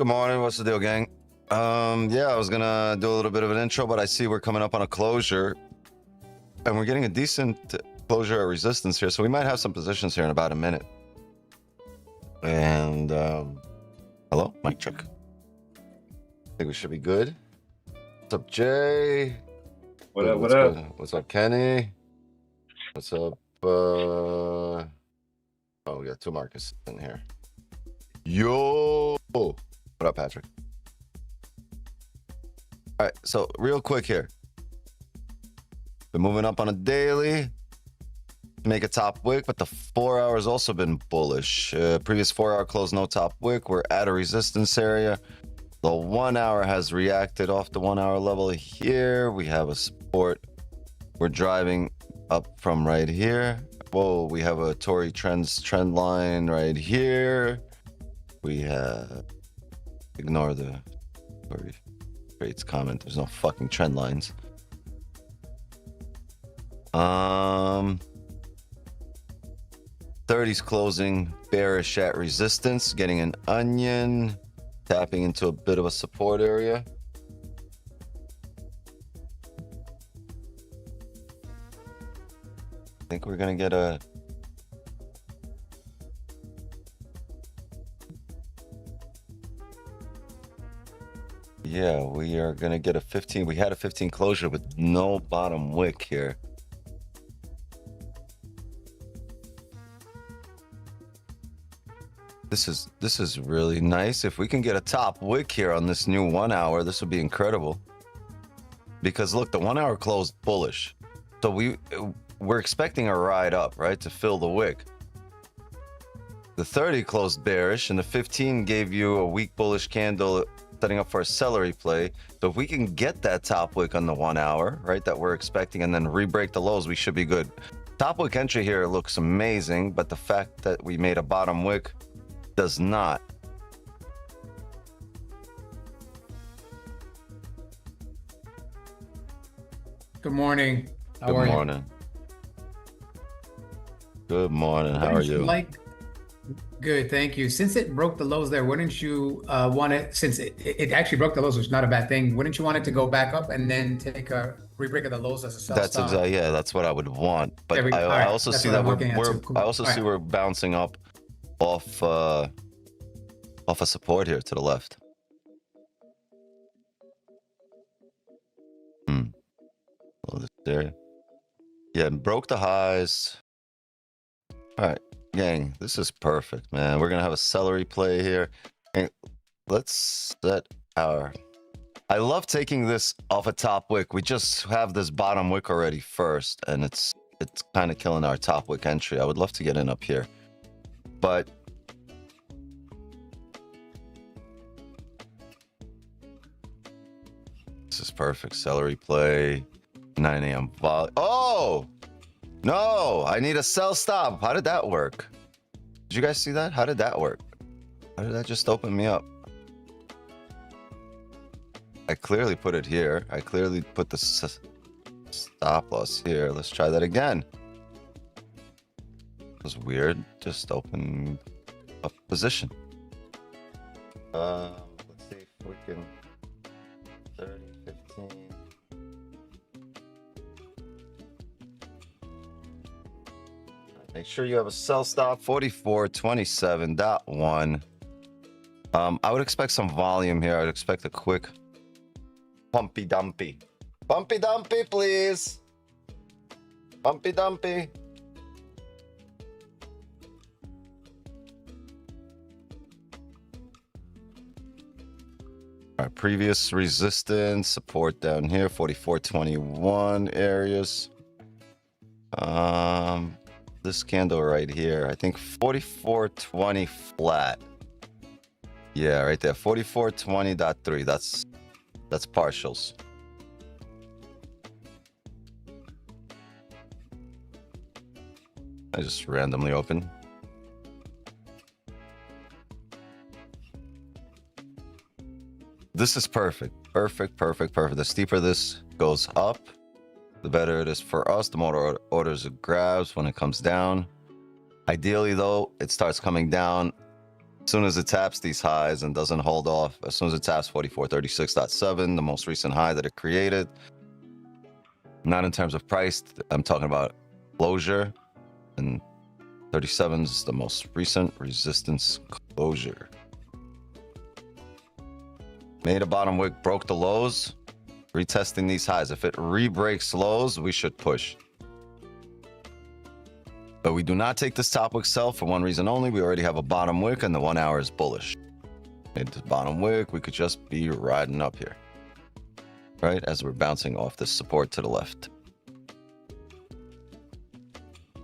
Good morning. What's the deal, gang? Yeah, I was gonna do a little bit of an intro, but I see we're coming up on a closure, and we're getting a decent closure at resistance here, so we might have some positions here in about a minute. And hello, mic check. I think we should be good. What's up, Jay? What Good, up? what's What up? good? What's up, Kenny? What's up? Oh, we got two Marcus in here. Yo, what up, Patrick? All right, so real quick here. Been moving up on a daily. Make a top wick, but the 4 hours also been bullish. Previous 4 hour close, no top wick. We're at a resistance area. The 1 hour has reacted off the 1 hour level here. We have a support. We're driving up from right here. Whoa, we have a Tory trend line right here. We have, ignore the Tory trades comment. There's no fucking trend lines. 30's closing bearish at resistance, getting an onion, tapping into a bit of a support area. I think we're gonna get a we are gonna get a 15. We had a 15 closure with no bottom wick here. This is really nice. If we can get a top wick here on this new 1 hour, this would be incredible. Because look, the 1 hour closed bullish, so we're expecting a ride up, right, to fill the wick. The 30 closed bearish, and the 15 gave you a weak bullish candle, setting up for a celery play. So if we can get that top wick on the 1 hour, right, that we're expecting, and then re-break the lows, we should be good. Top wick entry here looks amazing, but the fact that we made a bottom wick does not. Good morning. How are you? Good morning. Good morning. How are you? Good, thank you. Since it broke the lows there, wouldn't you want it, since it actually broke the lows, which is not a bad thing, wouldn't you want it to go back up and then take a re-break of the lows as a sell That's stop? exactly, yeah, that's what I would want. But I also see that we're bouncing up off a support here to the left. Oh, this area. Yeah, broke the highs. All right, gang, this is perfect, man. We're gonna have a celery play here, and let's set our. I love taking this off a top wick. We just have this bottom wick already first, and it's kind of killing our top wick entry. I would love to get in up here, but this is perfect. Celery play, 9 a.m. vol. Oh no, I need a sell stop. How did that work? Did you guys see that? How did that work? How did that just open me up? I clearly put it here. I clearly put the stop loss here. Let's try that again. It was weird. Just open up position. Let's see if we can 30, 15. Make sure you have a sell stop, 44.27.1. I would expect some volume here. I would expect a quick pumpy dumpy. Pumpy dumpy, please. Pumpy dumpy. All right, previous resistance, support down here, 44.21 areas. This candle right here, I think 44.20 flat. Yeah, right there, 44.20.3. That's partials. I just randomly open. This is perfect. Perfect. The steeper this goes up, the better it is for us. The more orders it grabs when it comes down. Ideally, though, it starts coming down As soon as it taps these highs and doesn't hold off, as soon as it taps 4436.7, the most recent high that it created, not in terms of price, I'm talking about closure, and 37 is the most recent resistance closure. Made a bottom wick, broke the lows, retesting these highs. If it re-breaks lows, we should push. But we do not take this top wick sell for one reason only. We already have a bottom wick and the 1 hour is bullish. Made this bottom wick, we could just be riding up here, right? As we're bouncing off this support to the left.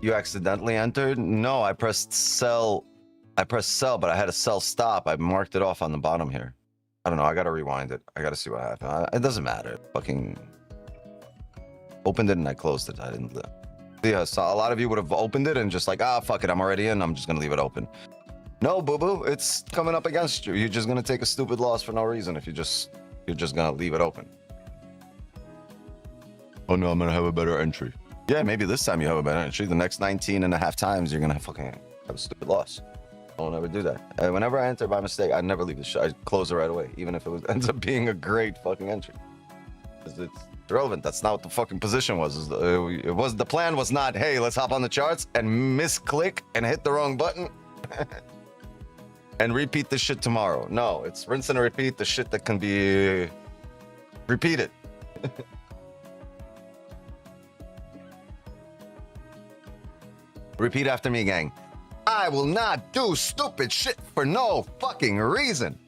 You accidentally entered? No, I pressed sell. I pressed sell, but I had a sell stop. I marked it off on the bottom here. I don't know. I got to rewind it. I got to see what happened. It doesn't matter. Fucking opened it and I closed it. I didn't. Yeah, so a lot of you would have opened it and just like, ah, fuck it. I'm already in. I'm just going to leave it open. No, boo-boo. It's coming up against you. You're just going to take a stupid loss for no reason if you're just going to leave it open. Oh, no, I'm going to have a better entry. Yeah, maybe this time you have a better entry. The next 19 and a half times, you're going to fucking have a stupid loss. I won't ever do that. Whenever I enter by mistake, I never leave the shit. I close it right away, even if it ends up being a great fucking entry. It's irrelevant. That's not what the fucking position was. The plan was not, hey, let's hop on the charts and misclick and hit the wrong button and repeat this shit tomorrow. No, it's rinse and repeat the shit that can be repeated. Repeat after me, gang. I will not do stupid shit for no fucking reason.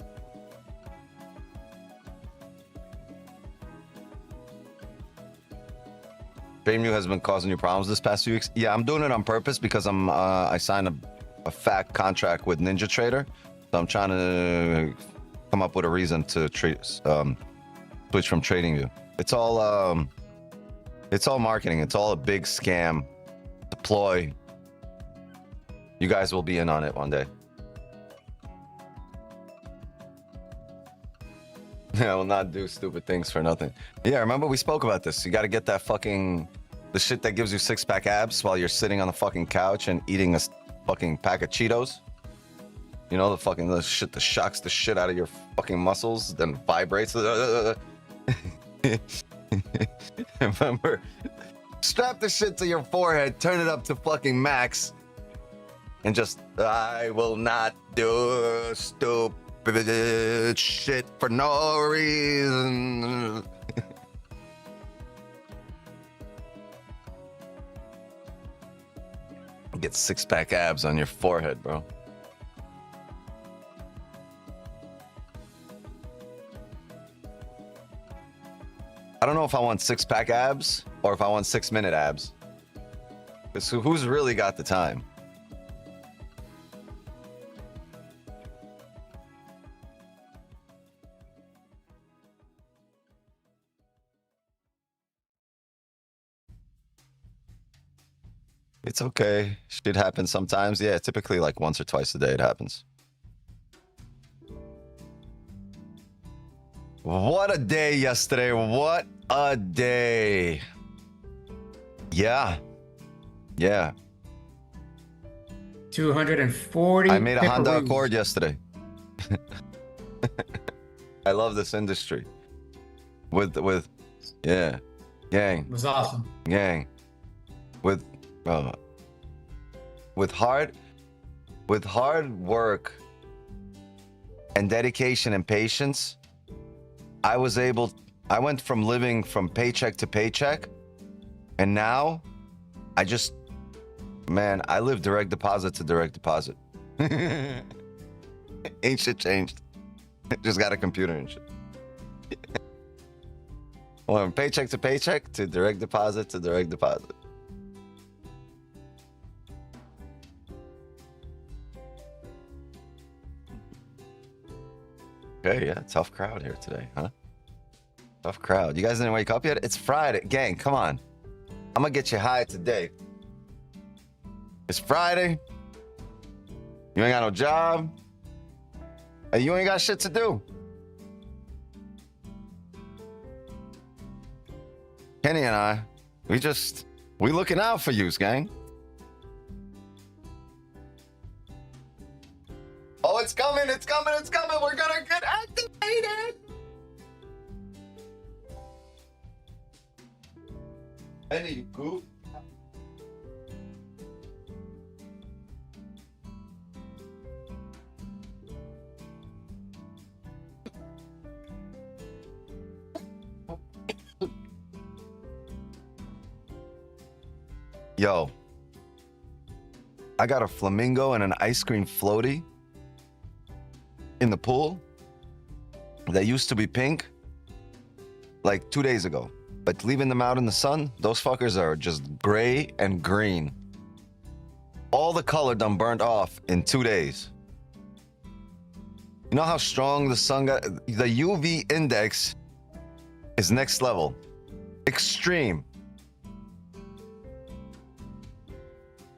TradeView has been causing you problems this past few weeks. Yeah, I'm doing it on purpose because I signed a fat contract with Ninja Trader, so I'm trying to come up with a reason to switch from TradingView. It's all marketing. It's all a big scam, deploy. You guys will be in on it one day. I will not do stupid things for nothing. Yeah, remember we spoke about this. You got to get that fucking, the shit that gives you six-pack abs while you're sitting on the fucking couch and eating a fucking pack of Cheetos. You know, the shit that shocks the shit out of your fucking muscles, then vibrates. Remember, strap the shit to your forehead, turn it up to fucking max. And just, I will not do stupid shit for no reason. Get six-pack abs on your forehead, bro. I don't know if I want six-pack abs or if I want 6-minute abs. Because who's really got the time? It's okay. Shit happens sometimes. Yeah, typically like once or twice a day it happens. What a day yesterday. What a day. Yeah. Yeah. 240. I made a Honda Accord yesterday. I love this industry. With yeah. Gang. It was awesome. Gang. With hard work and dedication and patience, I went from living from paycheck to paycheck, and now I live direct deposit to direct deposit. Ain't shit changed. Just got a computer and shit. Well, from paycheck to paycheck to direct deposit to direct deposit. Okay, yeah, tough crowd here today, huh? Tough crowd. You guys didn't wake up yet? It's Friday. Gang, come on. I'm gonna get you high today. It's Friday. You ain't got no job. And you ain't got shit to do. Kenny and I, we looking out for you, gang. Oh, it's coming, it's coming, it's coming. We're gonna get activated. Any you goof. Yo, I got a flamingo and an ice cream floaty in the pool that used to be pink like 2 days ago. But leaving them out in the sun, those fuckers are just gray and green. All the color done burnt off in 2 days. You know how strong the sun got? The UV index is next level. Extreme.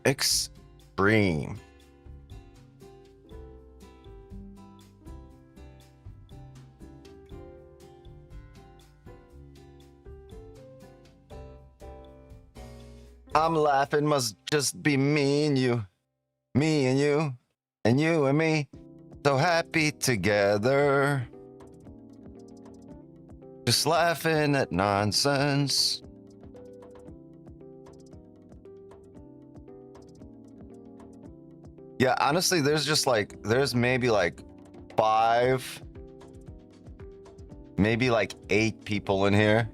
Extreme. I'm laughing, must just be me and you, and you and me, so happy together, just laughing at nonsense. Yeah, honestly, there's maybe like 5, maybe like 8 people in here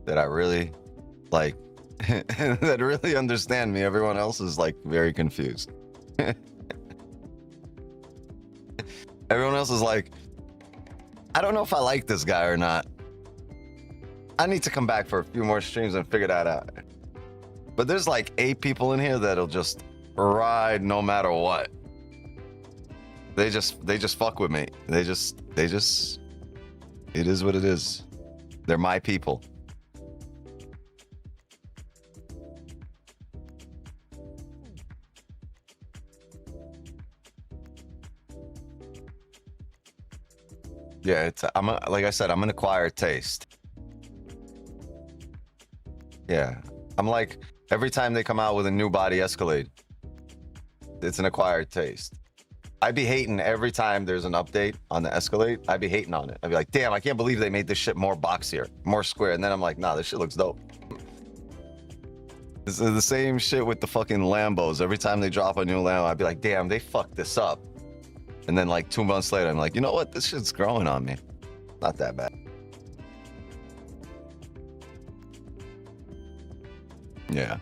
that I really like, that really understand me. Everyone else is like very confused. Everyone else is like, I don't know if I like this guy or not. I need to come back for a few more streams and figure that out. But there's like 8 people in here that'll just ride no matter what. They just fuck with me. They just it is what it is. They're my people. Yeah, like I said, I'm an acquired taste. Yeah, I'm like, every time they come out with a new body Escalade, it's an acquired taste. I'd be hating every time there's an update on the Escalade. I'd be hating on it. I'd be like, damn, I can't believe they made this shit more boxier, more square. And then I'm like, nah, this shit looks dope. This is the same shit with the fucking Lambos. Every time they drop a new Lambo, I'd be like, damn, they fucked this up. And then like 2 months later, I'm like, you know what? This shit's growing on me. Not that bad. Yeah.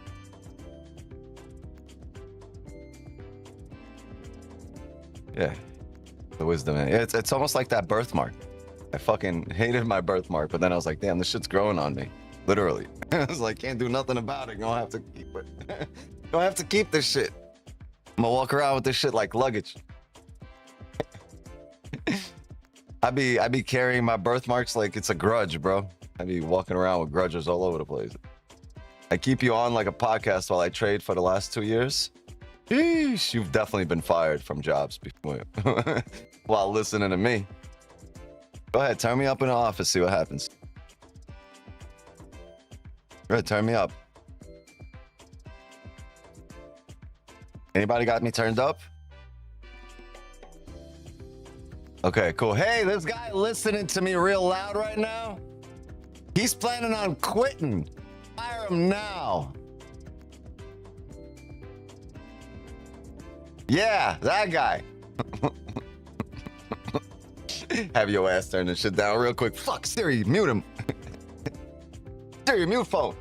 Yeah. The wisdom. It's almost like that birthmark. I fucking hated my birthmark, but then I was like, damn, this shit's growing on me. Literally. I was like, can't do nothing about it. Gonna have to keep it. Gonna have to keep this shit. I'm gonna walk around with this shit like luggage. I be carrying my birthmarks like it's a grudge, bro. I be walking around with grudges all over the place. I keep you on like a podcast while I trade for the last 2 years. Sheesh, you've definitely been fired from jobs before while listening to me. Go ahead, turn me up in the office, see what happens. Go ahead, turn me up. Anybody got me turned up? Okay, cool. Hey, this guy listening to me real loud right now. He's planning on quitting. Fire him now. Yeah, that guy. Have your ass turn this shit down real quick. Fuck, Siri, mute him. Siri, mute phone.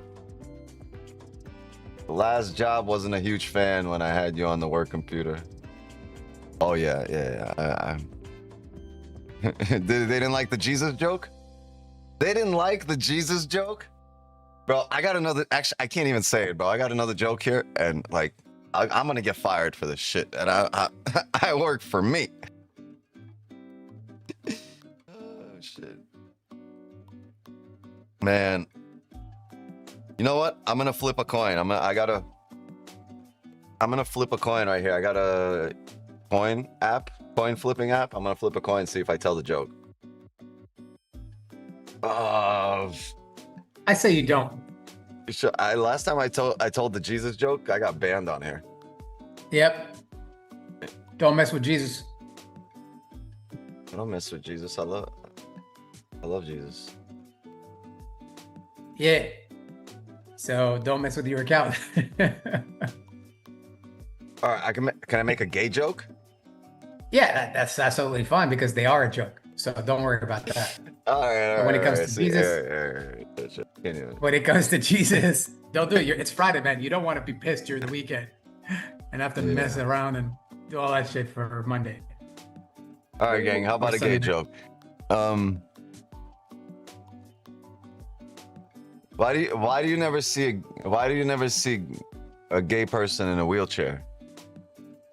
The last job, wasn't a huge fan when I had you on the work computer. Oh, yeah. They didn't like the Jesus joke? They didn't like the Jesus joke? Bro, I got another, actually, I can't even say it, bro. I got another joke here, and like, I'm gonna get fired for this shit, and I work for me. Oh, shit. Man. You know what? I'm gonna flip a coin. I'm gonna flip a coin right here. I got a coin flipping app. I'm gonna flip a coin, see if I tell the joke. I say you don't. Last time I told the Jesus joke, I got banned on here. Yep. Don't mess with Jesus. I don't mess with Jesus. I love Jesus. Yeah. So don't mess with your account. All right, can I make a gay joke? Yeah, that's absolutely fine because they are a joke. So don't worry about that. All right. But when it comes to Jesus, when it comes to Jesus, don't do it. It's Friday, man. You don't want to be pissed during the weekend and have to mess around and do all that shit for Monday. All right, gang. How about a gay joke? Why do you never see a gay person in a wheelchair?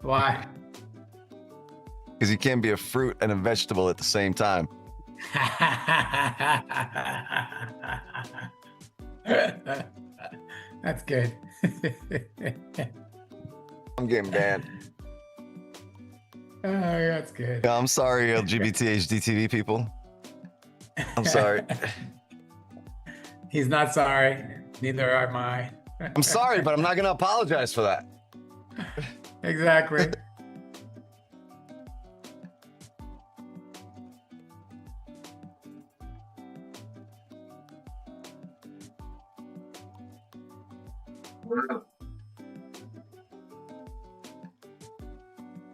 Why? Because you can't be a fruit and a vegetable at the same time. That's good. I'm getting banned. Oh, that's good. Yeah, I'm sorry, LGBT HDTV people. I'm sorry. He's not sorry. Neither am I. I'm sorry, but I'm not going to apologize for that. Exactly.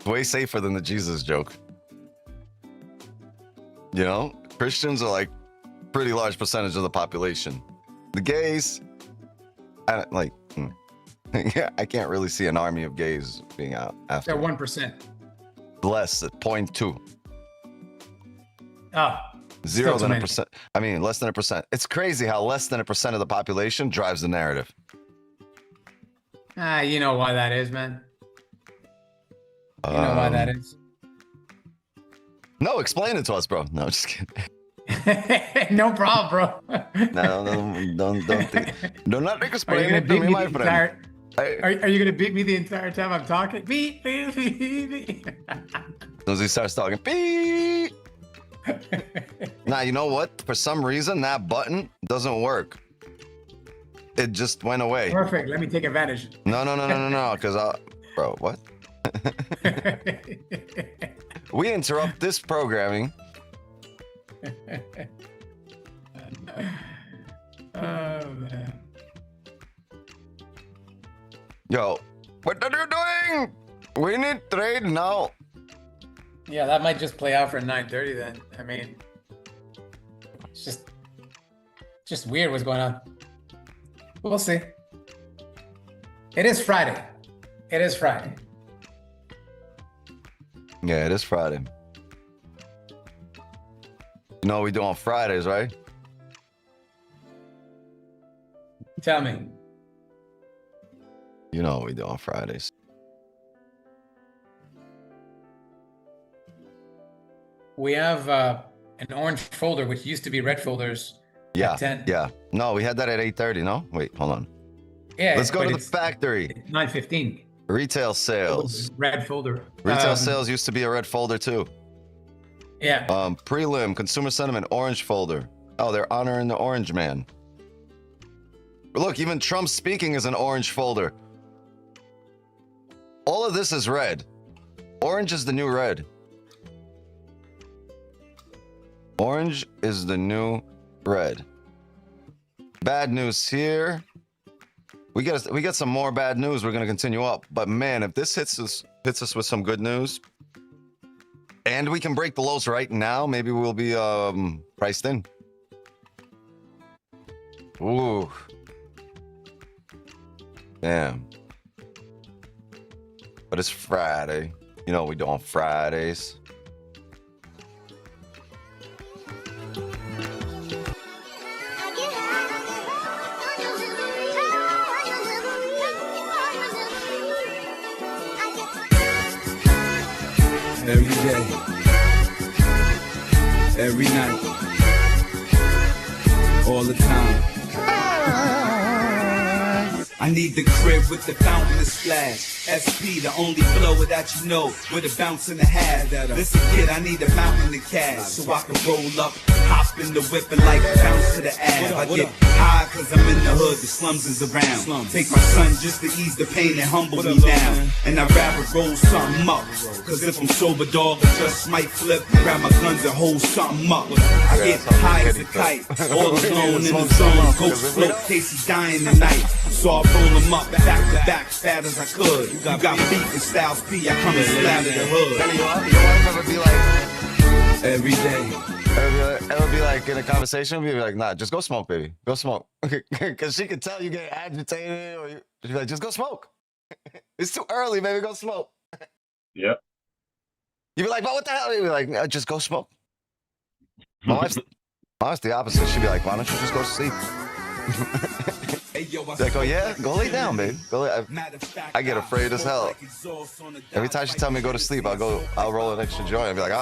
Way safer than the Jesus joke. You know, Christians are like pretty large percentage of the population. The gays, yeah, I can't really see an army of gays being out after. They're 1%. Less at 0.2. Oh. 0 than a percent. I mean, less than a percent. It's crazy how less than a percent of the population drives the narrative. You know why that is, man. You know why that is? No, explain it to us, bro. No, just kidding. No problem, bro. Do not explain it to me, my friend. Are you gonna beat me the entire time I'm talking? Beat. As soon as he starts talking, beep. Now, you know what? For some reason, that button doesn't work. It just went away. Perfect. Let me take advantage. No. Because bro, what? We interrupt this programming. Oh, man. Yo, what are you doing? We need trade now. Yeah, that might just play out for 9:30 then. I mean, it's just weird what's going on. We'll see. It is Friday. It is Friday. Yeah, it is Friday. You know what we do on Fridays, right? Tell me. You know what we do on Fridays. We have an orange folder, which used to be red folders. Yeah, at 10. yeah. No, we had that at 8:30, no? Wait, hold on. Yeah. Let's go to the factory. 9:15. Retail sales. Red folder. Retail sales used to be a red folder too. Yeah. Prelim, consumer sentiment, orange folder. Oh, they're honoring the orange man. Look, even Trump speaking is an orange folder. All of this is red. Orange is the new red. Orange is the new red. Bad news here. We got some more bad news. We're gonna continue up. But man, if this hits us with some good news, and we can break the lows right now, maybe we'll be priced in. Ooh. Damn. But it's Friday. You know what we do on Fridays. Every day, every night, all the time. I I need the crib with the fountain to splash. SP, the only flow that you know, with a bounce and a half. Listen, kid, I need a mountain to cash, so I can roll up, hop in the whip and like bounce to the ab. I get high cause I'm in the hood, the slums is around. Take my son just to ease the pain and humble me down. And I'd rather roll something up, cause if I'm sober, dog, I just might flip, grab my guns and hold something up. I get high as a kite, all alone in the zone, ghost float, Casey dying tonight. So I roll them up, back to back, fat as I could. You got beef and Styles P, I come and slather the hood. Your wife ever be like, Every day. ever be like in a conversation, be like, nah, just go smoke, baby. Go smoke. Because she can tell you get agitated, or she's like, just go smoke. It's too early, baby. Go smoke. Yep. You be like, but what the hell? You be like, no, just go smoke. My wife's the opposite. She'd be like, why don't you just go to sleep? Like, oh yeah, go lay down, babe. I get afraid as hell. Every time she tell me to go to sleep, I'll roll an extra joint and be like,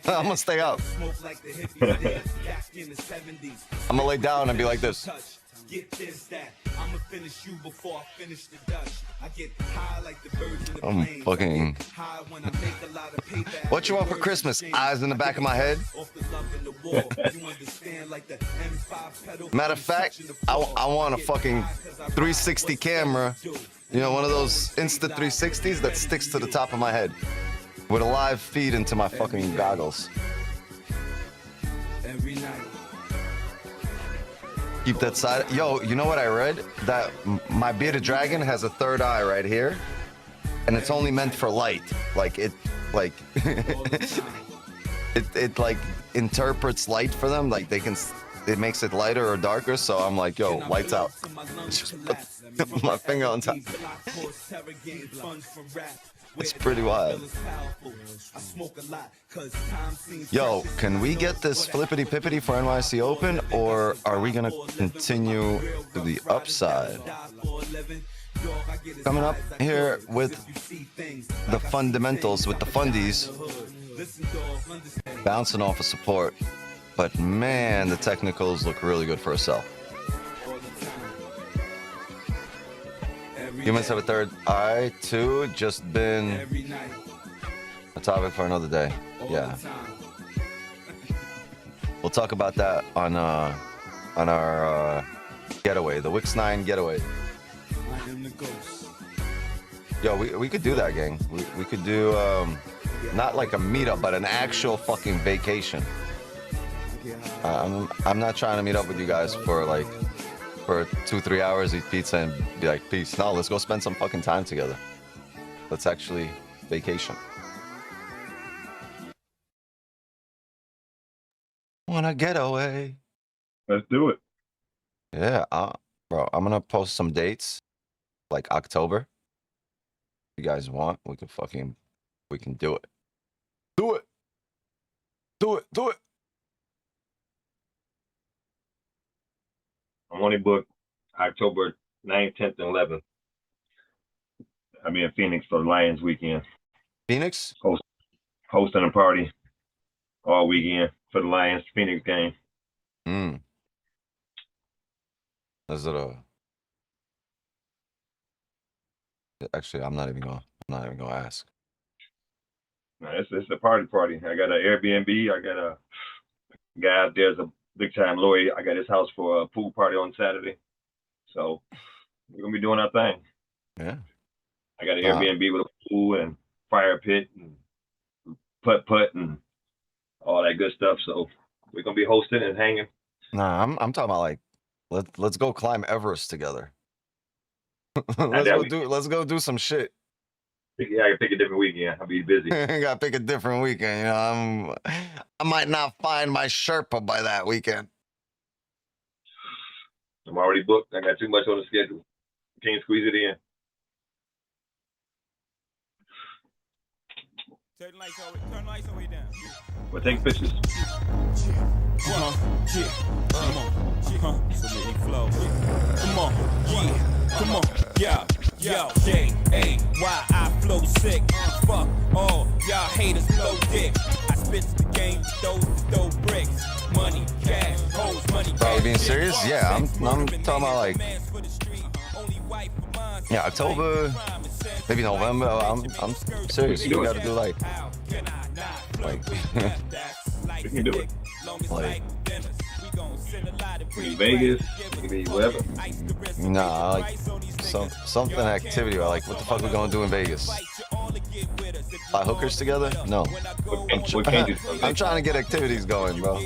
I'm gonna stay up. I'm gonna lay down and be like this. I'm fucking. What you want for Christmas? Eyes in the back of my head? Matter of fact, I want a fucking 360 camera. You know, one of those Insta 360s that sticks to the top of my head with a live feed into my fucking goggles. Keep that side. Yo, you know what I read? That my bearded dragon has a third eye right here, and it's only meant for light. Like it like interprets light for them. Like it makes it lighter or darker. So I'm like, yo, lights out. Just put my finger on top. It's pretty wild. Yo, can we get this flippity pippity for NYC Open, or are we gonna continue to the upside? Coming up here with the fundamentals, with the fundies, bouncing off of support, but man, the technicals look really good for a sell. Humans have a third eye too. Just been a topic for another day. Yeah, we'll talk about that on our getaway, the Wix 9 getaway. Yo, we could do that, gang. We could do not like a meetup, but an actual fucking vacation. I'm not trying to meet up with you guys for 2-3 hours, eat pizza, and be like, peace. No, let's go spend some fucking time together. Let's actually vacation. Wanna get away? Let's do it. Yeah, bro. I'm gonna post some dates, like October. If you guys want, we can do it. Do it. Do it. Do it. I'm only booked October 9th, 10th, and 11th. I'll be in Phoenix for the Lions weekend. Phoenix? Hosting a party all weekend for the Lions Phoenix game. Is it actually, I'm not even gonna ask. No, it's a party. I got an Airbnb. I got a guy out there's a big time lawyer. I got his house for a pool party on Saturday. So we're gonna be doing our thing. Yeah. I got an Airbnb with a pool and fire pit and putt and all that good stuff. So we're gonna be hosting and hanging. Nah, I'm talking about like let's go climb Everest together. Let's go do some shit. Yeah, I can pick a different weekend. I'll be busy. Gotta pick a different weekend. You know, I might not find my Sherpa by that weekend. I'm already booked. I got too much on the schedule. Can't squeeze it in. Turn the lights all the way down. But take pictures. Come on, so make me flow. Come on, come on, yo, J-A-Y, I flow sick. Fuck all y'all haters, blow dick. I spit the game, throw bricks. Money, cash, hoes, money, cash. Bro, being serious? Yeah, I'm talking about like Yeah, October, maybe November. I'm serious. You gotta do like We can do it. like We can Vegas. We can be wherever. nah, like something activity. Or like what the fuck we gonna do in Vegas? Buy hookers together? No. What can you do? I'm trying to get activities going, bro.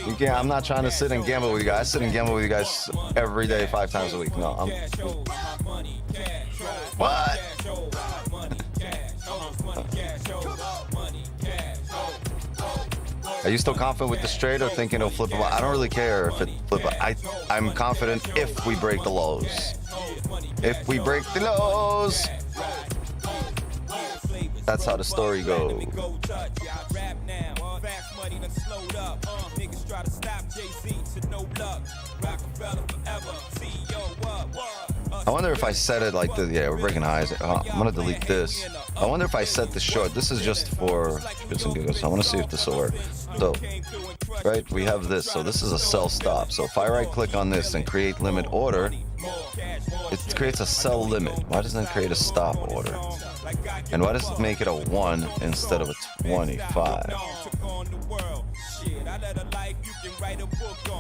You can't. I'm not trying to sit and gamble with you guys. I sit and gamble with you guys every day, 5 times a week. No, I'm. What? Are you still confident with this trade or thinking it'll flip? I don't really care if it flip. I'm confident if we break the lows. If we break the lows. That's how the story goes. I wonder if I set it like this. Yeah, we're breaking highs. I'm gonna delete this. I wonder if I set the short. This is just for shits and giggles. I want to see if this will work. So, right, we have this. So this is a sell stop. So if I right click on this and create limit order, it creates a sell limit. Why doesn't it create a stop order? And why does it make it a 1 instead of a 25?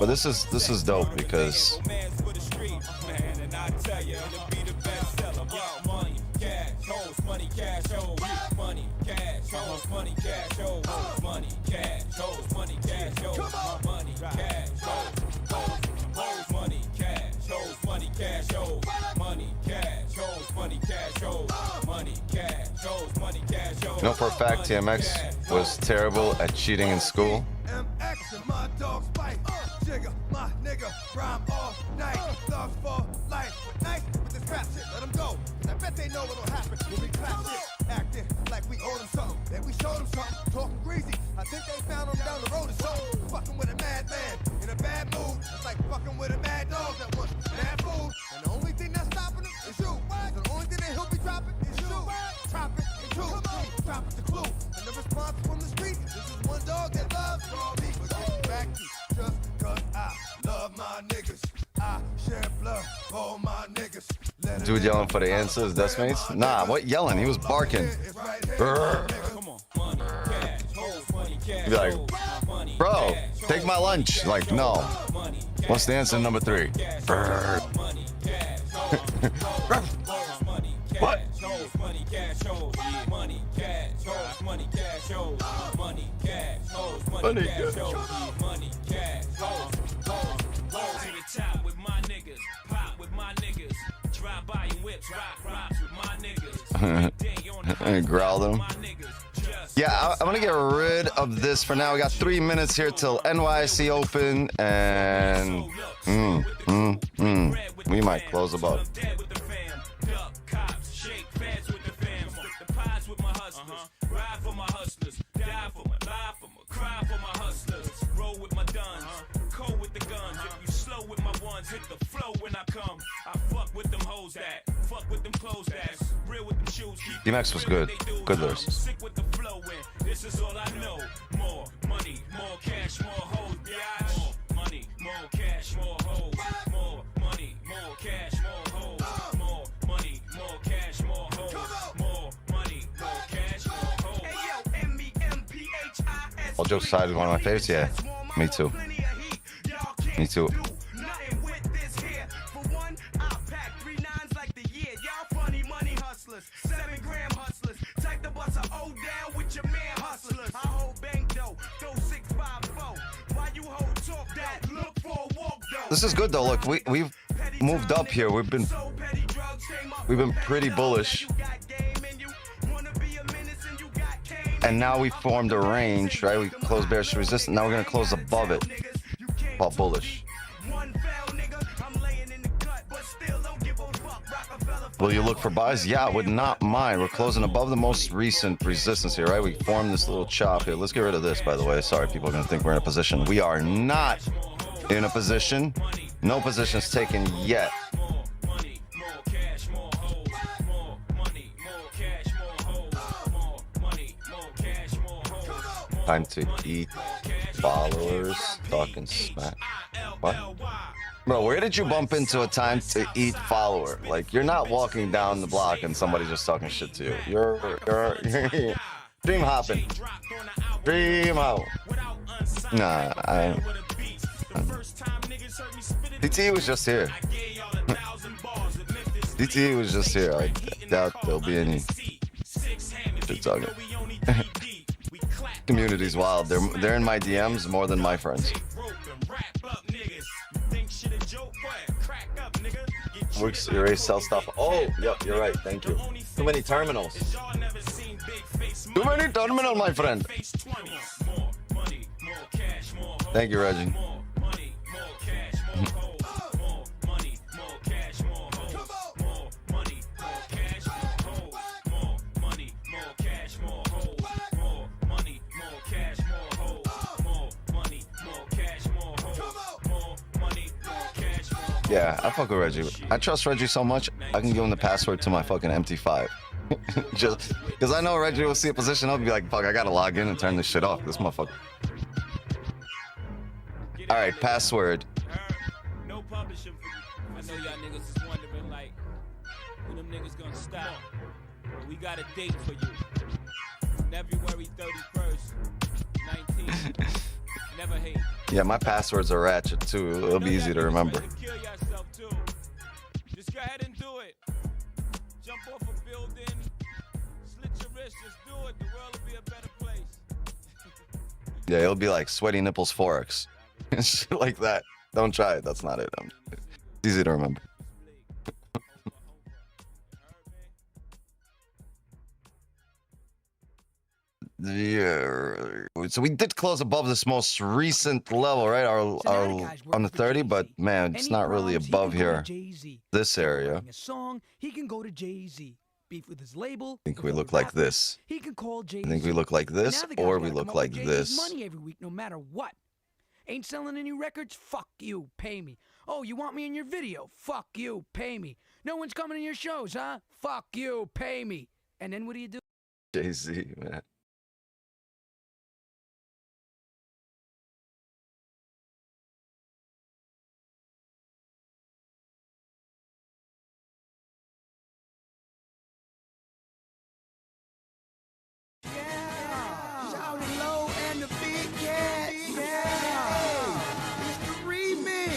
But this is dope because you know, for a fact, TMX was terrible at cheating in school. MX and my dogs bite. Jigger, my nigga, rhyme all night. Thugs for life. Nice with this rap shit, let them go. I bet they know what'll happen when we clap shit. Acting like we owe them something. Then we show them something. Talking greasy. I think they found them down the road or something. Fucking with a madman in a bad mood. It's like fucking with a mad dog that wants bad food. And the only thing that's stopping him is you. So the only thing that he'll be dropping is you. Drop it and two. Drop it the clue. And the response from the street. This is one dog that loves raw meat. But getting back to just cause I love my niggas. I share blood for all my niggas. Dude yelling for the answers, Deskmates? Nah, what yelling? He was barking. Brr. He'd be like, bro, take my lunch. Like, no. What's the answer number 3? Brr. What? And growl them. Yeah, I'm gonna get rid of this for now. We got 3 minutes here till NYC Open, and we might close above. Hit the flow when I come. I fuck with them hoes that. Fuck with them clothes that. Real with them shoes. D-Max was good. Good list. Sick with the flow in. This is all I know. More money, more cash, more hoes. More money, more cash, more hoes. More money, more cash, more hoes. More money, more cash, more hoes. More money, more cash, more hoes. All jokes aside, is one of my favorites. Yeah, me too. Me too. This is good though. Look, we've moved up here. We've been pretty bullish, and now we formed a range, right? We closed bearish resistance. Now we're gonna close above it, while bullish. Will you look for buys? Yeah, I would not mind. We're closing above the most recent resistance here, right? We formed this little chop here. Let's get rid of this, by the way. Sorry, people are gonna think we're in a position. We are not in a position. No positions taken yet. Time to eat followers, talking smack. What? Bro, where did you bump into a time to eat follower? Like, you're not walking down the block and somebody just talking shit to you. You're dream hopping. Dream hop. Nah, DT was just here. DT was just here. I doubt there'll be any shit talking. Community's wild. They're in my DMs more than my friends. Works erase sell stuff. Oh, yep, you're right. Thank you. Too many terminals. Too many terminal, my friend. Thank you, Reggie. Yeah, I fuck with Reggie. I trust Reggie so much, I can give him the password to my fucking MT5. Just because I know Reggie will see a position, I'll be like, fuck, I gotta log in and turn this shit off. This motherfucker. All right, password. No publishing for you. I know y'all niggas is wondering, like, when them niggas gonna stop. But we got a date for you. February 31st, 19. Never hate. Yeah, my passwords are ratchet too. It'll be easy to remember. Kill yourself too. Just go ahead and do it. Jump off a building, slit your wrist, just do it. The world will be a better place. Yeah, it'll be like sweaty nipples forex. Shit like that. Don't try it. That's not it. It's easy to remember. Yeah. So we did close above this most recent level, right? Our on the 30, but man, it's not really above here. This area. A song, he can go to Jay-Z. Beef with his label. I think we look like this. He can call Jay-Z. I think we look like this, or we look like this. Money every week, no matter what. Ain't selling any records? Fuck you, pay me. Oh, you want me in your video? Fuck you, pay me. No one's coming to your shows, huh? Fuck you, pay me. And then what do you do? Jay-Z, man. Shout it low and the big cat. Yeah. It's the remix.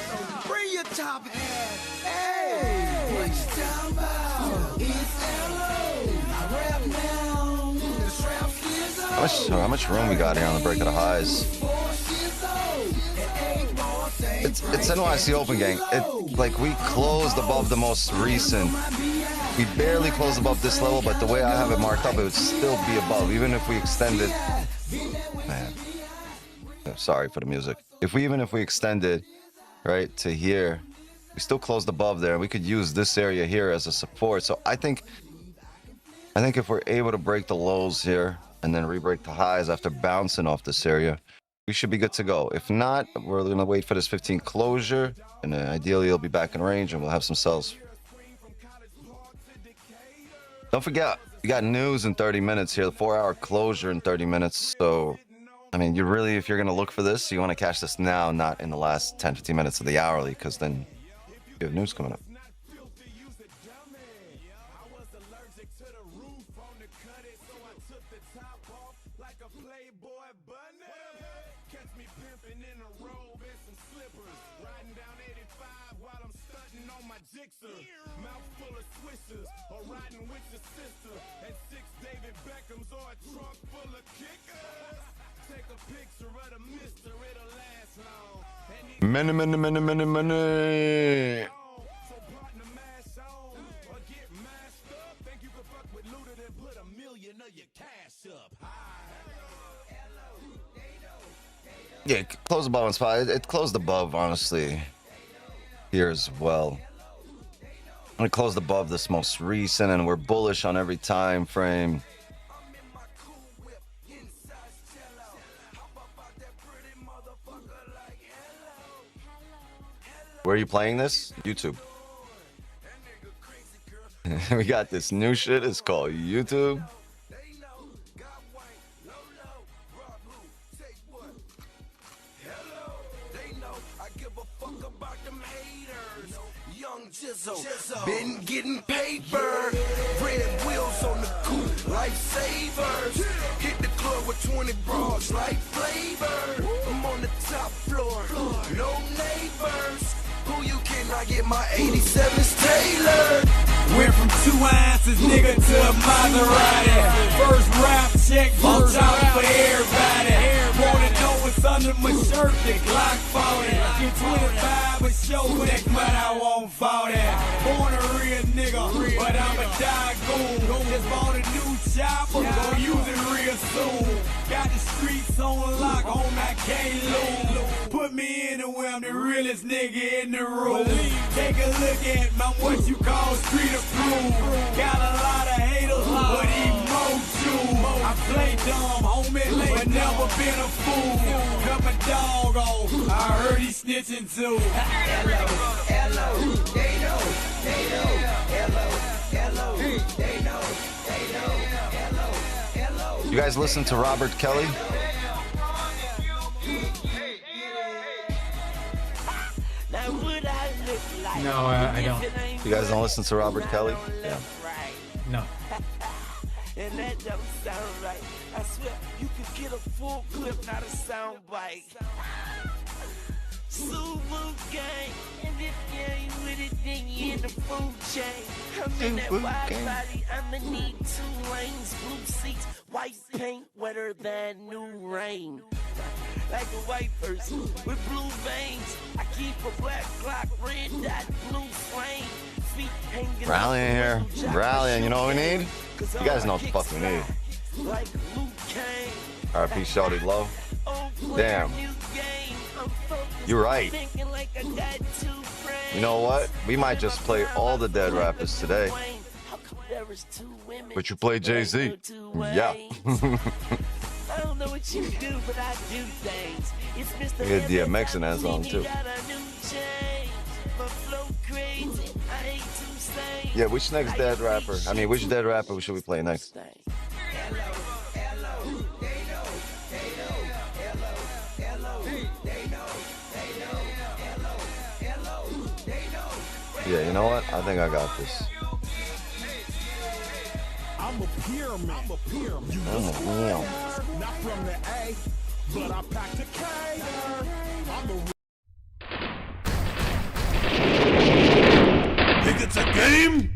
So bring your top hat. Hey. What you talking about? It's L.O. I rap now. The strap is on. How much room we got here on the break of the highs? It's NYC Open, gang. Like, we closed above the most recent. We barely closed above this level, but the way I have it marked up, it would still be above, even if we extended. Man, sorry for the music. Even if we extended right to here, we still closed above there. We could use this area here as a support. So I think if we're able to break the lows here and then re-break the highs after bouncing off this area, we should be good to go. If not, we're gonna wait for this 15 closure, and ideally it'll be back in range, and we'll have some sells. Don't forget, we got news in 30 minutes here, the 4-hour closure in 30 minutes. So, I mean, if you're going to look for this, you want to cash this now, not in the last 10, 15 minutes of the hourly, because then you have news coming up. Mouth full of swishers, or riding with your sister, and 6 David Beckhams or a trunk full of kickers. Take a picture of the mister, it'll last long. Money. So partner mash on, or get mashed up. Think you can fuck with Luda, then put $1 million of your cash up. Yeah, close above on spot. It closed above, honestly, here as well. It closed above this most recent, and we're bullish on every time frame. Where are you playing this? YouTube. We got this new shit. It's called YouTube. They know I give a fuck getting paper. Red wheels on the coupe, lifesavers. Hit the club with 20 bras like flavor. I'm on the top floor, no neighbors. Who you kidding? I get my 87s tailored. Went from 2 ounces, nigga, to a Maserati. First rap check, first out for everybody. Wanna know what's under my shirt, the Glock 40. Get 25 a show, next month I want 40. Born a real nigga, but I'm a doggone. Just bought a new chopper, gon' use it real soon. Got the streets on lock, home I can't lose. Put me anywhere, I'm the realest nigga in the room. Take a look at my what you call street approved. Got a lot of haters, but he more true. I play dumb, homie, but never been a fool. Cut my dog off, I heard he snitching too. Hello, they know, hello, they know, hello. You guys listen to Robert Kelly? No, I don't. You guys don't listen to Robert Kelly? Yeah. No. And that don't sound right. I swear you could get a full clip, not a sound bite. Super gang, and if you ain't with it, then you in the food chain. I'm in that wide body, I'ma need 2 lanes, blue seats, white paint, wetter than new rain. Like a white person with blue veins, I keep a black clock, red dot, blue flame. Feet hanging Rallying here. Rallying, you know what we need? You guys know what the fuck we need. like Luke Kane. RP Shorty Low. Damn. You're right. You know what? We might just play all the dead rappers today. But you play Jay-Z? Yeah. I don't know what you do, but I do things. It's Mr. We got DMX in that song too. Yeah, which next dead rapper? I mean, which dead rapper should we play next? Yeah, you know what? I think I got this. I'm a pyramid. You not from the A, but I packed a K. I'm a think it's a game?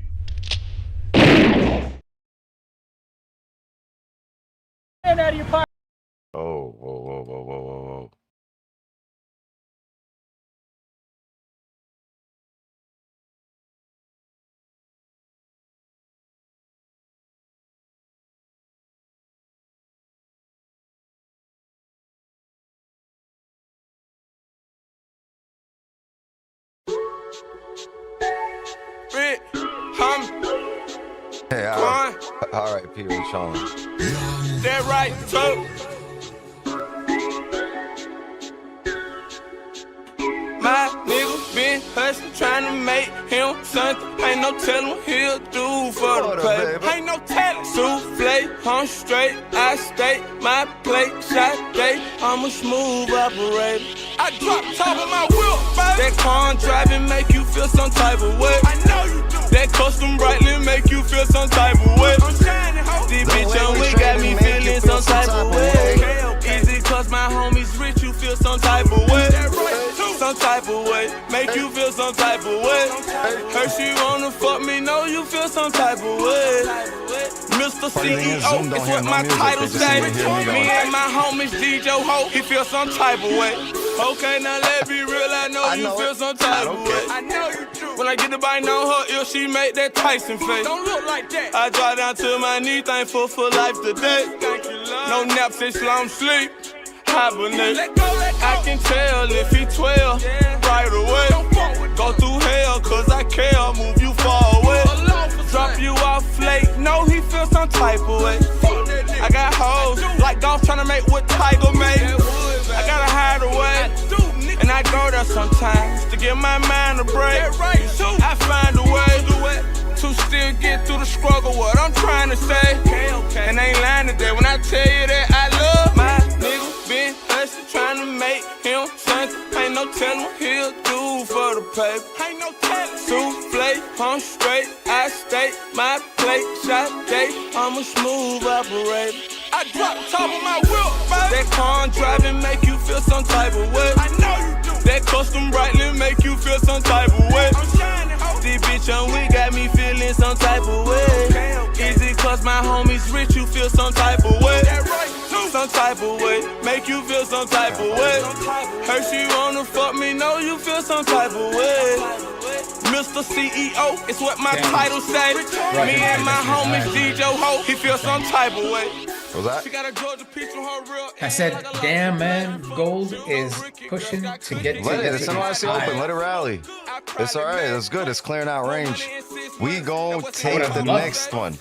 Oh, whoa. Rick, Hey, R.I.P. Rich Homie. that right, so my nigga been hustling, trying to make him something. Ain't no telling what he'll do for the pay. Ain't no telling. Souffle, I'm straight, I stay my plate, shot day. I'm a smooth operator. I drop top of my wheel, baby. That car driving make you feel some type of way. I know you do. That custom brightly make you feel some type of way. I'm shining, ho. This bitch on we got me feeling some type of way. Easy cause my homies rich, you feel some type of way. Some type of way, make you feel some type of way. Her she wanna fuck me, know you feel some type of way. Mr. CEO is what my title say. Me and my homies DJ Ho, he feel some type of way. Okay, now let me real, I know you feel some type of way. I know you do. When I get the bite on her ear, she make that Tyson face. Don't look like that. I drop down to my knee, thankful for life today. Thank you, love. No nap since long sleep. Hibernate. Let go. I can tell if he 12 right away. Go through hell cause I care, move you far away. Drop you off late, know he feel some type of way. I got hoes like golf tryna make what Tiger made. I gotta hide away, and I go there sometimes to give my mind a break. I find a way to still get through the struggle, what I'm trying to say. And ain't lying today when I tell you that I love my nigga. Been hustling, trying to make him something. Ain't no telling what he'll do for the paper. Ain't no telling. Souffle, I'm straight. I stay my plate. Shot day, I'm a smooth operator. I drop top of my wheel, baby. That car driving make you feel some type of way. I know you do. That custom brightly make you feel some type of way. I'm shining, ho. This bitch on we got me feeling some type of way. Okay. Is it cause my homies rich you feel some type of way? That right, too. Some type of way, make you feel some type of way. Her she wanna fuck me, know you feel some type of way. Mr. CEO, it's what my title say. Right. Me and my homies DJ Ho, he feel some type of way. What was that? I said, damn man, gold is pushing to get to Let it. It's NYC Open. Let it rally. It's all right. It's good. It's clearing out range. We go take the next one.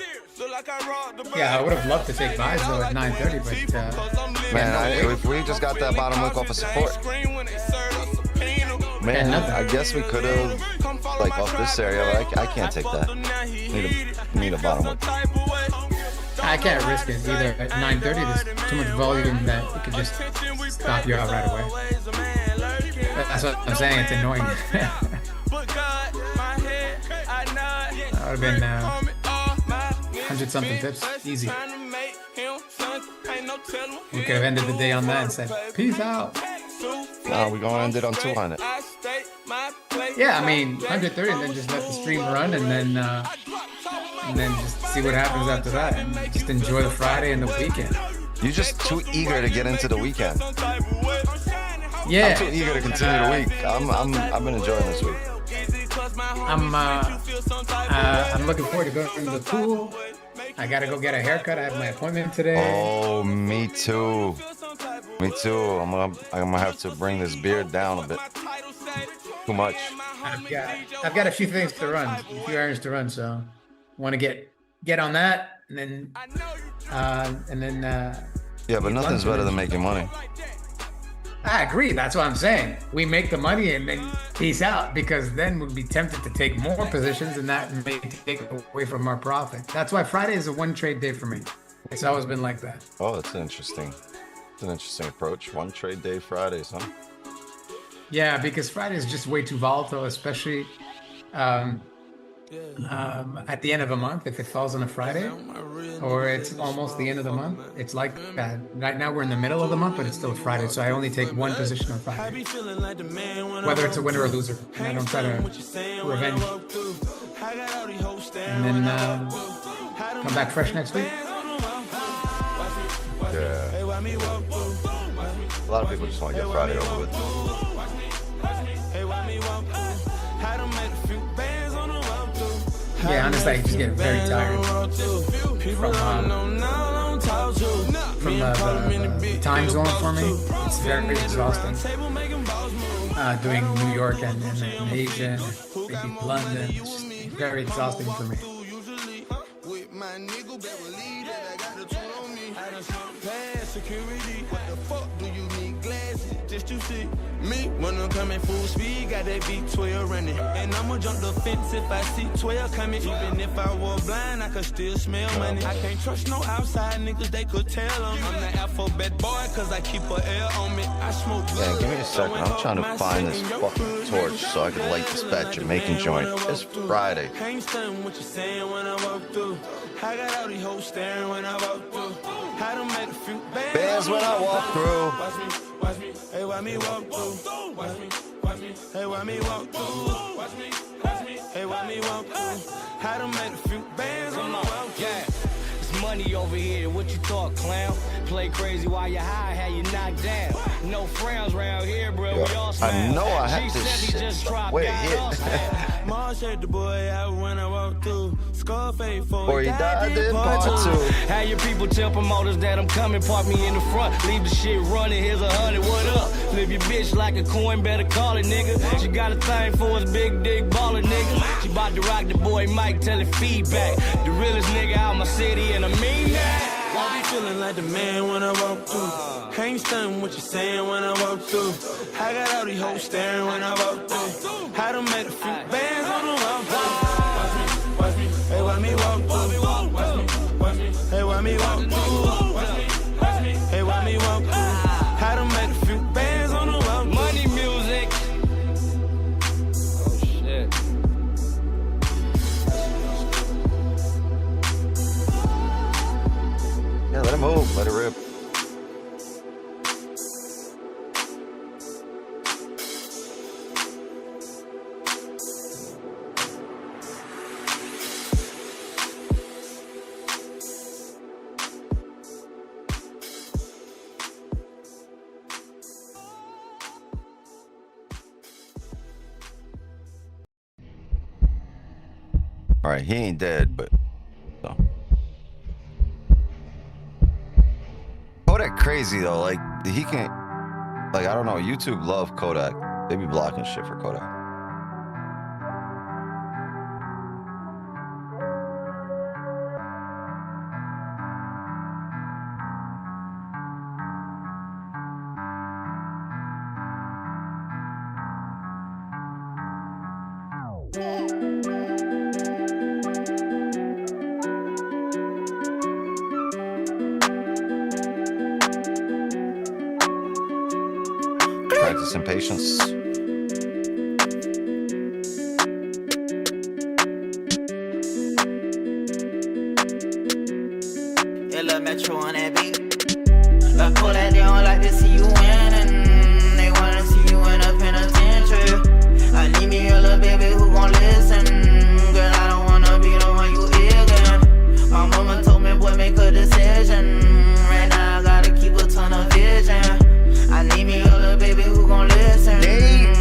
Yeah, I would have loved to take buys though at 9:30, but man, if we just got that bottom wick off of support, man, I guess we could have like off this area, but I can't take that. Need a bottom wick. I can't risk it either. At 9:30, there's too much volume that it could just stop you out right away. That's what I'm saying. It's annoying. That would have been 100-something pips, easy. We could have ended the day on that and said, "Peace out." No, we're gonna end it on 200. Yeah, I mean 130, and then just let the stream run, and then just see what happens after that, and just enjoy the Friday and the weekend. You're just too eager to get into the weekend. Yeah, I'm too eager to continue the week. I've been enjoying this week. I'm looking forward to going to the pool. I gotta go get a haircut. I have my appointment today. Oh, me too. Me too. I'm gonna have to bring this beard down a bit. Too much. I've got a few things to run, a few errands to run, so want to get on that, and then yeah, but nothing's better than making money. I agree. That's what I'm saying. We make the money and then peace out, because then we'd be tempted to take more positions, and that may take away from our profit. That's why Friday is a one trade day for me. It's always been like that. Oh, that's interesting. It's an interesting approach. One trade day Fridays, huh? Yeah, because Friday is just way too volatile, especially at the end of a month. If it falls on a Friday or it's almost the end of the month, it's like that. Right now we're in the middle of the month, but it's still Friday, so I only take one position on Friday, whether it's a winner or loser, and I don't try to revenge, and then come back fresh next week. Yeah. A lot of people just want to get Friday over with. Yeah, honestly, I just get very tired from the time zone for me. It's very exhausting. Doing New York and Asia, maybe London, it's just very exhausting for me. Security, what the fuck do you need glasses just to see me when I'm coming full speed? Got that V12 running, and I'ma jump the fence if I see 12 coming. Even if I were blind, I could still smell money. I can't trust no outside niggas, they could tell them I'm the alphabet boy, cause I keep a L on me. I smoke. Yeah, give me a second. I'm trying to find this fucking torch so I can light this fat Jamaican joint. It's Friday. Can't stand what you're saying when I walk through. I got all these hoes staring when I walk through. How to make a few bands when I walk through. Watch me, hey, why me walk through? Watch me, hey, why me walk through? Watch me, hey, why me walk through? How to make a few bands when I walk through. Yeah, it's money over here. What you thought, clown? Play crazy while you high, how you knocked down. No frowns around here, bro. We all smile. I know I have this shit. Wait, Mars said the boy out when I walk through. Scarface for he died in part two. How your people tell promoters that I'm coming, park me in the front, leave the shit running. Here's 100, what up? Live your bitch like a coin, better call it, nigga. She got a thing for us, big dick baller, nigga. She bout to rock the boy Mike, tell it feedback. The realest nigga out my city, and I mean that. I be feeling like the man when I walk through. Can't stand what you're saying when I walk through. I got all these hoes staring when I walk through. How to make a few bands on the walk through. Watch me, hey, why me walk through? Watch me, hey, why me walk through? Hey, why me walk through? How to make a few bands on the walk through. Money music. move. Let it rip. All right, he ain't dead, but so. Kodak crazy though. Like he can't. Like I don't know. YouTube love Kodak. They be blocking shit for Kodak. Practice and patience. Little Metro on that beat. Look, pull that, they don't like to see you winning. They wanna see you in a penitentiary. I need me a little baby who gon' listen. Girl, I don't wanna be the one you ignorant. My mama told me, boy, make a decision. Right now, I gotta keep a ton of vision. I need me a little baby who gon' listen.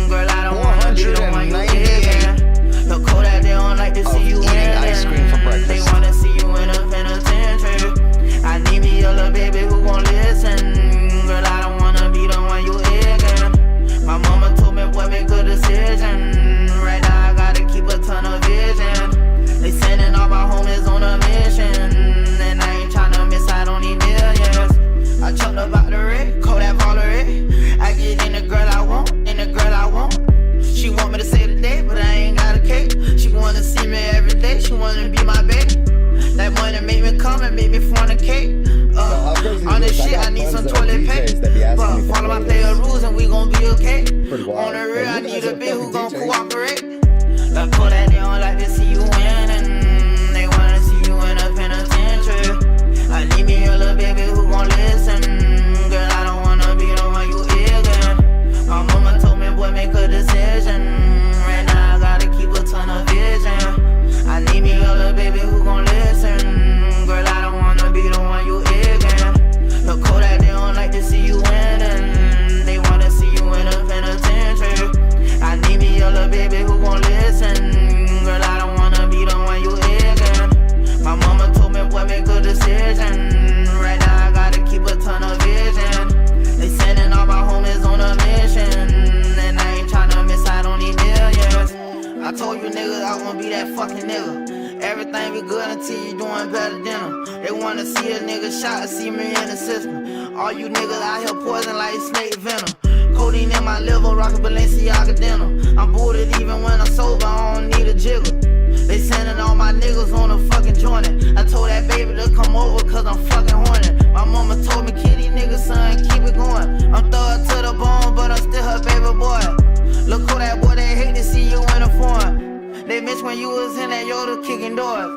Girl, I don't wanna be the one you ignorant. Look, Kodak, they don't like to see you winning. Ice cream for breakfast. They wanna see you in a penitentiary. I need me a little baby who gon' listen. Girl, I don't wanna be the one you ignorant. My mama told me, boy, make a decision. Right now, I gotta keep a ton of vision. They sending all my homies on a mission. And I ain't tryna miss out on these millions. I jumped up out the red, Kodak Valerie. I get in the girl I want, in the girl I want. She want me to say today, but I ain't got a cake. She wanna see me every day, she wanna be my baby. That money make me come and make me fornicate. On this shit, I need some toilet paper. But follow my player rules and we gon' be okay. On the real, I need a bitch who gon' cooperate. Like, pull that, they don't like to see you winning. They wanna see you in a penitentiary. I need me a little baby who gon' listen. Girl, I don't wanna be the one you ignorant. My mama told me, boy, make a decision. Right now, I gotta keep a ton of vision. I need me a little baby who gon' listen. Girl, I don't wanna be the one you ignorant. Look, Kodak, they don't like to see you winning. They wanna see you in a penitentiary. I need me a little baby who gon' listen. Girl, I don't wanna be the one you ignorant. My mama told me, boy, make a decision. Right now, I gotta keep a ton of vision. They sending all my homies on a mission. And I ain't tryna miss out on these millions. I told you niggas I won't be that fucking nigga. Everything be good until you doing better than them. They wanna see a nigga shot, see me in the system. All you niggas out here poison like snake venom. Codeine in my liver, rockin' Balenciaga denim. I'm booted even when I'm sober, I don't need a jiggle. They sending all my niggas on a fucking joint. I told that baby to come over cause I'm fucking horny. My mama told me, kitty nigga, son, keep it going. I'm thug to the bone, but I'm still her baby boy. Look who that boy, they hate to see you in a form. They miss when you was in that Yoda kicking doors.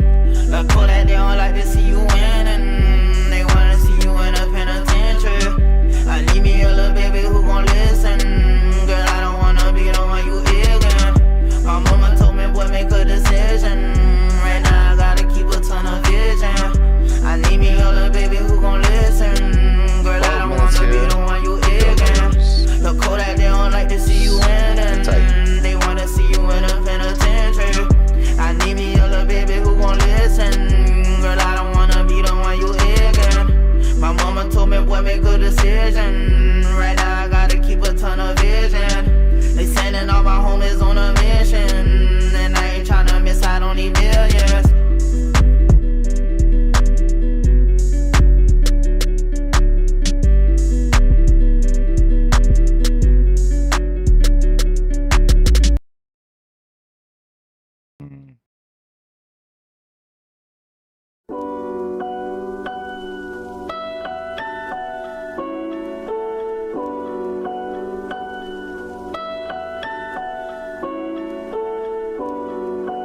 Look who that, they don't like to see you winning. They wanna see you in a penitentiary. I need me a little baby who gon' listen. Girl, I don't wanna be the one you ignorant. My mama told me, boy, make a decision. Right now, I gotta keep a ton of vision. I need me a little baby who gon' listen. Girl, I don't wanna be the one you ignorant. Look, Kodak, they don't like to see you winning. They wanna see you in a penitentiary. I need me a little baby who gon' listen. Girl, I don't wanna be the one you ignorant. My mama told me, boy, make a decision. Right now, I gotta keep a ton of vision. They sending all my homies on a mission. And I ain't tryna miss out on these millions.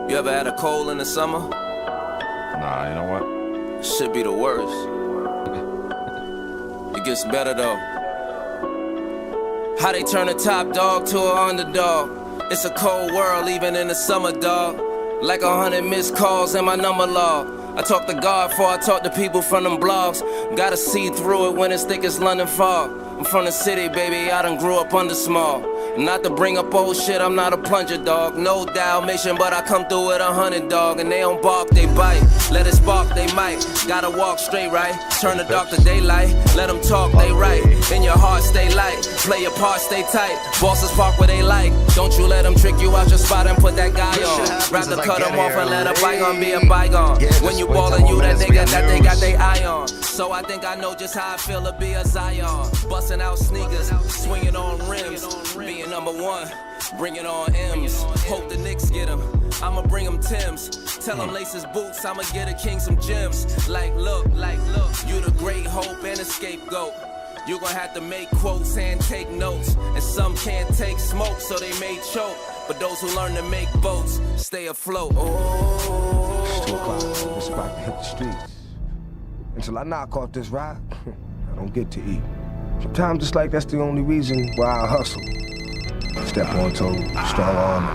You ever had a cold in the summer? Nah, you know what? Should be the worst. gets better though. How they turn a top dog to an underdog. It's a cold world even in the summer, dog. Like 100 missed calls in my number log. I talk to God before I talk to people from them blogs. Gotta see through it when it's thick as London fog. I'm from the city, baby, I done grew up under small. Not to bring up old shit, I'm not a plunger, dog. No Dalmatian, but I come through with 100, dog. And they don't bark, they bite. Let it spark, they might. Gotta walk straight, right? Turn the dark to daylight. Let them talk, they right. In your heart, stay light. Play your part, stay tight. Bosses park where they like. Don't you let them trick you out your spot and put that guy on. Rather cut them off and let a bygone be a bygone. When you ballin', you that nigga that they got they eye on. So I think I know just how I feel to be a Zion. Bustin' out sneakers, swinging on rims. Being number one, bringing on M's. Hope the Knicks get him. I'ma bring him Timbs. Tell him lace his boots, I'ma get a king some gems. Like look, you the great hope and a scapegoat. You gon' have to make quotes and take notes. And some can't take smoke, so they may choke. But those who learn to make boats stay afloat. Oh. It's 2 o'clock, it's about to hit the streets. Until I knock off this ride, I don't get to eat. Sometimes it's like that's the only reason why I hustle. Step on toes, strong arm,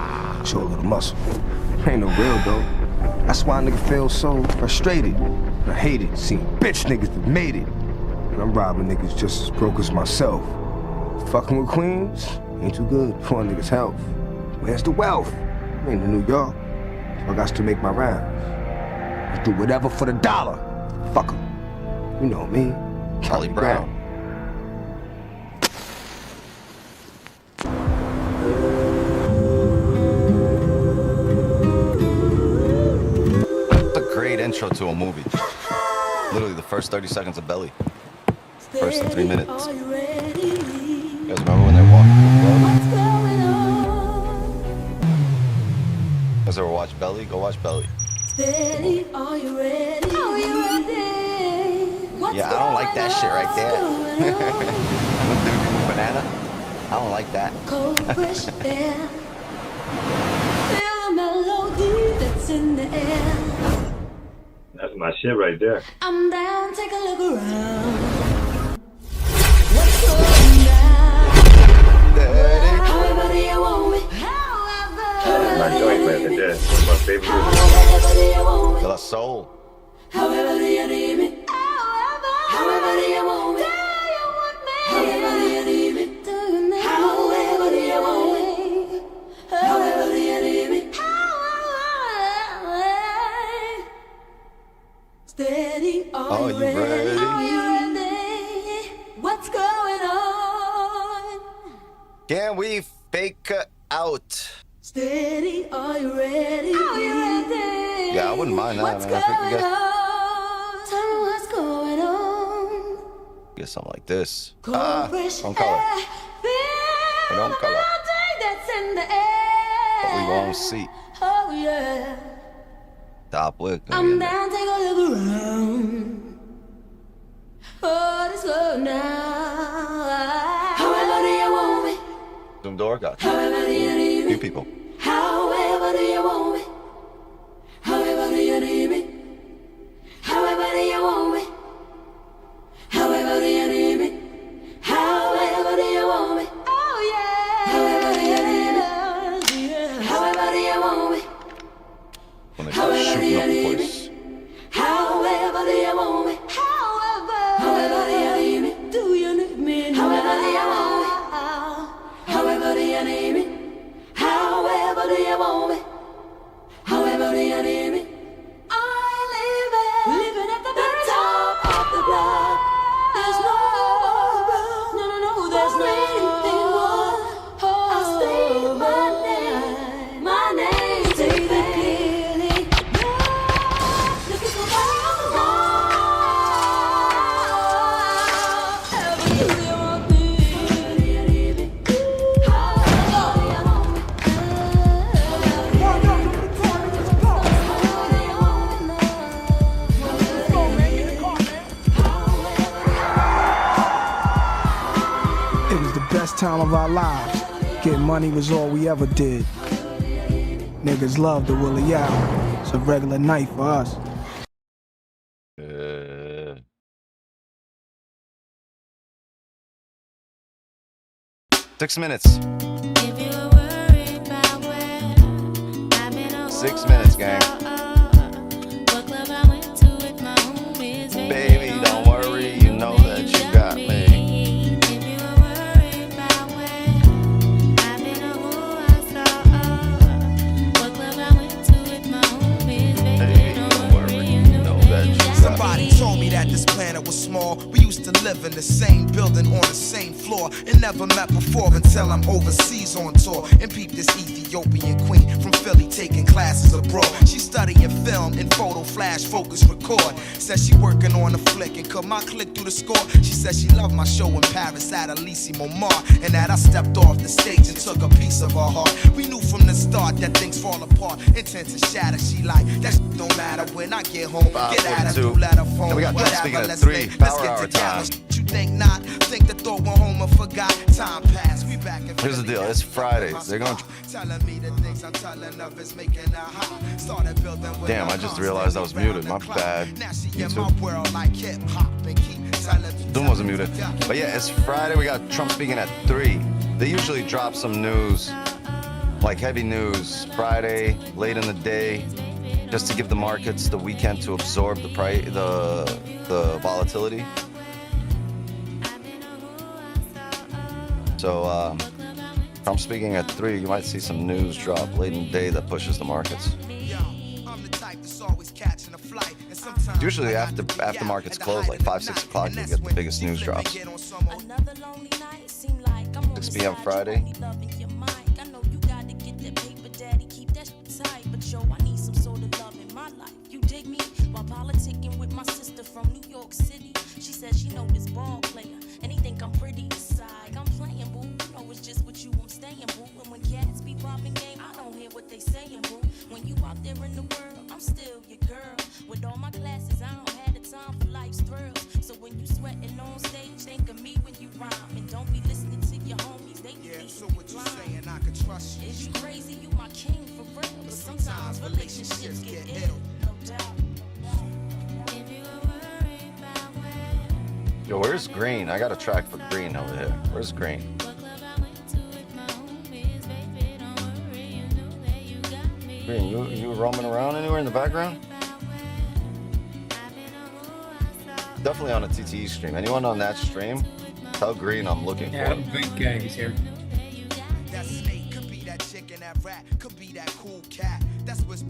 show a little muscle. Ain't no real though. That's why a nigga feels so frustrated. I hate it, seeing bitch niggas that made it. And I'm robbing niggas just as broke as myself. Fucking with queens ain't too good for a nigga's health. Where's the wealth? I ain't in New York, so I got to make my rhymes. I do whatever for the dollar. Fuck 'em. You know me. Charlie Brown. That's a great intro to a movie. Literally the first 30 seconds of Belly. First 3 minutes. You guys remember when they walked through the club? You guys ever watch Belly? Go watch Belly. Steady, are you ready? Are you ready? Yeah, I don't like that shit right there. Banana? I don't like that. Cold fresh air. Feel the melody that's in the air. That's my shit right there. I'm down, take a look around. What's going down? However do you want me? That's my joint right there. One of my favorite movies. However do you want me? De La Soul. However do you need me? However do you want me? Do you want me? However do you need me? Do you need me? However do you want me? However do you need me? Steady, are you ready? Are you ready? What's going on? Can we fake out? Steady, are you ready? Are you ready? Yeah, I wouldn't mind that. What's I mean, I think we going on? Tell me what's going on. get something like this. Cold fresh Wrong color. air. Feel Wrong the color. melody that's in the air. But we won't see. Oh yeah. Top wig. I'm down, take a look around. What is going now? However do you want me? Zoom door got However do you need me? few people. However do you want me? However do you need me? However do you want me? However do you need me? However do you want me? Oh yeah. However do you need me? However do you want me? When they start shooting up the place. However do you want me? However do you need me? Do you need me? However do you want me? However do you need me? However do you want me? However do you need me? I'm living at the top of the block. There's no room, no, there's no more. I'll state my name, take it clearly. Looking for my however do you want me? However do you need me? However do you want me? It was the best time of our lives. Getting money was all we ever did. Niggas loved the Willie Allen. It's a regular night for us. 6 minutes. 6 minutes, gang. Baby, don't worry, you know that you got me. Baby, don't worry, you know that you got me. Somebody told me that this planet was small. We used to live in the same building on the same floor and never met before until I'm overseas on tour and peep this Ethiopian queen from Philly taking classes abroad. She studying film and photo flash focus record. Says she working on a flick and cut my click through the score. She said she loved my show in Paris at Elysee Montmartre and that I stepped off the stage and took a piece of her heart. We knew from the start that things fall apart, intent to shatter. She like that shit don't matter when I get home. Get at her through letter phone. And we got Trump speaking at 3, let's power get hour together. time. You think not? Think the thought went home and forgot. Time passed. We back in Here's the deal, it's Fridays. They're going. telling me the things I'm telling of is making her hot. Started building with Damn, I just realized I was muted. My bad. YouTube. world like hip hop and keep telling me. Zoom wasn't muted. But yeah, it's Friday. We got Trump speaking at 3. They usually drop some news, like heavy news, Friday, late in the day, just to give the markets the weekend to absorb the price, the volatility. So Trump speaking at 3. You might see some news drop late in the day that pushes the markets. Usually after markets close, like 5, 6 o'clock, you get the biggest news drops. 6 p.m. Friday. Politicking with my sister from New York City. She says she know this ball player, and he think I'm pretty inside. I'm playing, boo. You know it's just with you I'm staying, boo. And when cats be popping game, I don't hear what they saying, boo. When you out there in the world, I'm still your girl. With all my classes, I don't have the time for life's thrills. So when you sweating on stage, think of me when you rhyme, and don't be listening to your homies. They be So what you saying? I can trust you. Is you crazy? You my king for real. But sometimes relationships get ill. No doubt. Yo, where's Green? I got a track for Green over here. Where's Green? Green, you roaming around anywhere in the background? Definitely on a TTE stream. Anyone on that stream? Tell Green I'm looking for Yeah, him. Green, he's here.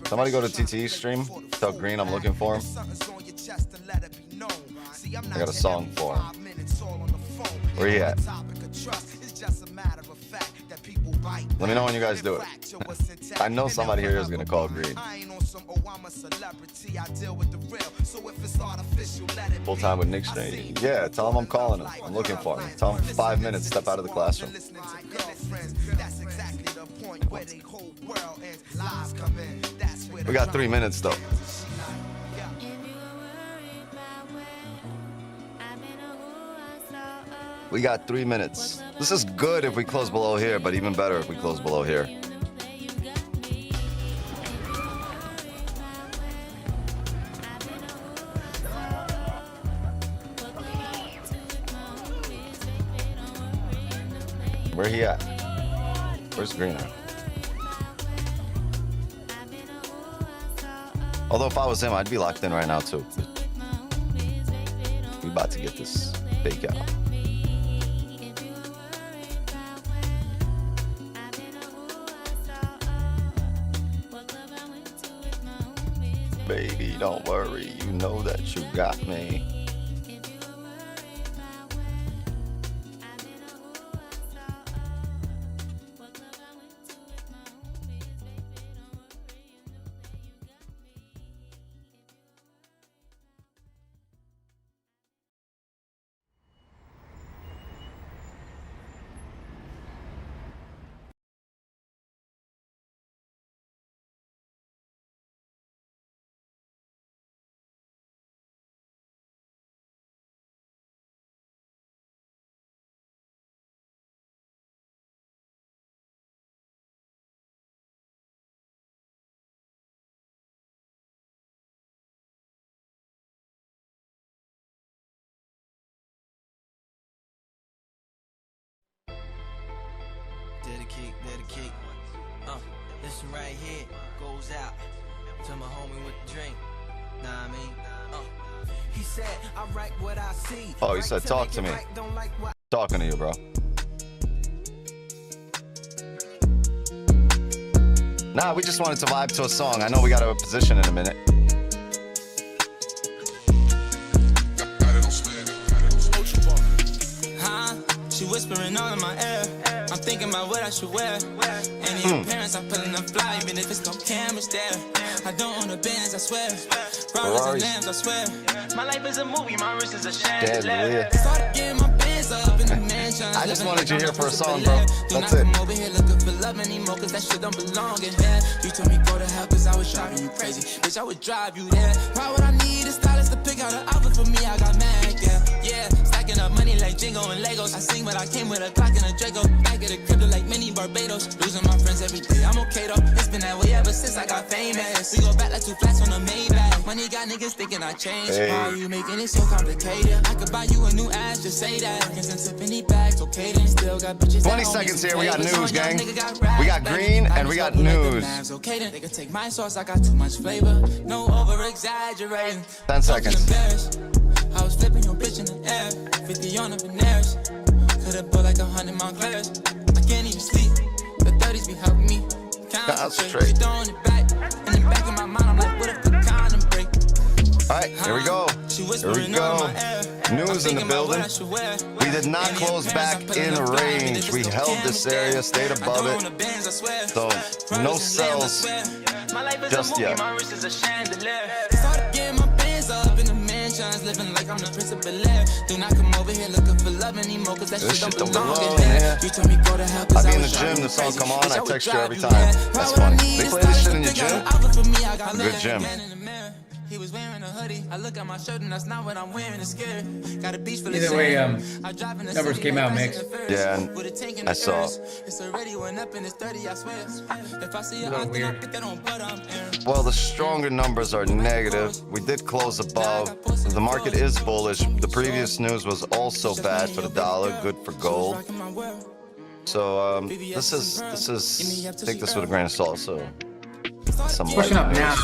Somebody go to TTE stream. Tell Green I'm looking for him. I got a song for him. Where he at? Let me know when you guys do it. I know somebody here is gonna call Green. Full time with Nick Stream. Yeah, tell him I'm calling him. I'm looking for him. Tell him 5 minutes, step out of the classroom. We got 3 minutes though. We got 3 minutes. This is good if we close below here, but even better if we close below here. Where he at? Where's Green at? Although if I was him, I'd be locked in right now too. We about to get this fake out. Baby, don't worry, you know that you got me. kick. This one right here goes out to my homie with the drink. Nah, I mean, he said, I write what I see. Oh, you said talk to me. Talking to you, bro. Nah, we just wanted to vibe to a song. I know we got a position in a minute. She whispering all in my ear. I'm thinking about what I should wear. And your parents are pulling a fly, even if it's no cameras there. I don't own a Benz, I swear. Rollers and lambs, I swear. My life is a movie, my wrist is a chandelier. Started getting my bands up in the mansion. I just wanted you here for a song, bro. That's it. I'm over here looking for love anymore, cause that shit don't belong in here. You told me go to hell cause I was driving you crazy. Bitch, I would drive you there. Why would I need a stylist to pick out an outfit for me? I got mad, yeah. Stacking up money like Jingo and Legos. I sing, but I came with a clock and a Draco. Back at the crypto like mini Barbados. Losing my friends every day, I'm okay though. It's been that way ever since I got famous. We go back like two flats on a Maybach. Money got niggas thinking I changed. Why are you making it so complicated? I could buy you a new ass, just say that. Since Tiffany bags, okay then. Still got bitches. 20 seconds here, we got news, gang. We got green and we got news. Okay then, they can take my sauce, I got too much flavor. No over exaggerating. 10 seconds. I was flipping your bitch in the air. 50 on the Veneers. Could've bought like 100 Montclairs. I can't even sleep. The 30s be helping me. Concentrate. Throwing it back. In the back of my mind, I'm like, what if the condom break? Alright, here we go. Here we go. News in the building. We did not close back in range. We held this area, stayed above it. So, no sells just yet. Living like I'm the Prince of Bel-Air. Do not come over here looking for love anymore, cause that shit don't belong in here. You told me go to hell cause I be in the gym, the song come on, I text you every time. That's funny. They play this shit in your gym? Good gym. He was wearing a hoodie. I look at my shirt and that's not what I'm wearing. It's scary. Got a beach full of Either way, numbers came out mixed. Yeah, and I saw. It's already went up and it's 30, I swear. If I see A little weird. Well, the stronger numbers are negative. We did close above. The market is bullish. The previous news was also bad for the dollar, good for gold. So this is take this with a grain of salt. So some pushing up now.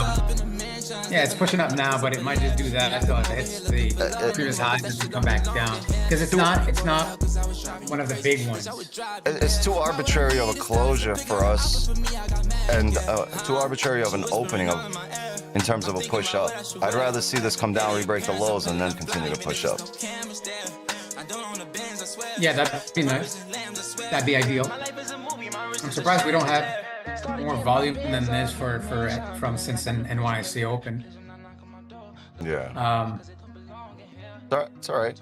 Yeah, it's pushing up now, but it might just do that until it hits the previous highs and then come back down. Because it's not one of the big ones. It's too arbitrary of a closure for us, and too arbitrary of an opening in terms of a push up. I'd rather see this come down, re-break the lows, and then continue to push up. Yeah, that'd be nice. That'd be ideal. I'm surprised we don't have more volume than this from since NYC opened. Yeah. It's all right.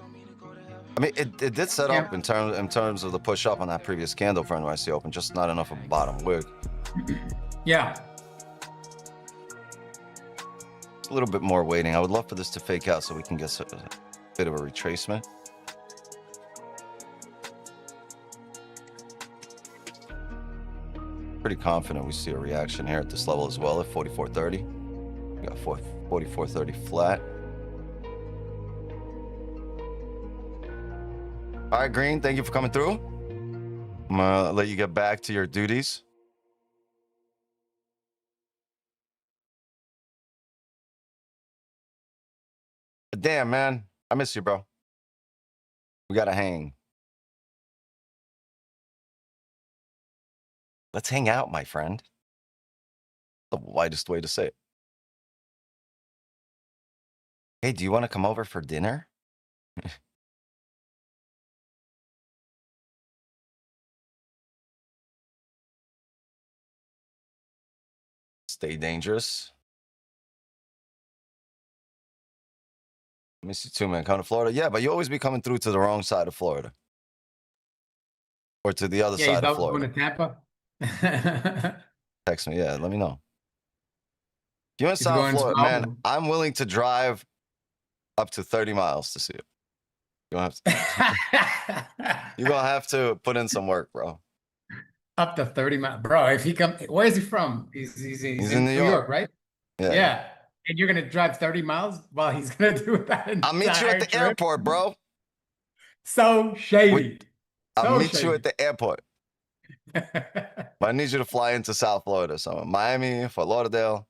I mean, it did set up in terms of the push up on that previous candle for NYC open, just not enough of a bottom wick. Yeah. A little bit more waiting. I would love for this to fake out so we can get a bit of a retracement. Pretty confident we see a reaction here at this level as well at 44.30. We got 44.30 flat. All right, Green, thank you for coming through. I'm gonna let you get back to your duties. Damn, man, I miss you, bro. We gotta hang. Let's hang out, my friend. The widest way to say it. Hey, do you want to come over for dinner? Stay dangerous. Miss you too, man. Come to Florida. Yeah, but you always be coming through to the wrong side of Florida. Or to the other side of Florida. Going to Tampa? Text me, yeah, let me know. You in South Florida, man, I'm willing to drive up to 30 miles to see you. You're gonna have to put in some work, bro. Up to 30 miles. Bro, if he come, where is he from? He's in New York, right? Yeah. And you're gonna drive 30 miles while he's gonna do that. I'll meet you at the airport, bro. So shady. I'll meet you at the airport. But I need you to fly into South Florida, so Miami, Fort Lauderdale,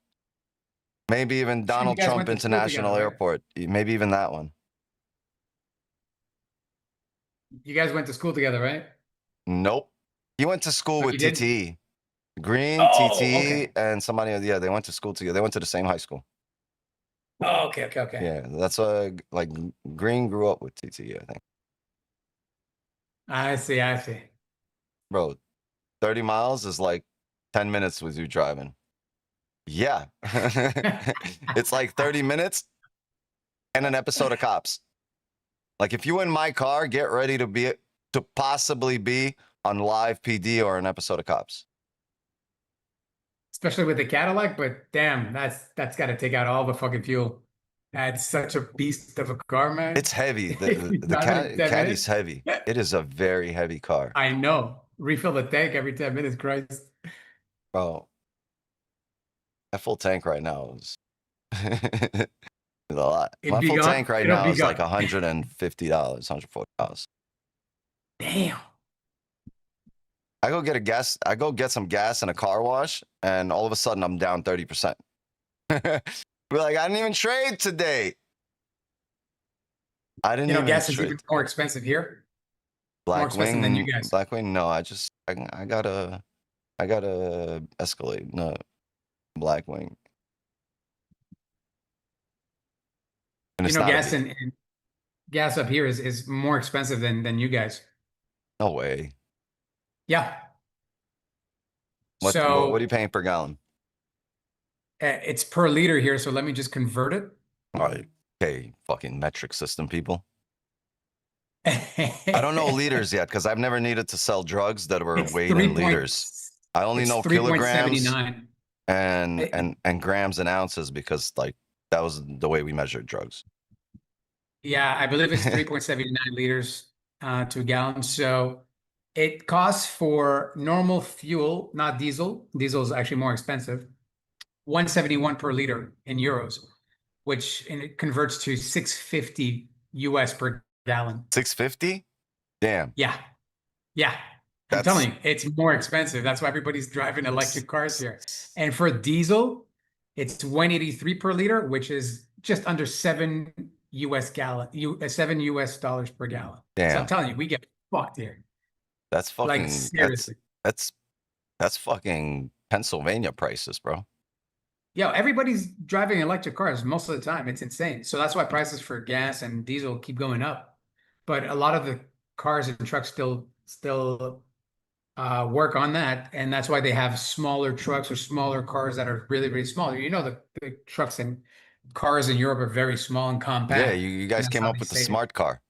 maybe even Sure, you Donald guys Trump went to school International together, right? Airport, maybe even that one. You guys went to school together, right? Nope. He went to school Oh, with you did? TTE. Green, Oh, TTE, okay. and somebody. Yeah, they went to school together. They went to the same high school. Oh, okay. Yeah, that's like Green grew up with TTE, I think. I see. Bro, 30 miles is like 10 minutes with you driving. Yeah. It's like 30 minutes and an episode of Cops. Like if you in my car, get ready to possibly be on live PD or an episode of Cops. Especially with the Cadillac, but damn, that's got to take out all the fucking fuel. That's such a beast of a car, man. It's heavy. The Driving in 10 Caddy's minutes? heavy. It is a very heavy car. I know. Refill the tank every 10 minutes, Christ. Bro, that full tank right now is a lot. My full tank right now is like $150, $140. Damn. I go get some gas in a car wash, and all of a sudden I'm down 30%. We're like, I didn't even trade today. I didn't even Gas is trade. even more expensive here. More expensive than you guys. Blackwing, no, I gotta Escalade, no, Blackwing. And gas up here is more expensive than you guys. No way. Yeah. What are you paying per gallon? It's per liter here, so let me just convert it. All right. Okay, fucking metric system people. I don't know liters yet because I've never needed to sell drugs that were weighed in liters. I only know kilograms and grams and ounces because like that was the way we measured drugs. Yeah, I believe it's 3.79 liters to a gallon. So it costs for normal fuel, not diesel. Diesel is actually more expensive. 171 per liter in euros, which it converts to 650 US per gallon. 650? Damn. Yeah. I'm telling you, it's more expensive. That's why everybody's driving electric cars here. And for diesel, it's 183 per liter, which is just under $7 US per gallon. Damn. So I'm telling you, we get fucked here. That's fucking like seriously. That's fucking Pennsylvania prices, bro. Yeah, everybody's driving electric cars most of the time. It's insane. So that's why prices for gas and diesel keep going up. But a lot of the cars and trucks still work on that, and that's why they have smaller trucks or smaller cars that are really, really small. The trucks and cars in Europe are very small and compact. Yeah, you guys came up with the smart car.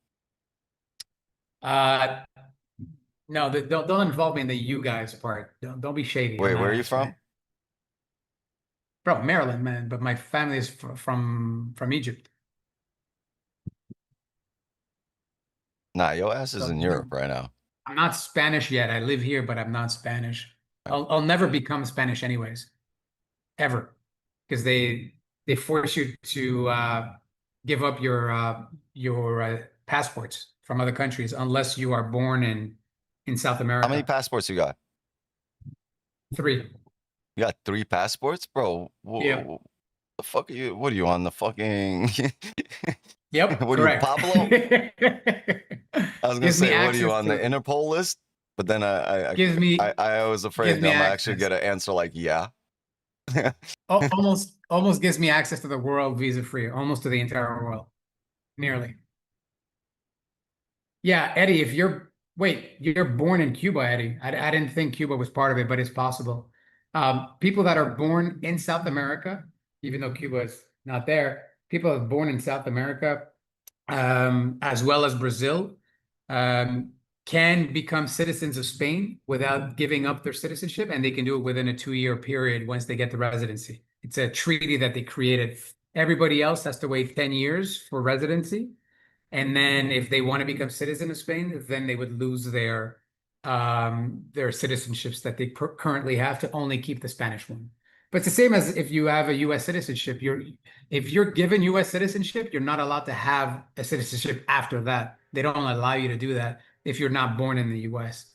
No, don't involve me in the you guys part. Don't be shady. Wait, where are you from? Bro, Maryland, man, but my family is from Egypt. Nah, your ass is in Europe right now. I'm not Spanish yet. I live here, but I'm not Spanish. I'll never become Spanish anyways, ever, because they force you to give up your passports from other countries unless you are born in South America. How many passports you got? 3. You got 3 passports, bro? Yeah. The fuck are you? What are you on the fucking? Yep. What correct. are you, Pablo? I was gonna say, what are you on the Interpol list? But then I was afraid that I'm actually gonna answer like, yeah. almost gives me access to the world visa free, almost to the entire world, nearly. Yeah, Eddie, you're born in Cuba, Eddie. I didn't think Cuba was part of it, but it's possible. People that are born in South America, even though Cuba is not there, people that are born in South America, as well as Brazil, can become citizens of Spain without giving up their citizenship, and they can do it within a 2-year period once they get the residency. It's a treaty that they created. Everybody else has to wait 10 years for residency. And then if they want to become citizen of Spain, then they would lose their citizenships that they currently have to only keep the Spanish one. But it's the same as if you have a U.S. citizenship. If you're given U.S. citizenship, you're not allowed to have a citizenship after that. They don't allow you to do that if you're not born in the U.S.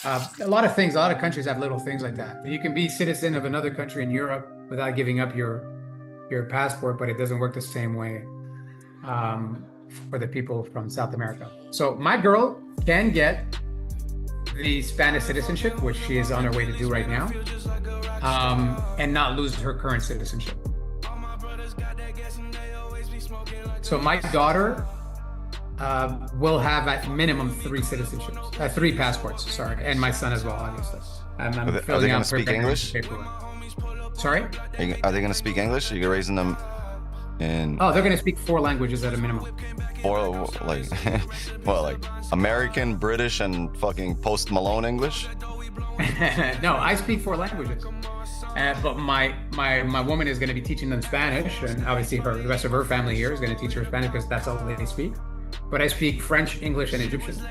A lot of things, a lot of countries have little things like that. You can be citizen of another country in Europe without giving up your passport, but it doesn't work the same way for the people from South America. So my girl can get the Spanish citizenship, which she is on her way to do right now, and not lose her current citizenship. So my daughter will have at minimum 3 citizenships, 3 passports, sorry, and my son as well, obviously. I'm Are they filling going out to speak English? Sorry? Are they going to speak English? Are you raising them in Oh, they're going to speak 4 languages at a minimum. or like, well, like American, British, and fucking Post Malone English? No, I speak 4 languages. But my woman is going to be teaching them Spanish, and obviously the rest of her family here is going to teach her Spanish because that's all they speak. But I speak French, English, and Egyptian, so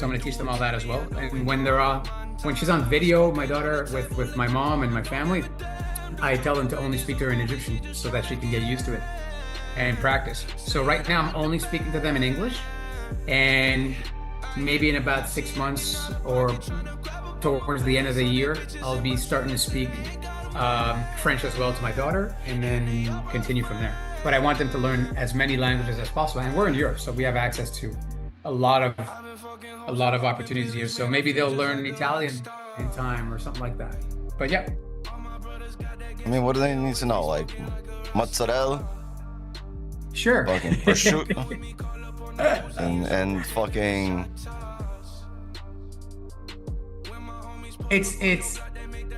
I'm going to teach them all that as well. And when she's on video, my daughter with my mom and my family, I tell them to only speak to her in Egyptian so that she can get used to it and practice. So right now I'm only speaking to them in English, and maybe in about 6 months or towards the end of the year, I'll be starting to speak French as well to my daughter, and then continue from there. But I want them to learn as many languages as possible, and we're in Europe, so we have access to a lot of opportunities here. So maybe they'll learn Italian in time or something like that. But yeah. I mean, what do they need to know? Like mozzarella? Sure. Fucking prosciutto. and fucking. It's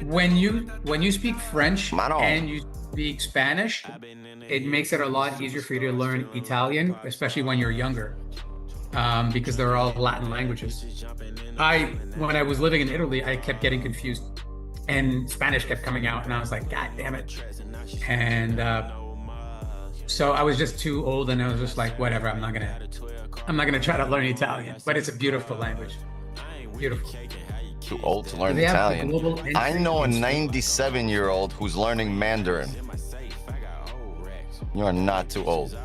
when you speak French and you speak Spanish, it makes it a lot easier for you to learn Italian, especially when you're younger, because they're all Latin languages. When I was living in Italy, I kept getting confused, and Spanish kept coming out, and I was like, God damn it! And so I was just too old, and I was just like, whatever, I'm not gonna try to learn Italian. But it's a beautiful language, beautiful. Too old to learn Italian. I know a 97-year-old who's learning Mandarin. You are not too old.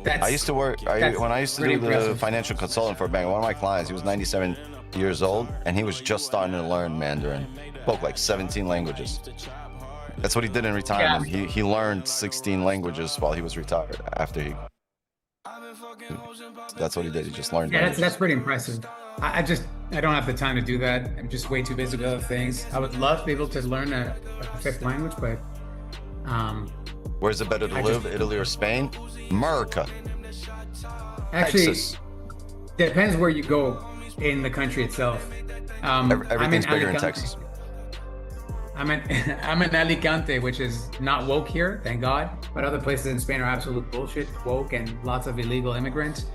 I used to work when I used to do the financial consultant for a bank. One of my clients, he was 97 years old, and he was just starting to learn Mandarin. Spoke like 17 languages. That's what he did in retirement. Yeah. He learned 16 languages while he was retired. That's what he did. He just learned. Yeah, that's pretty impressive. I don't have the time to do that. I'm just way too busy with other things. I would love to be able to learn a 5th language, but where's it better to live, Italy or Spain? America. Actually, Texas. Depends where you go in the country itself. Everything's bigger in Texas. I'm in Alicante, which is not woke here, thank God. But other places in Spain are absolute bullshit, woke, and lots of illegal immigrants.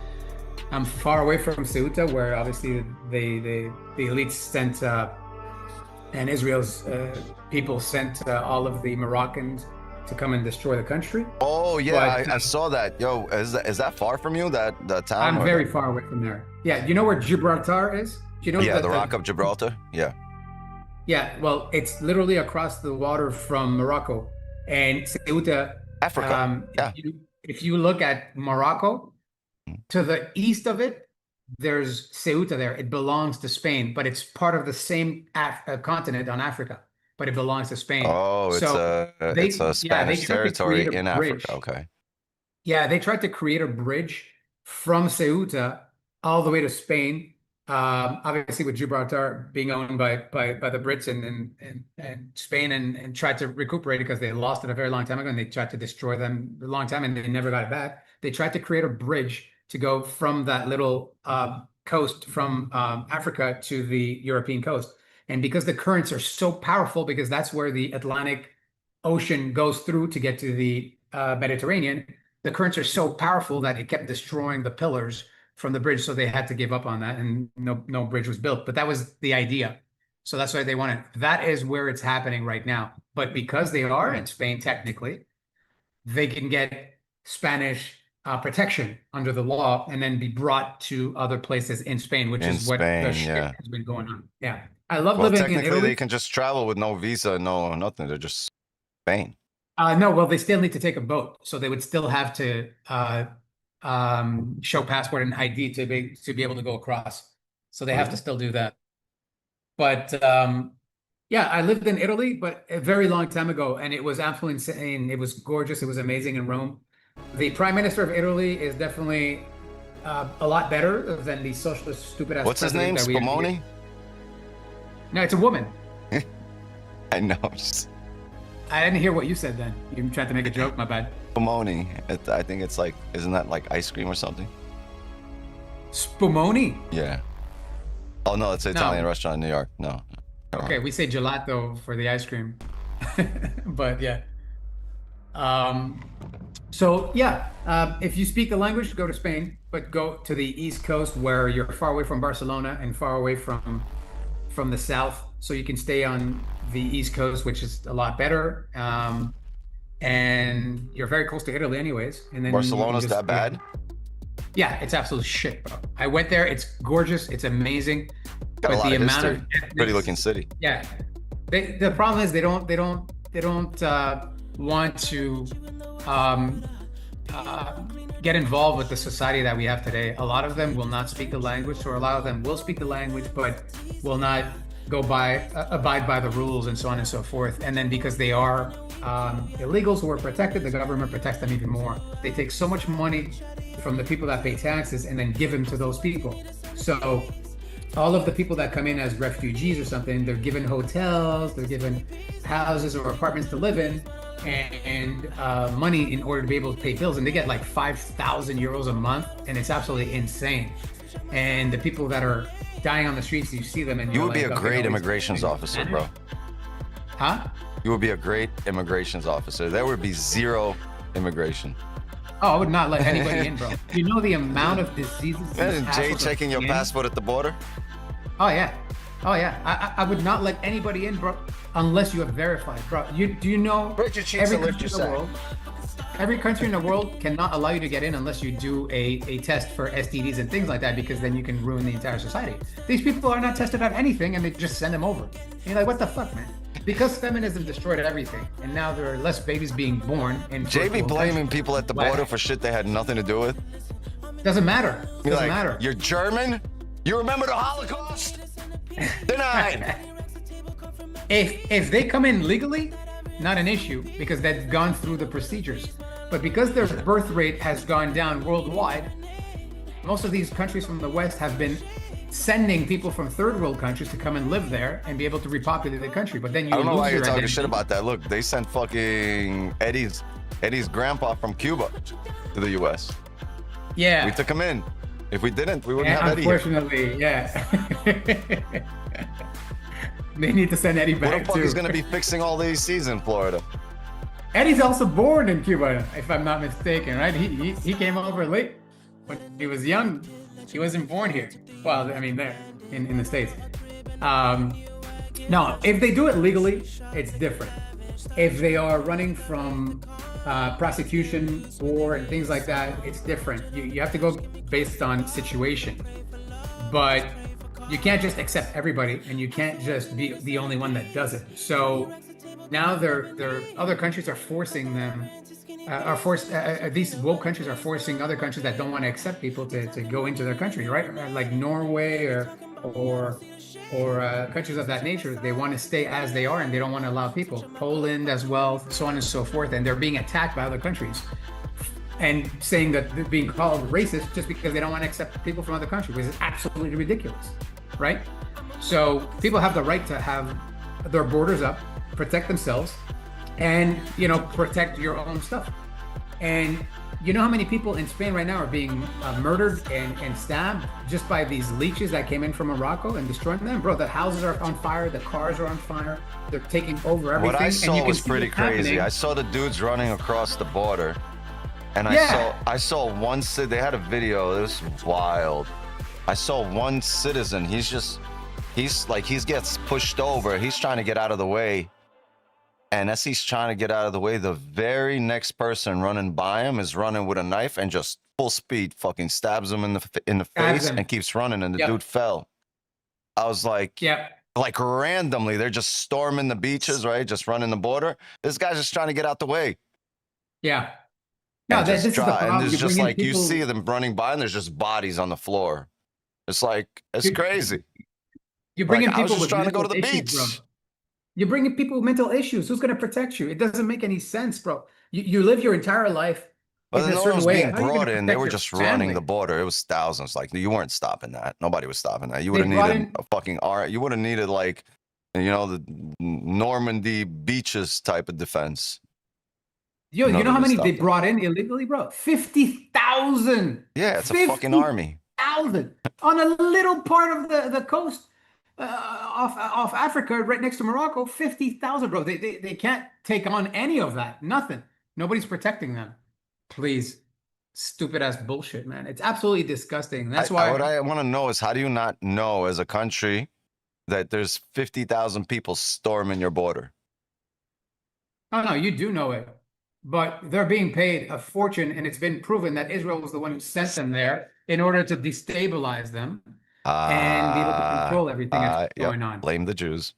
I'm far away from Ceuta, where obviously the elites sent and Israel's people sent all of the Moroccans to come and destroy the country. Oh yeah, But, I saw that. Yo, is that far from you? That town? I'm very far away from there. Yeah, you know where Gibraltar is? Do you know? Yeah, the Rock of Gibraltar. Yeah. Yeah, well, it's literally across the water from Morocco, and Ceuta. Africa. Yeah. If you look at Morocco, to the east of it, there's Ceuta there. It belongs to Spain, but it's part of the same continent on Africa, but it belongs to Spain. Oh, it's a Spanish territory in Africa. Okay. Yeah, they tried to create a bridge from Ceuta all the way to Spain. Obviously with Gibraltar being owned by the Brits and Spain, and tried to recuperate it because they lost it a very long time ago, and they tried to destroy them a long time, and they never got it back. They tried to create a bridge to go from that little coast from Africa to the European coast. And because the currents are so powerful, because that's where the Atlantic Ocean goes through to get to the Mediterranean, the currents are so powerful that it kept destroying the pillars from the bridge. So they had to give up on that, and no bridge was built. But that was the idea. So that's why they wanted. That is where it's happening right now. But because they are in Spain, technically, they can get Spanish protection under the law and then be brought to other places in Spain, which is what the shit has been going on. Yeah. I love living in Italy. Technically, they can just travel with no visa, no nothing. They're just Spain. No, well, they still need to take a boat. So they would still have to show passport and ID to be able to go across. So they have to still do that. But yeah, I lived in Italy, but a very long time ago, and it was absolutely insane. It was gorgeous. It was amazing in Rome. The Prime Minister of Italy is definitely a lot better than the socialist stupid ass. What's his name? Spumoni? No, it's a woman. I know. I didn't hear what you said then. You tried to make a joke, my bad. Spumoni. I think it's like, isn't that like ice cream or something? Spumoni? Yeah. Oh no, it's an Italian restaurant in New York. No. Okay, we say gelato for the ice cream. But yeah. So yeah, if you speak the language, go to Spain, but go to the East Coast where you're far away from Barcelona and far away from the South, so you can stay on the East Coast, which is a lot better. And you're very close to Italy anyways. And then Barcelona's that bad? Yeah, it's absolute shit, bro. I went there. It's gorgeous. It's amazing. Got a lot the of amount history. Pretty looking city. Yeah. The problem is they don't want to get involved with the society that we have today. A lot of them will not speak the language, or a lot of them will speak the language, but will not abide by the rules and so on and so forth. And then because they are illegals who are protected, the government protects them even more. They take so much money from the people that pay taxes and then give them to those people. So all of the people that come in as refugees or something, they're given hotels, they're given houses or apartments to live in, and money in order to be able to pay bills. And they get like 5,000 euros a month, and it's absolutely insane. And the people that are dying on the streets, you see them, and you would be like, a great immigrations officer, bro. Huh? You would be a great immigrations officer. There would be zero immigration. Oh, I would not let anybody in, bro. You know the amount of diseases. Imagine Jay checking your passport at the border. Oh yeah, oh yeah. I would not let anybody in, bro, unless you have verified, bro. Do you know every country in the world cannot allow you to get in unless you do a test for STDs and things like that, because then you can ruin the entire society. These people are not tested on anything, and they just send them over. And you're like, what the fuck, man? Because feminism destroyed everything, and now there are less babies being born. And JB blaming people at the border for shit they had nothing to do with. Doesn't matter. Doesn't matter. You're German? You remember the Holocaust? Denied. If they come in legally, not an issue, because they've gone through the procedures. But because their birth rate has gone down worldwide, most of these countries from the West have been sending people from third world countries to come and live there and be able to repopulate the country. But then you I don't know why you're talking identity. shit about that. Look, they sent fucking Eddie's grandpa from Cuba to the U.S. Yeah. We took him in. If we didn't, we wouldn't have Eddie here. Unfortunately, yeah. They need to send Eddie back What the fuck too. is going to be fixing all these seas in Florida? Eddie's also born in Cuba, if I'm not mistaken, right? He came over late when he was young. He wasn't born here. Well, I mean, there in the States. No, if they do it legally, it's different. If they are running from prosecution, war, and things like that, it's different. You have to go based on situation. But you can't just accept everybody, and you can't just be the only one that does it. So now other countries are forcing them, these woke countries are forcing other countries that don't want to accept people to go into their country, right? Like Norway or countries of that nature. They want to stay as they are, and they don't want to allow people. Poland as well, so on and so forth. And they're being attacked by other countries and saying that they're being called racist just because they don't want to accept people from other countries, which is absolutely ridiculous, right? So people have the right to have their borders up, protect themselves, and protect your own stuff. And you know how many people in Spain right now are being murdered and stabbed just by these leeches that came in from Morocco and destroying them? Bro, the houses are on fire, the cars are on fire, they're taking over everything. What I and saw you can was see pretty it crazy. happening. I saw the dudes running across the border, and Yeah. I saw one they had a video. This was wild. I saw one citizen. He gets pushed over. He's trying to get out of the way. And as he's trying to get out of the way, the very next person running by him is running with a knife and just full speed fucking stabs him in the face and keeps running, and the dude fell. I was like, like randomly, they're just storming the beaches, right? Just running the border. This guy's just trying to get out the way. Yeah. No, And this just is the try- problem. and it's You just bring in like you people- see them running by, and there's just bodies on the floor. It's like it's crazy. You're bringing Like, I was people just with trying to go to mental the issues, bro. beach. You're bringing people with mental issues. Who's going to protect you? It doesn't make any sense, bro. You live your entire life But in then a no one certain was way. being How are you brought going to in. They protect were your just running the family? border. It was thousands. Like, you weren't stopping that. Nobody was stopping that. You would They have brought needed in, a fucking You would have needed, like, you know, the Normandy beaches type of defense. yo, in you know order how to many they stop them. brought in illegally, bro? 50,000. Yeah, it's a fucking army. 50,000 on a little part of the coast off Africa, right next to Morocco. 50,000, bro. They can't take on any of that. Nothing. Nobody's protecting them. Please, stupid ass bullshit, man. It's absolutely disgusting. That's why. What I want to know is, how do you not know as a country that there's 50,000 people storming your border? Oh no, you do know it, but they're being paid a fortune, and it's been proven that Israel was the one who sent them there in order to destabilize them and be able to control everything that's going on. Blame the Jews.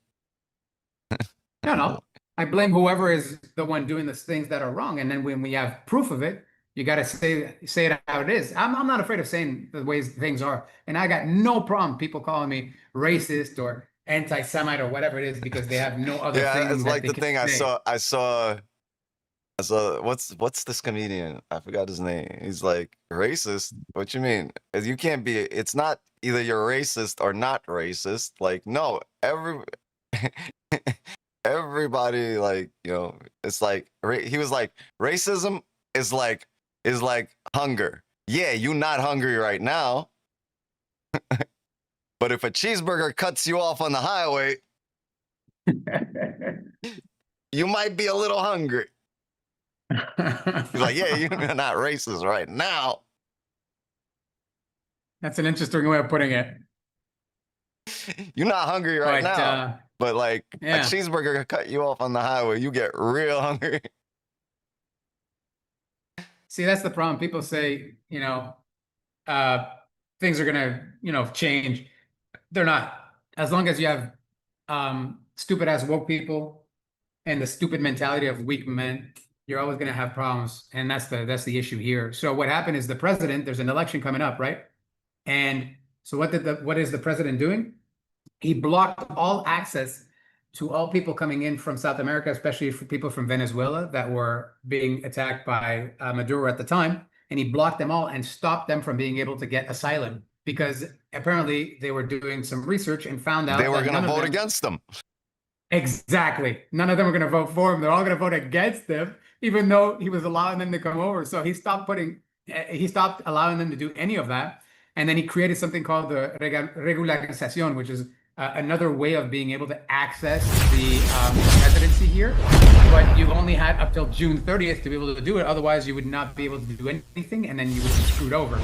No. I blame whoever is the one doing the things that are wrong. And then when we have proof of it, you got to say it how it is. I'm not afraid of saying the ways things are. And I got no problem people calling me racist or anti-Semite or whatever it is, because they have no other thing. Yeah, it's that like they the can thing say. I saw what's this comedian? I forgot his name. He's like, racist? What you mean? You can't be, it's not either you're racist or not racist. Like, no, everybody, like, you know, it's like, he was like, racism is like hunger. Yeah, you not hungry right now. But if a cheeseburger cuts you off on the highway, you might be a little hungry. He's like, yeah, you're not racist right now. That's an interesting way of putting it. You're not hungry right now. But like, yeah. a cheeseburger cut you off on the highway, you get real hungry. See, that's the problem. People say, you know, things are gonna, you know, change. They're not. As long as you have stupid ass woke people and the stupid mentality of weak men, you're always gonna have problems. And that's the issue here. So what happened is the president, there's an election coming up, right? And so what is the president doing? He blocked all access to all people coming in from South America, especially for people from Venezuela that were being attacked by Maduro at the time. And he blocked them all and stopped them from being able to get asylum, because apparently they were doing some research and found out they were that going to vote against them. Exactly. None of them were going to vote for him. They're all going to vote against him, even though he was allowing them to come over. So he stopped allowing them to do any of that. And then he created something called the regularización, which is another way of being able to access the residency here. But you only had up till June 30th to be able to do it. Otherwise, you would not be able to do anything, and then you would be screwed over.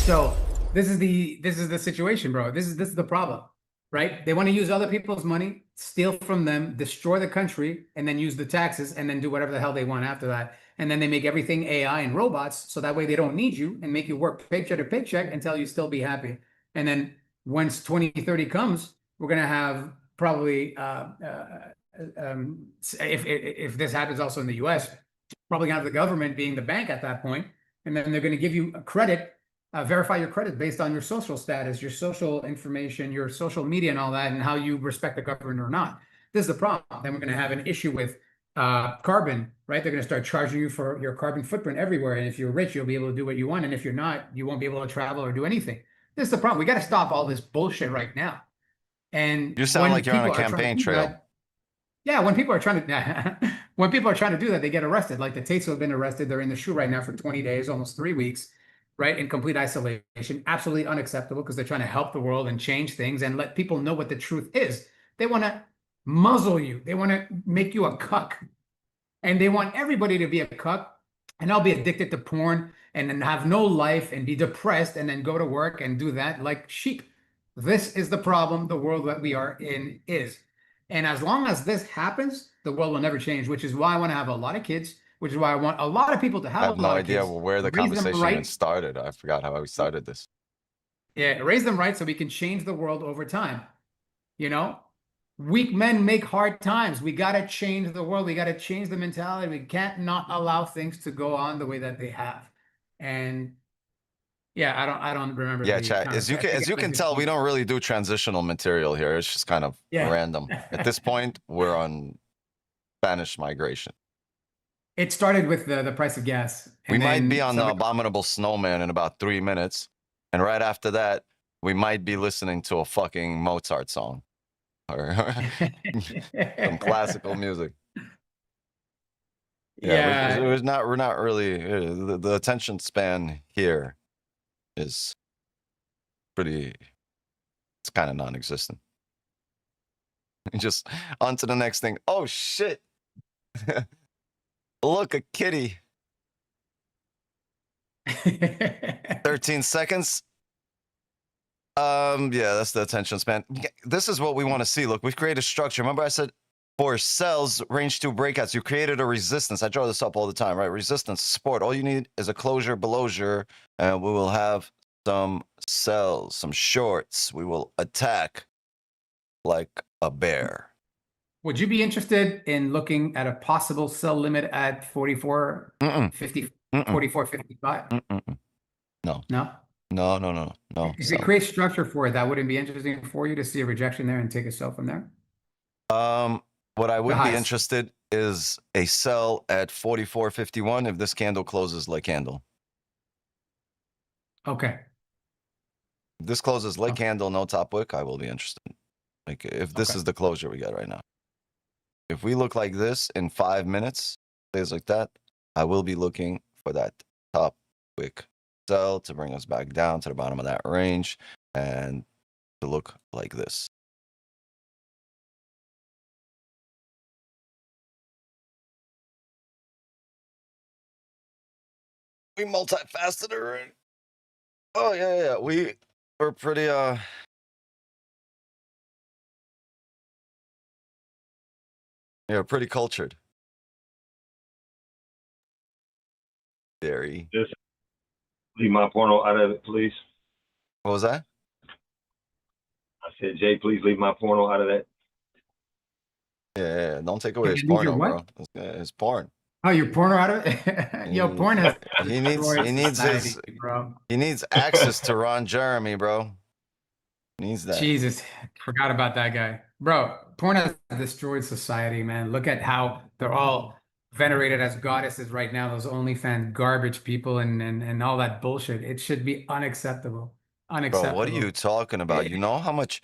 So this is the situation, bro. This is the problem, right? They want to use other people's money, steal from them, destroy the country, and then use the taxes, and then do whatever the hell they want after that. And then they make everything AI and robots, so that way they don't need you and make you work paycheck to paycheck until you still be happy. And then once 2030 comes, we're going to have probably, if this happens also in the US, probably going to have the government being the bank at that point. And then they're going to give you a credit, verify your credit based on your social status, your social information, your social media and all that, and how you respect the government or not. This is the problem. Then we're going to have an issue with carbon, right? They're going to start charging you for your carbon footprint everywhere. And if you're rich, you'll be able to do what you want. And if you're not, you won't be able to travel or do anything. This is the problem. We got to stop all this bullshit right now. And you sound like you're on a campaign trail. Yeah, when people are trying to do that, they get arrested. Like the Tates have been arrested. They're in the shoe right now for 20 days, almost 3 weeks, right? In complete isolation. Absolutely unacceptable, because they're trying to help the world and change things and let people know what the truth is. They want to muzzle you. They want to make you a cuck. And they want everybody to be a cuck, and I'll be addicted to porn and then have no life and be depressed and then go to work and do that like sheep. This is the problem the world that we are in is. And as long as this happens, the world will never change, which is why I want to have a lot of kids, which is why I want a lot of people to have a lot of kids. I have no idea where the conversation even started. I forgot how we started this. Yeah, raise them right so we can change the world over time. You know? Weak men make hard times. We got to change the world. We got to change the mentality. We can't not allow things to go on the way that they have. And Yeah, I don't remember. Yeah, the chat. As you can tell, we don't really do transitional material here. It's just kind of random. At this point, we're on Spanish migration. It started with the price of gas. We might be on the Abominable Snowman in about 3 minutes, and right after that, we might be listening to a fucking Mozart song or some classical music. Yeah, we're not really the attention span here is pretty. It's kind of non-existent. Just on to the next thing. Oh shit! Look, a kitty. 13 seconds. Yeah, that's the attention span. This is what we want to see. Look, we've created structure. Remember I said for cells, range 2 breakouts, you created a resistance. I draw this up all the time, right? Resistance, support. All you need is a closure, belowsure, and we will have some cells, some shorts. We will attack like a bear. Would you be interested in looking at a possible sell limit at 44.50, 44.55? No. No? No. If it creates structure for it, that wouldn't be interesting for you to see a rejection there and take a sell from there? What I would be interested is a sell at 44.51 if this candle closes like candle. Okay. If this closes like candle, no top wick, I will be interested. Like if this is the closure we got right now. If we look like this in 5 minutes, stays like that, I will be looking for that top wick sell to bring us back down to the bottom of that range and to look like this. We multifaceted, right? Oh yeah. We're pretty pretty cultured. Very. Just leave my porno out of it, please. What was that? I said, Jay, please leave my porno out of that. Yeah. Don't take away his porno, bro. It's porn. Oh, your porno out of it? Yo, porn has he needs access to Ron Jeremy, bro. He needs that. Jesus, forgot about that guy. Bro, porn has destroyed society, man. Look at how they're all venerated as goddesses right now, those OnlyFans garbage people and all that bullshit. It should be unacceptable. Unacceptable. Bro, what are you talking about? You know how much,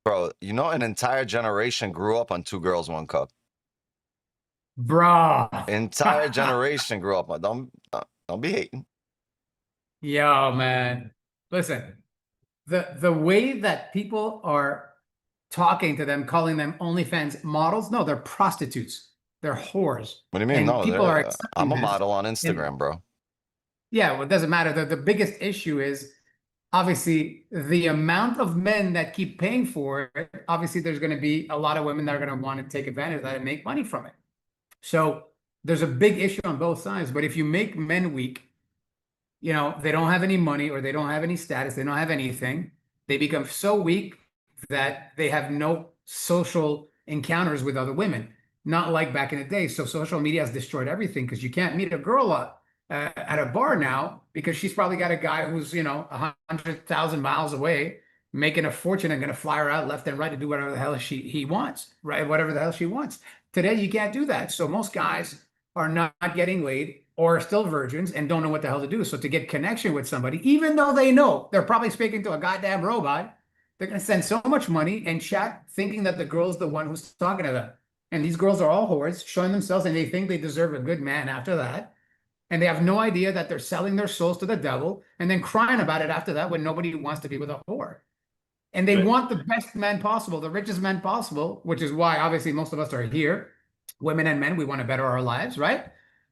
bro, you know an entire generation grew up on 2 Girls, 1 Cup. Bro. Entire generation grew up on. Don't be hating. Yo, man. Listen, the way that people are talking to them, calling them OnlyFans models, no, they're prostitutes. They're whores. What do you mean? And No, people are I'm a this. model on Instagram, bro. Yeah, well, it doesn't matter. The biggest issue is obviously the amount of men that keep paying for it. Obviously, there's going to be a lot of women that are going to want to take advantage of that and make money from it. So there's a big issue on both sides. But if you make men weak, you know, they don't have any money or they don't have any status, they don't have anything. They become so weak that they have no social encounters with other women. Not like back in the day. So social media has destroyed everything because you can't meet a girl at a bar now because she's probably got a guy who's, you know, 100,000 miles away making a fortune and going to fly her out left and right to do whatever the hell he wants, right? Whatever the hell she wants. Today, you can't do that. So most guys are not getting laid or are still virgins and don't know what the hell to do. So to get connection with somebody, even though they know they're probably speaking to a goddamn robot, they're going to send so much money and chat thinking that the girl's the one who's talking to them. And these girls are all whores showing themselves and they think they deserve a good man after that. And they have no idea that they're selling their souls to the devil and then crying about it after that when nobody wants to be with a whore. And they want the best man possible, the richest man possible, which is why obviously most of us are here, women and men, we want to better our lives, right?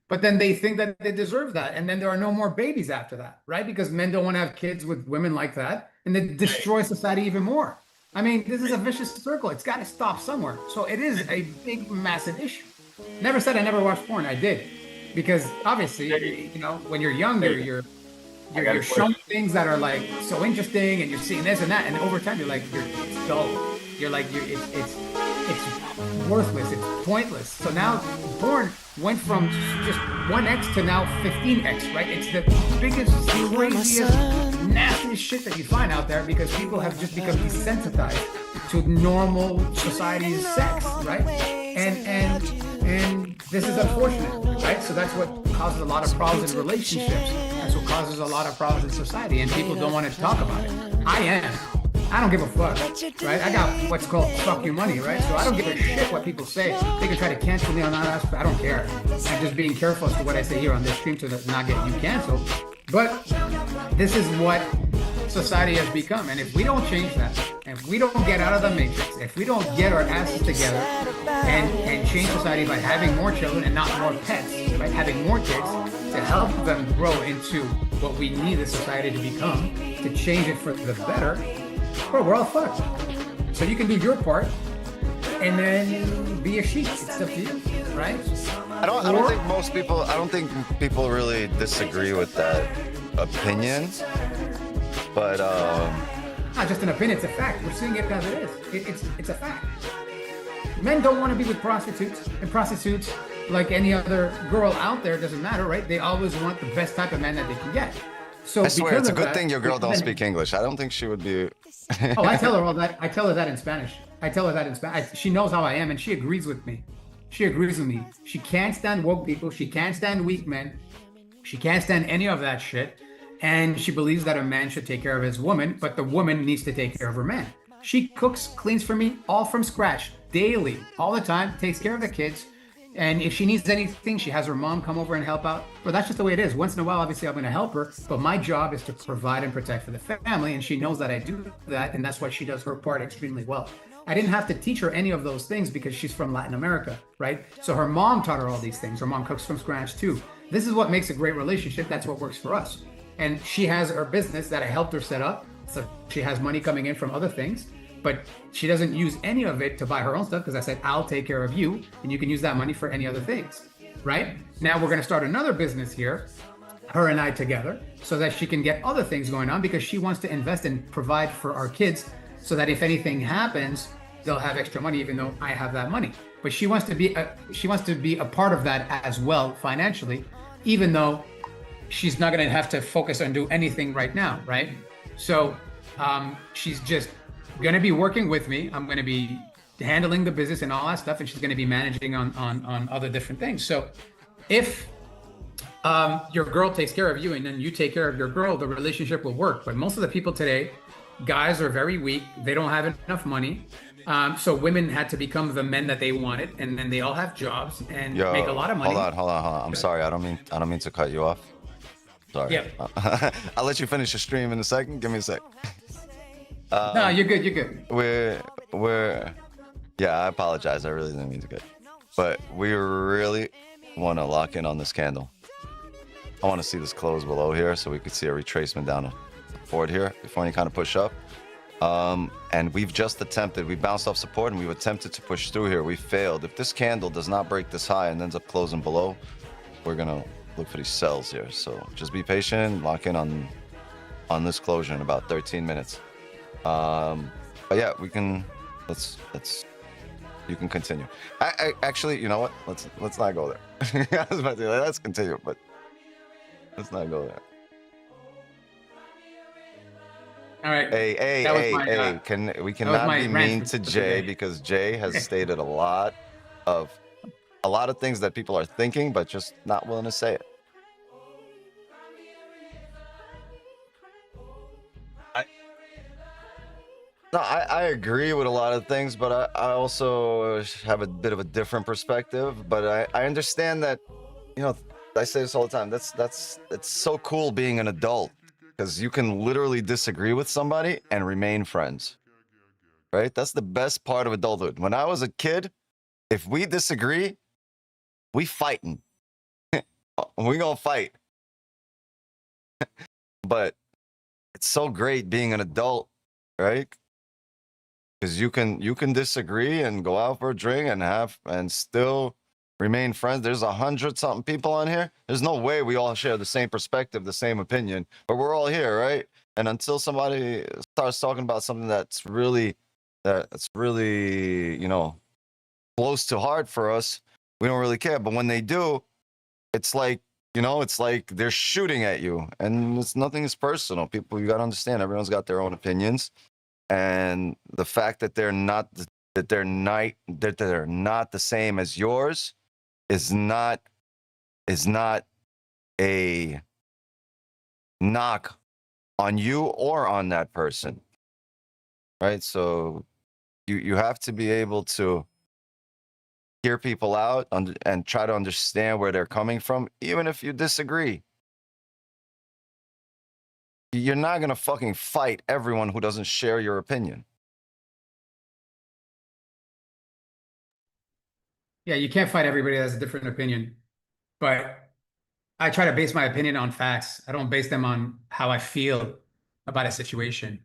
But then they think that they deserve that. And then there are no more babies after that, right? Because men don't want to have kids with women like that. And they destroy society even more. I mean, this is a vicious circle. It's got to stop somewhere. So it is a big, massive issue. Never said I never watched porn. I did. Because obviously, you know, when you're younger, you're shown things that are like so interesting and you're seeing this and that. And over time, you're like, it's dull. You're like, it's worthless. It's pointless. So now porn went from just 1x to now 15x, right? It's the biggest, craziest, nastiest shit that you find out there because people have just become desensitized to normal society's sex, right? And this is unfortunate, right? So that's what causes a lot of problems in relationships. That's what causes a lot of problems in society, and people don't want to talk about it. I don't give a fuck, right? I got what's called fuck you money, right? So I don't give a shit what people say. They can try to cancel me on that aspect. I don't care. I'm just being careful as to what I say here on this stream to not get you canceled. But this is what society has become. And if we don't change that, and if we don't get out of the matrix, if we don't get our asses together and change society by having more children and not more pets, right? Having more kids to help them grow into what we need the society to become, to change it for the better, bro, we're all fucked. So you can do your part and then be a sheep. It's up to you, right? I don't think people really disagree with that opinion. But not just an opinion, it's a fact. We're seeing it as it is. It's a fact. Men don't want to be with prostitutes, and prostitutes, like any other girl out there, doesn't matter, right? They always want the best type of man that they can get. So I swear, it's a good thing your girl don't speak English. I don't think she would be. Oh, I tell her all that. I tell her that in Spanish. She knows how I am, and she agrees with me. She agrees with me. She can't stand woke people. She can't stand weak men. She can't stand any of that shit. And she believes that a man should take care of his woman, but the woman needs to take care of her man. She cooks, cleans for me, all from scratch, daily, all the time, takes care of the kids. And if she needs anything, she has her mom come over and help out. But that's just the way it is. Once in a while, obviously, I'm going to help her. But my job is to provide and protect for the family. And she knows that I do that. And that's why she does her part extremely well. I didn't have to teach her any of those things because she's from Latin America, right? So her mom taught her all these things. Her mom cooks from scratch, too. This is what makes a great relationship. That's what works for us. And she has her business that I helped her set up. So she has money coming in from other things, but she doesn't use any of it to buy her own stuff because I said, I'll take care of you and you can use that money for any other things, right? Now we're going to start another business here, her and I together, so that she can get other things going on because she wants to invest and provide for our kids so that if anything happens, they'll have extra money even though I have that money. But she wants to be a part of that as well financially, even though she's not going to have to focus on do anything right now, right? So she's just going to be working with me. I'm going to be handling the business and all that stuff, and she's going to be managing on other different things. So if your girl takes care of you and then you take care of your girl, the relationship will work. But most of the people today, guys are very weak. They don't have enough money. So women had to become the men that they wanted, and then they all have jobs and make a lot of money. Hold on. I'm sorry. I don't mean to cut you off. Sorry. Yeah. I'll let you finish your stream in a second. Give me a sec. No, you're good. Yeah, I apologize. I really didn't mean to get. But we really want to lock in on this candle. I want to see this close below here so we could see a retracement down forward here before any kind of push up. And we've just attempted, we bounced off support and we've attempted to push through here. We failed. If this candle does not break this high and ends up closing below, we're going to look for these sells here. So just be patient, lock in on this closure in about 13 minutes. But yeah, we can, you can continue. I actually, you know what? Let's not go there. I was about to say, let's continue, but let's not go there. All right. Hey, we cannot be mean to Jay because Jay has stated a lot of things that people are thinking, but just not willing to say it. I agree with a lot of things, but I also have a bit of a different perspective. But I understand that, you know, I say this all the time. It's so cool being an adult because you can literally disagree with somebody and remain friends. Right? That's the best part of adulthood. When I was a kid, if we disagree, we fighting. We gonna fight. But it's so great being an adult, right? Because you can disagree and go out for a drink and still remain friends. There's 100-something people on here. There's no way we all share the same perspective, the same opinion, but we're all here, right? And until somebody starts talking about something that's really, you know, close to heart for us, we don't really care. But when they do, it's like, you know, it's like they're shooting at you, and nothing is personal. People, you got to understand, everyone's got their own opinions, and the fact that they're not the same as yours is not a knock on you or on that person, right? So you have to be able to hear people out and try to understand where they're coming from, even if you disagree. You're not going to fucking fight everyone who doesn't share your opinion. Yeah, you can't fight everybody that has a different opinion, but I try to base my opinion on facts. I don't base them on how I feel about a situation.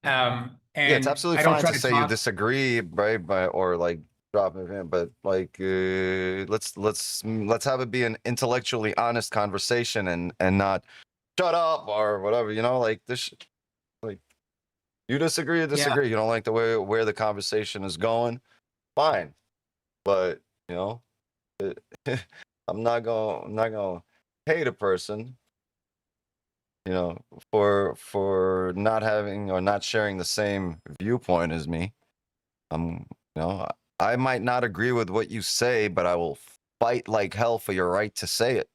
And yeah, it's absolutely fine to say you disagree, right? Or like drop it in, but like let's have it be an intellectually honest conversation and not shut up or whatever, you know, like this, like you disagree or disagree. You don't like the way where the conversation is going, fine, but you know, I'm not gonna hate a person, you know, for not having or not sharing the same viewpoint as me. You know, I might not agree with what you say, but I will fight like hell for your right to say it.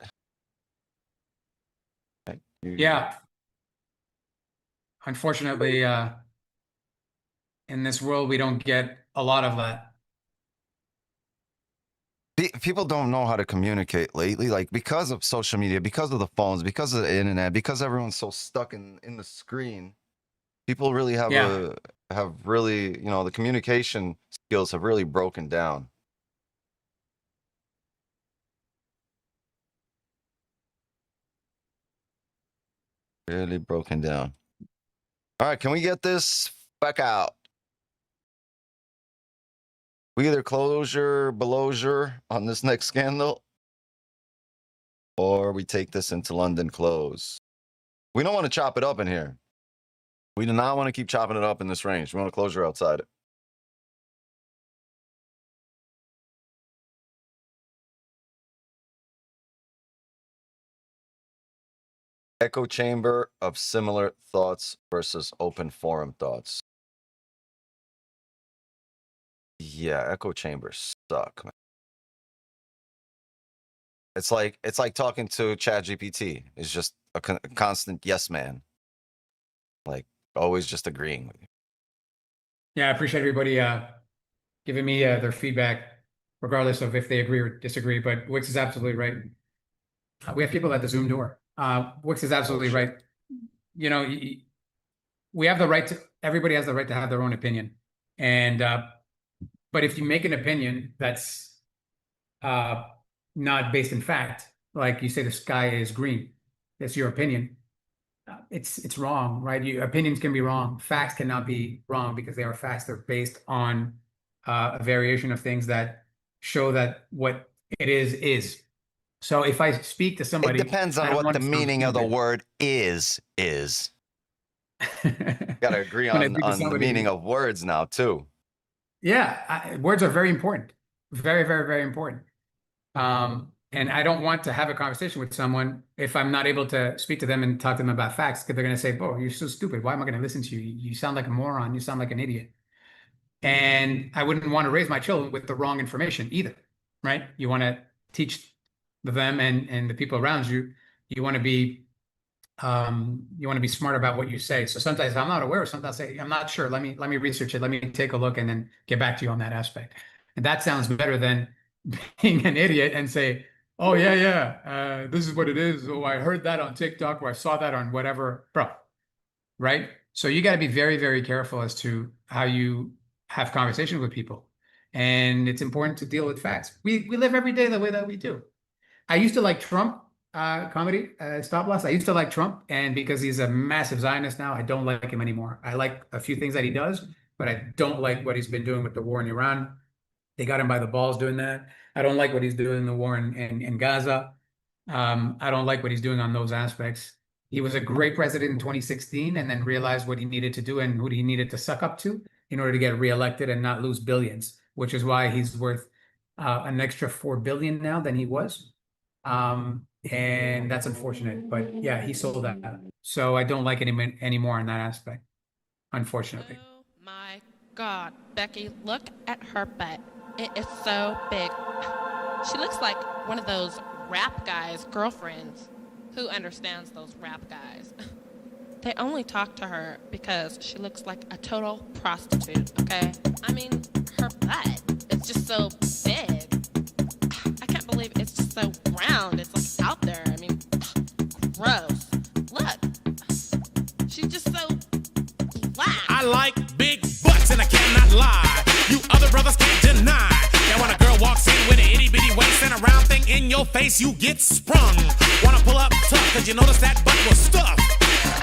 Right? Yeah. Unfortunately, in this world, we don't get a lot of that. People don't know how to communicate lately, like because of social media, because of the phones, because of the internet, because everyone's so stuck in the screen. People really have really, you know, the communication skills have really broken down. Really broken down. All right, can we get this back out? We either closure, belosure on this next scandal, or we take this into London close. We don't want to chop it up in here. We do not want to keep chopping it up in this range. We want to closure outside it. Echo chamber of similar thoughts versus open forum thoughts. Yeah, echo chambers suck, man. It's like talking to ChatGPT. It's just a constant yes man. Like always just agreeing with you. Yeah, I appreciate everybody giving me their feedback, regardless of if they agree or disagree. But Wix is absolutely right. We have people at the Zoom door. Wix is absolutely right. You know, we have the right to. Everybody has the right to have their own opinion, and but if you make an opinion that's not based in fact, like you say the sky is green, that's your opinion. It's wrong, right? Opinions can be wrong. Facts cannot be wrong because they are facts. They're based on a variation of things that show that what it is. So if I speak to somebody, it depends on what the meaning of the word is. Gotta agree on the meaning of words now too. Yeah, words are very important. Very, very, very important. And I don't want to have a conversation with someone if I'm not able to speak to them and talk to them about facts, because they're going to say, "Oh, you're so stupid. Why am I going to listen to you? You sound like a moron. You sound like an idiot." And I wouldn't want to raise my children with the wrong information either, right? You want to teach them and the people around you. You want to be smart about what you say. So sometimes if I'm not aware of something, I'll say, "I'm not sure. Let me research it. Let me take a look and then get back to you on that aspect." And that sounds better than being an idiot and say, "Oh yeah, this is what it is. Oh, I heard that on TikTok, or I saw that on whatever." Bro, right? So you got to be very, very careful as to how you have conversations with people. And it's important to deal with facts. We live every day the way that we do. I used to like Trump comedy, Stop Loss. I used to like Trump, and because he's a massive Zionist now, I don't like him anymore. I like a few things that he does, but I don't like what he's been doing with the war in Iran. They got him by the balls doing that. I don't like what he's doing in the war in Gaza. I don't like what he's doing on those aspects. He was a great president in 2016 and then realized what he needed to do and who he needed to suck up to in order to get reelected and not lose billions. which is why he's worth an extra 4 billion now than he was. And that's unfortunate, but yeah, he sold that. So I don't like it anymore in that aspect, unfortunately. Oh my God, Becky, look at her butt. It is so big. She looks like one of those rap guys' girlfriends. Who understands those rap guys? They only talk to her because she looks like a total prostitute, okay? I mean, her butt is just so big. I can't believe it's just so round. It's like out there. I mean, gross. Look. She's just so black. I like big butts and I cannot lie. You other brothers can't deny that when a girl walks in with an itty bitty waist and a round thing in your face, you get sprung. Wanna pull up tough, cause you notice that butt was stuffed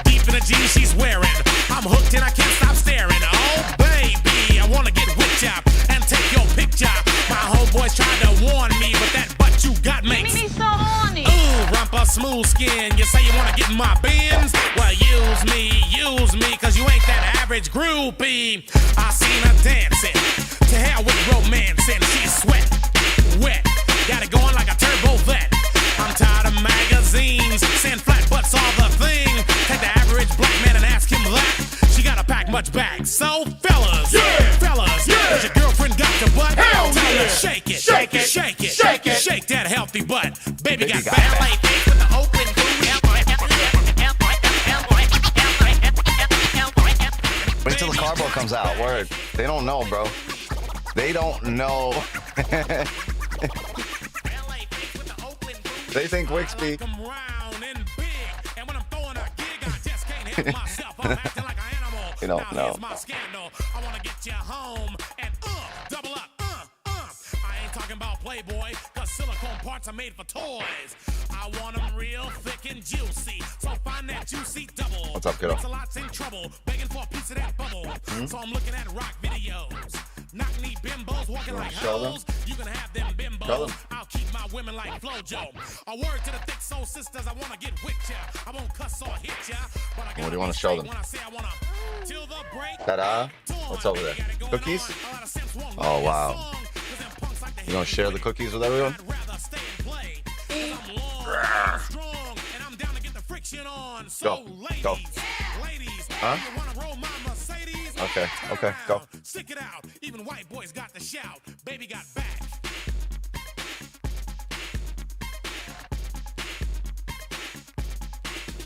deep in the jeans she's wearing. I'm hooked and I can't stop staring. Oh baby, I wanna get with ya and take your picture. My homeboys tried to warn me, but that butt you got makes me so horny. Ooh, rumpa smooth skin. You say you wanna get in my bins? Well, use me, cause you ain't that average groupie. I seen her dancing, to hell with romancing. She's sweat, wet, got it going like a turbo vet. I'm tired of magazines, saying flat butts all the thing. Take the average black man and ask him that. She gotta pack much back. So fellas, does your girlfriend got the butt? Hell tell her shake it, shake it, shake it, shake it, shake that healthy butt. Baby got back. LA face with the open Wait till the carbo comes out. Word. They don't know, bro. They don't know. They think Wixby. You don't know. I wanna get you home and double up. I ain't talking about Playboy, cause silicone parts are made for toys. I want them real thick and juicy, so find that juicy double. What's up, kiddo? It's a lot's in trouble, begging for a piece of that bubble. So I'm looking at rock videos. Knock-knee bimbos walking like hoes. You can have them bimbos. I'll keep my women like Flojo. A word to the thick soul sisters, I wanna get with ya. I won't cuss or hit ya, but I What do you want to show them? Ta-da. What's over there? Cookies? Oh, wow. You gonna share the cookies with everyone? Go. Go. Huh? Okay. Okay. Go. Stick it out. Even white boys got the shout. Baby got back.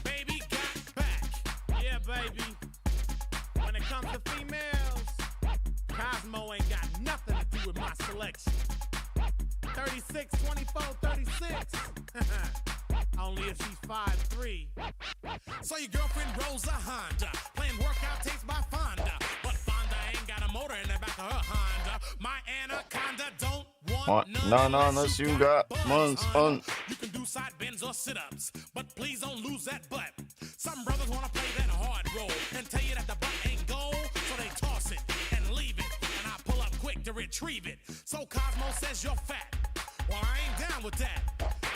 Baby got back. Yeah, baby. When it comes to females, Cosmo ain't got nothing to do with my selection. 36, 24, 36. Only if she's 5'3". So your girlfriend rolls a Honda, playing workout tapes by Fonda. But Fonda ain't got a motor in the back of her Honda. My Anaconda don't want none unless you got months on. You can do side bends or sit-ups, but please don't lose that butt. Some brothers wanna play that hard role and tell you that the butt ain't gold, so they toss it and leave it, and I pull up quick to retrieve it. So Cosmo says you're fat. Well, I ain't down with that,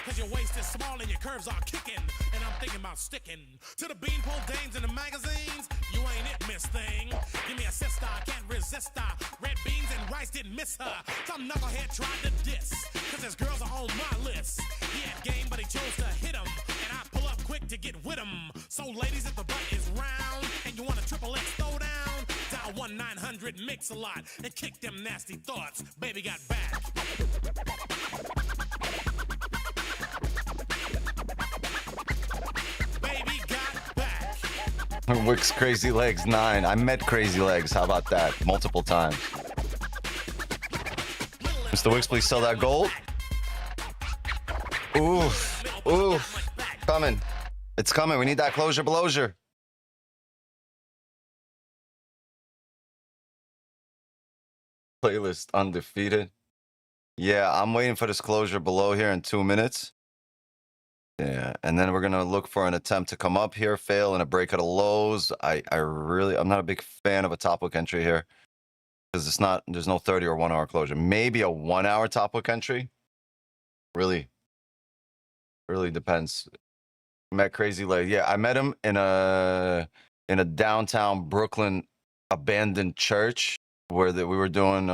cause your waist is small and your curves are kicking, and I'm thinking about sticking to the beanpole dames in the magazines. You ain't it, miss thing. Give me a sister, I can't resist her. Red beans and rice didn't miss her. Some knucklehead tried to diss, cause his girls are on my list. He had game, but he chose to hit him, and I pull up quick to get with him. So ladies, if the butt is round and you want a triple X throwdown, dial 1-900-MIX-A-LOT and kick them nasty thoughts. Baby got back. Baby got back. Wix Crazy Legs 9. I met Crazy Legs. How about that? Multiple times. Mr. Wix, please sell that gold. Ooh. Ooh. Coming. It's coming. We need that closure. Playlist undefeated. Yeah, I'm waiting for this closure below here in 2 minutes. Yeah, and then we're gonna look for an attempt to come up here, fail, and a break of the lows. I'm not a big fan of a top hook entry here because there's no 30 or 1 hour closure. Maybe a 1 hour top hook entry. Really depends. Met Crazy Leg. Yeah, I met him in a downtown Brooklyn abandoned church where we were doing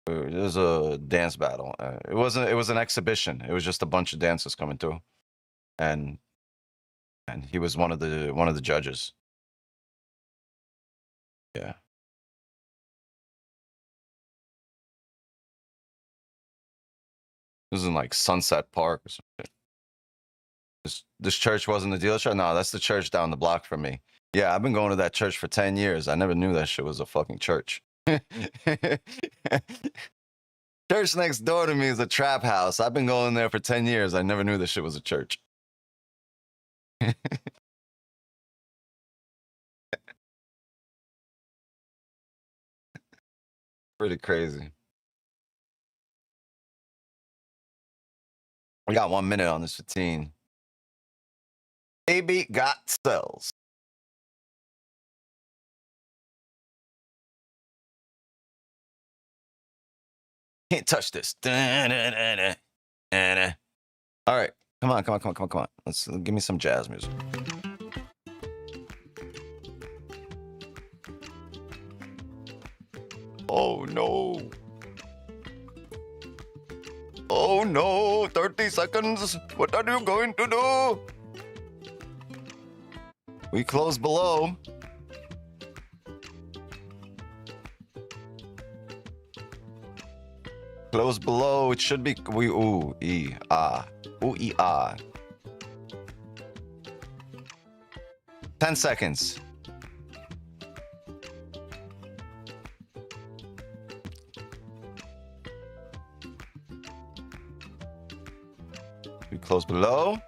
It was a dance battle. It wasn't. It was an exhibition. It was just a bunch of dancers coming through, and he was one of the judges. Yeah. This is in like Sunset Park or something. This church wasn't the dealership? No, that's the church down the block from me. Yeah, I've been going to that church for 10 years. I never knew that shit was a fucking church. Church next door to me is a trap house. I've been going there for 10 years. I never knew this shit was a church. Pretty crazy. We got 1 minute on this 15. Baby got cells. Can't touch this. All right. Come on. Let's give me some jazz music. Oh no. Oh no. 30 seconds. What are you going to do? We close below. Close below. It should be ooh, e, ah. Ooh, e, ah. 10 seconds. We close below.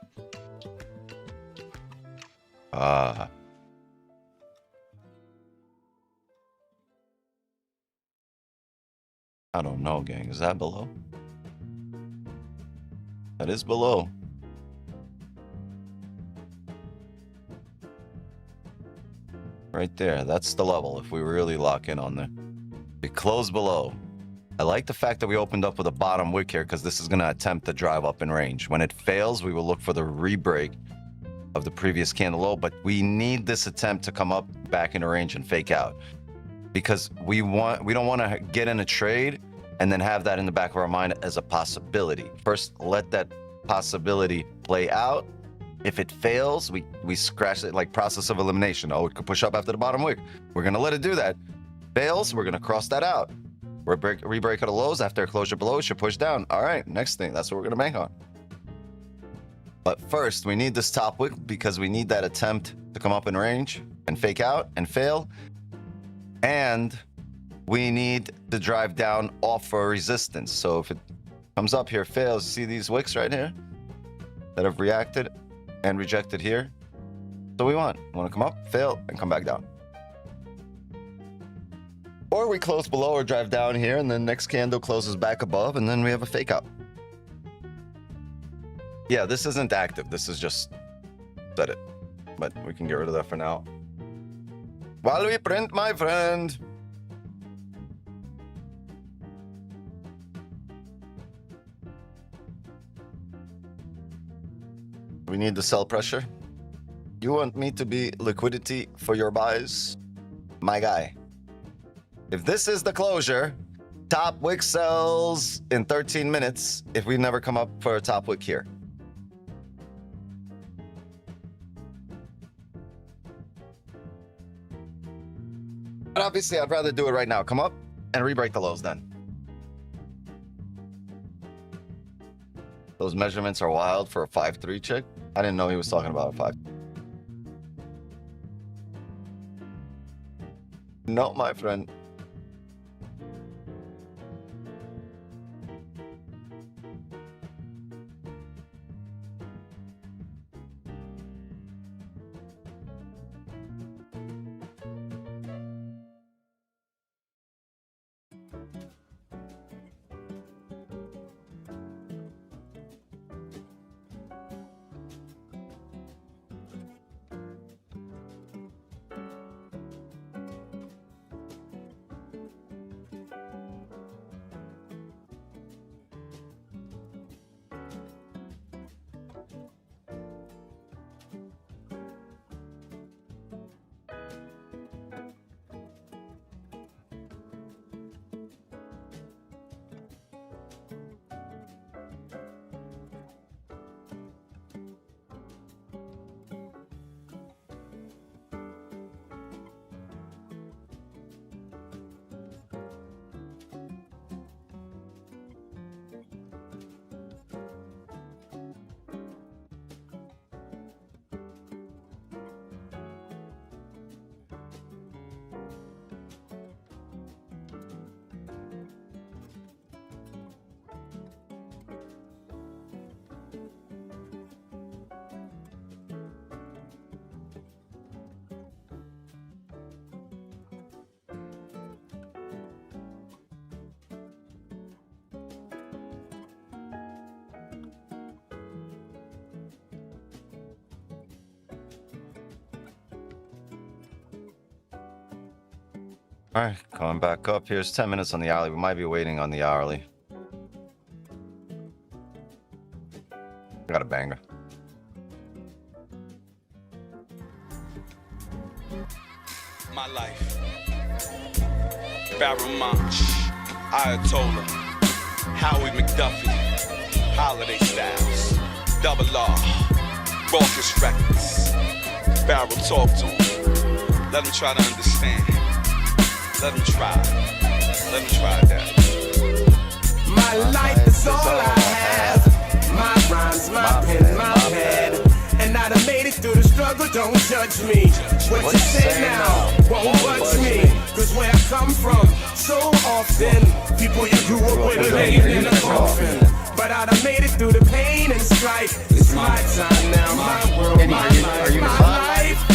I don't know, gang. Is that below? That is below. Right there. That's the level if we really lock in on there. We close below. I like the fact that we opened up with a bottom wick here because this is going to attempt to drive up in range. When it fails, we will look for the re-break of the previous candle low, but we need this attempt to come up back into range and fake out because we don't want to get in a trade and then have that in the back of our mind as a possibility. First, let that possibility play out. If it fails, we scratch it like process of elimination. Oh, it could push up after the bottom wick. We're going to let it do that. Fails, we're going to cross that out. Re-break of the lows after a closure below should push down. All right, next thing. That's what we're going to bank on. But first, we need this top wick because we need that attempt to come up in range and fake out and fail. And we need to drive down off for resistance. So if it comes up here, fails, see these wicks right here that have reacted and rejected here? So we want to come up, fail, and come back down. Or we close below or drive down here, and then next candle closes back above, and then we have a fake out. Yeah, this isn't active. This is just set it. But we can get rid of that for now. While we print, my friend. We need the sell pressure. You want me to be liquidity for your buys? My guy. If this is the closure, top wick sells in 13 minutes if we never come up for a top wick here. But obviously, I'd rather do it right now. Come up and re-break the lows then. Those measurements are wild for a 5-3 chick. I didn't know he was talking about a 5. No, my friend. All right, coming back up. Here's 10 minutes on the hourly. We might be waiting on the hourly. Got a banger. My life. Barrel Munch, Ayatollah, Howie McDuffie, Holiday Styles, Double R, Raucous Records. Barrel talk to him. Let him try to understand. Let him try. Let him try that. My life is all I have. My rhymes, my pen, my pad. And I done made it through the struggle, don't judge me. What you say now won't budge me. Cause where I come from, so often people you grew up with are laying in a coffin. But I done made it through the pain and strife. It's my time now, my world, my life, my life.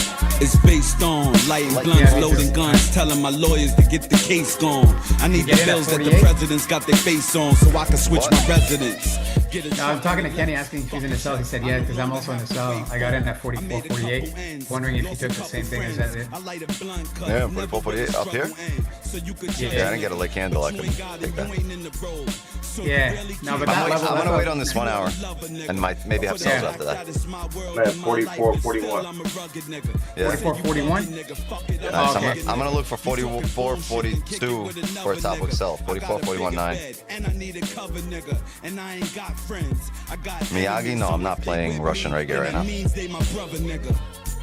It's based on lighting blunts, loading guns, telling my lawyers to get the case gone. I need the bills that the presidents got their face on so I can switch my residence. I'm talking to Kenny asking if he's in the cell. He said, yeah, because I'm also in the cell. I got in at 44, 48. Wondering if he took the same thing as that did. Yeah, 44, 48 up here? Yeah, I didn't get a lick handle. I couldn't take that. Yeah, no, but I'm gonna wait on this 1 hour and might maybe have cells after that. Man, 44, 41. Yeah. 44, 41? Nice. Okay. I'm gonna look for 44, 42 for a top with cell. 44, 41, 9. Miyagi? No, I'm not playing Russian reggae right now.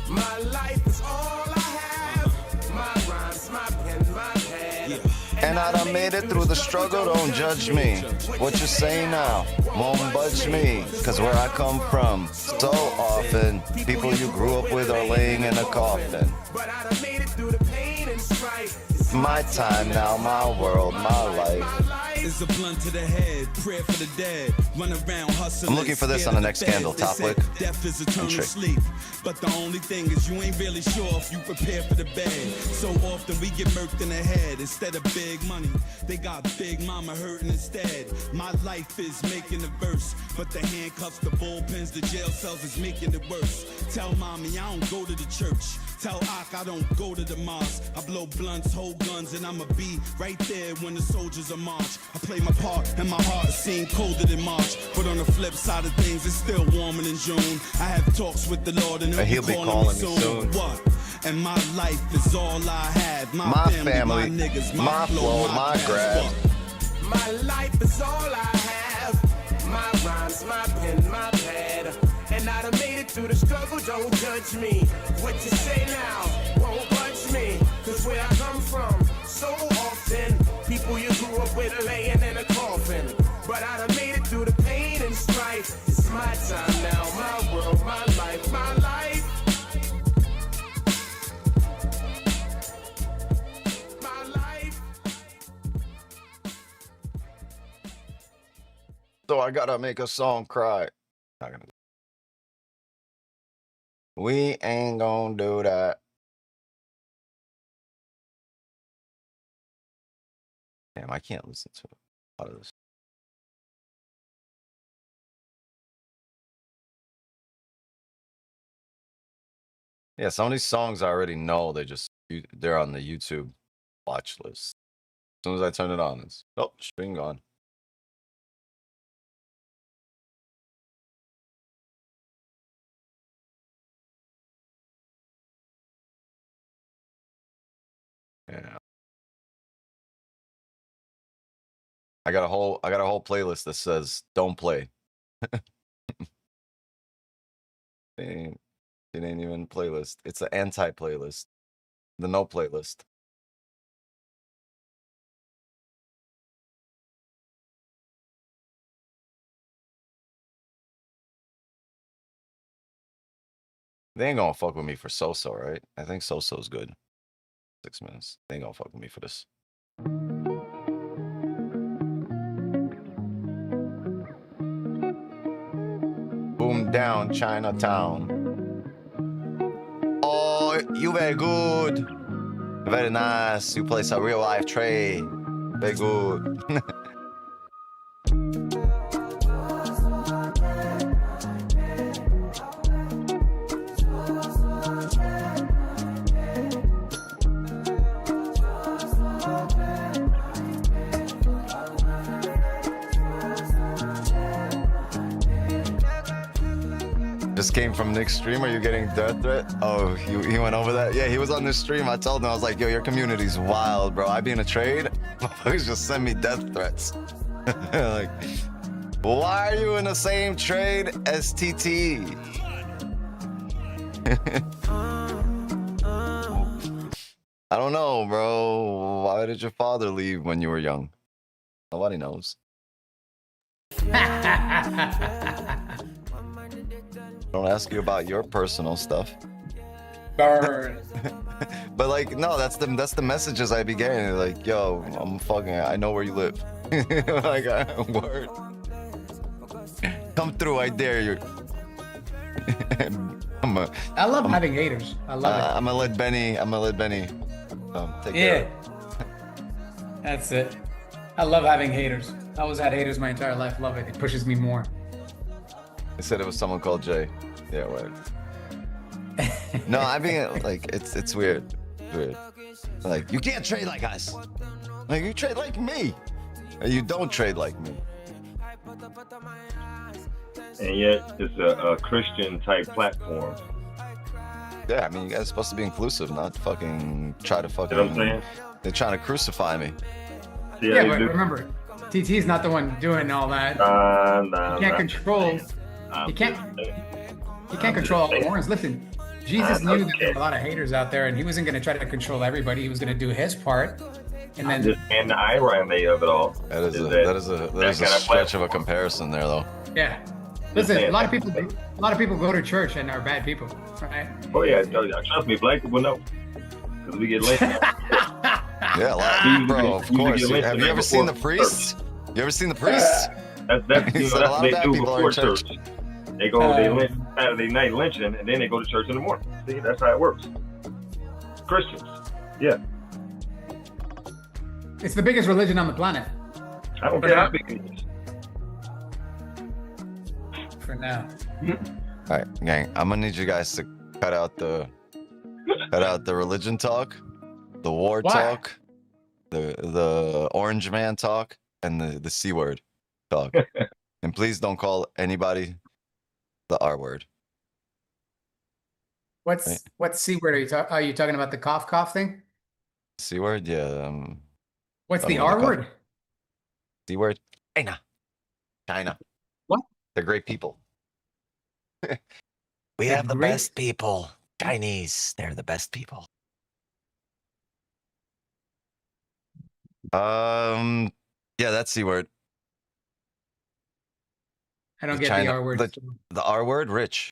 My life is all I have. My rhymes, my pen, my pad. And I done made it through the struggle, don't judge me. What you say now won't budge me. Cause where I come from, so often, people you grew up with are laying in a coffin. But I done made it through the pain and strife. It's my time now, my world, my life. It's a blunt to the head, prayer for the dead. Run around hustling. I'm looking for this on the next scandal, top lick. Death is eternal sleep. But the only thing is you ain't really sure if you prepare for the bed. So often we get murked in the head instead of big money. They got big mama hurting instead. My life is making a verse, but the handcuffs, the bullpens, the jail cells is making it worse. Tell mommy I don't go to the church. Tell Ak I don't go to the mosque. I blow blunts, hold guns, and I'ma be right there when the soldiers are march. I play my part, and my heart seems colder than March. But on the flip side of things, it's still warmer than June. I have talks with the Lord, and he'll be calling me soon. What? And my life is all I have. My family, my niggas, my flow, my grab. my life is all I have. My rhymes, my pen, my pad. And I done made it through the struggle, don't judge me. What you say now won't budge me. Cause where I come from, so often, people you grew up with are laying in a coffin. But I done made it through the pain and strife. It's my time now, my world, my life, my life. My life. So I gotta make a song cry. Not gonna. We ain't gonna do that. Damn, I can't listen to a lot of this. Yeah, some of these songs I already know. They're on the YouTube watch list. As soon as I turn it on, it's stream gone. Yeah. I got a whole playlist that says don't play. It ain't even playlist. It's an anti-playlist. The no playlist. They ain't gonna fuck with me for So-So, right? I think So-So's good. 6 minutes. They ain't gonna fuck with me for this. Boom down, Chinatown. Oh, you very good. Very nice. You play some real life trade. Very good. just came from Nick's stream. Are you getting death threat? Oh, he went over that? Yeah, he was on this stream. I told him, I was like, yo, your community's wild, bro. I be in a trade. Motherfuckers just send me death threats. Like, why are you in the same trade as TT? I don't know, bro. Why did your father leave when you were young? Nobody knows. Don't ask you about your personal stuff. Burn. But like, no, that's the messages I be getting. Like, yo, I know where you live. Like, word. Come through, I dare you. I love having haters. I love it. I'm gonna let Benny take Yeah. care. That's it. I love having haters. I always had haters my entire life. Love it. It pushes me more. They said it was someone called Jay. Yeah, word. No, I mean, like, it's weird. Weird. Like, you can't trade like us. Like, you trade like me. You don't trade like me. And yet, it's a Christian type platform. Yeah, I mean, you guys are supposed to be inclusive, not fucking try to fucking. You know what I'm saying? They're trying to crucify me. Yeah, but remember, TT is not the one doing all that. You can't control. You can't control all the horns. Listen, Jesus knew that there were a lot of haters out there, and he wasn't going to try to control everybody. He was going to do his part, and then. And the irony of it all. That is a stretch of a comparison there, though. Yeah. Listen, a lot of people go to church and are bad people, right? Oh yeah, trust me, black people know, because we get lynched. Yeah, a lot, bro. Of course. Have you ever seen the priests? You ever seen the priests? That's what they do before church. They go, they lynch Saturday night lynching, and then they go to church in the morning. See, that's how it works. Christians, yeah. It's the biggest religion on the planet. I don't care how big it is. For now. All right, gang. I'm gonna need you guys to cut out the religion talk, the war talk, the orange man talk, and the C word talk. And please don't call anybody the R word. What C word are you talking about? The cough thing? C word, yeah. What's the R word? C word. China. What? They're great people. We have the best people. Chinese. They're the best people. Yeah, that's C word. I don't get the R word. The R word, rich.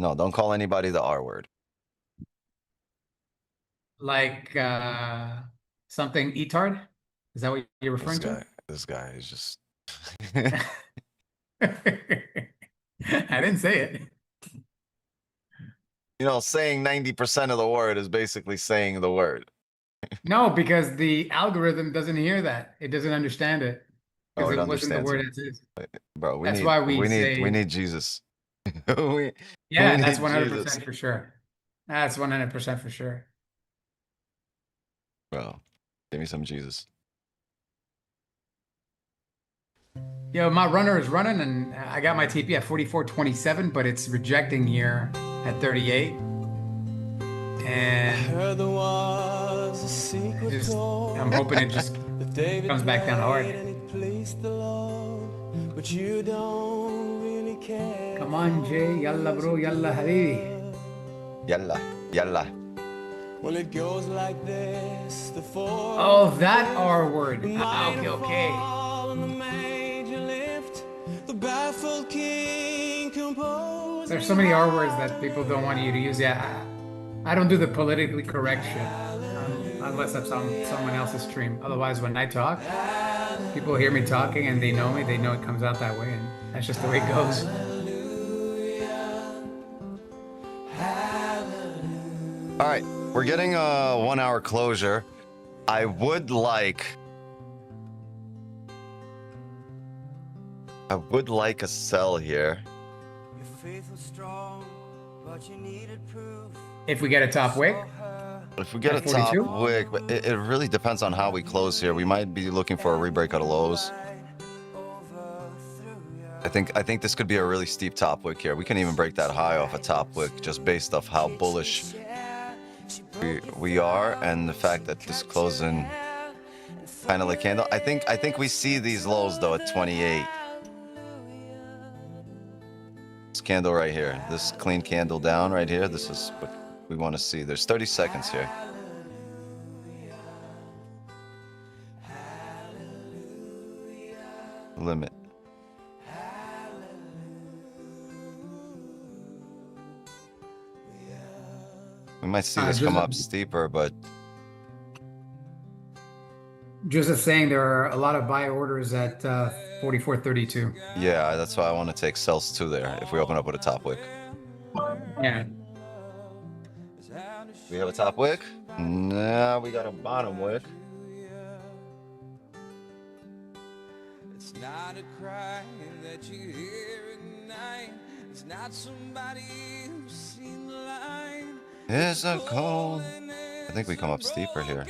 No, don't call anybody the R word. Like something etard? Is that what you're referring to? This guy is just. I didn't say it. You know, saying 90% of the word is basically saying the word. No, because the algorithm doesn't hear that. It doesn't understand it. Because it wasn't the word it is. Bro, that's why we need Jesus. That's 100% for sure. That's 100% for sure. Bro, give me some Jesus. Yo, my runner is running, and I got my TP at 44.27, but it's rejecting here at 38. And I'm hoping it just comes back down hard. Come on, Jay. Yalla, bro. Yalla, habibi. Yalla. Well, it goes like this. Oh, that R word. Okay. There's so many R words that people don't want you to use. Yeah, I don't do the politically correct shit unless it's on someone else's stream. Otherwise, when I talk, people hear me talking and they know me. They know it comes out that way, and that's just the way it goes. All right, we're getting a 1 hour closure. I would like a sell here. If we get a top wick? If we get a top wick, but it really depends on how we close here. We might be looking for a rebreak out of lows. I think this could be a really steep top wick here. We can even break that high off a top wick just based off how bullish we are and the fact that this closing kind of like candle. I think we see these lows though at 28. This candle right here, this clean candle down right here. This is what we want to see. There's 30 seconds here. Limit. We might see this come up steeper, but Just saying there are a lot of buy orders at 44.32. yeah, that's why I want to take sells too there if we open up with a top wick. Yeah. We have a top wick? Nah, we got a bottom wick. It's not a cry that you hear at night. It's not somebody who's seen the line. It's a cold. I think we come up steeper here.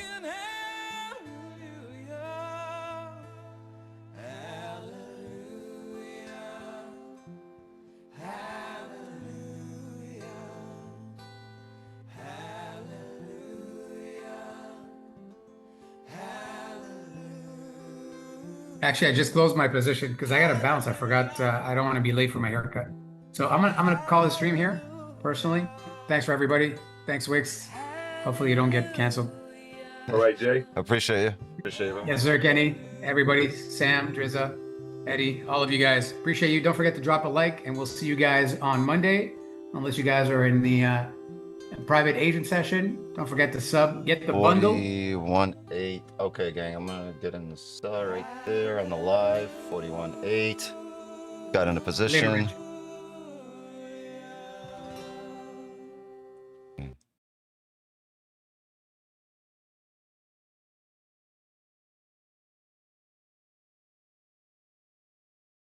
Actually, I just closed my position because I got to bounce. I forgot. I don't want to be late for my haircut. So I'm gonna call the stream here personally. Thanks for everybody. Thanks, Wix. Hopefully you don't get canceled. All right, Jay. Appreciate you. Appreciate it. Yes, sir, Kenny. Everybody, Sam, Drizza, Eddie, all of you guys. Appreciate you. Don't forget to drop a like, and we'll see you guys on Monday. Unless you guys are in the private agent session. Don't forget to sub. Get the bundle. 41.8. Okay, gang. I'm gonna get in the star right there on the live. 41.8. Got in a position. Later, Rich.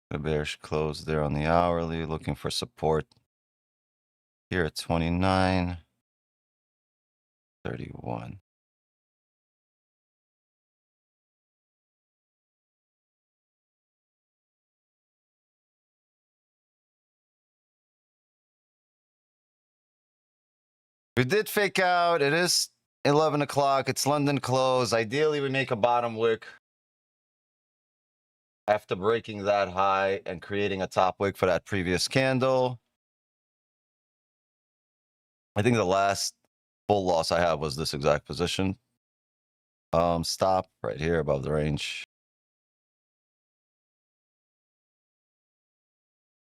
The bearish close there on the hourly, looking for support here at 29.31. We did fake out. It is 11 o'clock. It's London close. Ideally, we make a bottom wick after breaking that high and creating a top wick for that previous candle. I think the last full loss I have was this exact position. Stop right here above the range.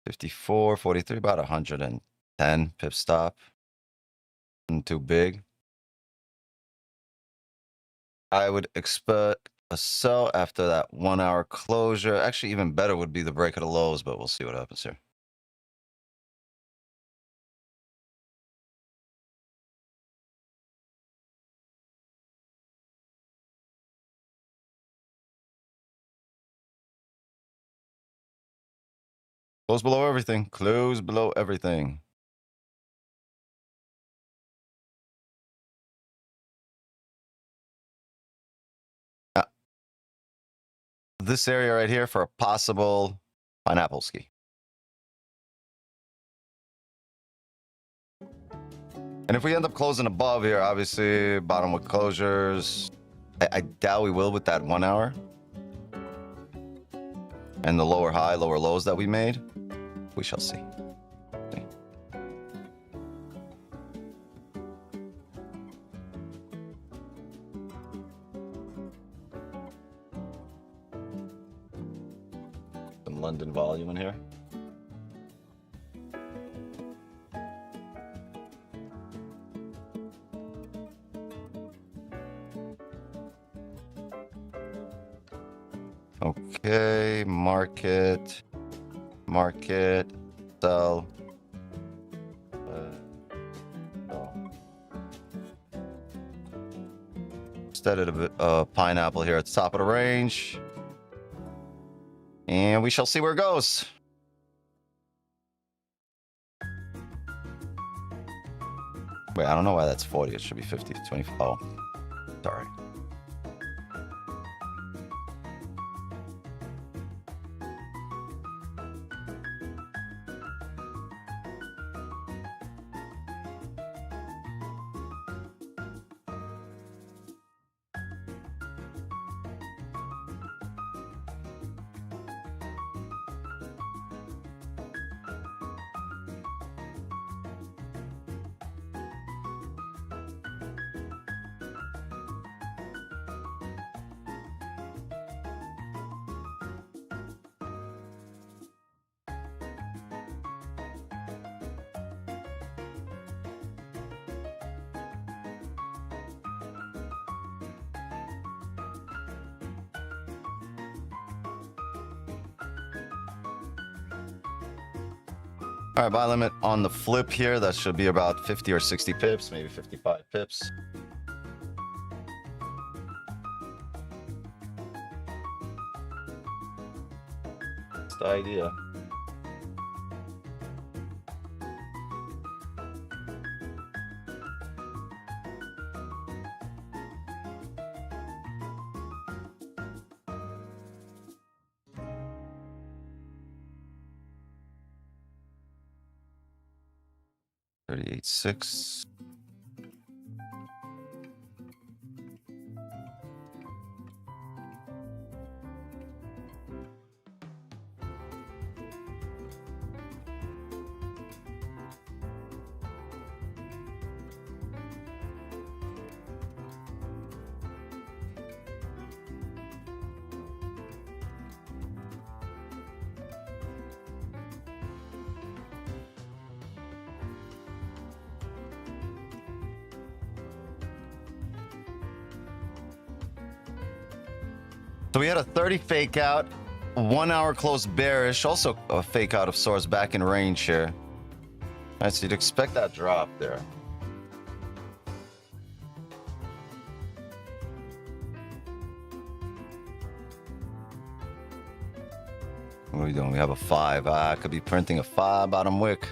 54, 43, about 110 pip stop. Not too big. I would expect a sell after that 1 hour closure. Actually, even better would be the break of the lows, but we'll see what happens here. Close below everything. Close below everything. This area right here for a possible pineapple ski. And if we end up closing above here, obviously bottom with closures. I doubt we will with that 1 hour. And the lower high, lower lows that we made. We shall see. Some London volume in here. Okay, market, sell. Instead of a bit pineapple here at the top of the range. And we shall see where it goes. Wait, I don't know why that's 40. It should be 50, 25. Oh, sorry. All right, buy limit on the flip here. That should be about 50 or 60 pips, maybe 55 pips. That's the idea. $38.6. So we had a 30 fake out, 1 hour close bearish, also a fake out of sorts back in range here. All right, so you'd expect that drop there. What are we doing? We have a 5. I could be printing a 5 bottom wick.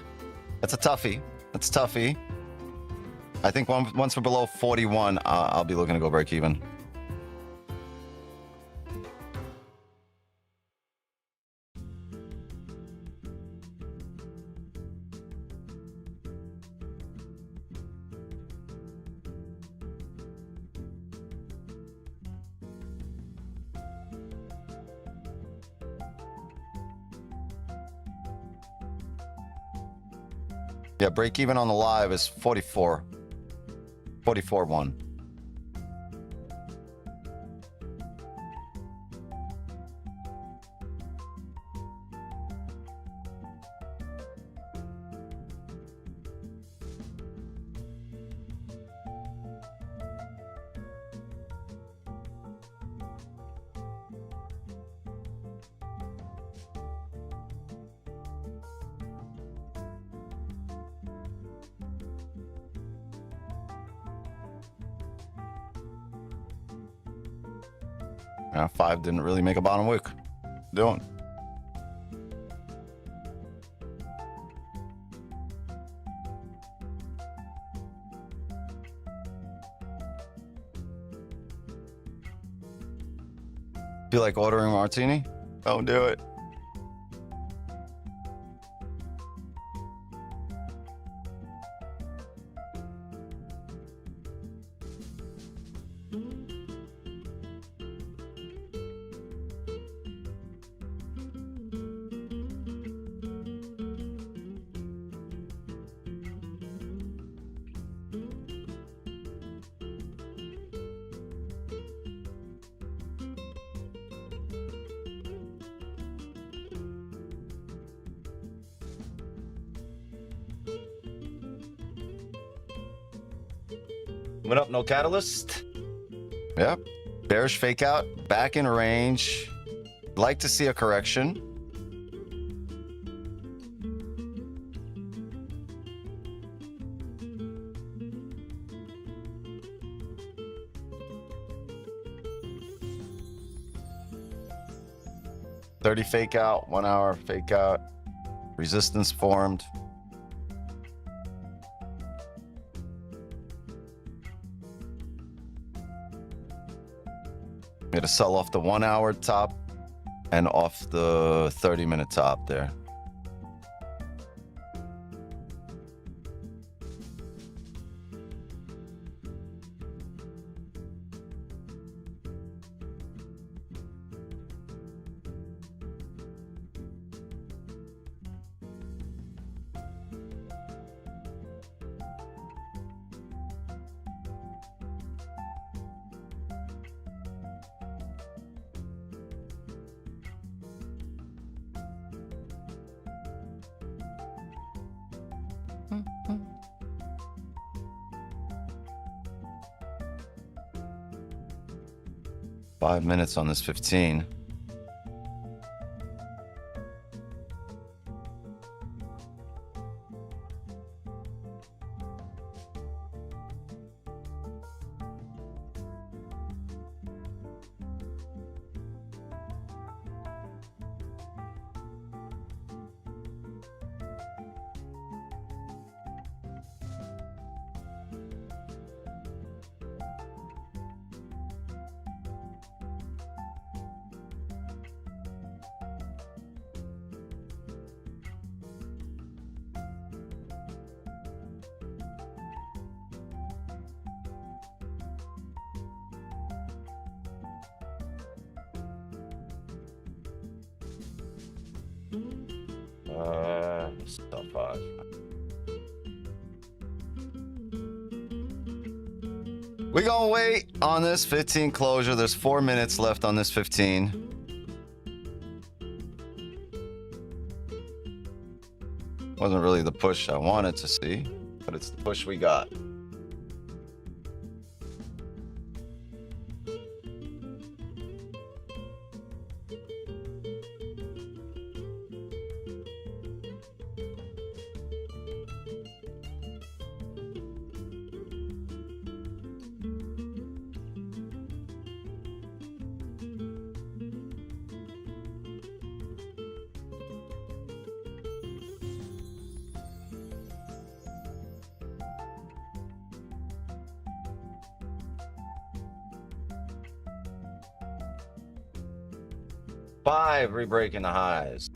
That's a toughie. That's toughy. I think once we're below 41, I'll be looking to go break even. Yeah, break even on the live is 44. 44.1. Yeah, 5 didn't really make a bottom wick. Doing. Feel like ordering a martini? Don't do it. Went up, no catalyst. Yep. Bearish fake out, back in range. Like to see a correction. $30 fake out, 1 hour fake out. Resistance formed. We had to sell off the 1 hour top and off the 30-minute top there. Five minutes on this 15. Still 5. We gonna wait on this 15 closure. There's 4 minutes left on this 15. Wasn't really the push I wanted to see, but it's the push we got. Five, re-breaking the highs.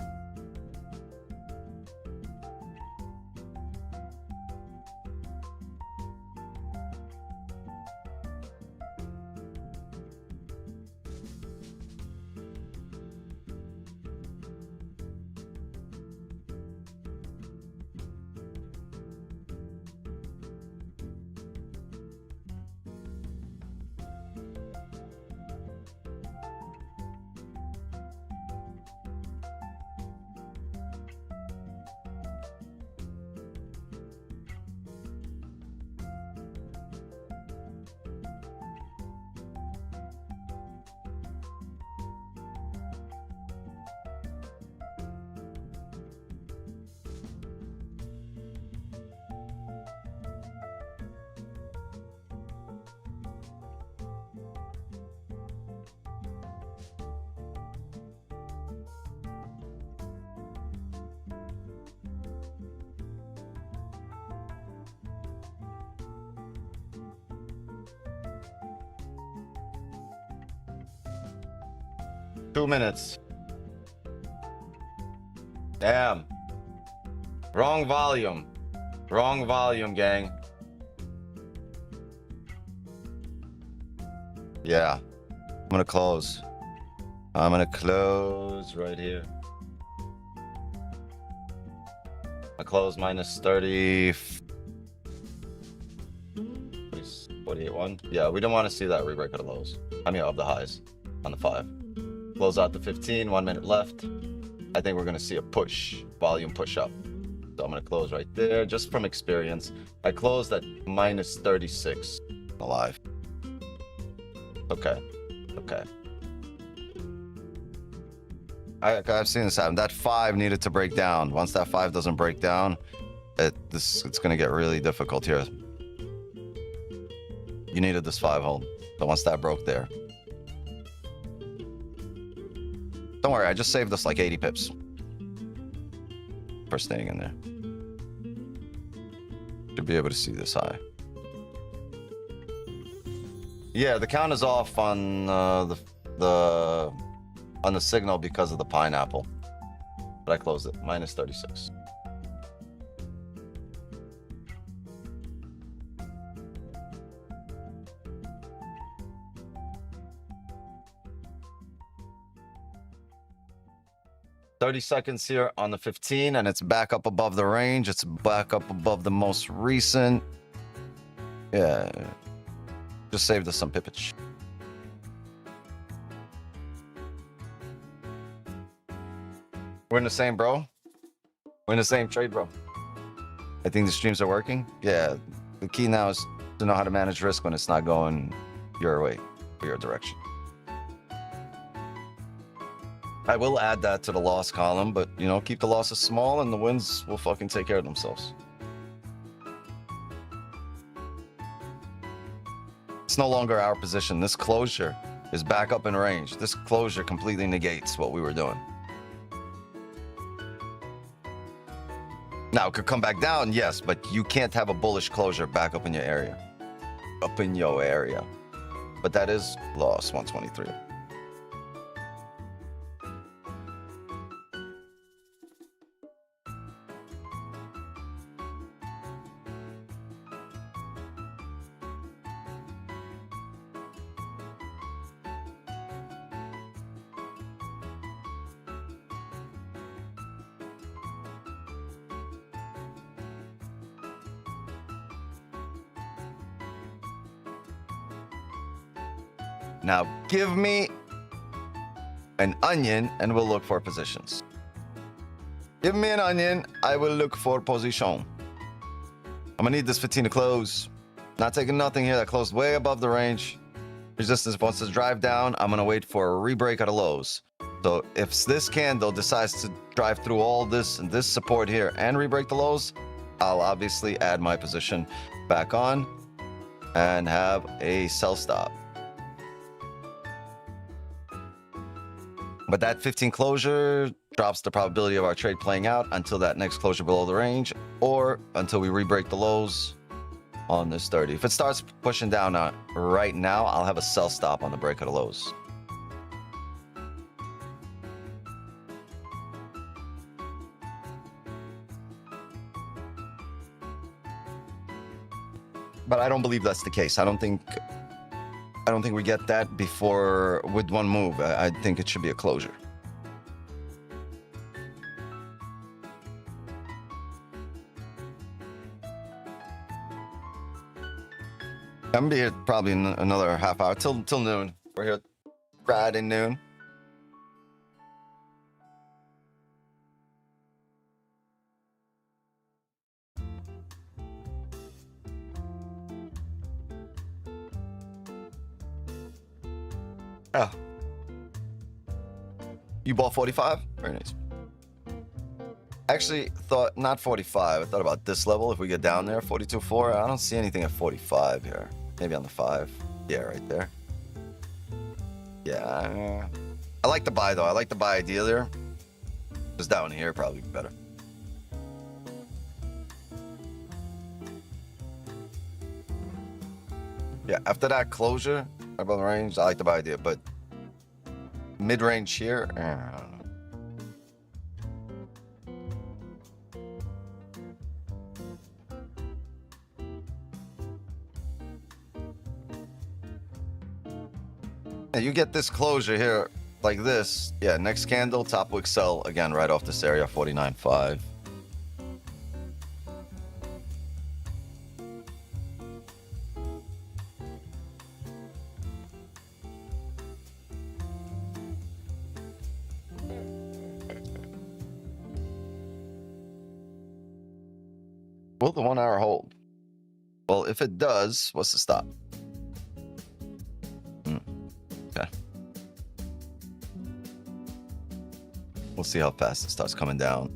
Two minutes. Damn. Wrong volume. Wrong volume, gang. Yeah. I'm gonna close. I'm gonna close right here. I close minus 30. 48.1. Yeah, we don't want to see that re-break of the lows. I mean, of the highs on the 5. Close out the 15, 1 minute left. I think we're going to see a push, volume push up. So I'm going to close right there. Just from experience, I closed at minus 36 alive. Okay. Okay. I've seen this happen. That 5 needed to break down. Once that 5 doesn't break down, it's going to get really difficult here. You needed this 5 hold. So once that broke there. Don't worry, I just saved us like 80 pips for staying in there. Should be able to see this high. Yeah, the count is off on the signal because of the pineapple, but I closed it minus 36. $30 seconds here on the 15, and it's back up above the range. It's back up above the most recent. Yeah, just saved us some pippage. We're in the same, bro. We're in the same trade, bro. I think the streams are working. Yeah, the key now is to know how to manage risk when it's not going your way or your direction. I will add that to the loss column, but, you know, keep the losses small and the wins will fucking take care of themselves. It's no longer our position. This closure is back up in range. This closure completely negates what we were doing. Now, it could come back down, yes, but you can't have a bullish closure back up in your area. Up in your area. But that is loss 123. now give me an onion and we'll look for positions. Give me an onion, I will look for position. I'm gonna need this 15 to close. Not taking nothing here. That closed way above the range. Resistance wants to drive down. I'm gonna wait for a re-break at the lows. So if this candle decides to drive through all this and this support here and re-break the lows, I'll obviously add my position back on and have a sell stop. But that 15 closure drops the probability of our trade playing out until that next closure below the range or until we re-break the lows on this 30. If it starts pushing down right now, I'll have a sell stop on the break of the lows. But I don't believe that's the case. I don't think we get that before with one move. I think it should be a closure. I'm gonna be here probably in another half hour till noon. We're here Friday noon. Oh. You bought 45? Very nice. I actually thought not 45. I thought about this level. If we get down there, 42.4. I don't see anything at 45 here. Maybe on the 5. Yeah, right there. Yeah. I like the buy though. I like the buy idea there. Just down here probably better. Yeah, after that closure above the range, I like the buy idea, but mid-range here, I don't know. Yeah, you get this closure here like this. Yeah, next candle, top wick sell again right off this area, 49.5. Will the 1 hour hold? Well, if it does, what's the stop? Okay. We'll see how fast it starts coming down.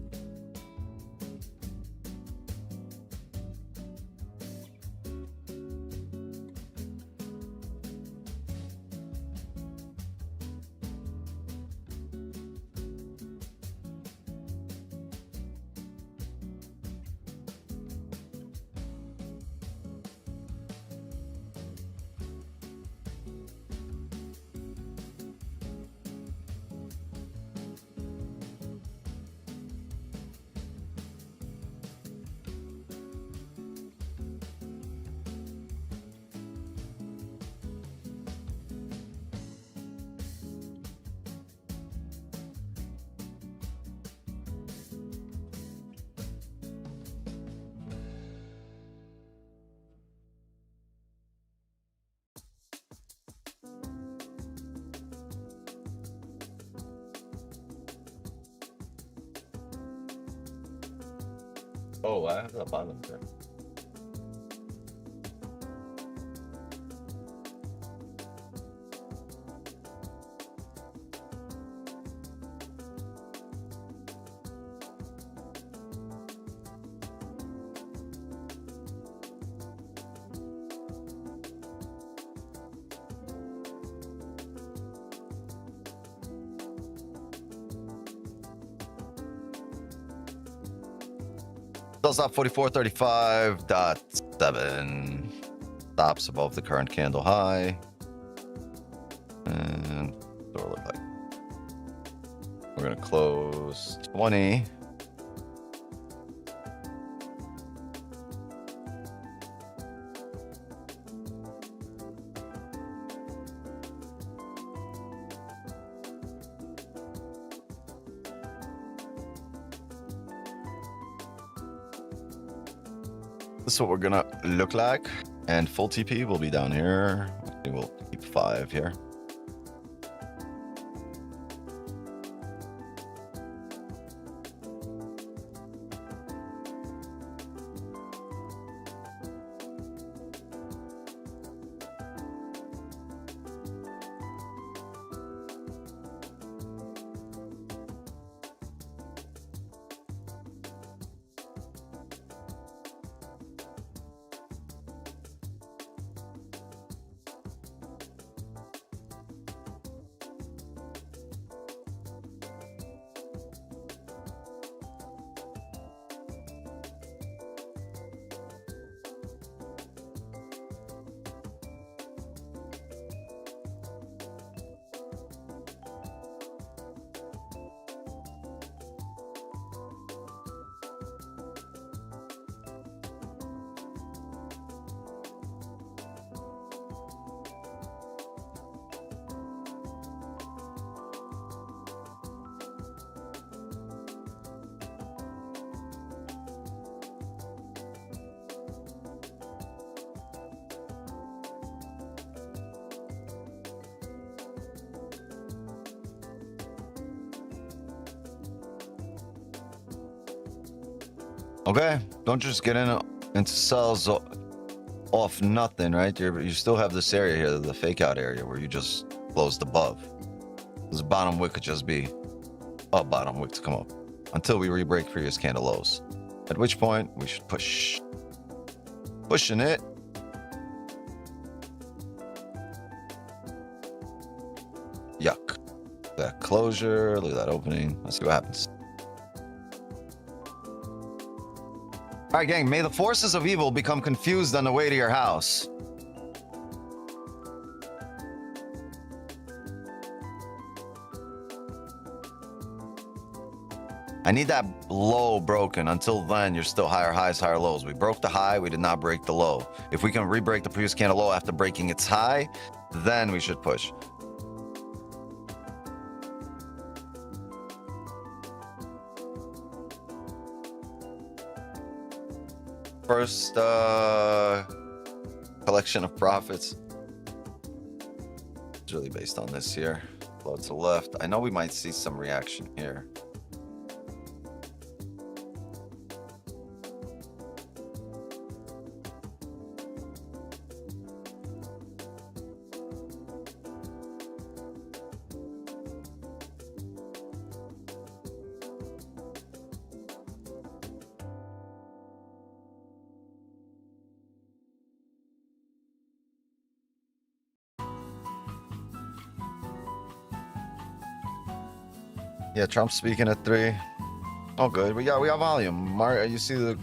Oh, I have the bottom there. Stop 44.35.7. Stops above the current candle high. And what do it look like? We're gonna close 20. This is what we're gonna look like, and full TP will be down here. We'll keep 5 here. Okay, don't just get into sells off nothing, right? You still have this area here, the fake out area, where you just closed above. This bottom wick could just be a bottom wick to come up until we re-break previous candle lows. At which point we should push. Pushing it. Yuck. That closure, look at that opening. Let's see what happens. All right, gang, may the forces of evil become confused on the way to your house. I need that low broken. Until then, you're still higher highs, higher lows. We broke the high, we did not break the low. If we can re-break the previous candle low after breaking its high, then we should push. First collection of profits. It's really based on this here. Flow to the left. I know we might see some reaction here. Yeah, Trump's speaking at 3. Oh, good. We got volume. You see the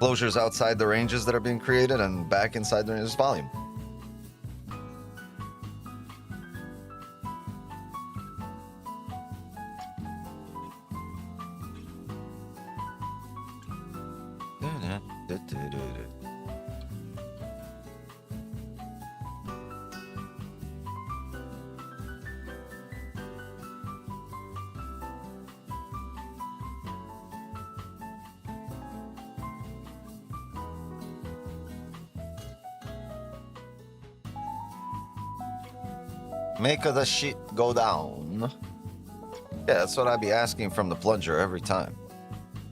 closures outside the ranges that are being created and back inside the ranges. Volume. Make the shit go down. Yeah, that's what I'd be asking from the plunger every time.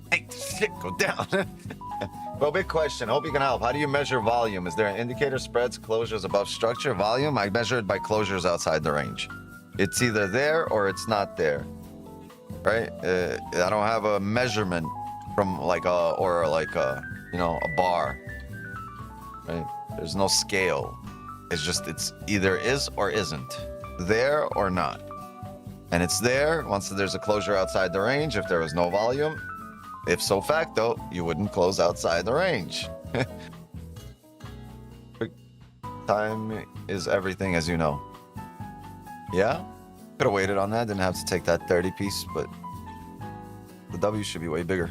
Make the shit go down. Well, big question. Hope you can help. How do you measure volume? Is there an indicator? Spreads, closures above structure? Volume? I measure it by closures outside the range. It's either there or it's not there. Right? I don't have a measurement from like a bar. Right? There's no scale. It's either is or isn't. There or not. And it's there once there's a closure outside the range. If there was no volume, if so facto, you wouldn't close outside the range. Time is everything, as you know. Yeah? Could have waited on that. Didn't have to take that 30 piece, but the W should be way bigger.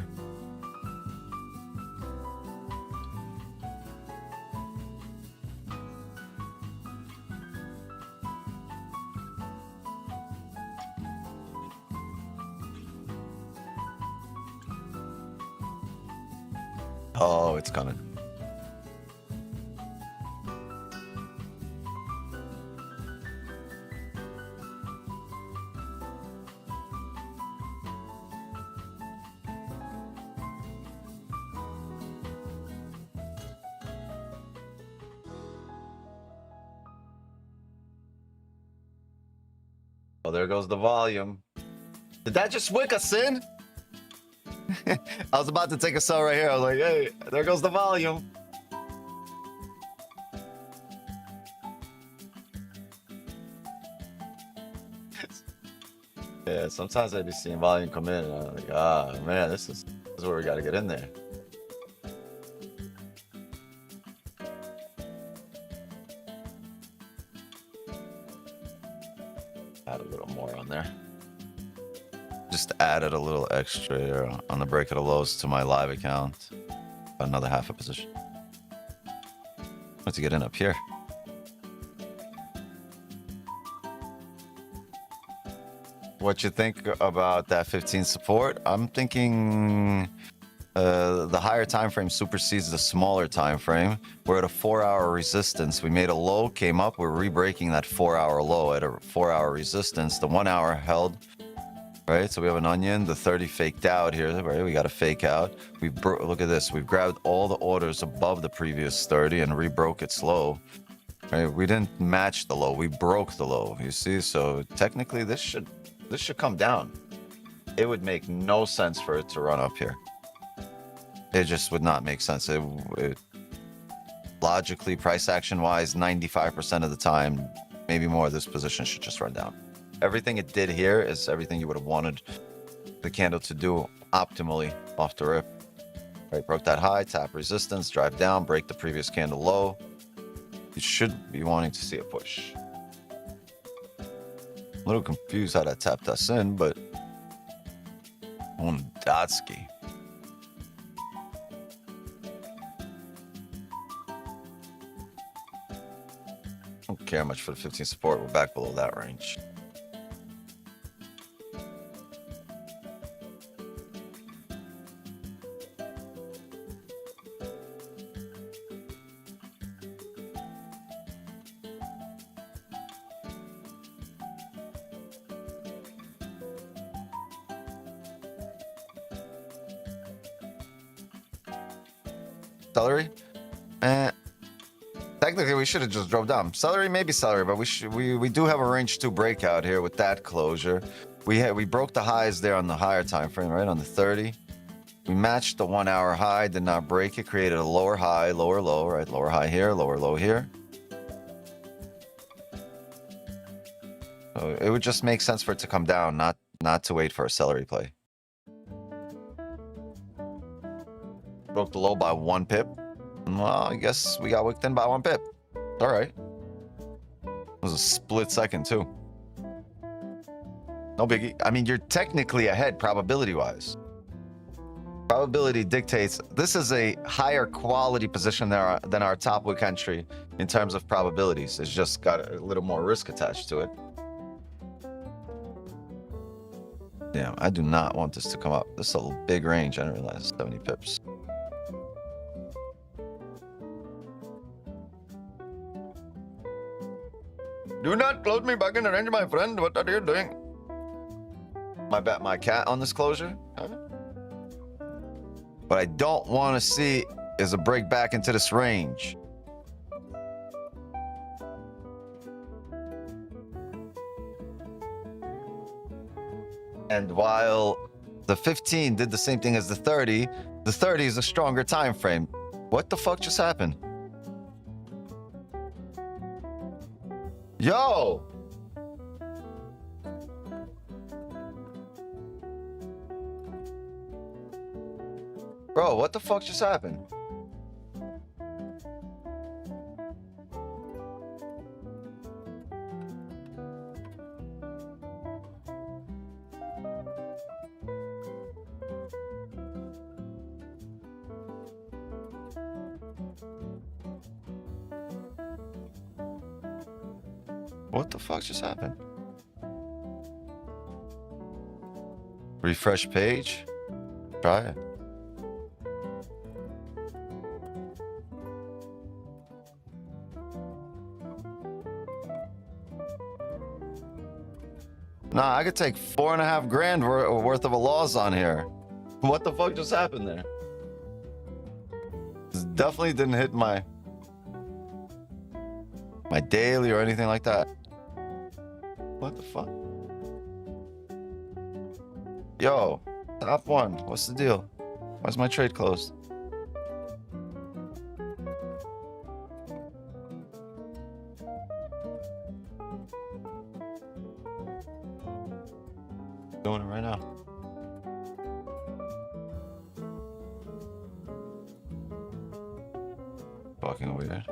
Oh, it's coming. Oh, there goes the volume. Did that just wick us in? I was about to take a sell right here. I was like, hey, there goes the volume. Yeah, sometimes I'd be seeing volume come in and I'm like, ah, man, this is where we got to get in there. Add a little more on there. Just added a little extra here on the break of the lows to my live account. Another half a position. Let's get in up here. What you think about that 15 support? I'm thinking the higher time frame supersedes the smaller time frame. We're at a 4-hour resistance. We made a low, came up. We're re-breaking that 4-hour low at a 4-hour resistance. The 1 hour held. right? So we have an onion, the 30 faked out here, right? We got a fake out. Look at this. We've grabbed all the orders above the previous 30 and rebroke its low. Right? We didn't match the low. We broke the low. You see? So technically, this should come down. It would make no sense for it to run up here. It just would not make sense. It logically, price action wise, 95% of the time, maybe more, this position should just run down. Everything it did here is everything you would have wanted the candle to do optimally off the rip. Right, broke that high, tap resistance, drive down, break the previous candle low. You should be wanting to see a push. A little confused how that tapped us in, but Datsky. Don't care much for the 15 support. We're back below that range. Celery? Technically, we should have just drove down. Celery, maybe celery, but we do have a range 2 breakout here with that closure. We broke the highs there on the higher time frame, right on the 30. We matched the 1 hour high, did not break it, created a lower high, lower low, right? Lower high here, lower low here. So it would just make sense for it to come down, not to wait for a celery play. Broke the low by 1 pip. Well, I guess we got wicked in by 1 pip. All right. It was a split second too. No biggie. I mean, you're technically ahead probability-wise. Probability dictates this is a higher quality position than our top wick entry in terms of probabilities. It's just got a little more risk attached to it. Damn, I do not want this to come up. This is a big range. I didn't realize 70 pips. Do not close me back in the range, my friend. What are you doing? My cat on this closure. What I don't want to see is a break back into this range. And while the 15 did the same thing as the 30 is a stronger time frame. What the fuck just happened? Yo! Bro, what the fuck just happened? What the fuck just happened? Refresh page? Try it. Nah, I could take $4.5 grand worth of a loss on here. What the fuck just happened there? This definitely didn't hit my daily or anything like that. What the fuck? Yo, top one. What's the deal? Why's my trade closed? Doing it right now. Fucking weird.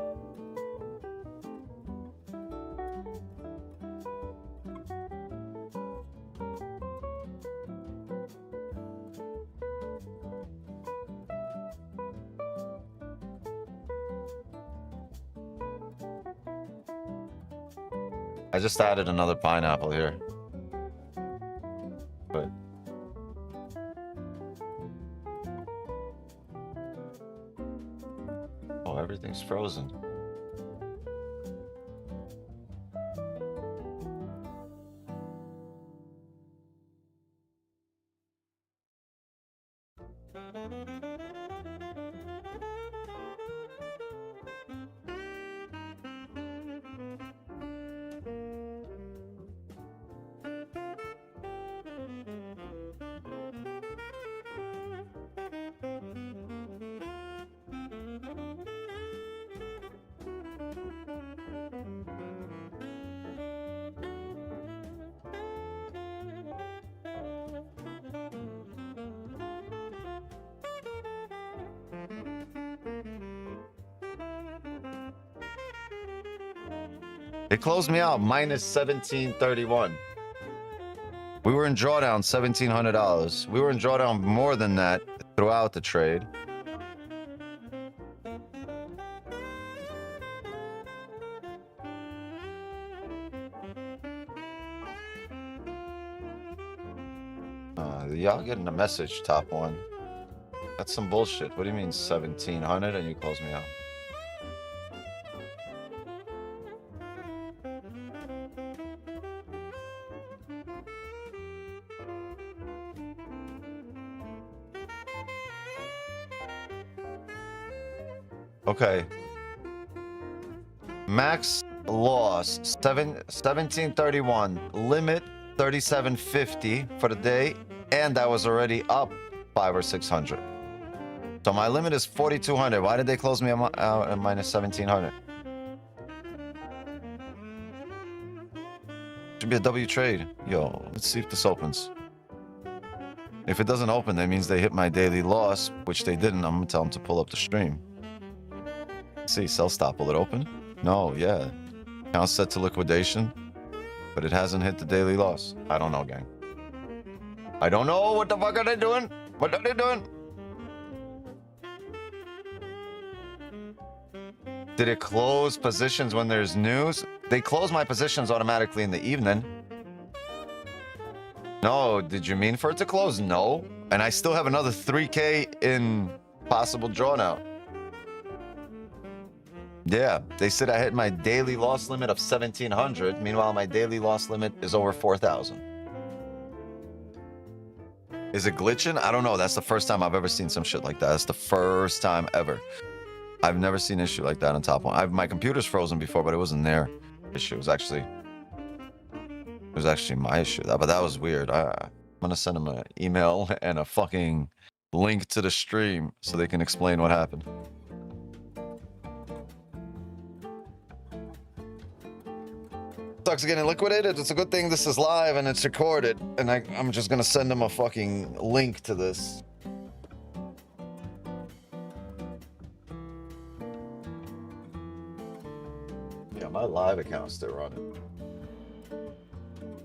I just added another pineapple here. But oh, everything's frozen. It closed me out minus 1731. We were in drawdown $1,700. We were in drawdown more than that throughout the trade. Y'all getting a message, top one. That's some bullshit. What do you mean 1,700 and you close me out? Okay. Max loss 1731. Limit 3750 for the day, and I was already up 500 or 600. So my limit is 4,200. Why did they close me out at minus 1,700? Should be a W trade. Yo, let's see if this opens. If it doesn't open, that means they hit my daily loss, which they didn't. I'm gonna tell them to pull up the stream. Let's see, sell stop. Will it open? No, yeah. Account set to liquidation, but it hasn't hit the daily loss. I don't know, gang. I don't know. What the fuck are they doing? What are they doing? Did it close positions when there's news? They close my positions automatically in the evening. No, did you mean for it to close? No. And I still have another 3K in possible drawdown. Yeah, they said I hit my daily loss limit of 1,700. Meanwhile, my daily loss limit is over 4,000. Is it glitching? I don't know. That's the first time I've ever seen some shit like that. That's the first time ever. I've never seen an issue like that on top one. My computer's frozen before, but it wasn't their issue. It was actually my issue. But that was weird. I'm gonna send them an email and a fucking link to the stream so they can explain what happened. Stocks getting liquidated. It's a good thing this is live and it's recorded, and I'm just gonna send them a fucking link to this. Yeah, my live account's still running.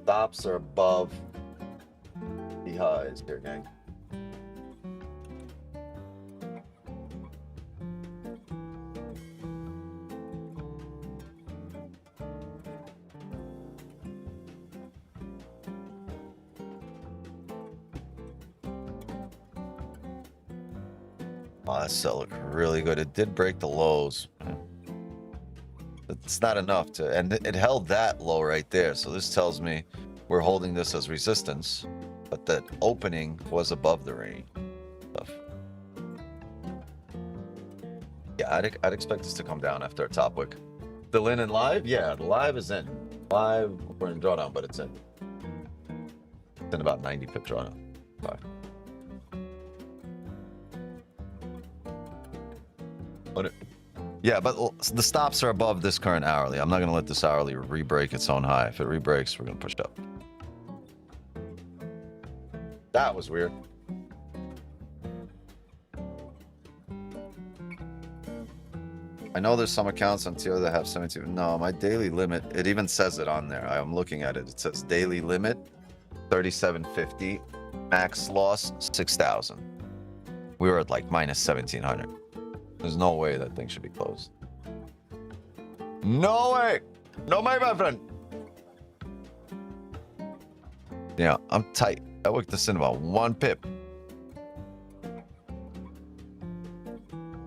Stops are above the highs here, gang. Oh, that sell looked really good. It did break the lows. It's not enough to, and it held that low right there. So this tells me we're holding this as resistance, but that opening was above the range. Yeah, I'd expect this to come down after a top wick. Still in and live? Yeah, the live is in. Live, we're in drawdown, but it's in. It's in about 90 pip drawdown. 5. Yeah, but the stops are above this current hourly. I'm not going to let this hourly re-break its own high. If it re-breaks, we're going to push up. That was weird. I know there's some accounts on TO that have 17. No, my daily limit, it even says it on there. I'm looking at it. It says daily limit 3750, max loss 6,000. We were at like minus 1,700. There's no way that thing should be closed. No way! No way, my friend! Yeah, I'm tight. I worked this in about 1 pip.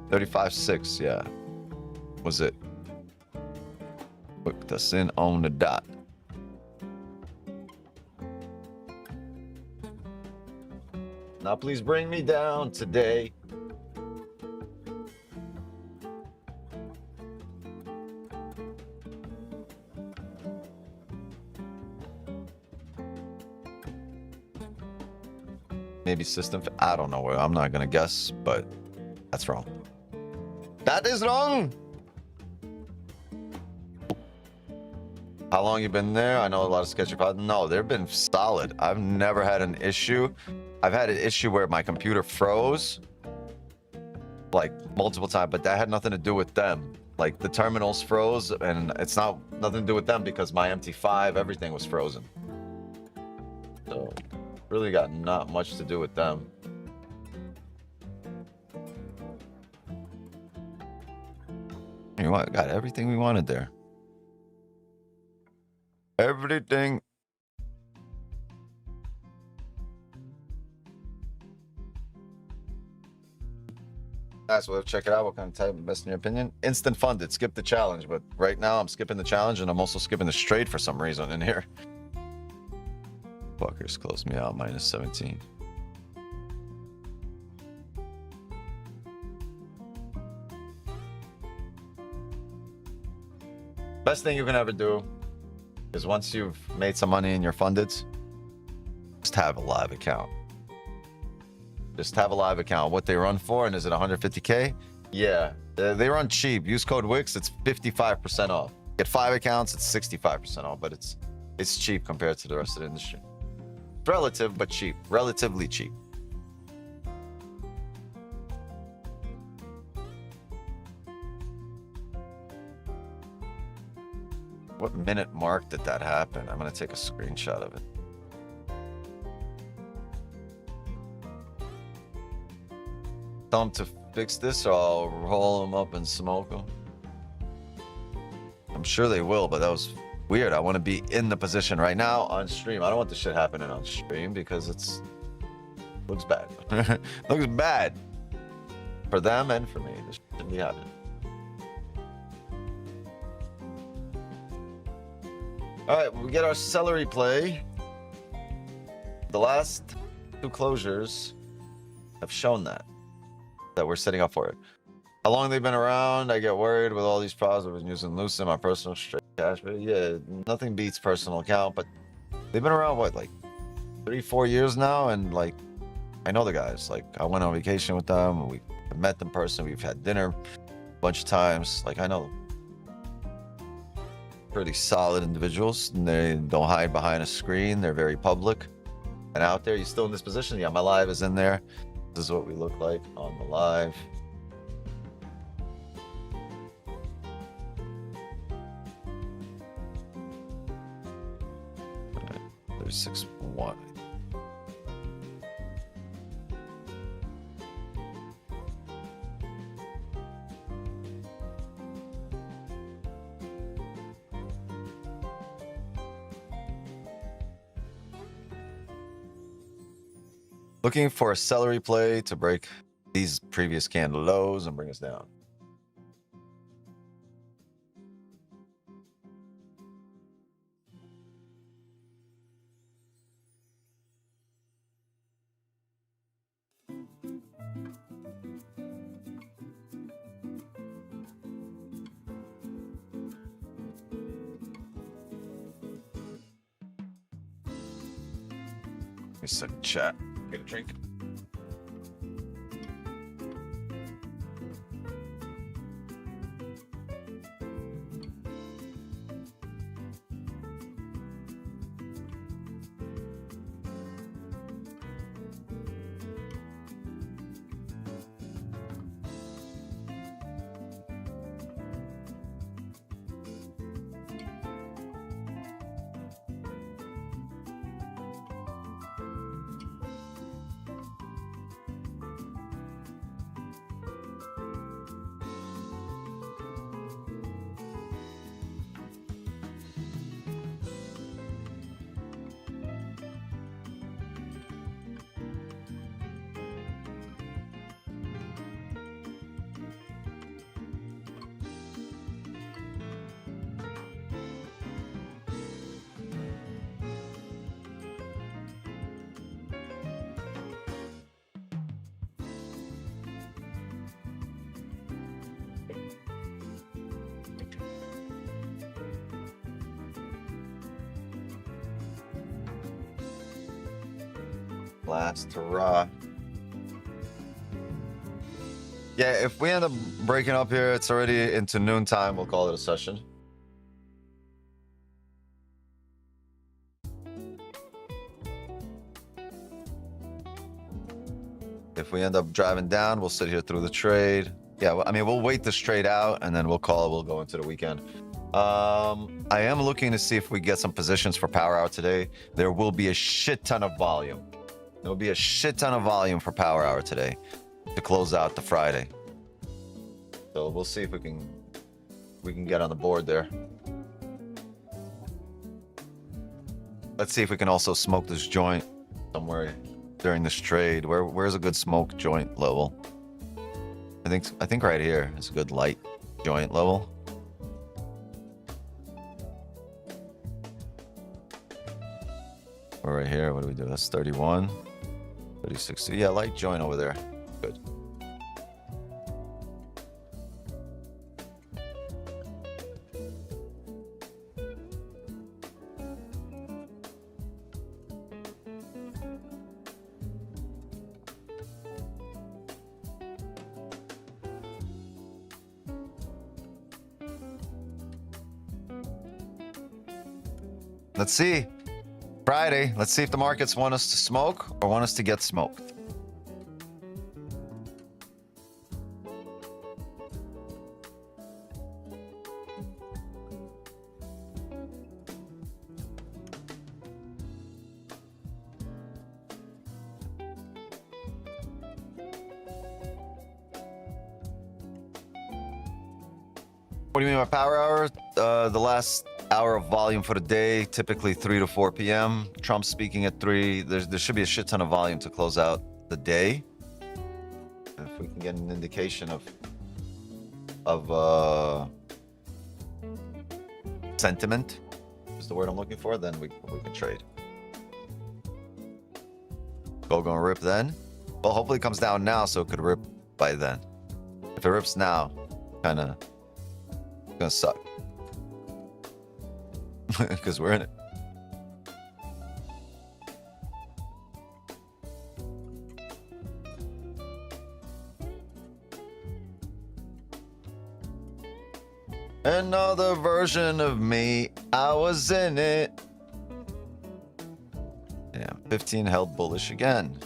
35.6, yeah. Was it? Worked us in on the dot. Now please bring me down today. Maybe system. I don't know. I'm not gonna guess, but that's wrong. That is wrong. How long you been there? I know a lot of sketchy pods. No, they've been solid. I've never had an issue. I've had an issue where my computer froze like multiple times, but that had nothing to do with them. Like the terminals froze, and it's nothing to do with them because my MT5, everything was frozen. So really got not much to do with them. You know what? Got everything we wanted there. Everything. Nice. Well, check it out. What kind of type best in your opinion? Instant funded. Skip the challenge. But right now I'm skipping the challenge and I'm also skipping the straight for some reason in here. Fuckers closed me out. Minus 17. Best thing you can ever do is once you've made some money in your fundeds, just have a live account. Just have a live account. What they run for, and is it 150K? Yeah, they run cheap. Use code WIX, it's 55% off. Get 5 accounts, it's 65% off, but it's cheap compared to the rest of the industry. Relative, but cheap. Relatively cheap. What minute mark did that happen? I'm gonna take a screenshot of it. Tell them to fix this or I'll roll them up and smoke them. I'm sure they will, but that was weird. I want to be in the position right now on stream. I don't want this shit happening on stream because looks bad. Looks bad for them and for me. This shouldn't be happening. All right, we get our celery play. The last 2 closures have shown that we're setting up for it. How long they've been around, I get worried with all these problems. I've been using Lucid, my personal straight cash. But yeah, nothing beats personal account. But they've been around, what, like 3-4 years now? And like, I know the guys. Like, I went on vacation with them. We met them in person. We've had dinner a bunch of times. Like, I know them. Pretty solid individuals. And they don't hide behind a screen. They're very public and out there. You still in this position? Yeah, my live is in there. This is what we look like on the live. Right, 36.1. Looking for a celery play to break these previous candle lows and bring us down. Give me a second, chat. Get a drink. Last hurrah. Yeah, if we end up breaking up here, it's already into noontime. We'll call it a session. If we end up driving down, we'll sit here through the trade. Yeah, well, I mean, we'll wait this trade out and then we'll call it. We'll go into the weekend. I am looking to see if we get some positions for power hour today. There will be a shit ton of volume. There will be a shit ton of volume for power hour today to close out the Friday. So we'll see if we can get on the board there. Let's see if we can also smoke this joint somewhere during this trade. Where's a good smoke joint level? I think right here is a good light joint level. Or right here, what do we do? That's 31, 36. Yeah, light joint over there. Good. Let's see. Friday. Let's see if the markets want us to smoke or want us to get smoked. What do you mean by power hour? The last hour of volume for the day, typically 3 to 4 p.m. Trump speaking at 3. There should be a shit ton of volume to close out the day. If we can get an indication of sentiment, is the word I'm looking for, then we can trade. Gold gonna rip then? Well, hopefully it comes down now so it could rip by then. If it rips now, kind of gonna suck. Because we're in it. Another version of me, I was in it. Yeah, 15 held bullish again.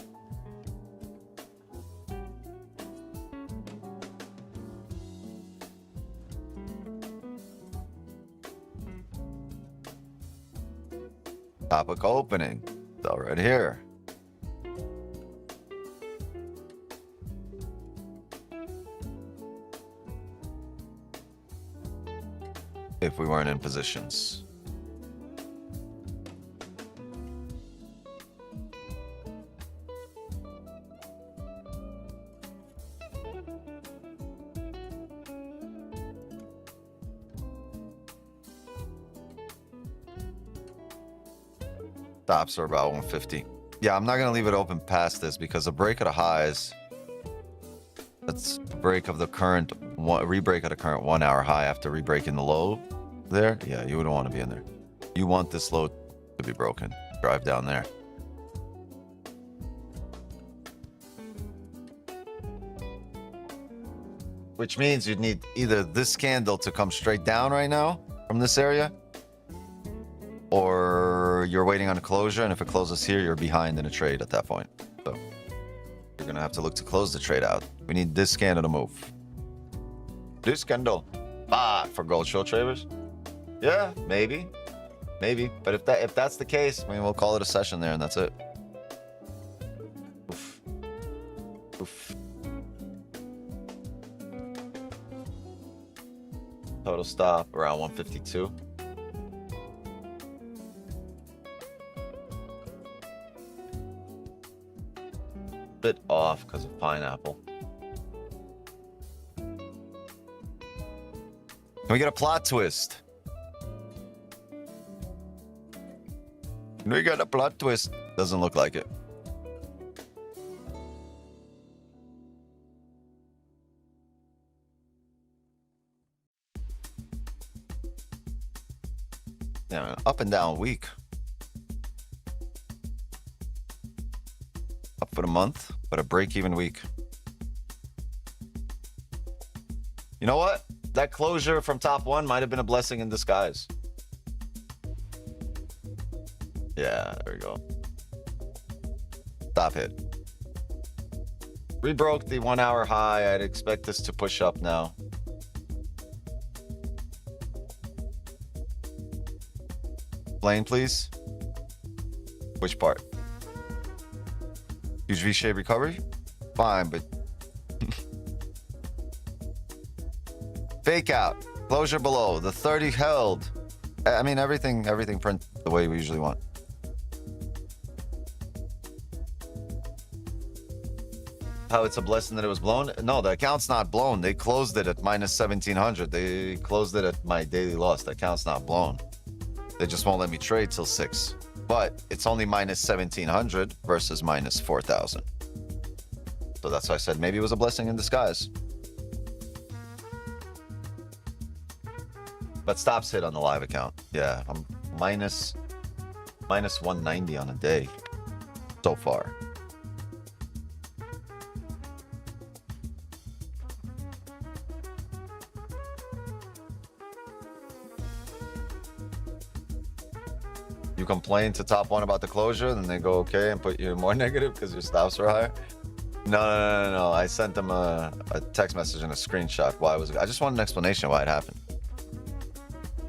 Topic opening. So right here. If we weren't in positions. Stops are about 150. Yeah, I'm not gonna leave it open past this because a break of the highs. That's a break of the current re-break of the current 1 hour high after re-breaking the low there. Yeah, you wouldn't want to be in there. You want this low to be broken. Drive down there. Which means you'd need either this candle to come straight down right now from this area, or you're waiting on a closure, and if it closes here, you're behind in a trade at that point. So you're gonna have to look to close the trade out. We need this candle to move. This candle, for gold short traders. Yeah, maybe. But if that's the case, I mean, we'll call it a session there, and that's it. Oof. Oof. Total stop around 152. Bit off because of pineapple. Can we get a plot twist? Can we get a plot twist? Doesn't look like it. Yeah, up and down week. Up for the month, but a break-even week. You know what? That closure from top one might have been a blessing in disguise. Yeah, there we go. Stop hit. Rebroke the 1 hour high. I'd expect this to push up now. Explain, please. Which part? Huge V-shaped recovery? Fine, but fake out. Closure below. The 30 held. I mean, everything print the way we usually want. How it's a blessing that it was blown? No, the account's not blown. They closed it at minus 1700. They closed it at my daily loss. The account's not blown. They just won't let me trade till 6. But it's only minus 1700 versus minus 4000. So that's why I said maybe it was a blessing in disguise. But stops hit on the live account. Yeah, I'm minus 190 on a day so far. You complain to top one about the closure, then they go okay and put you more negative because your stops are higher. No. I sent them a text message and a screenshot. Why was it? I just want an explanation why it happened.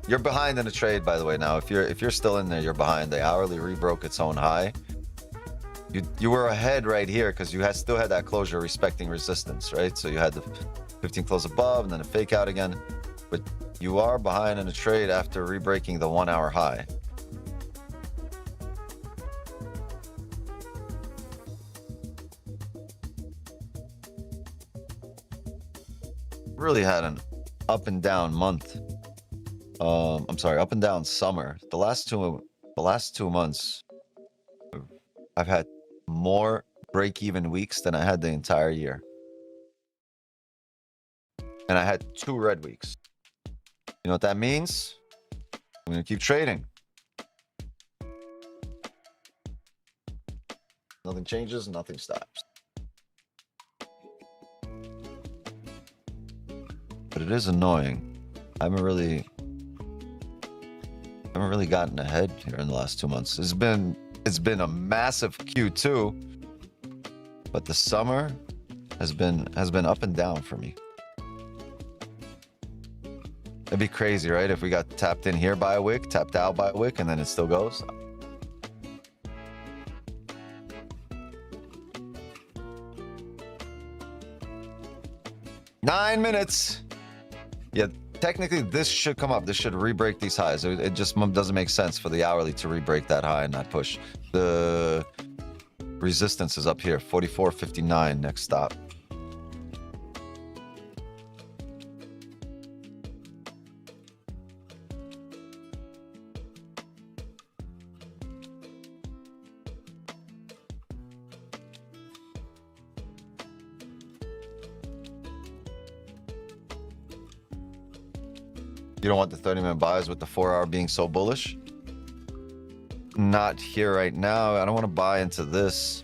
You're behind in the trade, by the way. Now, if you're still in there, you're behind. The hourly rebroke its own high. You were ahead right here because you still had that closure respecting resistance, right? So you had the 15 close above and then a fake out again. But you are behind in the trade after rebreaking the 1 hour high. Really had an up and down month. I'm sorry, up and down summer. The last two months, I've had more break-even weeks than I had the entire year, and I had 2 red weeks. You know what that means? I'm gonna keep trading. Nothing changes, nothing stops. But it is annoying. I haven't really gotten ahead here in the last 2 months. It's been a massive Q2, but the summer has been up and down for me. It'd be crazy, right? If we got tapped in here by a wick, tapped out by a wick, and then it still goes. Nine minutes. Yeah, technically this should come up. This should re-break these highs. It just doesn't make sense for the hourly to re-break that high and not push. The resistance is up here, 44.59 next stop. You don't want the 30-minute buys with the 4-hour being so bullish? Not here right now. I don't want to buy into this.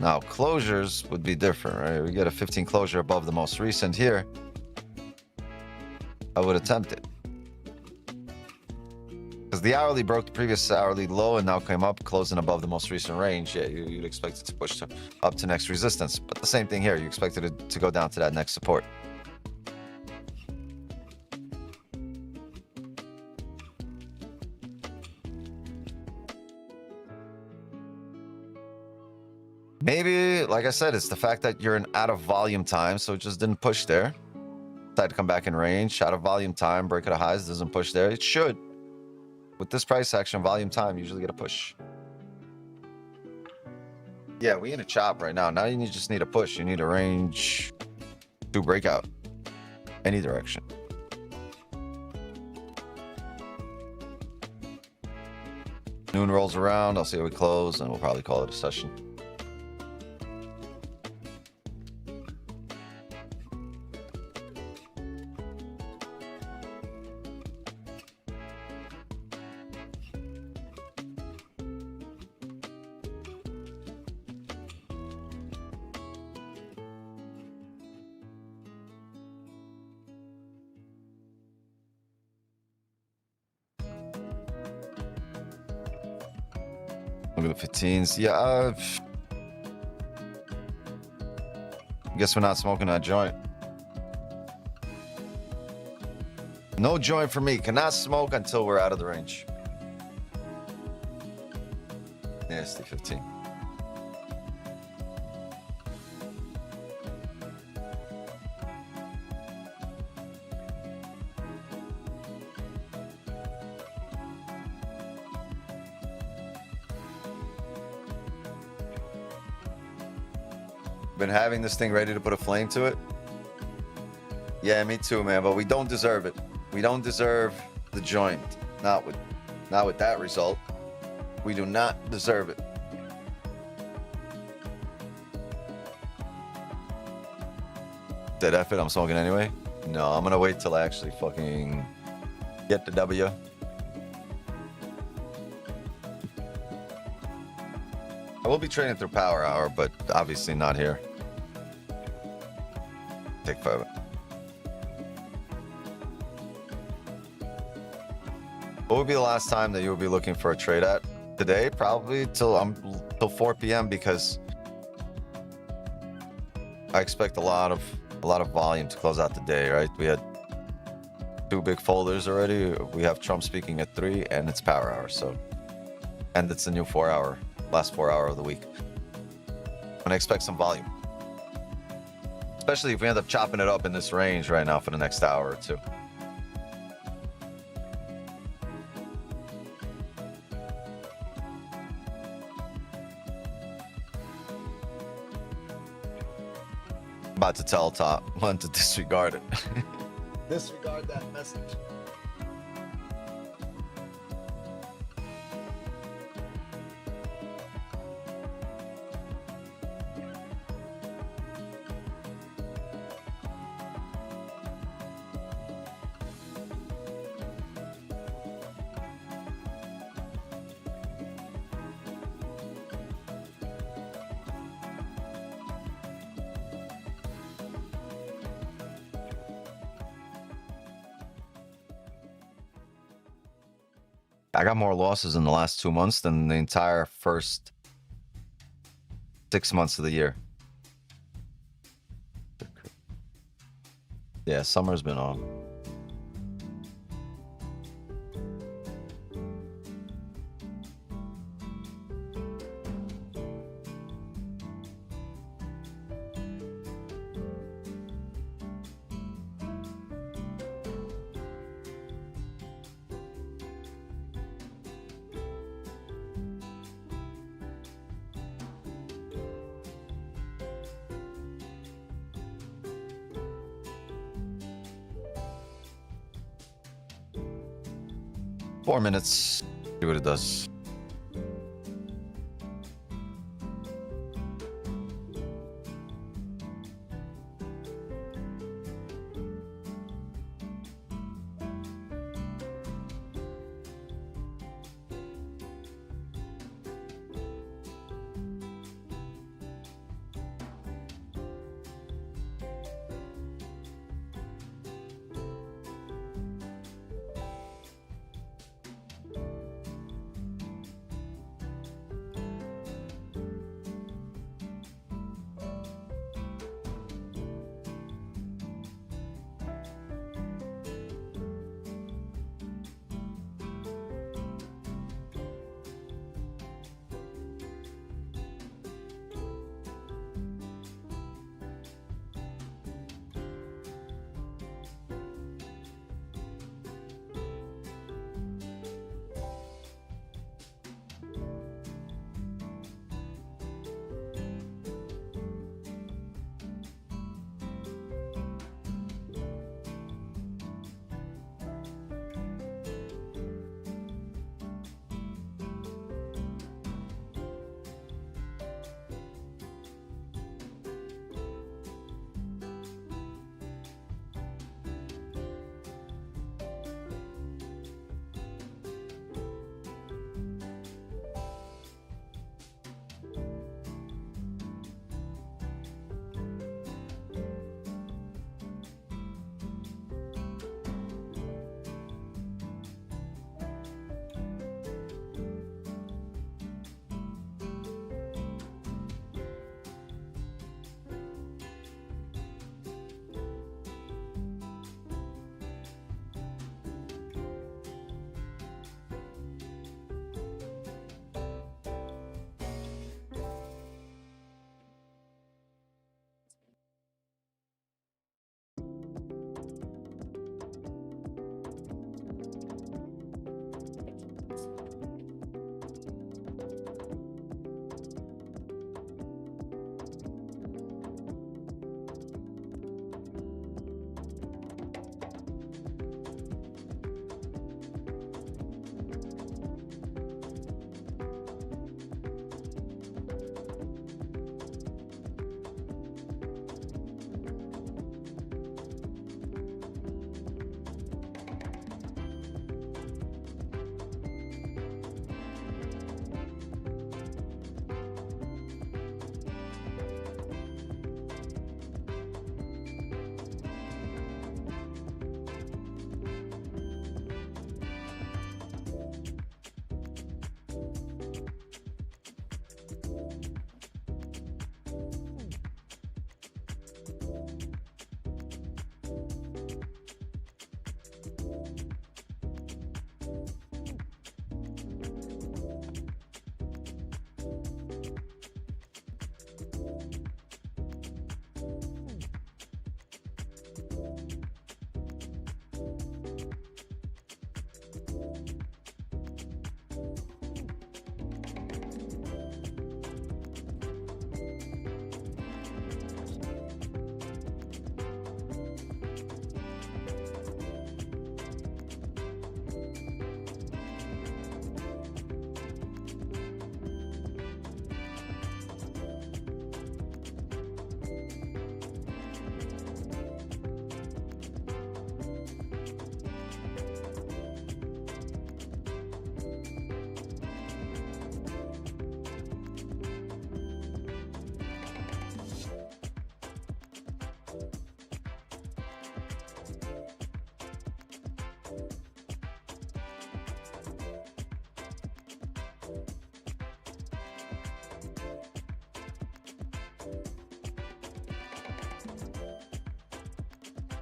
Now, closures would be different, right? We get a 15 closure above the most recent here. I would attempt it. Because the hourly broke the previous hourly low and now came up, closing above the most recent range. Yeah, you'd expect it to push up to next resistance. But the same thing here. You expected it to go down to that next support. Maybe, like I said, it's the fact that you're in out of volume time, so it just didn't push there. Decided to come back in range, out of volume time, break at a highs, doesn't push there. It should. With this price action, volume time, usually get a push. Yeah, we in a chop right now. Now you just need a push. You need a range 2 breakout. Any direction. Noon rolls around. I'll see how we close, and we'll probably call it a session. Look at the 15s. Yeah, guess we're not smoking that joint. No joint for me. Cannot smoke until we're out of the range. Nasty 15. Been having this thing ready to put a flame to it. Yeah, me too, man. But we don't deserve it. We don't deserve the joint. Not with that result. We do not deserve it. Dead F it, I'm smoking anyway. No, I'm gonna wait till I actually fucking get the W. I will be trading through Power Hour, but obviously not here. Take 5. What would be the last time that you would be looking for a trade at? Today, probably till 4 p.m. because I expect a lot of volume to close out the day. Right? We had 2 big folders already. We have Trump speaking at 3, and it's Power Hour. So, and it's the new last 4 hour of the week. And I expect some volume. Especially if we end up chopping it up in this range right now for the next hour or two. About to tell Top when to disregard it. Disregard that message. I got more losses in the last 2 months than the entire first 6 months of the year. Yeah, summer's been on. Four minutes. See what it does.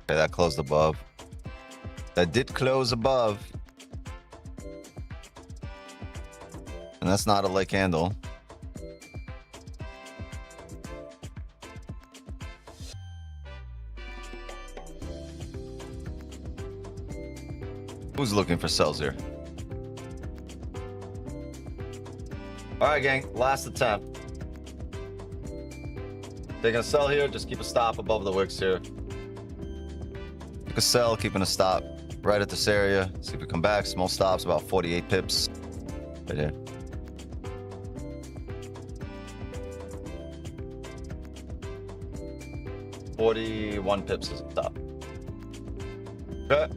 Okay, that closed above. That did close above. And that's not a leg candle. Who's looking for sells here? All right, gang, last attempt. Taking a sell here, just keep a stop above the wicks here. Take a sell, keeping a stop right at this area. See if we come back. Small stops, about 48 pips. Right here. $41 pips is a stop. Okay.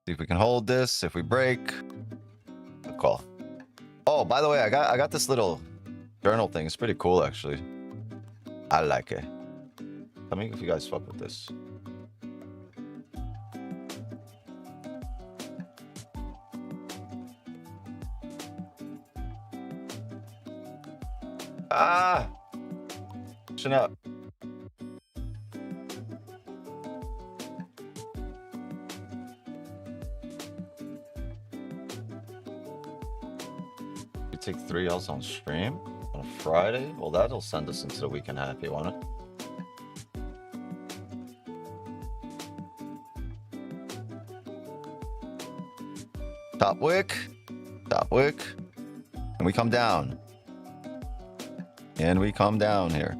See if we can hold this. If we break, a call. Oh, by the way, I got this little journal thing. It's pretty cool, actually. I like it. Tell me if you guys fuck with this. Ah, pushing up. You take 3 L's on stream on a Friday. Well, that'll send us into the weekend happy, won't it? Top wick, and we come down. And we come down here.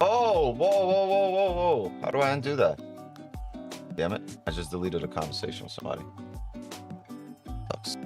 Oh, whoa. How do I undo that? Damn it. I just deleted a conversation with somebody. Sucks.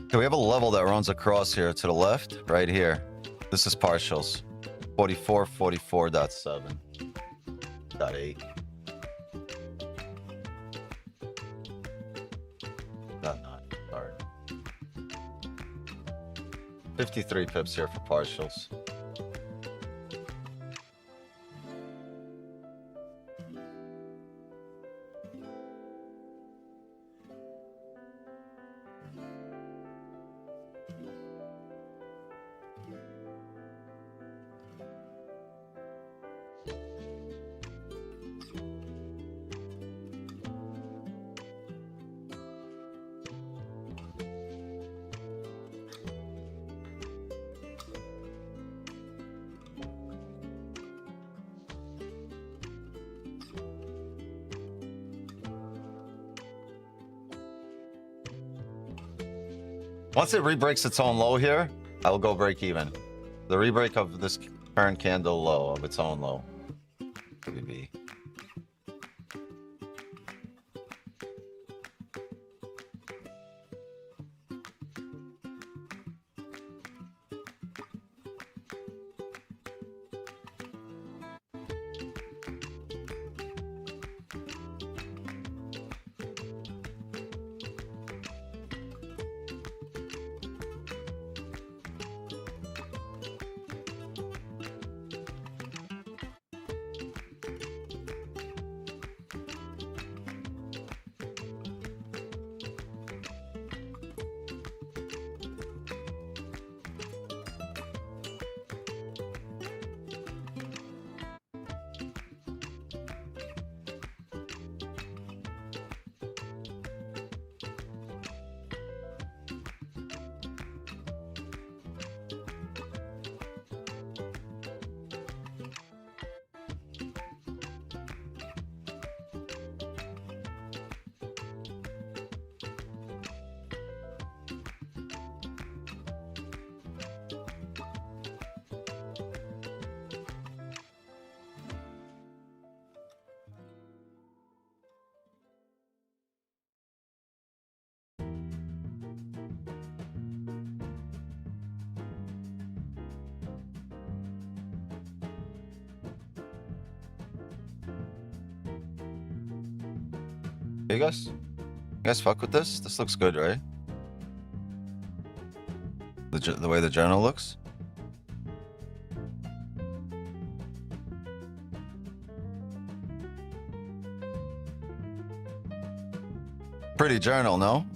Okay, we have a level that runs across here to the left, right here. This is partials. 44, 44.7. .8. .9, sorry. 53 pips here for partials. Once it re-breaks its own low here, I will go break even. The re-break of this current candle low, of its own low. BB. You guys fuck with this? This looks good, right? The way the journal looks? Pretty journal, no?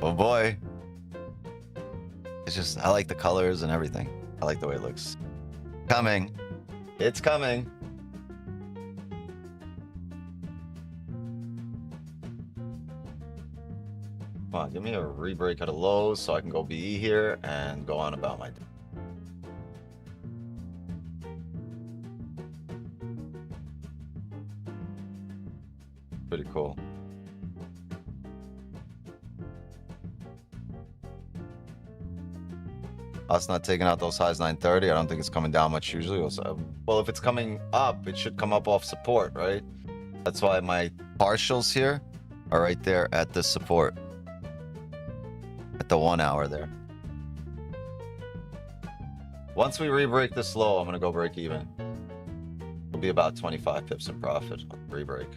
Oh boy. It's just, I like the colors and everything. I like the way it looks. Coming. It's coming. Come on, give me a re-break at a low so I can go BE here and go on about my day. Pretty cool. Us not taking out those highs 930. I don't think it's coming down much usually. Well, if it's coming up, it should come up off support, right? That's why my partials here are right there at this support. At the 1 hour there. Once we re-break this low, I'm gonna go break even. It'll be about 25 pips in profit on re-break.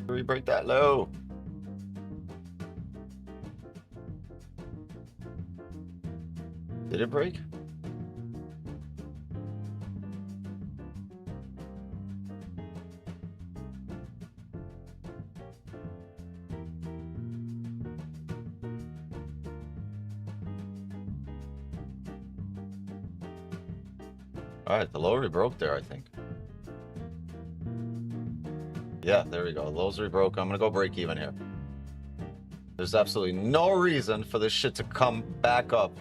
Re-break that low. Did it break? All right, the low broke there, I think. Yeah, there we go. Lows rebroke. I'm gonna go break even here. There's absolutely no reason for this shit to come back up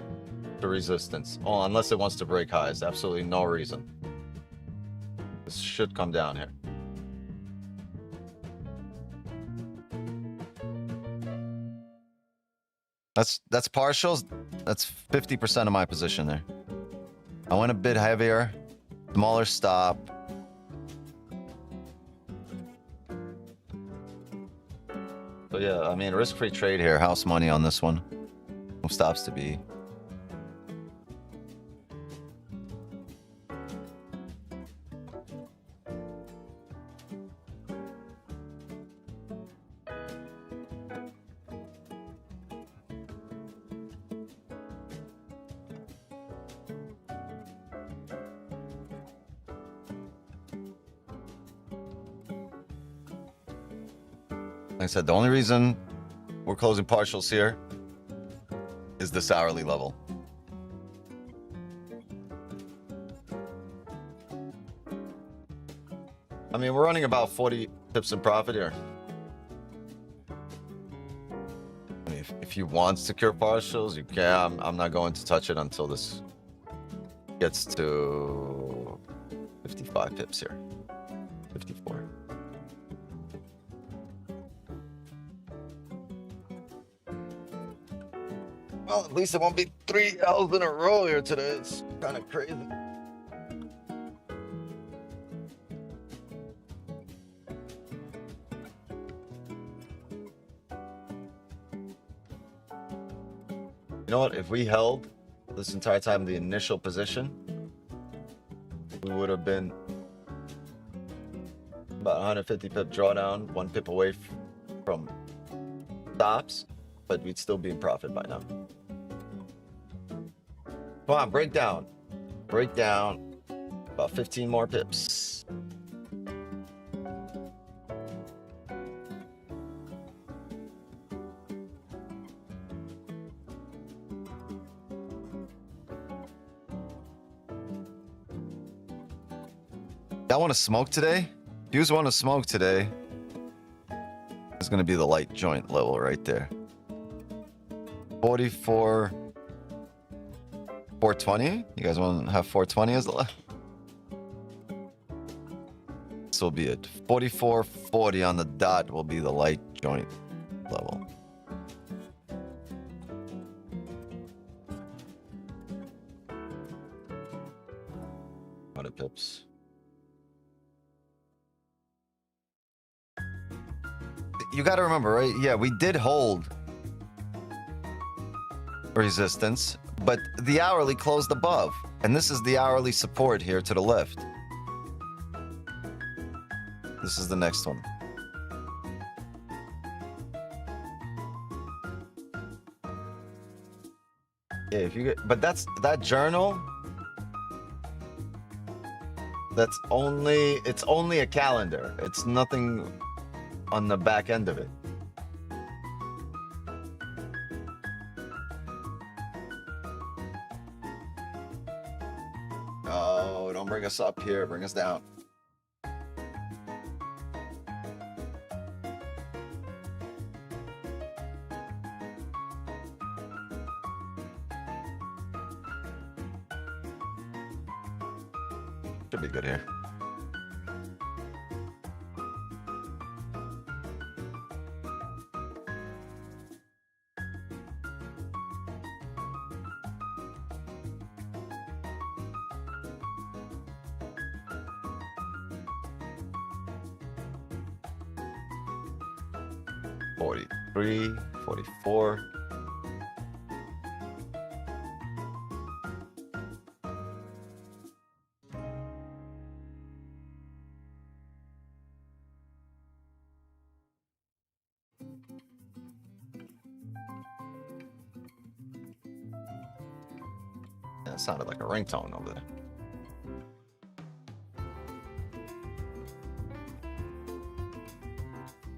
to resistance. Oh, unless it wants to break highs. Absolutely no reason. This should come down here. That's partials. That's 50% of my position there. I went a bit heavier, smaller stop. So yeah, I mean, risk-free trade here, house money on this one. No stops to be. Like I said, the only reason we're closing partials here is this hourly level. I mean, we're running about 40 pips in profit here. I mean, if you want secure partials, you can. I'm not going to touch it until this gets to 55 pips here. 54. Well, at least it won't be 3 L's in a row here today. It's kind of crazy. You know what? If we held this entire time the initial position, we would have been about 150 pip drawdown, 1 pip away from stops, but we'd still be in profit by now. Come on, break down. Break down. About 15 more pips. Y'all want to smoke today? If you want to smoke today, it's going to be the light joint level right there. 44, 420. You guys want to have 420 as the left? This will be it. 44.40 on the dot will be the light joint level. What a pips. You got to remember, right? Yeah, we did hold resistance, but the hourly closed above, and this is the hourly support here to the left. This is the next one. Yeah, if you get, but that's that journal. That's only, it's only a calendar. It's nothing on the back end of it. Oh, don't bring us up here, bring us down. Should be good here. $43, $44. That sounded like a ringtone over there.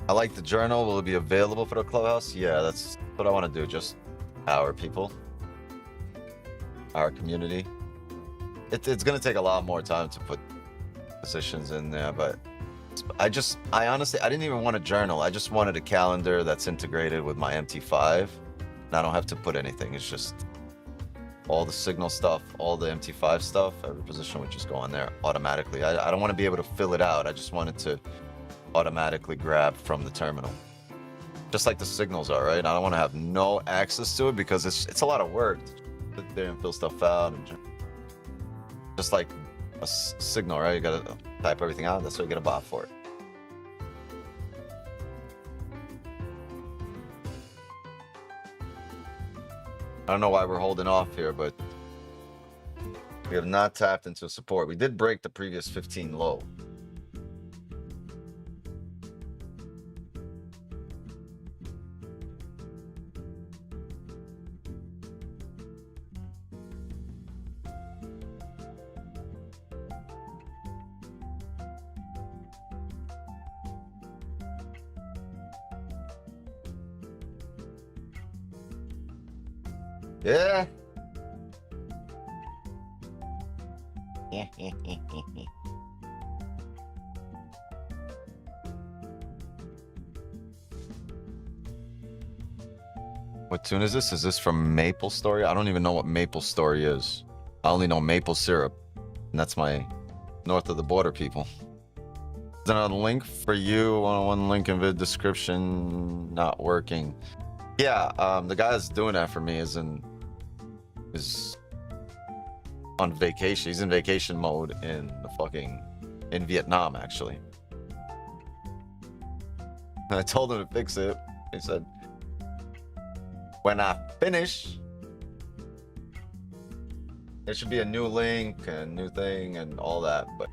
I like the journal. Will it be available for the clubhouse? Yeah, that's what I want to do. Just our people, our community. It's going to take a lot more time to put positions in there, but I honestly, I didn't even want a journal. I just wanted a calendar that's integrated with my MT5, and I don't have to put anything. It's just all the signal stuff, all the MT5 stuff. Every position would just go on there automatically. I don't want to be able to fill it out. I just wanted to automatically grab from the terminal, just like the signals are, right? I don't want to have no access to it because it's a lot of work to sit there and fill stuff out, and just like a signal, right? You gotta type everything out. That's why you get a bot for it. I don't know why we're holding off here, but we have not tapped into support. We did break the previous 15 low. Yeah. What tune is this? Is this from Maple Story? I don't even know what Maple Story is. I only know maple syrup, and that's my north of the border people. Is there a link for you? One link in the description not working. Yeah, the guy that's doing that for me is on vacation. He's in vacation mode in Vietnam, actually. I told him to fix it. He said, when I finish, there should be a new link and new thing and all that, but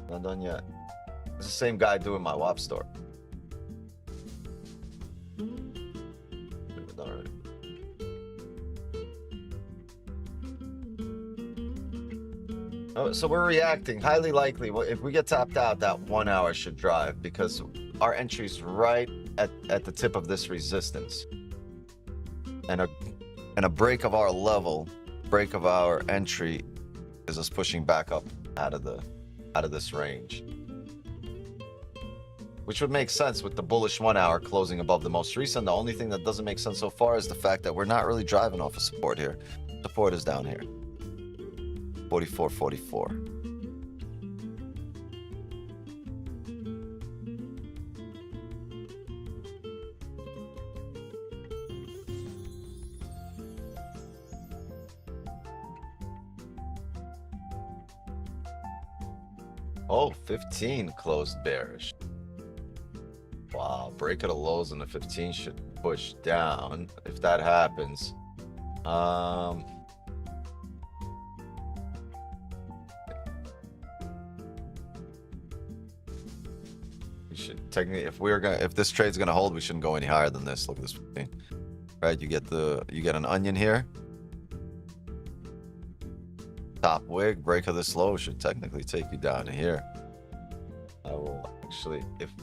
not done yet. It's the same guy doing my WAP store. Oh, so we're reacting. Highly likely, well, if we get tapped out, that 1 hour should drive because our entry's right at the tip of this resistance. And a break of our level, break of our entry is us pushing back up out of this range. Which would make sense with the bullish 1 hour closing above the most recent. The only thing that doesn't make sense so far is the fact that we're not really driving off of support here. Support is down here. 44.44. Oh, 15 closed bearish. Wow, break of the lows and the 15 should push down. If that happens, we should technically, if this trade's gonna hold, we shouldn't go any higher than this. Look at this 15. Right, you get an onion here. Top wig, break of this low should technically take you down to here. I will actually, if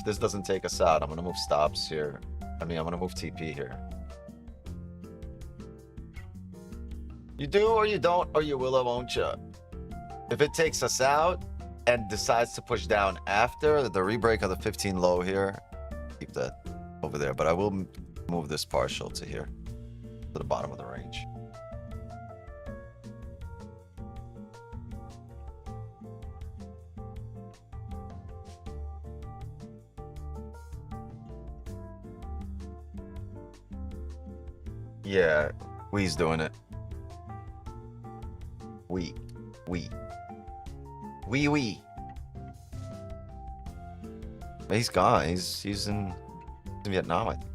this doesn't take us out, I'm gonna move stops here. I'm gonna move TP here. You do or you don't, or you will or won't you? If it takes us out and decides to push down after the rebreak of the 15 low here, keep that over there. But I will move this partial to here, to the bottom of the range. Yeah, we's doing it. We. He's gone. He's in Vietnam, I think.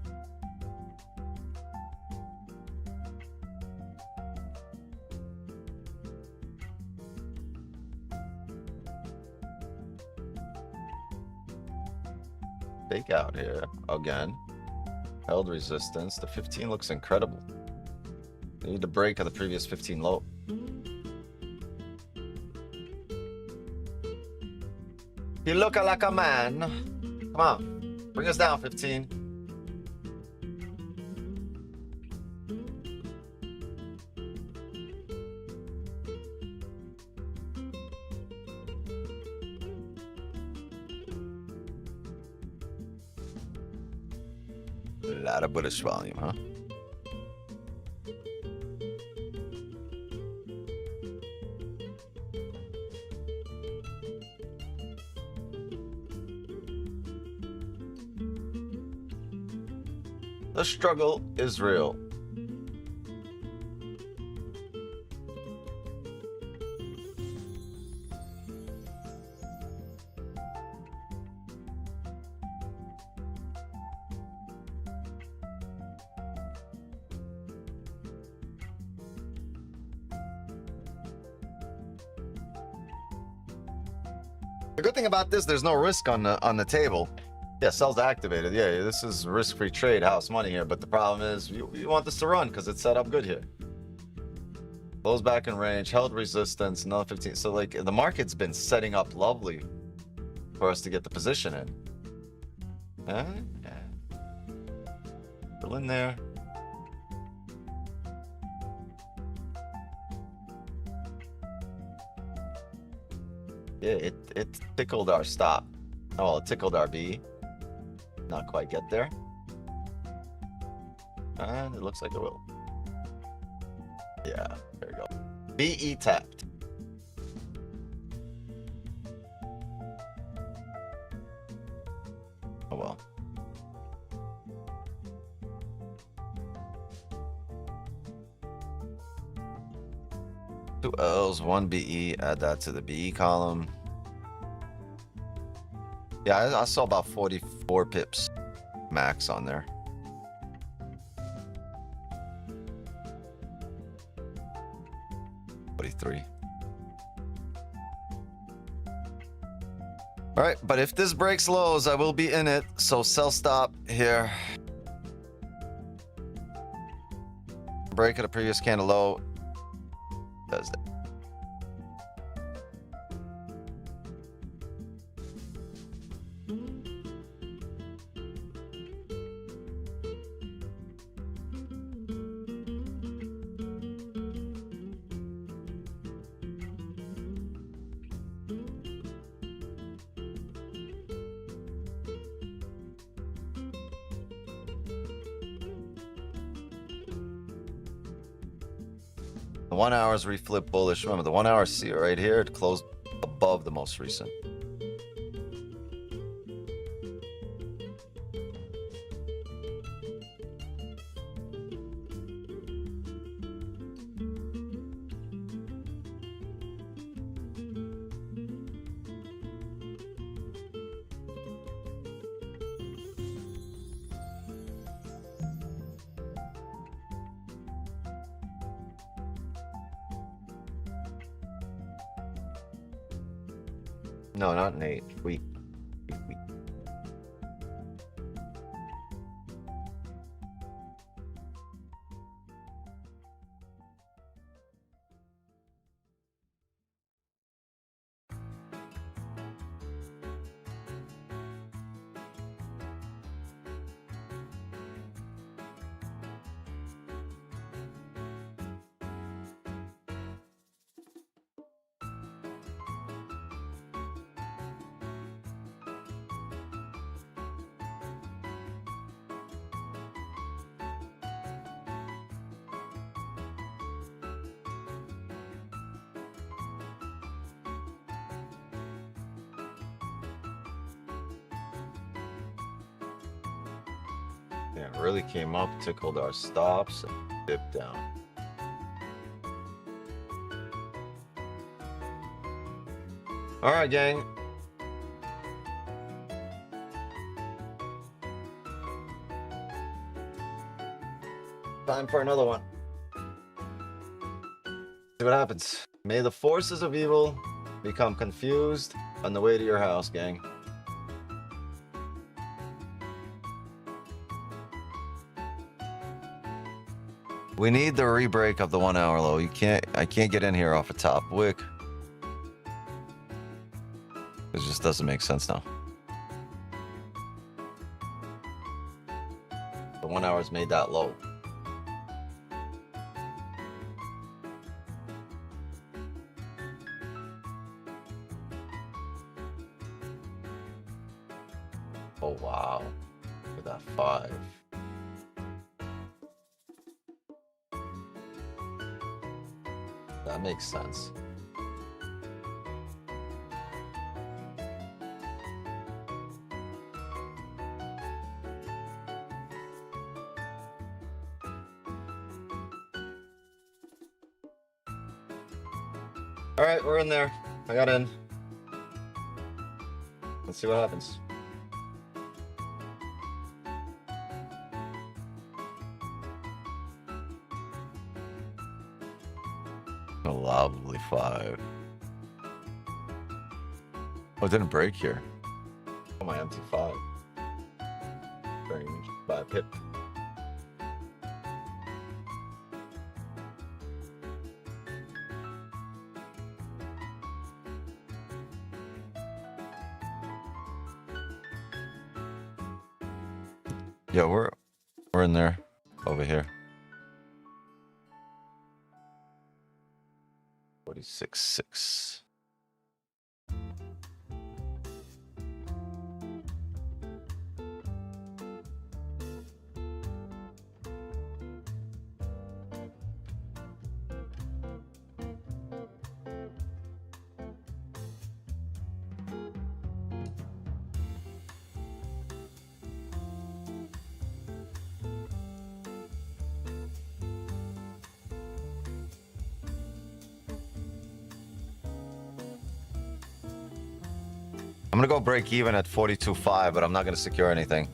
Fake out here again. Held resistance. The 15 looks incredible. We need the break of the previous 15 low. You look like a man. Come on, bring us down, 15. A lot of bullish volume, huh? The struggle is real. The good thing about this, there's no risk on the table. Yeah, sells activated. Yeah, this is risk-free trade, house money here. But the problem is, you want this to run because it's set up good here. Close back in range, held resistance, another 15. So like the market's been setting up lovely for us to get the position in. Yeah. Still in there. Yeah, it tickled our stop. Oh, it tickled our B. Not quite get there. And it looks like it will. Yeah, there you go. BE tapped. Oh well. Two L's, one BE. Add that to the BE column. Yeah, I saw about 44 pips max on there. Three. All right, but if this breaks lows, I will be in it. So sell stop here. Break at a previous candle low. Does that. The 1 hour's reflip bullish. Remember, the 1 hour see right here, it closed above the most recent. No, not Nate. Week. Yeah, it really came up, tickled our stops, and dipped down. All right, gang. Time for another one. See what happens. May the forces of evil become confused on the way to your house, gang. We need the re-break of the 1 hour low. I can't get in here off a top wick. It just doesn't make sense now. The 1 hour's made that low. Oh wow. Look at that 5. That makes sense. All right, we're in there. I got in. Let's see what happens. A lovely 5. Oh, it didn't break here. Oh, my empty 5. Strange. By a pip. Yeah, we're in there. Over here. 46.6. I'm gonna go break even at 42.5, but I'm not gonna secure anything.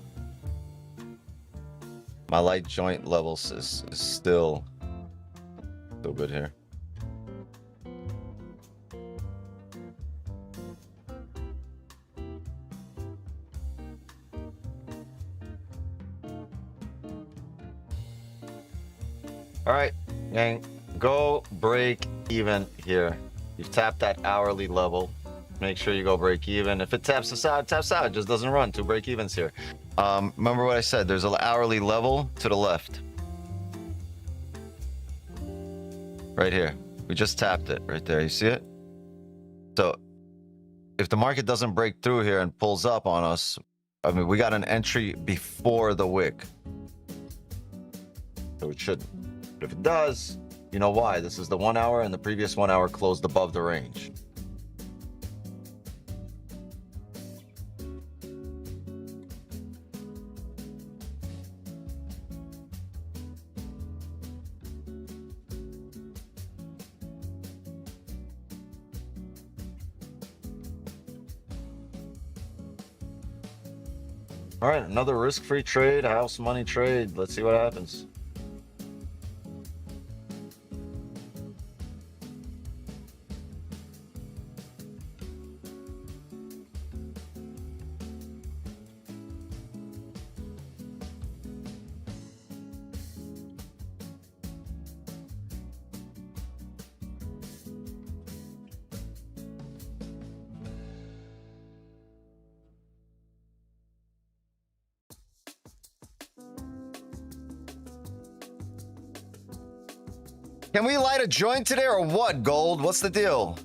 My light joint levels is still good here. All right, gang, go break even here. You've tapped that hourly level. Make sure you go break even. If it taps us out, it taps out. It just doesn't run. 2 break evens here. Remember what I said. There's an hourly level to the left. Right here. We just tapped it right there. You see it? So if the market doesn't break through here and pulls up on us, I mean, we got an entry before the wick. So it shouldn't. But if it does, you know why. This is the 1 hour, and the previous 1 hour closed above the range. All right, another risk-free trade, house money trade. Let's see what happens. Can we light a joint today or what, Gold? What's the deal?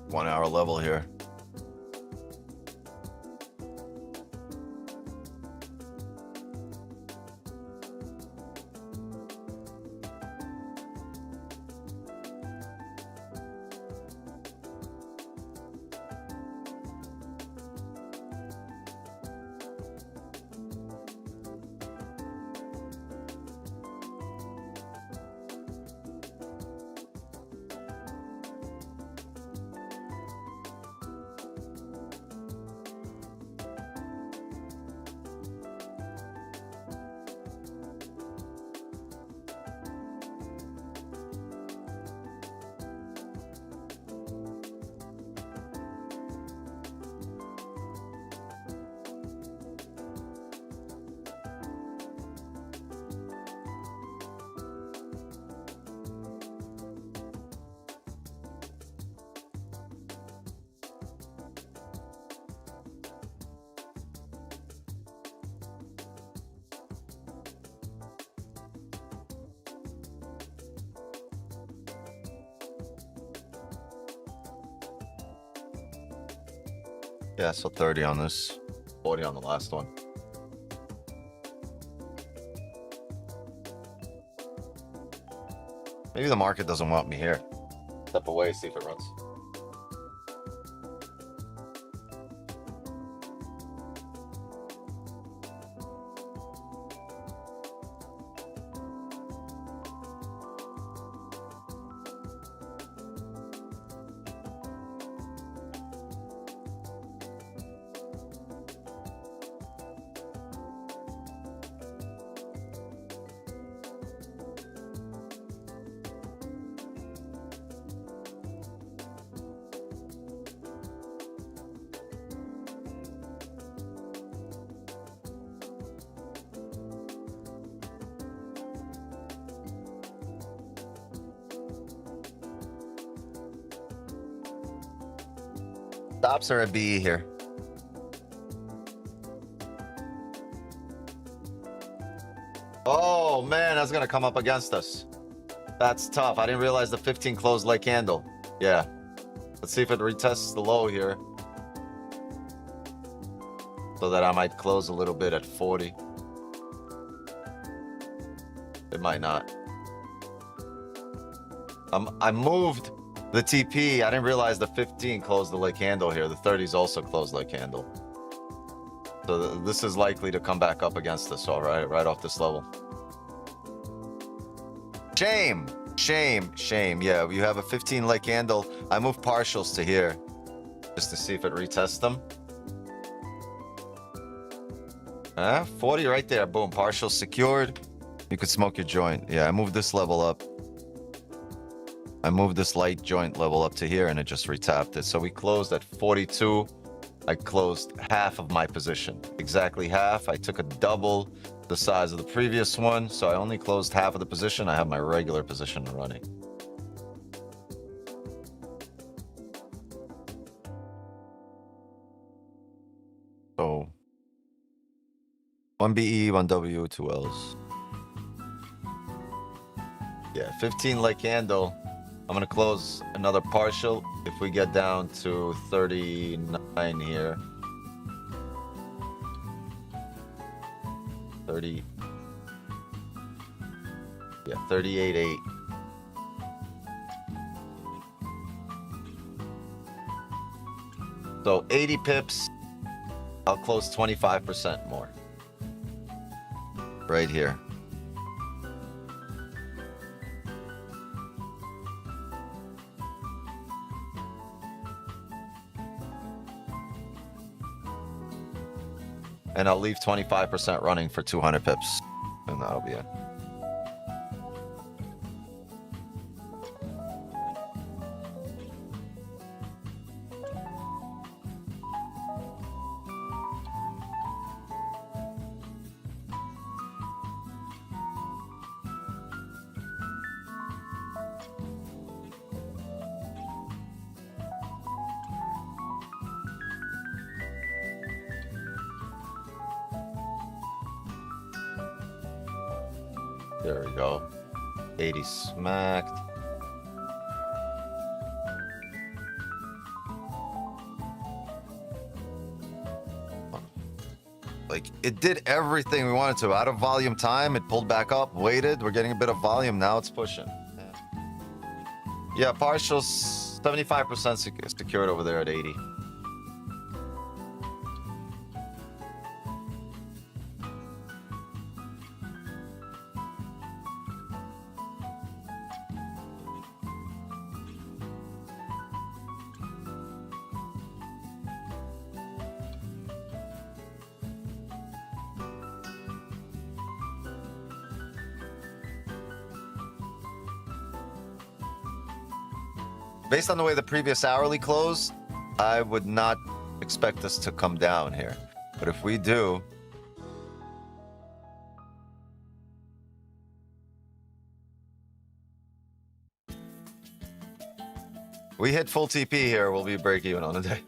One-hour level here. Yeah, so 30 on this, 40 on the last one. Maybe the market doesn't want me here. Step away, see if it runs. Stops are a B here. Oh man, that's gonna come up against us. That's tough. I didn't realize the 15 closed like candle. Yeah. Let's see if it retests the low here. so that I might close a little bit at 40. It might not. I moved the TP. I didn't realize the 15 closed the leg candle here. The 30s also closed leg candle. So this is likely to come back up against us, all right, right off this level. Shame, shame, shame. Yeah, you have a 15 leg candle. I moved partials to here just to see if it retests them. 40 right there. Boom, partial secured. You could smoke your joint. Yeah, I moved this level up. I moved this light joint level up to here and it just retapped it. So we closed at 42. I closed half of my position. Exactly half. I took a double the size of the previous one. So I only closed half of the position. I have my regular position running. So 1 BE, 1 W, 2 Ls. Yeah, 15 leg candle. I'm going to close another partial if we get down to 39 here. 30. Yeah, 38.8. So 80 pips. I'll close 25% more. Right here. And I'll leave 25% running for 200 pips. And that'll be it. There we go. 80 smacked. Like, it did everything we wanted to. Out of volume time, it pulled back up, waited. We're getting a bit of volume. Now it's pushing. Yeah, partials, 75% secured over there at 80. Based on the way the previous hourly closed, I would not expect us to come down here. But if we do, we hit full TP here, we'll be break even on the day.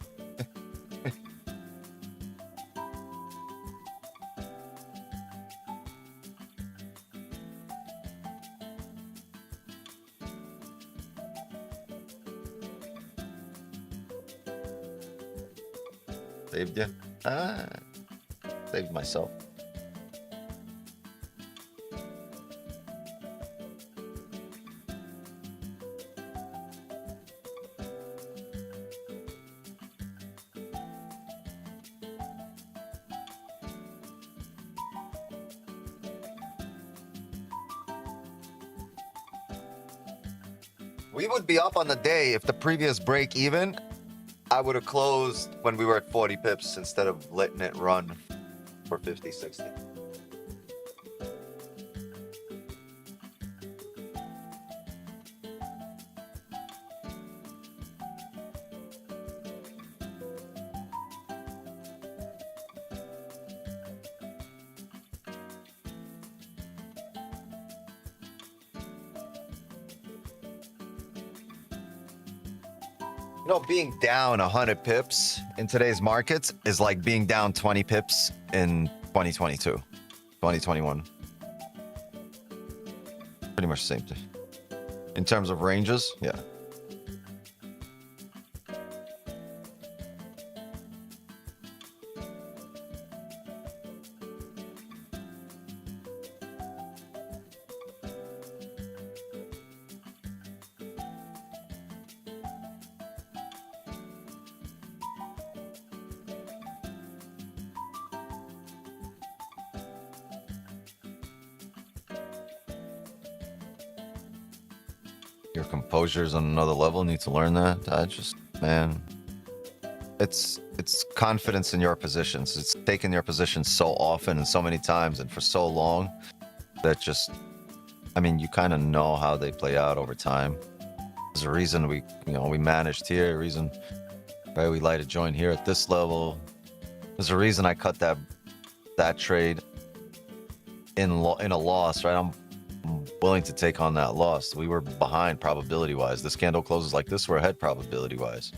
Saved you? Saved myself. We would be up on the day if the previous break even, I would have closed when we were at 40 pips instead of letting it run for 50, 60. You know, being down 100 pips in today's markets is like being down 20 pips in 2022, 2021. Pretty much the same thing. In terms of ranges, yeah. Your composure is on another level. Need to learn that. I just, man, it's confidence in your positions. It's taken your position so often and so many times and for so long that just, I mean, you kind of know how they play out over time. There's a reason we managed here. A reason, right? We light a joint here at this level. There's a reason I cut that trade in a loss, right? I'm willing to take on that loss. We were behind probability wise. This candle closes like this, we're ahead probability wise.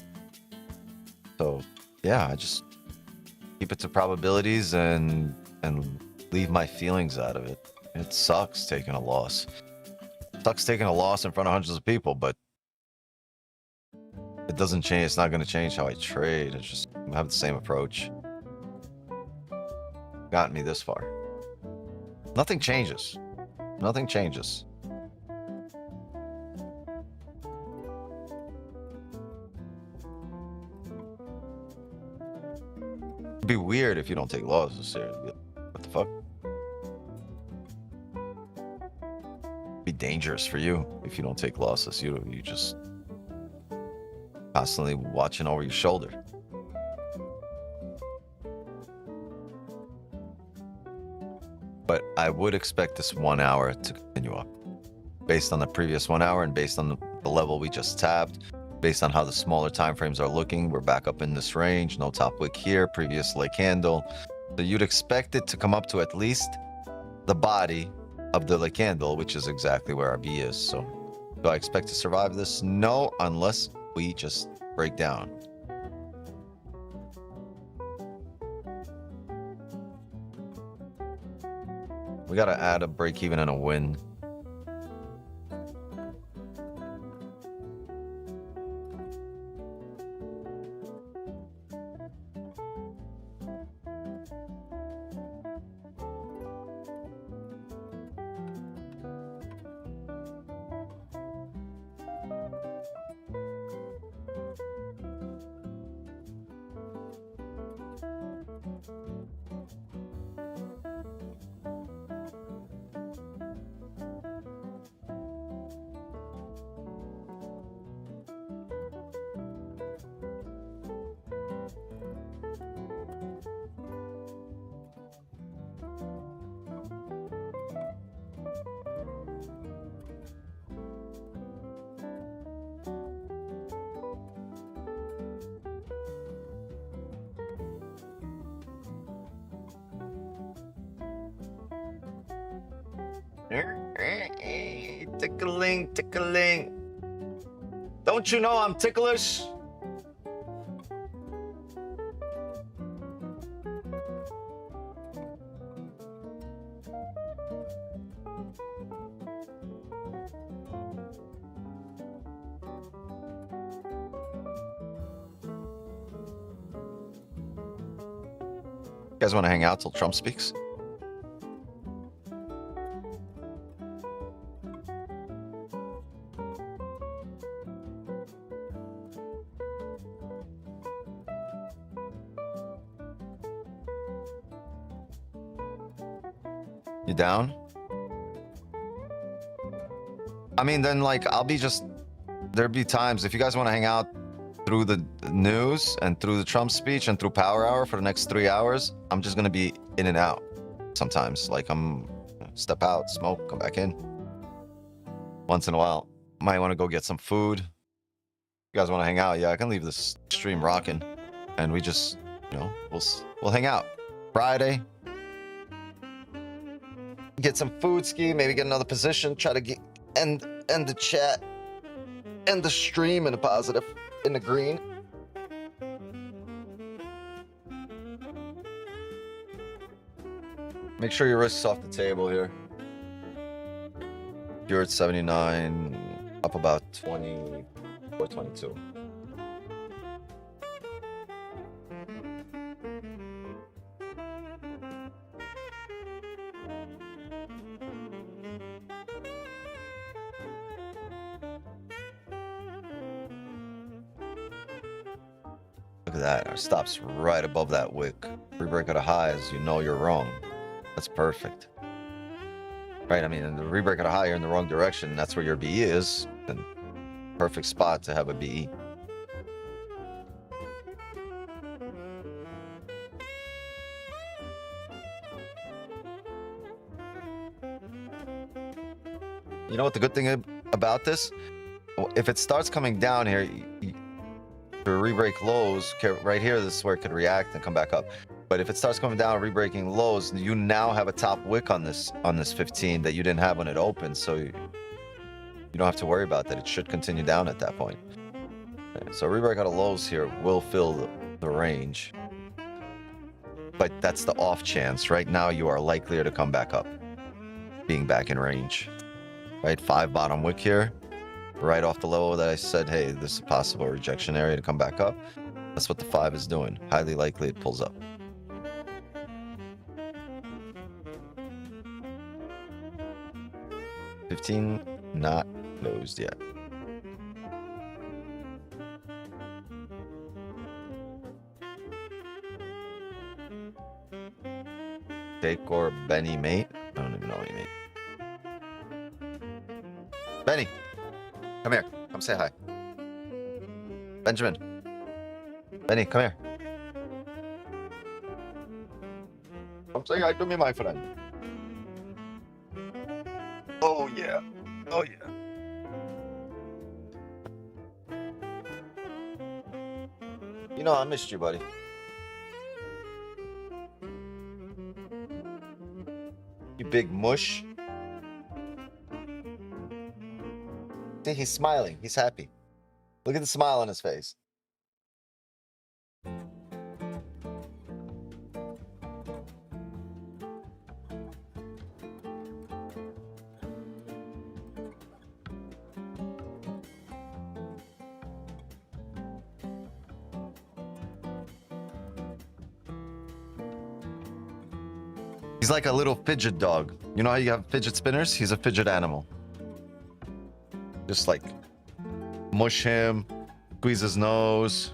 So yeah, I just keep it to probabilities and leave my feelings out of it. It sucks taking a loss. It sucks taking a loss in front of hundreds of people, but it doesn't change. It's not going to change how I trade. It's just I have the same approach. Gotten me this far. Nothing changes. Nothing changes. It'd be weird if you don't take losses seriously. What the fuck? It'd be dangerous for you if you don't take losses. You just constantly watching over your shoulder. But I would expect this 1 hour to continue up based on the previous 1 hour and based on the level we just tapped, based on how the smaller time frames are looking. We're back up in this range, no top wick here, previous leg candle. So you'd expect it to come up to at least the body of the leg candle, which is exactly where our B is. So do I expect to survive this? No, unless we just break down. We gotta add a break even and a win. Tickling, tickling. Don't you know I'm ticklish? You guys want to hang out till Trump speaks? You down? I mean, then like I'll be just, there'd be times if you guys want to hang out through the news and through the Trump speech and through Power Hour for the next 3 hours, I'm just gonna be in and out sometimes. Like I'm step out, smoke, come back in. Once in a while, might want to go get some food. You guys want to hang out? Yeah, I can leave this stream rocking, and we just, you know, we'll hang out Friday. Get some food ski, maybe get another position, try to end the chat, end the stream in a positive, in the green. Make sure your wrist's off the table here. You're at 79, up about 20 or 22. Look at that, our stop's right above that wick. Rebreak at a high as you know you're wrong. That's perfect. Right, I mean, the rebreak at a high, you're in the wrong direction. That's where your B is. And perfect spot to have a BE. You know what the good thing about this? If it starts coming down here, to re-break lows, right here, this is where it could react and come back up. But if it starts coming down, re-breaking lows, you now have a top wick on this 15 that you didn't have when it opened. So you don't have to worry about that. It should continue down at that point. Okay, so re-break out of lows here will fill the range. But that's the off chance. Right now, you are likelier to come back up, being back in range. Right, 5 bottom wick here. Right off the level that I said, hey, this is a possible rejection area to come back up. That's what the 5 is doing. Highly likely it pulls up. $15 not closed yet. Take or Benny mate? I don't even know what you mean. Benny, come here. Come say hi. Benjamin. Benny, come here. Come say hi to me, my friend. Oh, yeah. Oh, yeah. You know, I missed you, buddy. You big mush. See, he's smiling. He's happy. Look at the smile on his face. He's like a little fidget dog. You know how you have fidget spinners? He's a fidget animal. Just like mush him, squeeze his nose.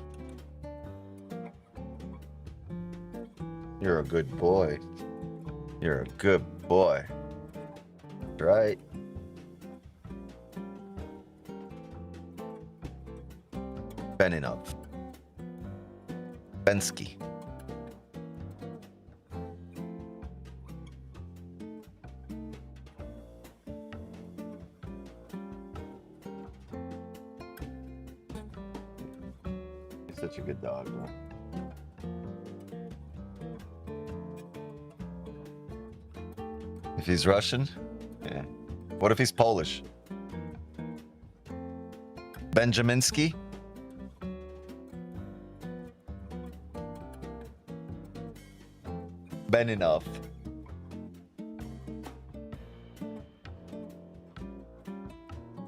You're a good boy. You're a good boy. Right? Beninov. Bensky. Such a good dog, bro. If he's Russian, yeah. What if he's Polish? Benjaminsky? Beninov.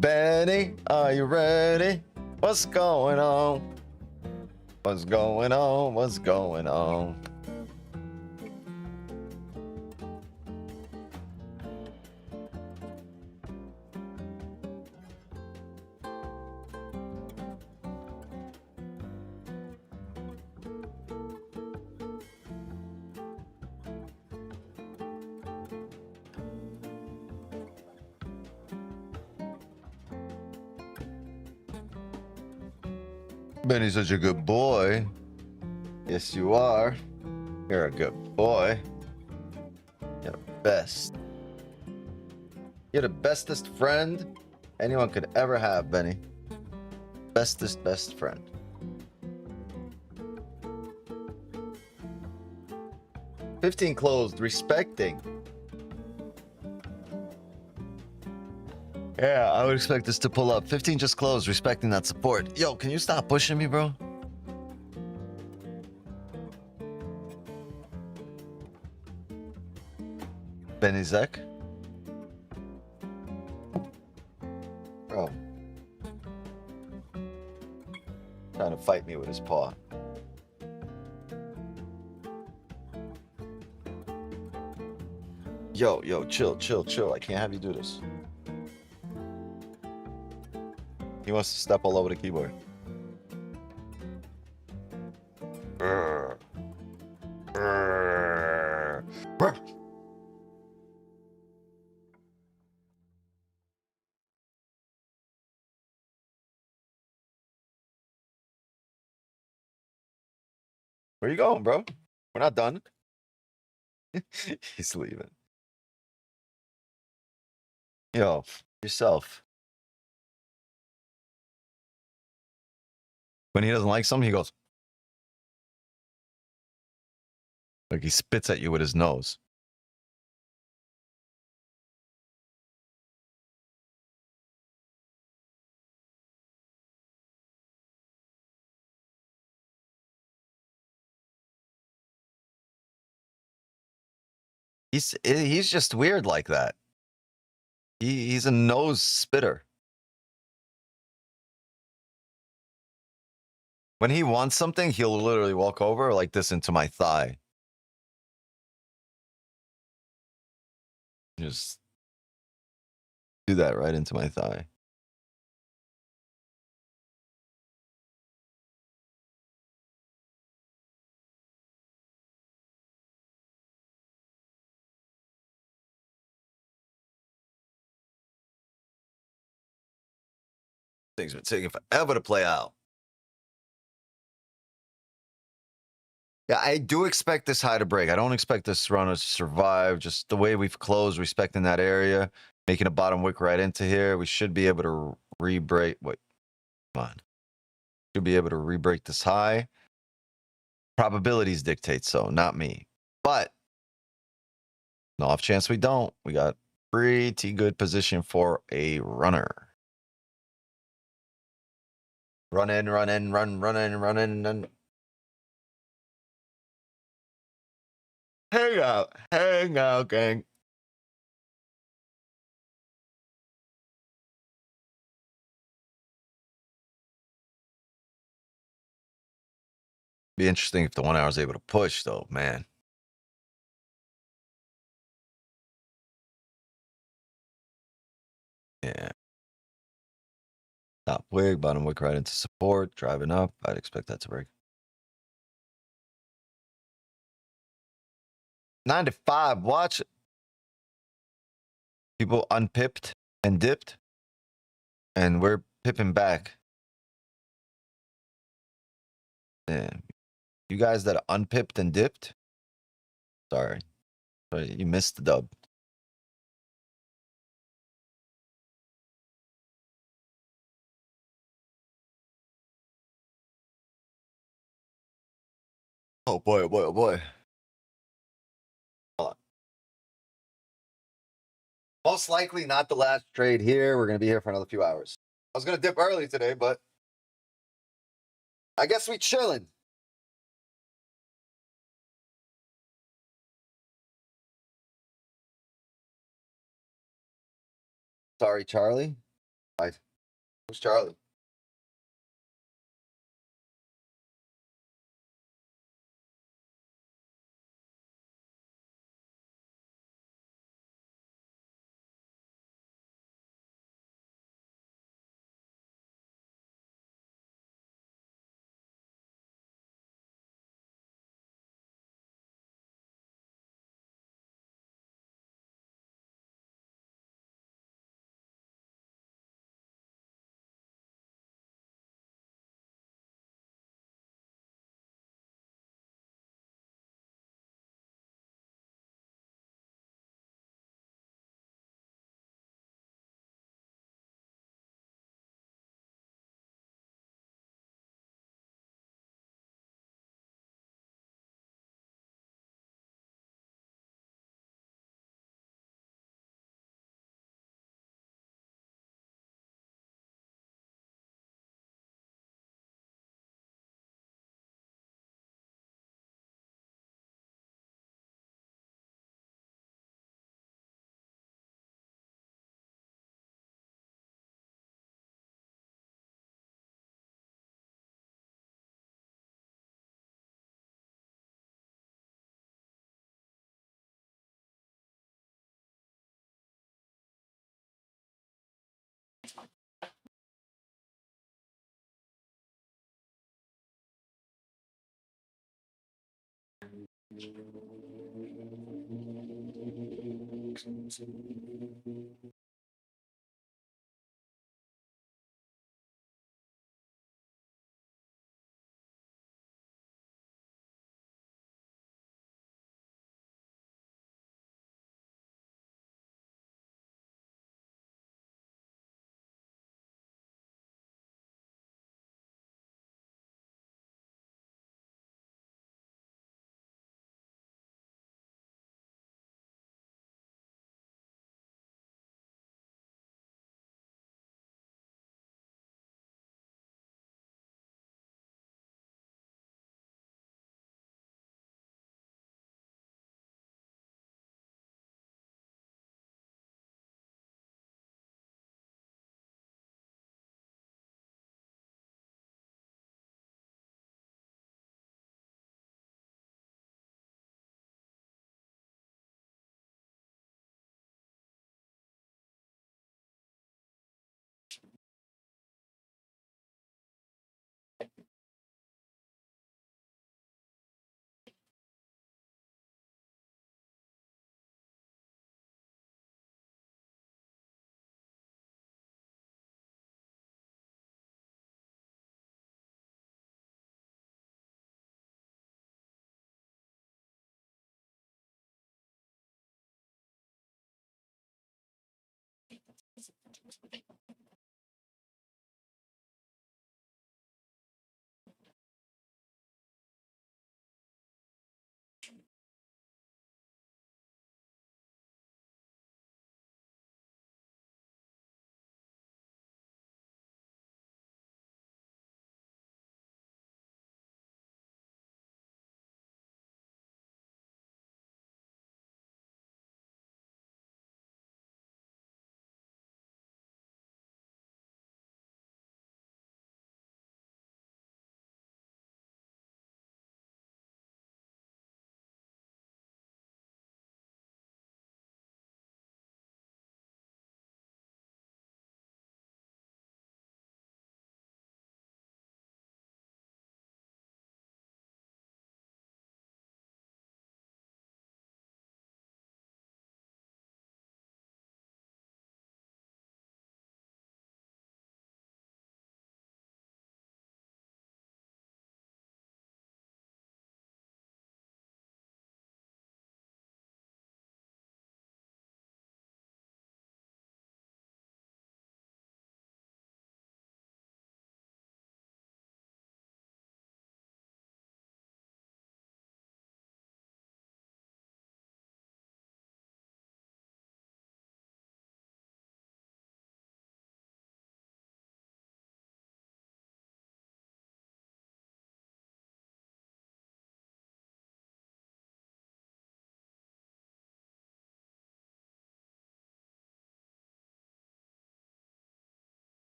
Benny, are you ready? What's going on? What's going on? What's going on? Benny's such a good boy. Yes, you are. You're a good boy. You're the best. You're the bestest friend anyone could ever have, Benny. Bestest best friend. $15 closed, respecting. Yeah, I would expect this to pull up. 15 just closed, respecting that support. Yo, can you stop pushing me, bro? Benny Zek? Bro. Trying to fight me with his paw. Yo, chill. I can't have you do this. He wants to step all over the keyboard. Where you going, bro? We're not done. He's leaving. Yo, yourself. When he doesn't like something, he goes. Like he spits at you with his nose. He's just weird like that. He's a nose spitter. When he wants something, he'll literally walk over like this into my thigh. Just do that right into my thigh. Things been taking forever to play out. Yeah, I do expect this high to break. I don't expect this run to survive. Just the way we've closed, respecting that area, making a bottom wick right into here. We should be able to re-break. Wait, come on. Should be able to re-break this high. Probabilities dictate so, not me. But no off chance we don't. We got pretty good position for a runner. Run in, run in, run in, run in, and hang out, gang. Be interesting if the 1 hour is able to push, though, man. Yeah. Top wick, bottom wick right into support, driving up. I'd expect that to break. 95, watch. People unpipped and dipped, and we're pipping back. Yeah. You guys that are unpipped and dipped, sorry. But you missed the dub. Oh boy, oh boy, oh boy. Hold on. Most likely not the last trade here. We're going to be here for another few hours. I was going to dip early today, but I guess we chilling. Sorry, Charlie. Who's Charlie?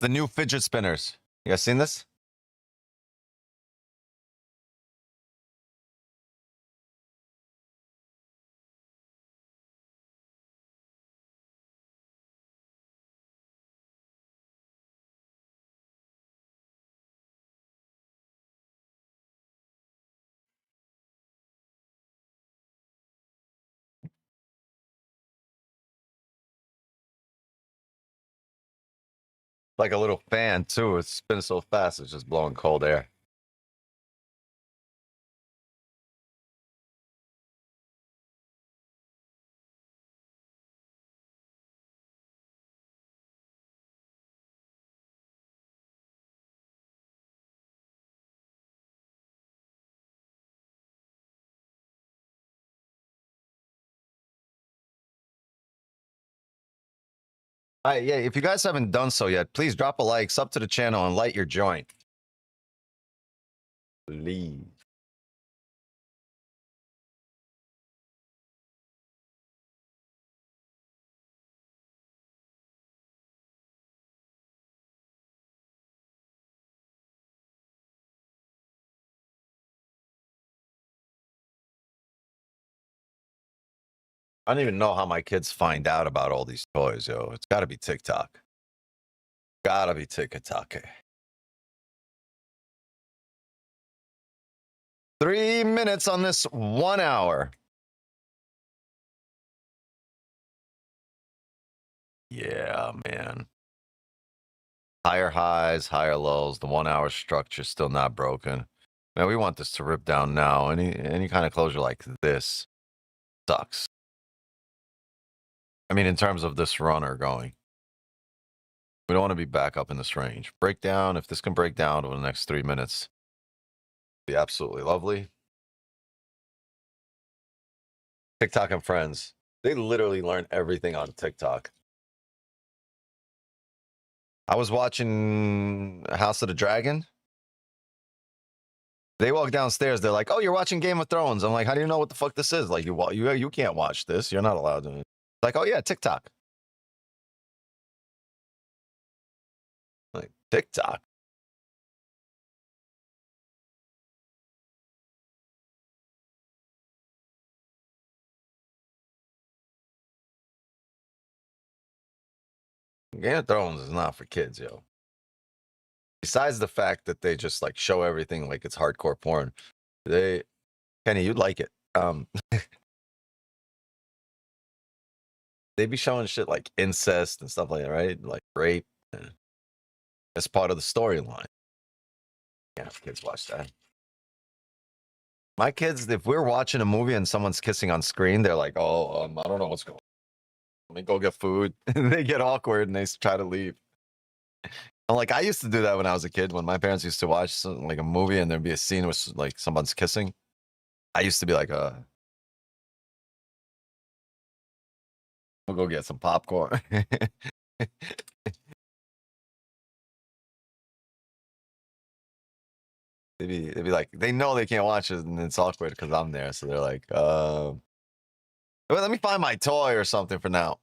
The new fidget spinners. You guys seen this? Like a little fan too. It's spinning so fast, it's just blowing cold air. All right, yeah, if you guys haven't done so yet, please drop a like, sub to the channel, and light your joint. Please. I don't even know how my kids find out about all these toys, yo. It's got to be TikTok. Gotta be TikTok. 3 minutes on this 1 hour. Yeah, man. Higher highs, higher lows. The 1 hour structure still not broken. Man, we want this to rip down now. Any kind of closure like this sucks. I mean, in terms of this runner going. We don't want to be back up in this range. Breakdown, if this can break down over the next 3 minutes, be absolutely lovely. TikTok and friends. They literally learn everything on TikTok. I was watching House of the Dragon. They walk downstairs. They're like, "Oh, you're watching Game of Thrones." I'm like, "How do you know what the fuck this is?" Like, you can't watch this. You're not allowed to. Like, "Oh yeah, TikTok." Like TikTok. Game of Thrones is not for kids, yo. Besides the fact that they just like show everything like it's hardcore porn, Kenny, you'd like it. They be showing shit like incest and stuff like that, right? Like rape. That's part of the storyline. Yeah, kids watch that. My kids, if we're watching a movie and someone's kissing on screen, they're like, "Oh, I don't know what's going on. Let me go get food." And they get awkward and they try to leave. I'm like, I used to do that when I was a kid. When my parents used to watch like a movie and there'd be a scene with like someone's kissing, I used to be like, we'll go get some popcorn. They'd be like, they know they can't watch it and it's awkward because I'm there. So they're like, well, let me find my toy or something for now.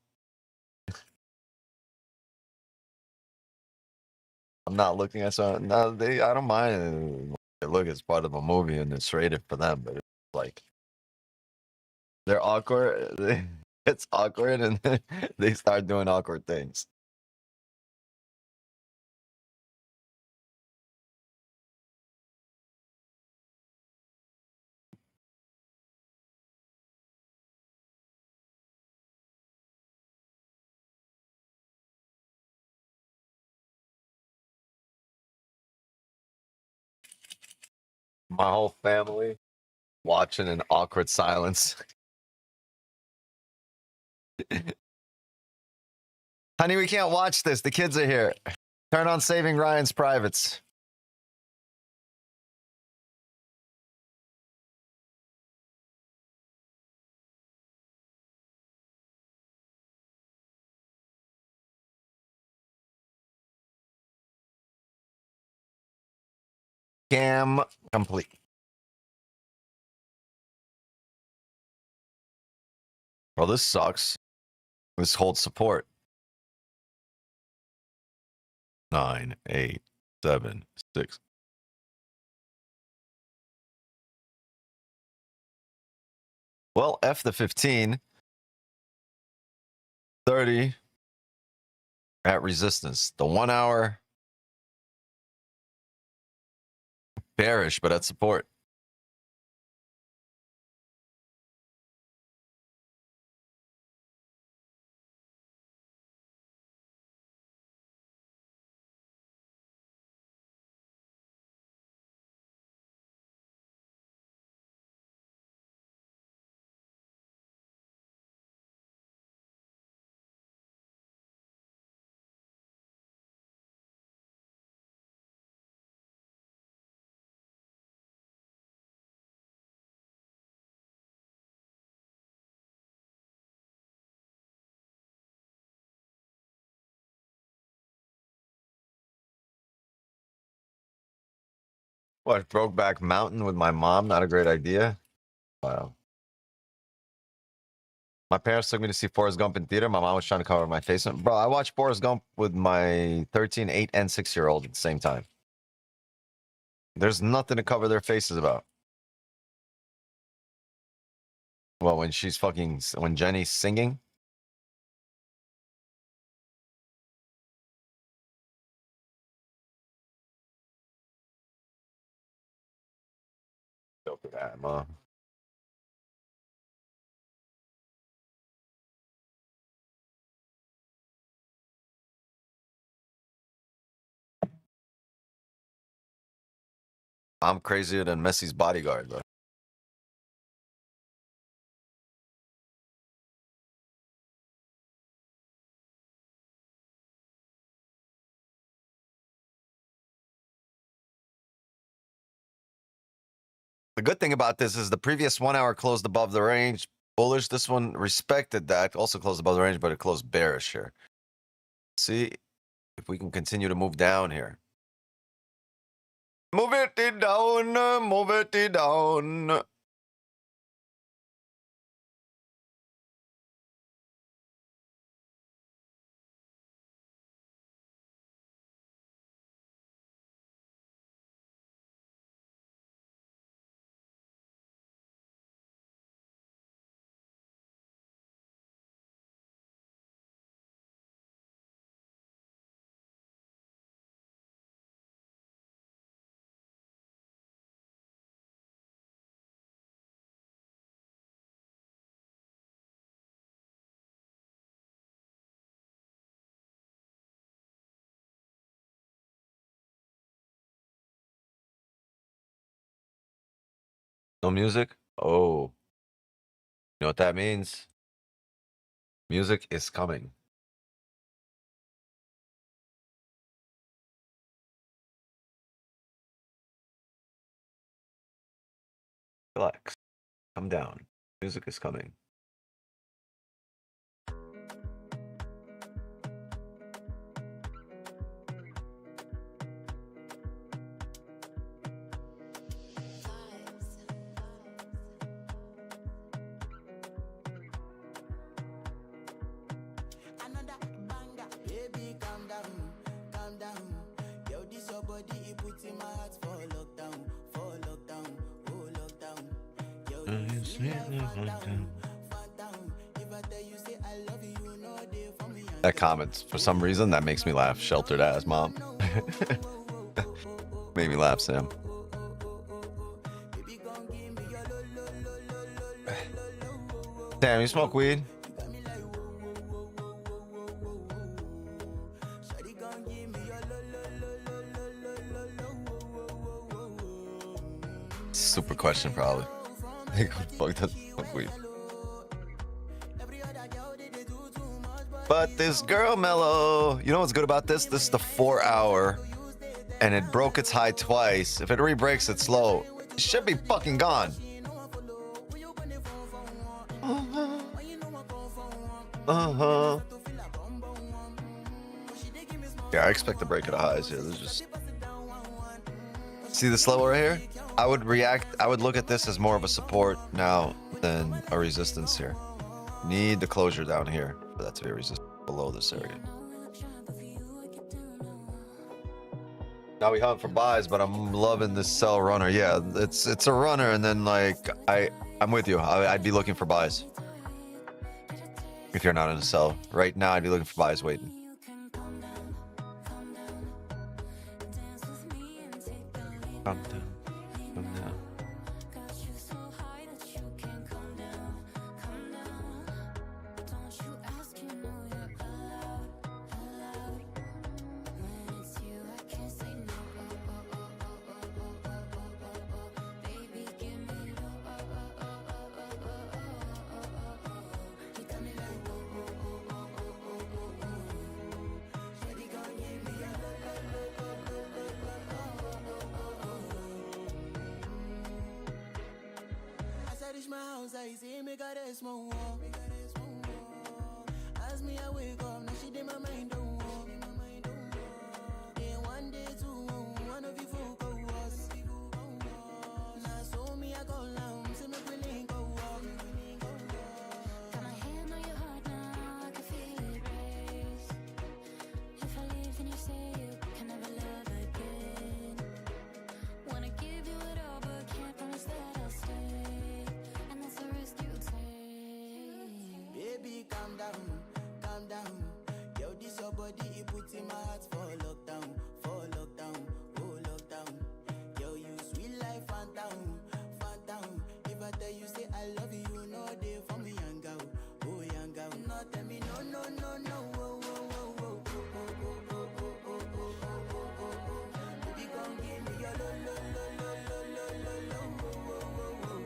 I'm not looking at something. No, I don't mind. Look, it's part of a movie and it's rated for them, but it's like they're awkward. It's awkward and they start doing awkward things. My whole family watching in awkward silence. Honey, we can't watch this. The kids are here. Turn on Saving Ryan's Privates. Scam complete. Well, this sucks. This holds support. 9, 8, 7, 6. Well, F the 15. 30 at resistance. The 1 hour bearish, but at support. What, Brokeback Mountain with my mom? Not a great idea. Wow. My parents took me to see Forrest Gump in theater. My mom was trying to cover my face. Bro, I watched Forrest Gump with my 13, 8, and 6-year-old at the same time. There's nothing to cover their faces about. Well, when Jenny's singing. Look at that, Mom. I'm crazier than Messi's bodyguard, bro. The good thing about this is the previous 1 hour closed above the range. Bullish. This one respected that. Also closed above the range, but it closed bearish here. See if we can continue to move down here. Move it down. Move it down. No music? Oh. You know what that means? Music is coming. Relax. Come down. Music is coming. That comment, for some reason, that makes me laugh. Sheltered ass mom. Made me laugh, Sam. Damn, you smoke weed? Super question, probably. Fuck, doesn't smoke weed. But this girl, Mellow, you know what's good about this? This is the 4 hour, and it broke its high twice. If it re-breaks it slow, it should be fucking gone. Yeah, I expect to break it at highs here. There's just... See the slow right here? I would look at this as more of a support now than a resistance here. Need the closure down here for that to be a resistance below this area. Now we hunt for buys, but I'm loving this sell runner. Yeah, it's a runner, and then like I'm with you. I'd be looking for buys. If you're not in a sell right now, I'd be looking for buys waiting. Calm down. Calm down. My house, I say, make her rest more. As me, I wake up, now she did my mind don't walk. Then one day, two, one of you focus. Now, so me, I go down, see me willing go walk. Got my hand on your heart now, I can feel it race. If I leave, then you say you can never love again. Wanna give you it all, but can't promise that I'll stay. Baby, calm down, calm down. Yo, this your body, it puts in my heart for lockdown, oh lockdown. Yo, you sweet life, phantom, phantom. If I tell you, say I love you, you know they for me, young girl, oh young girl. No, tell me no, no, no, no, oh, oh, oh, oh, oh, oh, oh, oh, oh, oh, oh, oh, oh. Baby, come give me your lo, lo, lo, lo, lo, lo, lo, lo, oh, oh, oh, oh.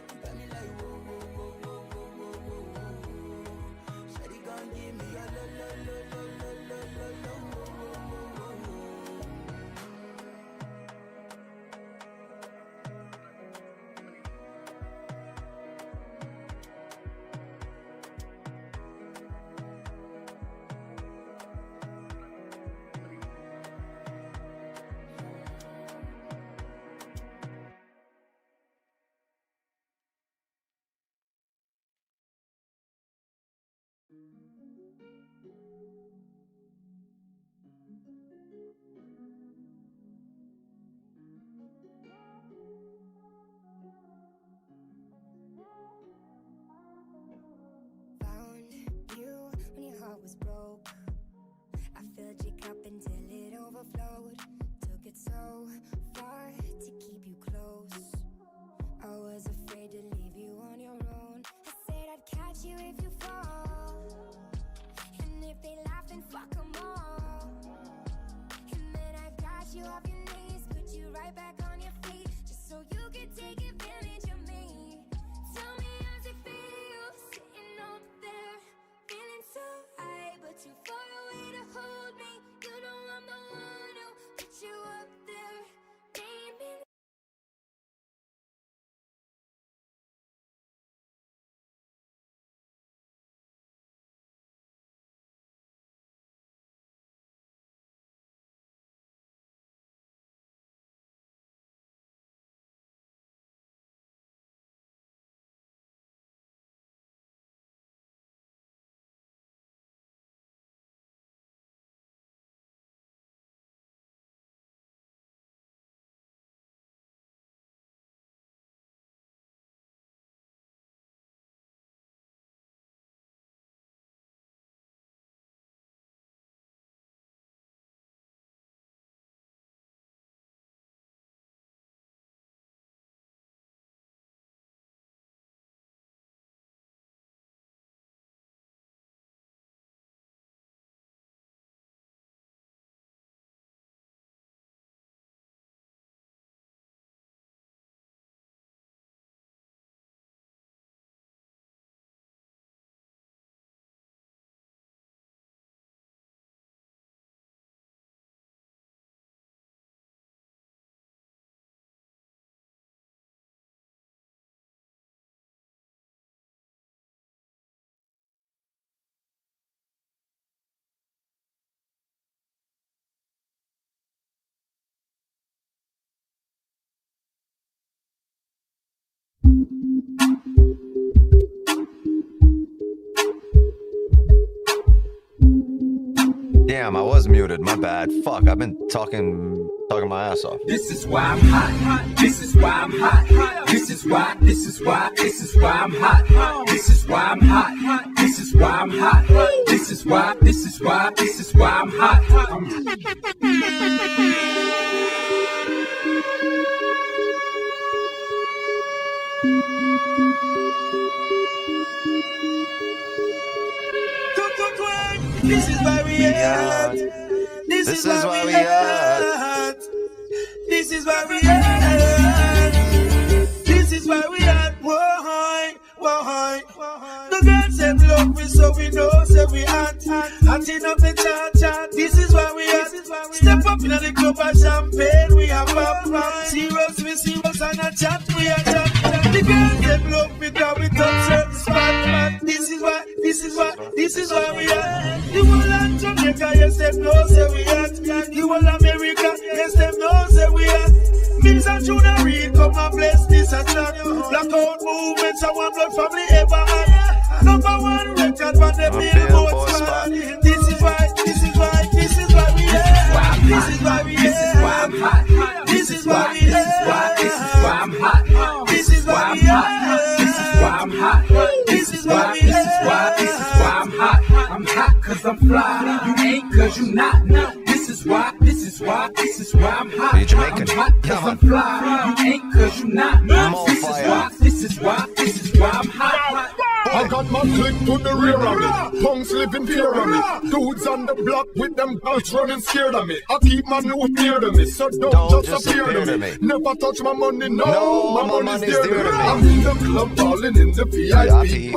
You got me like whoa, whoa, whoa, whoa, whoa, whoa, whoa. Shawty, come give me your lo, lo, lo, lo, lo, lo, lo, lo, oh, oh, oh, oh. Found you when your heart was broke. I filled your cup until it overflowed. Took it so far to keep you close. I was afraid to leave you on your own. I said I'd catch you if you fall. And if they laugh, then fuck them all. And then I got you off your knees, put you right back on your feet, just so you could take advantage of me. Tell me how's it feel, sitting up there, feeling so high, but too far away to hold me. You know I'm the one who put you up there, baby. Damn, I was muted. My bad. Fuck, I've been talking Talking my ass off. This is why I'm hot. This is why I'm hot. This is why. This is why. This is why I'm hot. This is why I'm hot. This is why I'm hot. This is why. This is why. This is why I'm hot. This is why we at. This is why we at. This is why we at. This is why we at. Why? The girl said look me so we know, so we hot. Hotting up the chat. This is why we at. Step up in the club of champagne, we have pop. Serious, we serious and a chat, we a chat. The girl said look me down, we touch certain spot. This is why we are. The whole of Jamaica, yes, them know, say we are. The whole of America, yes, them know, say we are. Mills and Junior Reid, come and bless this and that. Blackout movements, and one blood family ever had. Number one record for the billboard spot. This is why we are. This is why we are. This is why I'm hot. This is why we are. This is why I'm hot. This is why we are. This is why I'm hot. This is why we This is why I'm hot. I'm hot cause I'm fly. You ain't cause you not. This is why I'm hot. Are you Jamaican? I'm hot cause I'm fly. You ain't cause you not. This is why I'm hot. I got my click to the rear of me. Punks living fear of me. Dudes on the block with them girls running scared of me. I keep my loot near to me, so don't just appear to me. Never touch my money, no, my money's dear to me. I'm in the club balling in the VIP.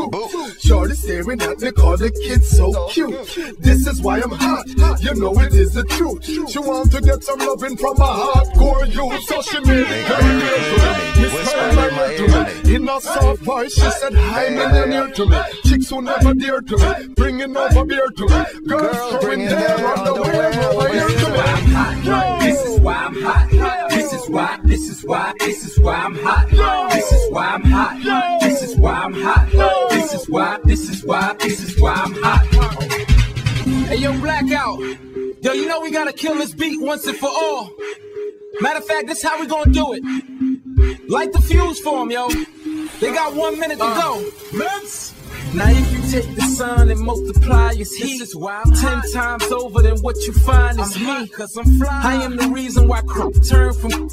Shorty staring at me, call the kid so cute. This is why I'm hot, you know it is the truth. She want to get some loving from a hardcore youth, so she made it very real to me. Whispered in my ear to me. In a soft voice, she said, hi, millionaire to me. Chicks who never dear to me, bringing over beer to me. Girls throwing their underwear over here to me. This is why I'm hot. This is why I'm hot. This is why I'm hot. This is why I'm hot. This is why I'm hot. Hey, yo, Blackout. Yo, you know we gotta kill this beat once and for all. Matter of fact, this how we gonna do it. Light the fuse for them, yo. They got 1 minute to go. Now if you take the sun and multiply its heat, 10 times over than what you find is me. Cause I'm fly. I am the reason why crop turn from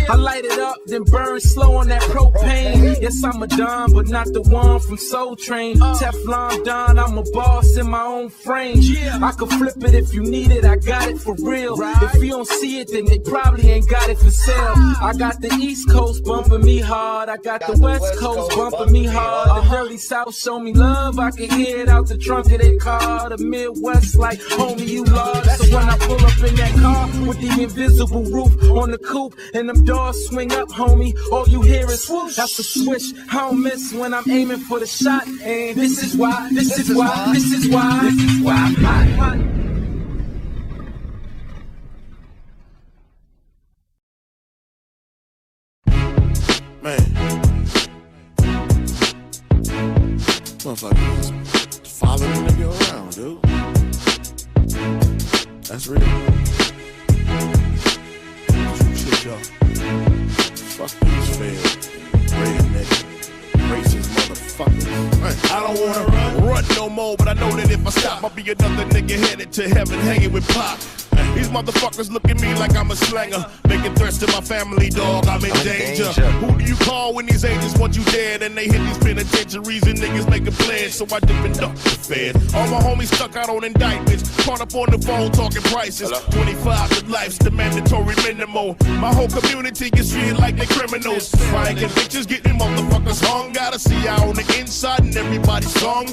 I light it up, then burn slow on that propane. Yes, I'm a Don, but not the one from Soul Train. Teflon Don, I'm a boss in my own frame. I could flip it if you need it, I got it for real. If you don't see it, then they probably ain't got it for sale. I got the East Coast bumping me hard, I got the West Coast bumping me hard. The dirty South show me love, I can hear it out the trunk of their car. The Midwest like, homie, you large. So when I pull up in that car with the invisible roof on the coupe and them doors swing up, homie, all you hear is swoosh. That's a swish. I don't miss when I'm aiming for the shot. And this is why I'm hot. Man, motherfuckers following the nigga around, dude. That's real. True shit, y'all. Fuck these failed, redneck, racist motherfuckers. I don't wanna run no more, but I know that if I stop, I'll be another nigga headed to heaven, hanging with Pop. These motherfuckers look at me like I'm a slanger, making threats to my family, dog. I'm in danger. Who do you call when these agents want you dead and they hit these penitentiaries and niggas make a pledge? So I dip and duck the Fed. All my homies stuck out on indictments, caught up on the phone talking prices. 25 to life's the mandatory minimum. My whole community gets treated like they criminals. Crying convictions, getting motherfuckers hung. Gotta see out on the inside and everybody's song.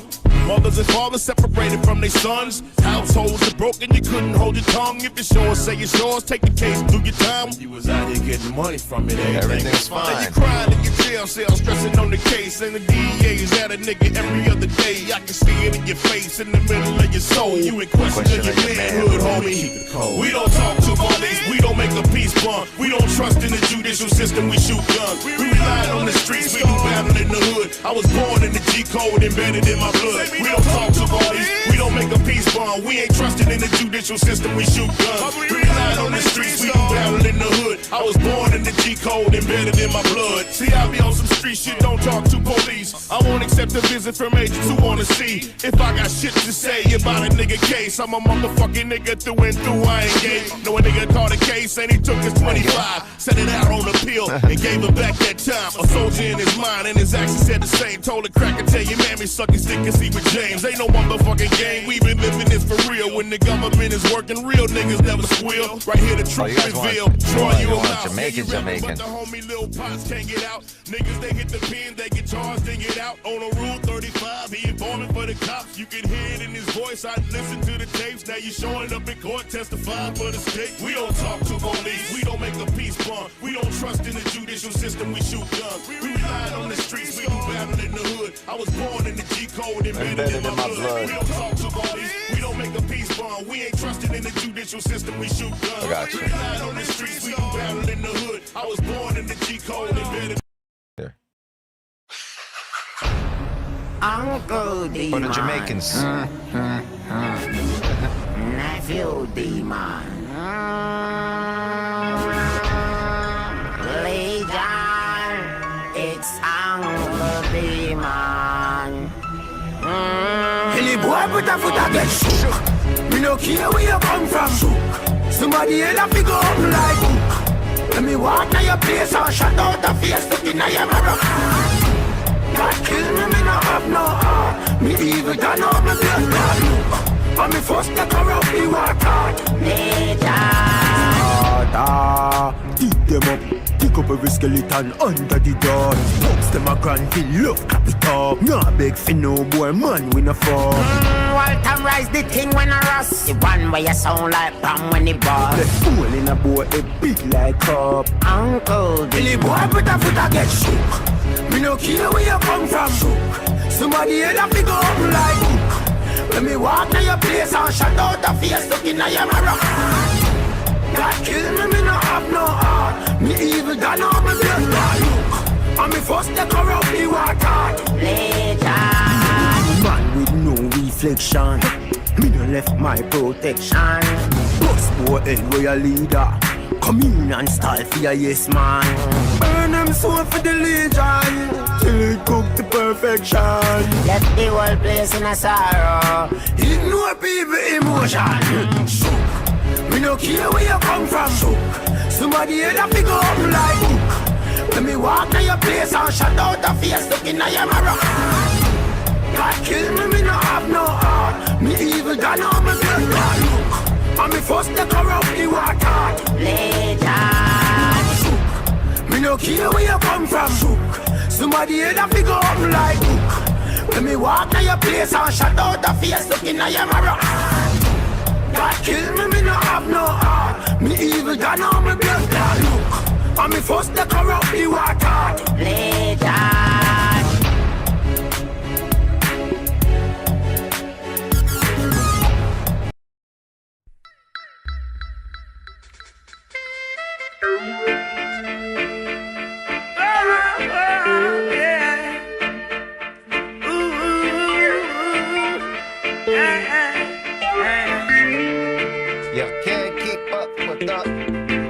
Mothers and fathers separated from their sons. Households are broken, you couldn't hold your tongue. If it's yours, say it's yours, take the case, do your time. You was out here getting money from it, everything's fine. Now you crying in your jail cell, stressing on the case. And the DEA's at a nigga every other day. I can see it in your face, in the middle of your soul. You in question of your manhood, homie. We don't talk to police, we don't make a peace peace bond. We don't trust in the judicial system, we shoot guns. We rely on the streets, we do battle in the hood. I was born in the G code, embedded in my blood. We don't talk to parties, we don't make a peace bond. We ain't trusting in the judicial system, we shoot guns. We rely on the streets, we do battle in the hood. I was born in the G code, embedded in my blood. See, I be on some street shit, don't talk to police. I won't accept a visit from agents who wanna see if I got shit to say about a nigga case. I'm a motherfucking nigga through and through, I ain't gay. Know a nigga caught a case and he took his 25, set it out on appeal and gave him back that time. A soldier in his mind and his actions said the same. Told a cracker, tell your mammy suck his dick and see with James. Ain't no motherfucking game, we been living this for real. When the government is working, real niggas never squeal. Right here the truth reveal. Draw you a mouth. Jamaican. The homie Lil Pots can't get out. Niggas, they hit the pen, they get charged and get out. On a rule 35, he informing for the cops. You can hear it in his voice, I listen to the tapes. Now you showing up in court, testifying for the state. We don't talk to police, we don't make a peace bond. We don't trust in the judicial system, we shoot guns. We rely on the streets, we do battle in the hood. I was born in the G code, embedded in my blood. We don't talk to police, we don't make a peace bond. We ain't trusting in the judicial system, we shoot guns. I got you. We rely on the streets, we do battle in the hood. I was born in the G code, embedded. Here. Uncle Demon. For the Jamaicans. Nephew Demon. Legion. It's Uncle Demon. Any boy put a foot against shook. Me no care where you come from. Shook. Somebody else have to go up like hook. Let me walk to your place and shut out the face looking at your mirror. God kill me, me no have no heart. Me evil done all me blood God look. And me first take her out the water. Eat them up, pick up every skeleton under the door. Box them a grand kill, love clap it up. Nah beg for no boy, man we no fall. Walter rise the thing when I rust. The one where you sound like bomb when it bust. The fool in a boy, a big like cup. Uncle Any boy put a foot against shook. Me no care where you come from. Shook. Somebody else have to go up like hook. Let me walk to your place and shut out the face looking at your mirror. God kill me, me no have no heart. Me evil done all me blood God look. And me first take her out the water. Man with no reflection. Me no left my protection. Boss boy and royal leader. Come in and style for your yes man. Burn them soul for the legion. Till it cook to perfection. Left the whole place in a sorrow. Ignore people emotion. Shook. Me no care where you come from. Shook. Somebody else have to go up like hook. Let me walk to your place and shut out the face looking at your mirror. God kill me, me no have no heart. Me evil done all me blood God look. And me first take her out the water. Shook. Me no care where you come from. Shook. Somebody else have to go up like hook. Let me walk to your place and shut out the face looking at your mirror. God kill me, me no have no heart. Me evil done all me blood God look. And me first take her out the water.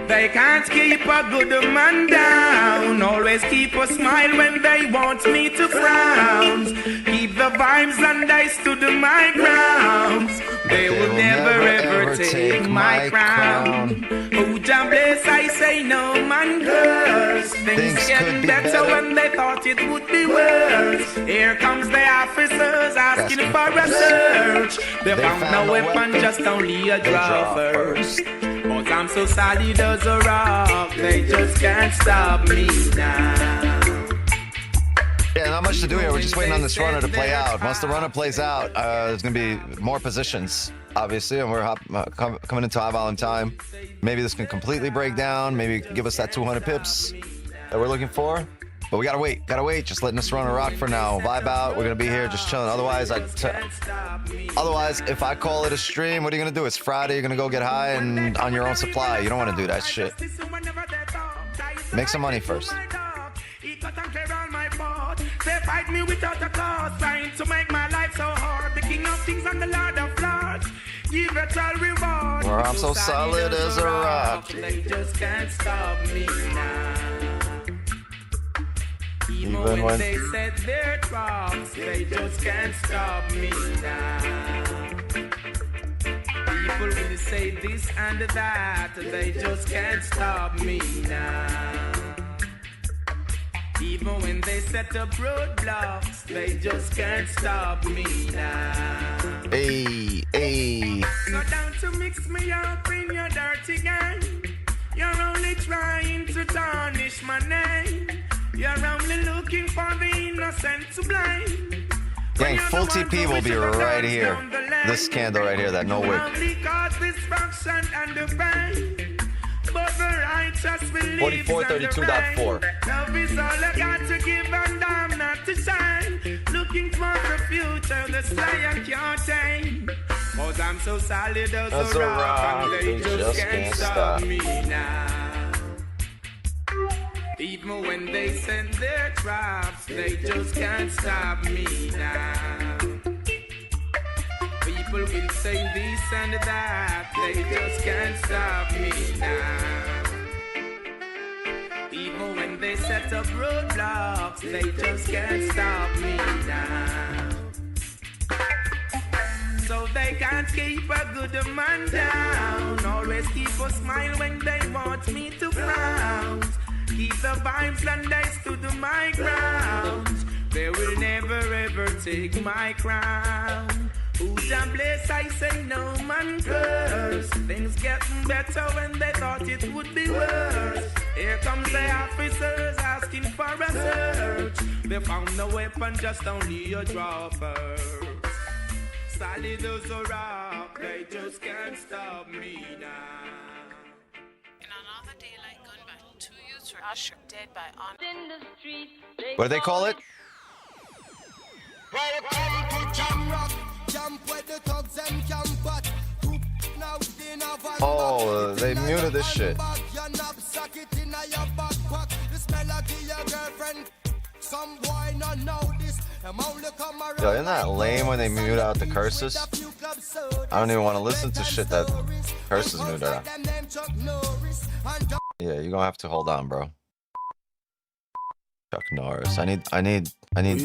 They can't keep a good man down. Always keep a smile when they want me to frown. Keep the vibes and I stood my ground. They will never ever take my crown. Oh, Jah bless, I say no man curse. Things get better when they thought it would be worse. Here comes the officers asking for a search. They found no weapon, just only a draw first. But I'm so solid as a rock, they just can't stop me now. Yeah, not much to do here. We're just waiting on this runner to play out. Once the runner plays out, there's going to be more positions, obviously, and we're coming into high volume time. Maybe this can completely break down. Maybe give us that 200 pips that we're looking for. But we gotta wait. Just letting us run a rock for now. Vibe out. We're gonna be here just chilling. Otherwise, if I call it a stream, what are you gonna do? It's Friday. You're gonna go get high and on your own supply. You don't want to do that shit. Make some money first. They fight me without a cause, trying to make my life so hard. The king of kings and the lord of lords, give it all reward. Or I'm so solid as a rock. They just can't stop me now. Even when they set their traps, they just can't stop me now. People will say this and that, they just can't stop me now. Even when they set up roadblocks, they just can't stop me now. Hey. Go down to mix me up in your dirty game. You're only trying to tarnish my name. You're only looking for the innocent to blame. Gang, full TP will be right here. This candle right here, that no wig. Only cause destruction and the pain. But the righteous will 4432.4. Love is all I got to give and I'm not to shine. Looking for the future, the sky I can't tame. Cause I'm so solid as a rock, and they just can't stop me now. Even when they send their traps, they just can't stop me now. People will say this and that, they just can't stop me now. Even when they set up roadblocks, they just can't stop me now. So they can't keep a good man down. Always keep a smile when they want me to frown. Keep the vibes and they stood my ground. They will never ever take my crown. Who's a bless, I say no man curse. Things getting better when they thought it would be worse. Here comes the officers asking for a search. They found no weapon, just only a dropper. Solid as a rock, they just can't stop me now. In another daylight gone by, 2 youths were ushered dead by on in the street. What do they call it? Oh, they muted this shit. Yo, isn't that lame when they mute out the curses? I don't even want to listen to shit that curses muted out. Yeah, you're gonna have to hold on, bro. Chuck Norris. I need the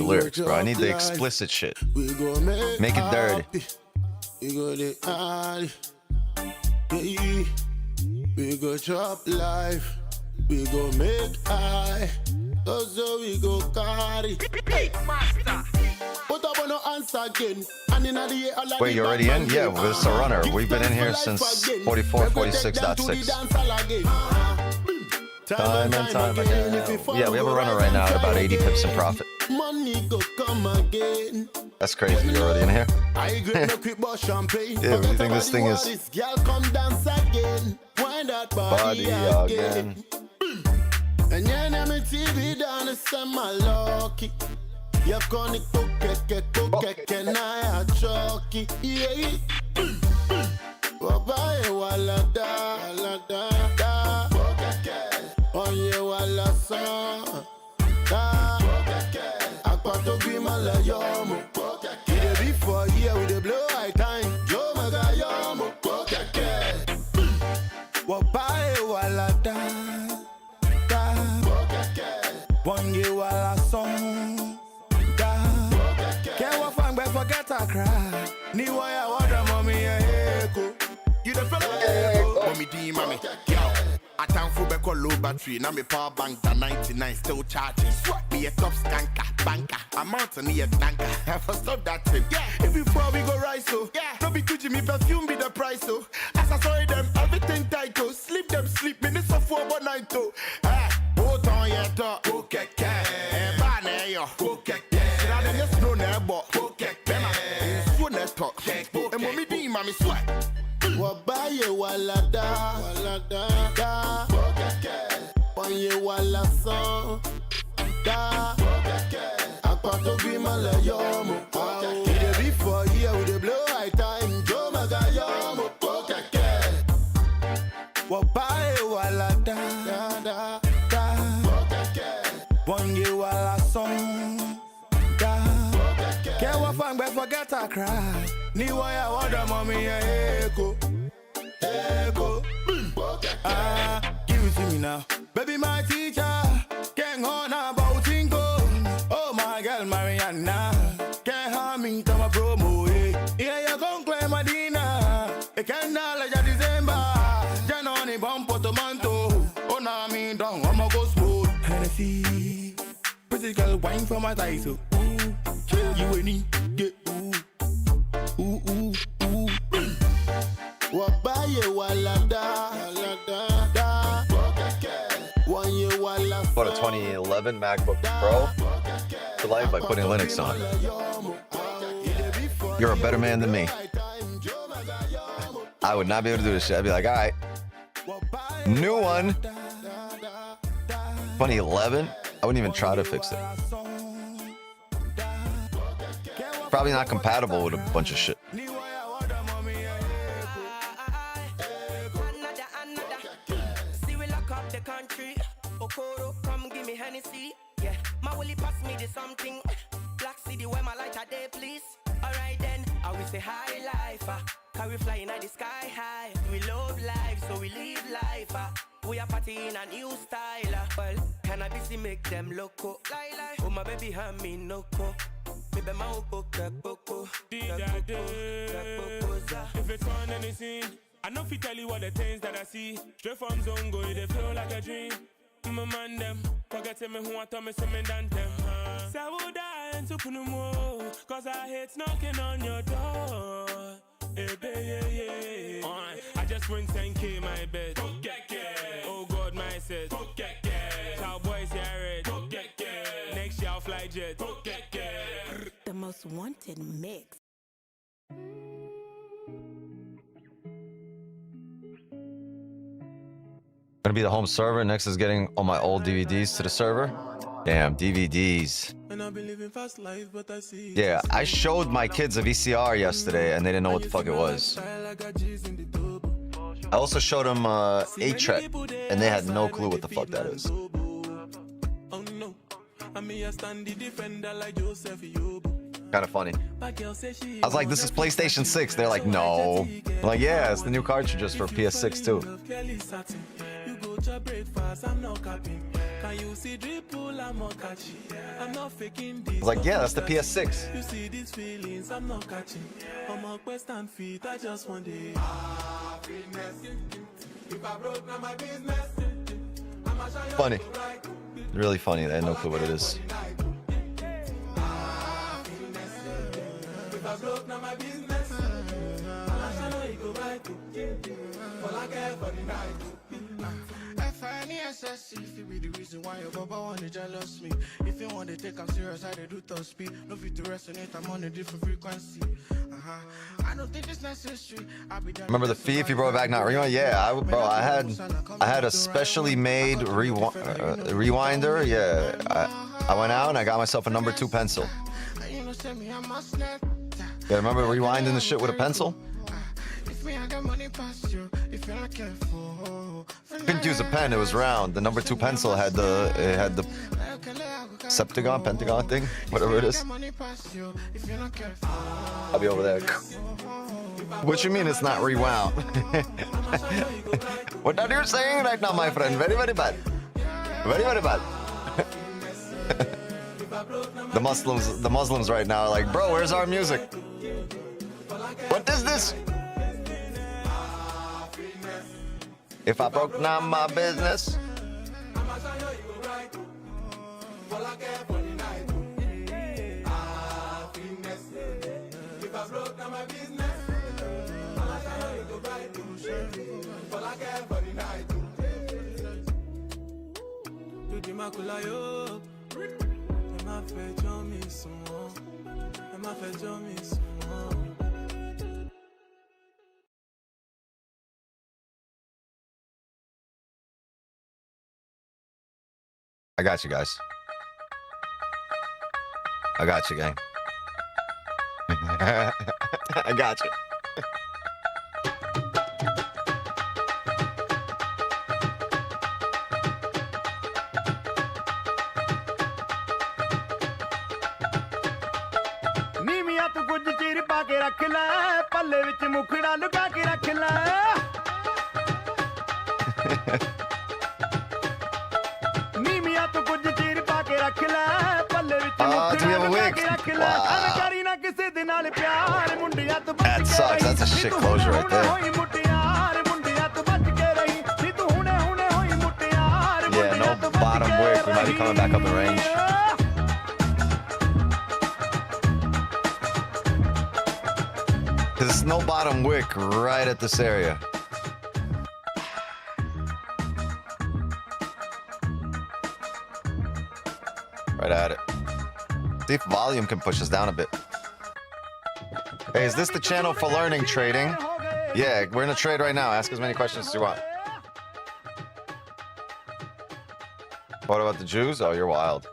lyrics, bro. I need the explicit shit. Make it dirty. We go the hard. We go chop life. We go make high. So we go carry. But I wanna answer again. Wait, you're already in? Yeah, well, it's a runner. We've been in here since 4446.6. Time and time again. Yeah, we have a runner right now at about 80 pips in profit. That's crazy. You're already in here? Yeah, what do you think this thing is? Body again. And yeah, I'm a TV down the summer lucky. You're gonna cook, and I are chalky. Yeah. Bye, wala da. On ye wala son. Akwato be malayomo. It be for here with the blue eye time. Yo magayomo. Bye, wala da. One year while I song can't walk fang but forget I cry. Ni why I want a mommy a echo. You the fella mommy D mommy. Yo, I time for back low battery. Now me power bank the 99 still charging. Be a top skanker, banker. I'm out on the tanker. I for stop that trip. Yeah, if you fall we go rise so. Yeah, no be good me perfume be the price so. As I saw them everything tight to sleep them sleep minutes of 4 but night to. Hold on your talk. Go get banner yo. Go get I don't just know never. Go get so let's talk. And mommy D mommy sweat. What buy you wala da. Go get on you wala song. da. Akpa to be my layomo. We dey before here, we dey blow high time. Joe Magayomo. Wapae wala da da da. Bonye wala song da. Kewa fang be forget a cry. Ni waya wada mommy echo. Echo. Give it to me now. Baby, my teacher. Can't on about Tinko. Oh, my girl, Mariana. Can't harm me to my promo. Yeah, you gon' claim Medina. You can't knowledge of December. Janoni bumpo to manto. Oh, nah, me down. I'ma go smooth. Hennessy. Pretty girl, wine for my thighs. Ooh, you and me. Yeah, ooh. Ooh, ooh, ooh. Wabaye walada. Bought a 2011 MacBook Pro for life by putting Linux on. You're a better man than me. I would not be able to do this shit. I'd be like, all right, new one, 2011. I wouldn't even try to fix it. Probably not compatible with a bunch of shit. Come give me Hennessy. Yeah, my willy pass me the something. Black City where my light are there, please. Alright then, I will say high life. Can we flying at the sky high? We love life, so we live life. We are partying a new style. Well, cannabis make them loco. Oh my baby, hand me no co. Baby, my oko, boko. If it's on anything, I know if you tell you what the things that I see. Straight from Zongo, they feel like a dream. My man them, forget me who I told me something than them. Say I would die and to put no more, cause I hate knocking on your door. Hey, baby, I just went 10K my bed. Oh God, my set. Cowboys, yeah, red. Next year I'll fly jet. The most wanted mix. Gonna be the home server. Next is getting all my old DVDs to the server. Damn, DVDs. Yeah, I showed my kids a VCR yesterday and they didn't know what the fuck it was. I also showed them 8-track and they had no clue what the fuck that is. Kind of funny. I was like, this is PlayStation 6. They're like, no. I'm like, yeah, it's the new cartridges for PS6 too. I was like, yeah, that's the PS6. You see these feelings, I'm not catching. On my quest and feet, I just want it. Funny. Really funny. I had no clue what it is. If it be the reason why your baba wanna jealous me. If you want to take I'm serious, I do top speed. No fit to resonate, I'm on a different frequency. I don't think it's necessary. Remember the fee if you brought it back, not rewind? Yeah, bro, I had a specially made rewinder. Yeah, I went out and I got myself a number 2 pencil. Yeah, remember rewinding the shit with a pencil? Couldn't use a pen, it was round. The number 2 pencil had the pentagon thing, whatever it is. I'll be over there. What you mean it's not rewound? What are you saying right now, my friend? Very, very bad. Very, very bad. The Muslims right now are like, bro, where's our music? What is this? If I broke down my business. I got you guys. I got you, gang. I got you. ਨੀਵੀਆਂ ਤੂੰ ਕੁਝ ਚੀਰ ਪਾ ਕੇ ਰੱਖ ਲੈ ਪੱਲੇ ਵਿੱਚ ਮੁਖੜਾ ਲੁਕਾ ਕੇ ਰੱਖ ਲੈ ਨੀਵੀਆਂ ਤੂੰ ਕੁਝ ਚੀਰ ਪਾ ਕੇ ਰੱਖ ਲੈ ਪੱਲੇ ਵਿੱਚ ਮੁਖੜਾ ਲੁਕਾ ਕੇ ਰੱਖ ਲੈ ਅਨਕਾਰੀ ਨਾ ਕਿਸੇ ਦੇ ਨਾਲ ਪਿਆਰ ਮੁੰਡਿਆਂ ਤੋਂ That sucks. That's a shit closure right there. ਹੋਈ ਮੁਟਿਆਰ ਮੁੰਡਿਆਂ ਤੋਂ ਬਚ ਕੇ ਰਹੀ ਨੀ ਤੂੰ ਹੁਣੇ ਹੁਣੇ ਹੋਈ ਮੁਟਿਆਰ Yeah, no bottom wick. We might be coming back up in range. There's no bottom wick right at this area. Right at it. See if volume can push us down a bit. Hey, is this the channel for learning trading? Yeah, we're in a trade right now. Ask as many questions as you want. What about the Jews? Oh, you're wild.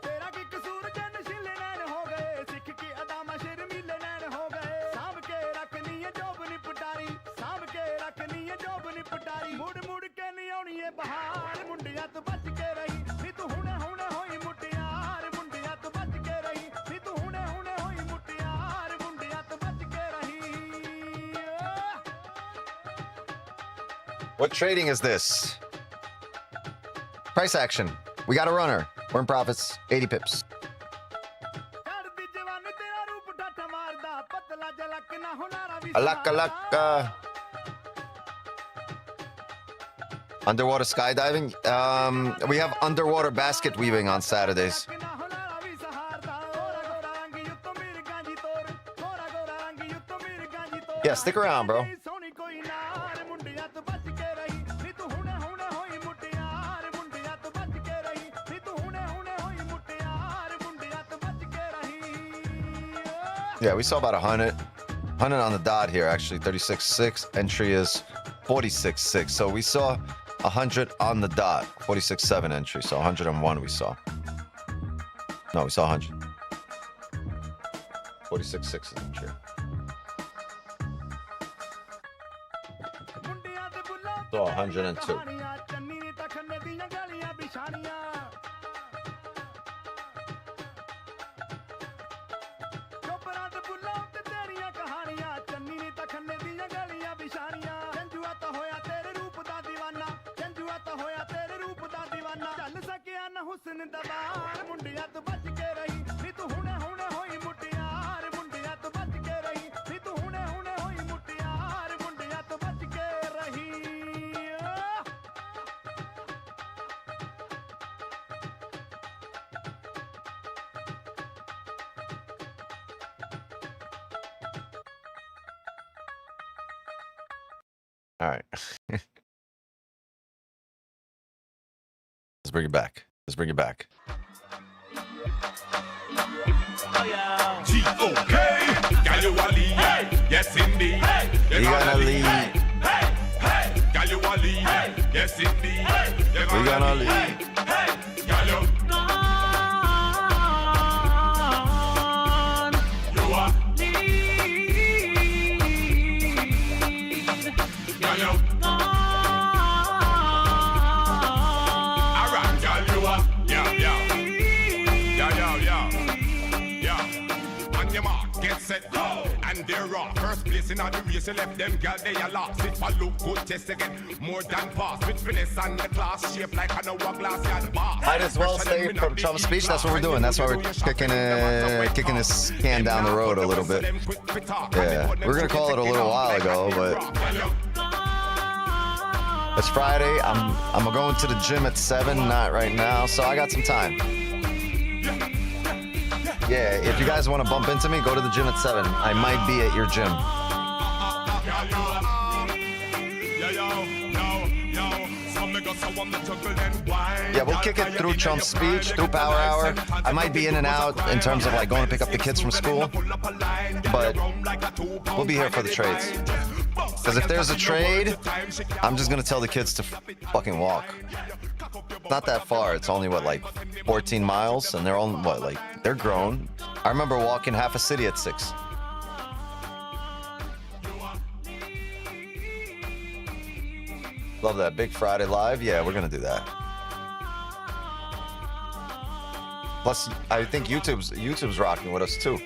What trading is this? Price action. We got a runner. We're in profits. 80 pips. Alaka laka. Underwater skydiving. We have underwater basket weaving on Saturdays. Yeah, stick around, bro. Yeah, we saw about 100 on the dot here, actually. 36.6. Entry is 46.6. So we saw 100 on the dot. 46.7 entry. So 101 we saw. No, we saw 100. 46.6 is entry. So 102. All right. Let's bring it back. Let's bring it back. G-O-K, gal you a lead, yes indeed. You gonna lead. Gal you a lead, yes indeed. We gonna lead. Gal you. You a lead. Gal you. Alright, gal you a, yeah. On your mark, get set, go. And they're raw. First place in all the race, you left them girl, they are lost. It for look good, test again. More than pass. With finesse and the class, shape like an hourglass, yard bar. Might as well stay from Trump's speech. That's what we're doing. That's why we're kicking this can down the road a little bit. Yeah, we we're gonna call it a little while ago, but it's Friday. I'm going to the gym at 7. Not right now, so I got some time. Yeah, if you guys want to bump into me, go to the gym at 7. I might be at your gym. Yeah, we'll kick it through Trump's speech, through Power Hour. I might be in and out in terms of like going to pick up the kids from school, but we'll be here for the trades. Because if there's a trade, I'm just gonna tell the kids to fucking walk. Not that far. It's only what, like 14 miles, and they're only what, like they're grown. I remember walking half a city at 6. Love that. Big Friday Live. Yeah, we're gonna do that. Plus, I think YouTube's rocking with us too.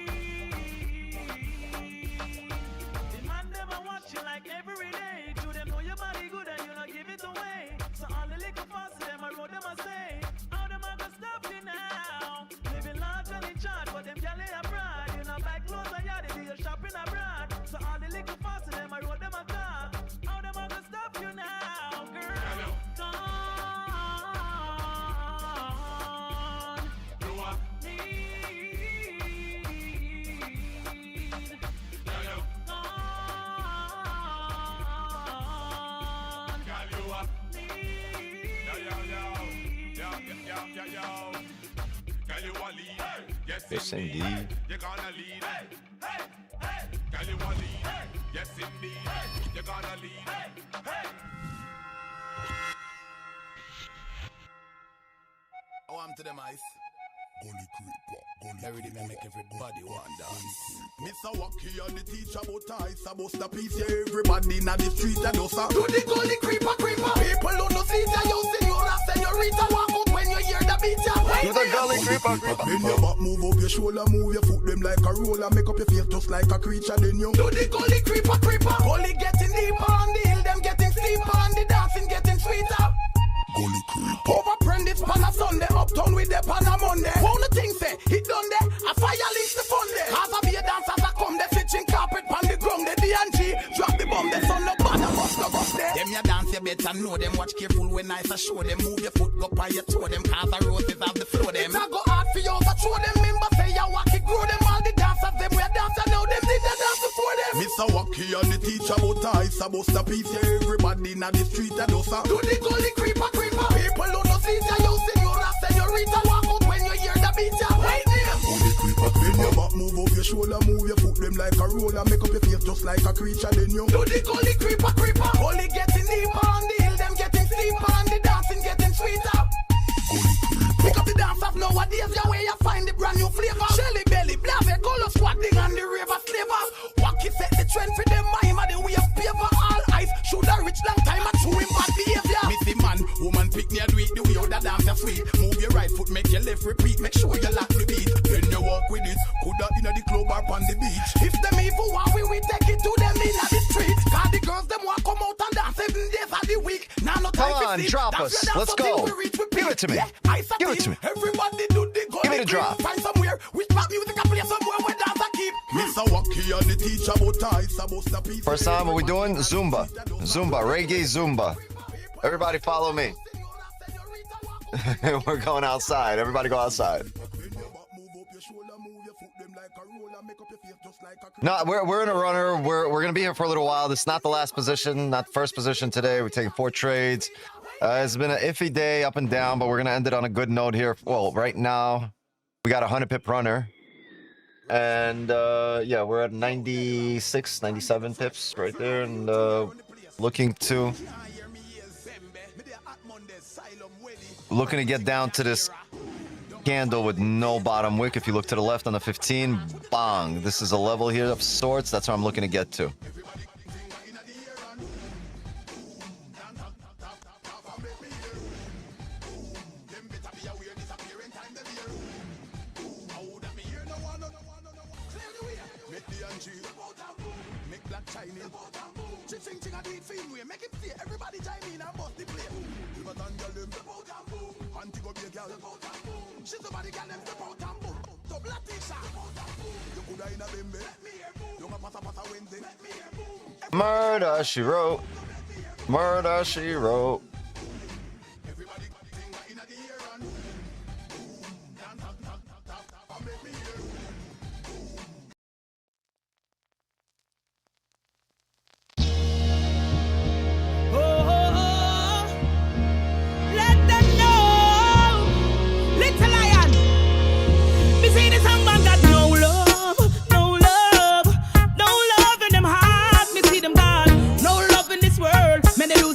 Yes, indeed. You're gonna lead. Girl, you wanna lead. Yes, indeed. You're gonna lead. Oh, I'm to them ice. Gully creeper, every day make everybody want dance. Mr. Wacky and the teacher about ice, about the piece, yeah, everybody in the street and do the gully creeper. People who no see ya, you senora, senorita, walk out when you hear the beat, ya. Do the gully creeper. Bend your back, move up your shoulder, move your foot them like a roller, make up your face just like a creature, then you do the gully creeper. Gully getting deeper on the hill, them getting steeper on the dancing getting sweeter. Gully creeper. Over Prentice pan a Sunday, uptown with the pan a Monday. Won't the thing say, it done there, a fire links the fun there. Cause a be a dancers a come, they stitching carpet pan the ground, the D&G, drop the bomb, the sun no banner, bust there. Them ya dance, you better know them, watch careful when I show them, move your foot, go by your toe them, cause the roses have the flow them. It's a go hard for you, so show them, member say ya walk it, grow them, all the dancers, them we a dancer now, them did the dance before them. Mr. Wacky and the teacher about ice, about the piece, yeah, everybody in the street and do the gully creeper. People who no see ya, you senora, senorita, walk out when you hear the beat, ya. Right there. Gully creeper, bend your back, move up your shoulder, move your foot them like a roller, make up your face just like a creature, then you do the gully creeper. Gully getting deeper on the hill, them getting steeper on the dancing getting sweeter. Pick up the dancers nowadays, ya where you find the brand new flavor. Shelly belly, blase, color squatting on the river sliver. Wacky set the trend for them, mime the way of paper. All ice, shoulda rich long time and true in bad behavior. Missy man, woman pick near do it, the way how the dancer sweet. Move your right foot, make your left repeat, make sure you lock the beat. When you walk with it, coulda inna the club or on the beach. If them evil want we take it to them inna the street. Cause the girls them want come out and dance 7 days of the week. Now no time Come on, drop us. Let's go. Give it to me. Give it to me. Everybody do the Give me the drop. Find somewhere, we pop music and play somewhere where dance a keep. Mr. Wacky and the teacher about ice, about the piece. First time, what we doing? Zumba, reggae Zumba. Everybody follow me. We're going outside. Everybody go outside. No, we're in a runner. We're gonna be here for a little while. This is not the last position, not the first position today. We're taking 4 trades. It's been an iffy day, up and down, but we're gonna end it on a good note here. Well, right now we got a 100 pip runner, and yeah, we're at 96, 97 pips right there, and looking to get down to this candle with no bottom wick. If you look to the left on the 15, bang, this is a level here of sorts. That's what I'm looking to get to. Murder, she wrote. Murder, she wrote. No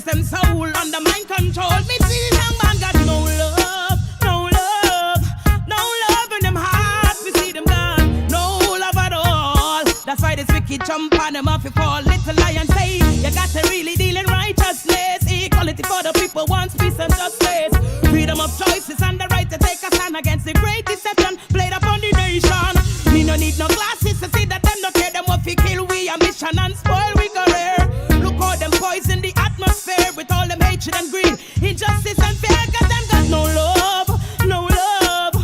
them soul under mind control. Me see this young man got no love, no love, no love in them heart. We see them gone, no love at all. That's why this wicked jump on them off fall. Little lion say, you got to really deal in righteousness. Equality for the people wants peace and justice. Freedom of choices and the right to take a stand against the great deception played upon the nation. Me no need no glasses to see that them no care them what we kill we ambition and spoil we career. Look how them poison the atmosphere with all them hatred and greed, injustice and fear. Cause them got no love, no love,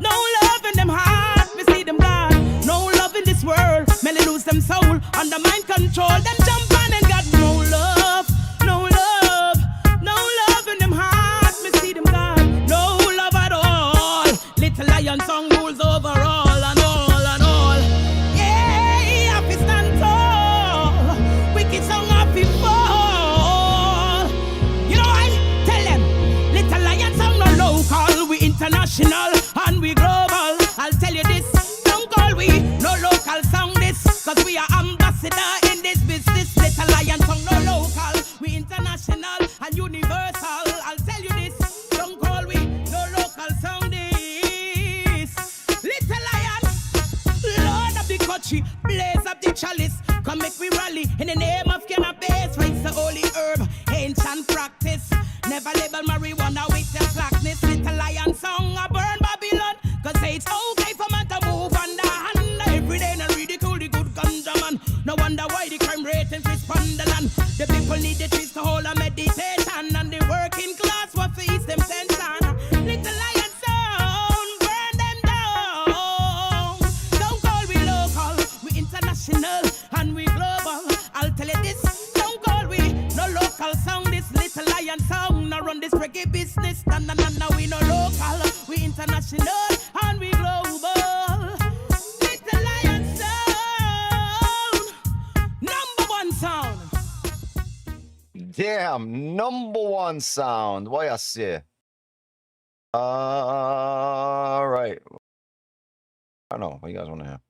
no love in them heart. We see them God, no love in this world. Many lose them soul under mind control. Them jump on and got no love, no love, no love in them heart. We see them God, no love at all. Little lion song rules over all and all and all. Yeah, happy stand tall. Wicked song happy fall. You know what? Tell them, little lion song no local. We international and we global. I'll tell you this, don't call we no local song this. Cause we are ambassador in this business. Little lion song no local. We international and universal. I'll tell you this, don't call we no local song this. Little lion, Lord of the country, blaze up the chalice. Come make we rally in the name of cannabis. Rinse the holy herb, ancient practice. Never label marijuana with your slackness. Little lion song, I burn Babylon. Cause say it's okay for man to move underhand. Every day and ridicule the good ganja man. No wonder why the crime rate is respond the land. The people need the trees to hold a meditation. And the working class will face them tension. Little lion sound, burn them down. Don't call we local, we international and we global. I'll tell you this, don't call we no local sound. This little lion sound, now run this reggae business. Na na na na, we no local, we international and we global. Little lion sound, #1 sound. Damn, #1 sound. What I say? All right. I don't know. What you guys want to hear?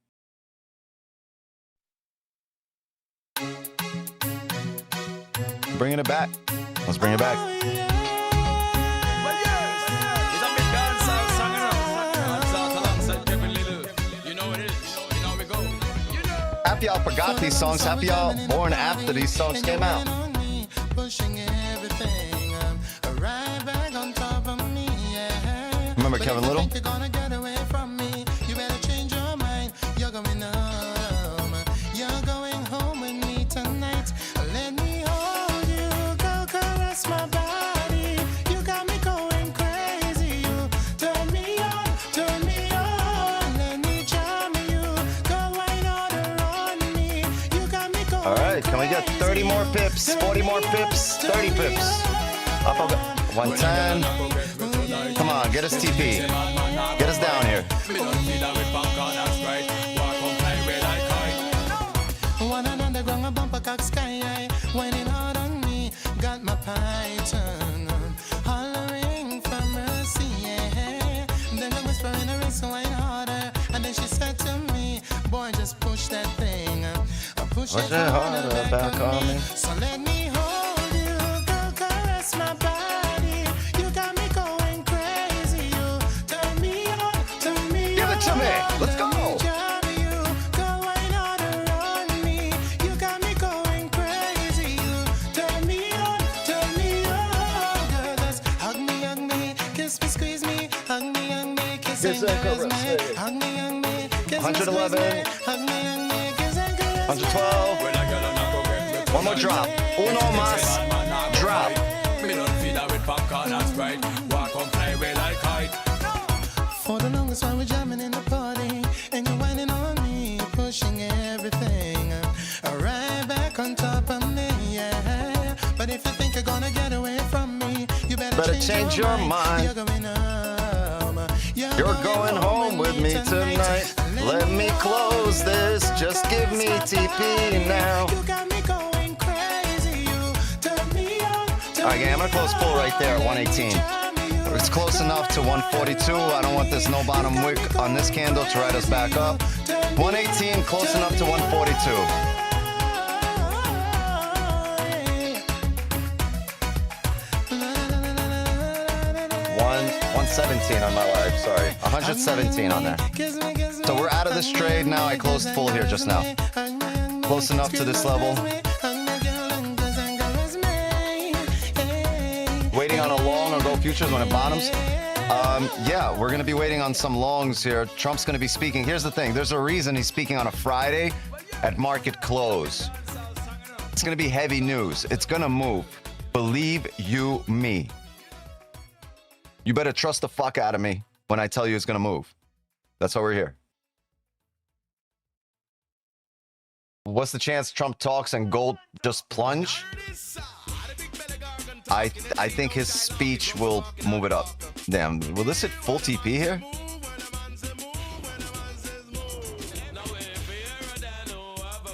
Bringing it back. Let's bring it back. Happy y'all forgot these songs. Happy y'all born after these songs came out. Remember Kevin Little? All right, can we get 30 more pips, 40 more pips, 30 pips? Up, 110. Come on, get us TP. Get us down here. One underground, a bumper cock sky, whining hard on me, got my python hollering for mercy, yeah. Then I whisper in her ear, so I harder, and then she said to me, boy, just push that thing, push it harder back on me. So let me hold you, girl, caress my body. You got me going crazy. You turn me on, turn me on. Give it to me. Let's go. Kiss and caress me. 111. 112. One more drop. Uno más. Drop. For the longest while we're jamming in the party, and you're whining on me, pushing everything right back on top of me, yeah. But if you think you're gonna get away from me, you better change your mind. You're going home with me tonight. Let me close this. Just give me TP now. Okay, I'm gonna close full right there at 118. It's close enough to 142. I don't want this no bottom wick on this candle to ride us back up. 118, close enough to 142. 117 on my live, sorry. 117 on there. So we're out of this trade now. I closed full here just now. Close enough to this level. Waiting on a long or gold futures when it bottoms. Yeah, we're going to be waiting on some longs here. Trump's going to be speaking. Here's the thing. There's a reason he's speaking on a Friday at market close. It's going to be heavy news. It's going to move. Believe you me. You better trust the fuck out of me when I tell you it's going to move. That's why we're here. What's the chance Trump talks and gold just plunge? I think his speech will move it up. Damn, will this hit full TP here?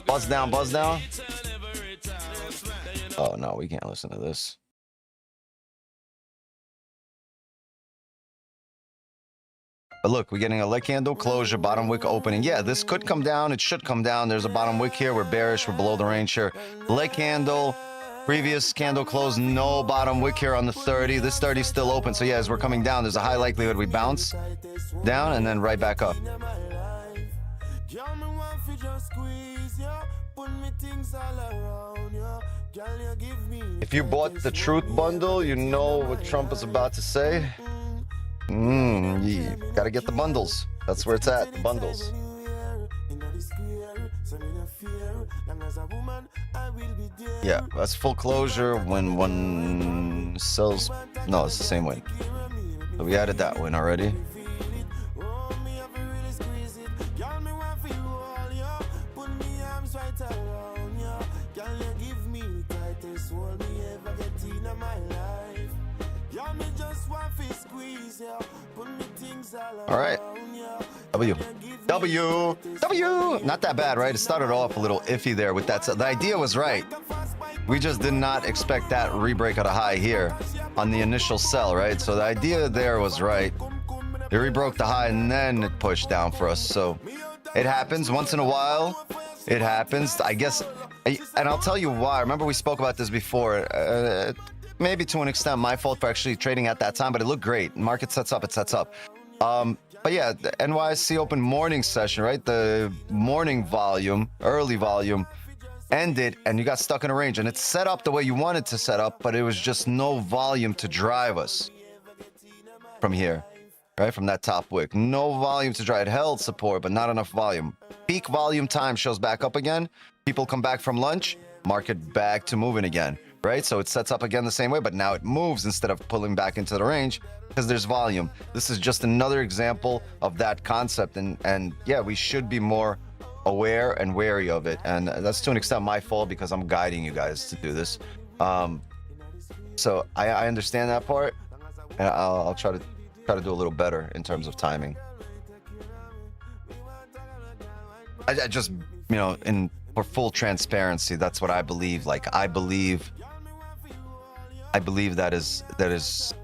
Buzz down, buzz down. Oh no, we can't listen to this. But look, we're getting a leg candle closure, bottom wick opening. Yeah, this could come down. It should come down. There's a bottom wick here. We're bearish. We're below the range here. Leg candle. Previous candle close, no bottom wick here on the 30. This 30 is still open. So yeah, as we're coming down, there's a high likelihood we bounce down and then right back up. If you bought the truth bundle, you know what Trump is about to say. You gotta get the bundles. That's where it's at, the bundles. Yeah, that's full closure when one sells. No, it's the same win. So we added that win already. All right. W. Not that bad, right? It started off a little iffy there with that. The idea was right. We just did not expect that rebreak at a high here on the initial sell, right? So the idea there was right. It rebroke the high and then it pushed down for us. So it happens once in a while. It happens, I guess. And I'll tell you why. Remember we spoke about this before. Maybe to an extent my fault for actually trading at that time, but it looked great. Market sets up, it sets up. But yeah, the NYSE open morning session, right? The morning volume, early volume ended and you got stuck in a range and it's set up the way you wanted to set up, but it was just no volume to drive us from here, right? From that top wick. No volume to drive. It held support, but not enough volume. Peak volume time shows back up again. People come back from lunch, market back to moving again, right? So it sets up again the same way, but now it moves instead of pulling back into the range because there's volume. This is just another example of that concept. And yeah, we should be more aware and wary of it. And that's to an extent my fault because I'm guiding you guys to do this. So I understand that part, and I'll try to do a little better in terms of timing. I just, you know, for full transparency, that's what I believe. Like I believe that is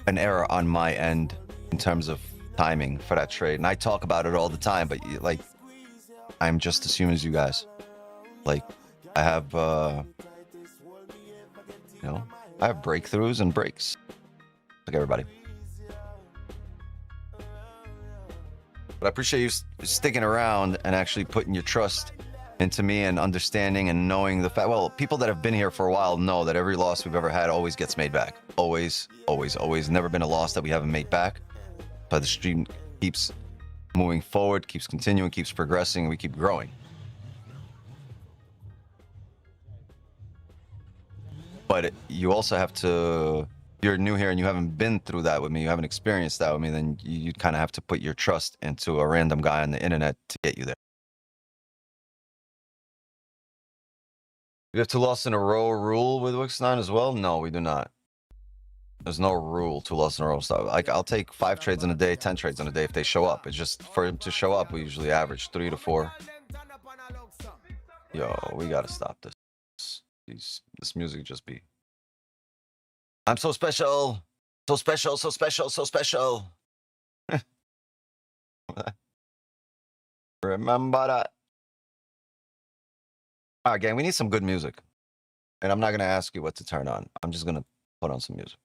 an error on my end in terms of timing for that trade. And I talk about it all the time, but like I'm just as human as you guys. Like I have I have breakthroughs and breaks like everybody. But I appreciate you sticking around and actually putting your trust into me and understanding and knowing the fact. Well, people that have been here for a while know that every loss we've ever had always gets made back. Always, always, always. Never been a loss that we haven't made back. But the stream keeps moving forward, keeps continuing, keeps progressing, and we keep growing. But you also have to, if you're new here and you haven't been through that with me, you haven't experienced that with me, then you kind of have to put your trust into a random guy on the internet to get you there. We have 2 losses in a row rule with Wix 9 as well? No, we do not. There's no rule 2 losses in a row. So, like, I'll take 5 trades in a day, 10 trades in a day if they show up. It's just for him to show up, we usually average 3 to 4. Yo, we gotta stop this. This music just be. I'm so special. So special, so special, so special. Remember that. All right, gang, we need some good music. And I'm not going to ask you what to turn on. I'm just going to put on some music.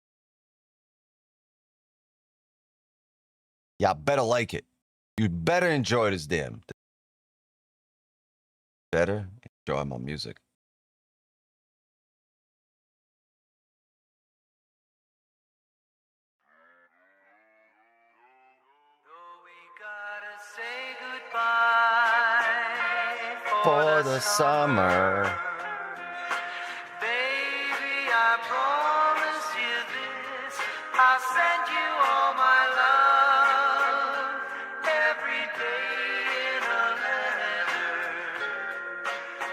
Y'all better like it. You better enjoy this damn thing. Better enjoy my music. For the summer. Baby, I promise you this. I'll send you all my love every day in a letter.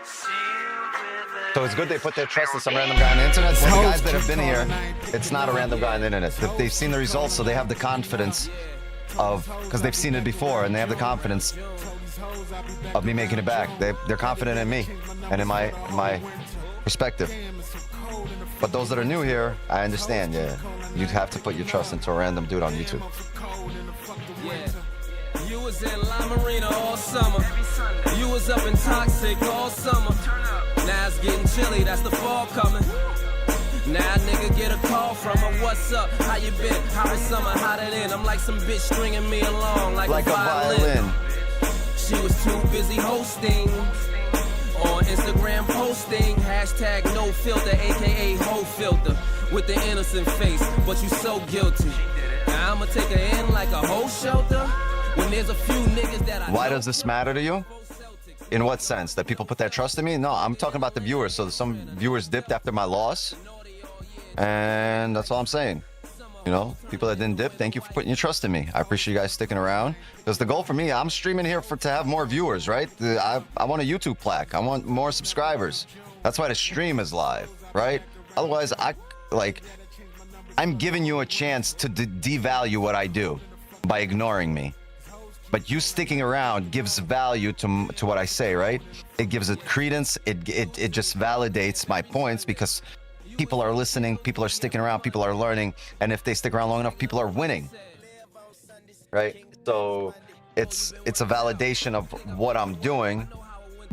Sealed with So it's good they put their trust in some random guy on the internet. Well, the guys that have been here, it's not a random guy on the internet. They've seen the results, so they have the confidence of, because they've seen it before, and they have the confidence of me making it back. They're confident in me and in my perspective. But those that are new here, I understand, yeah. You have to put your trust into a random dude on YouTube. Yeah. You was in La Marina all summer. You was up in Toxic all summer. Now it's getting chilly, that's the fall coming. Now nigga get a call from her, what's up, how you been, how was summer, how that in? I'm like some bitch stringing me along like a violin. She was too busy hosting, on Instagram posting, hashtag no filter, aka hoe filter, with the innocent face, but you so guilty. Now I'ma take her in like a hoe shelter, when there's a few niggas that I Why does this matter to you? In what sense? That people put their trust in me? No, I'm talking about the viewers. So some viewers dipped after my loss. And that's all I'm saying. You know, people that didn't dip, thank you for putting your trust in me. I appreciate you guys sticking around. Because the goal for me, I'm streaming here to have more viewers, right? I want a YouTube plaque. I want more subscribers. That's why the stream is live, right? Otherwise, I'm giving you a chance to devalue what I do by ignoring me. But you sticking around gives value to what I say, right? It gives it credence. It just validates my points because people are listening, people are sticking around, people are learning, and if they stick around long enough, people are winning, right? So it's a validation of what I'm doing,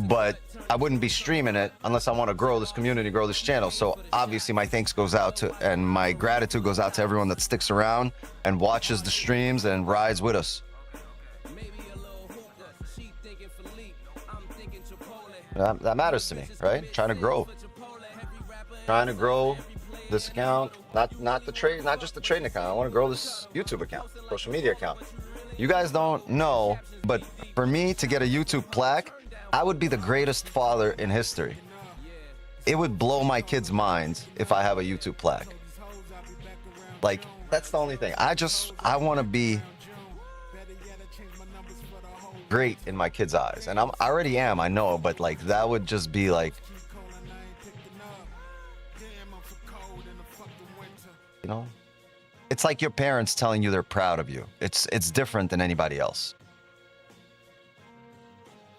but I wouldn't be streaming it unless I want to grow this community, grow this channel. So obviously my thanks goes out to, and my gratitude goes out to everyone that sticks around and watches the streams and rides with us. That matters to me, right? Trying to grow this account, not the trade, not just the trading account. I want to grow this YouTube account, social media account. You guys don't know, but for me to get a YouTube plaque, I would be the greatest father in history. It would blow my kids' minds if I have a YouTube plaque. Like, that's the only thing. I want to be great in my kids' eyes, and I already am, I know, but like that would just be like, you know, it's like your parents telling you they're proud of you. It's different than anybody else.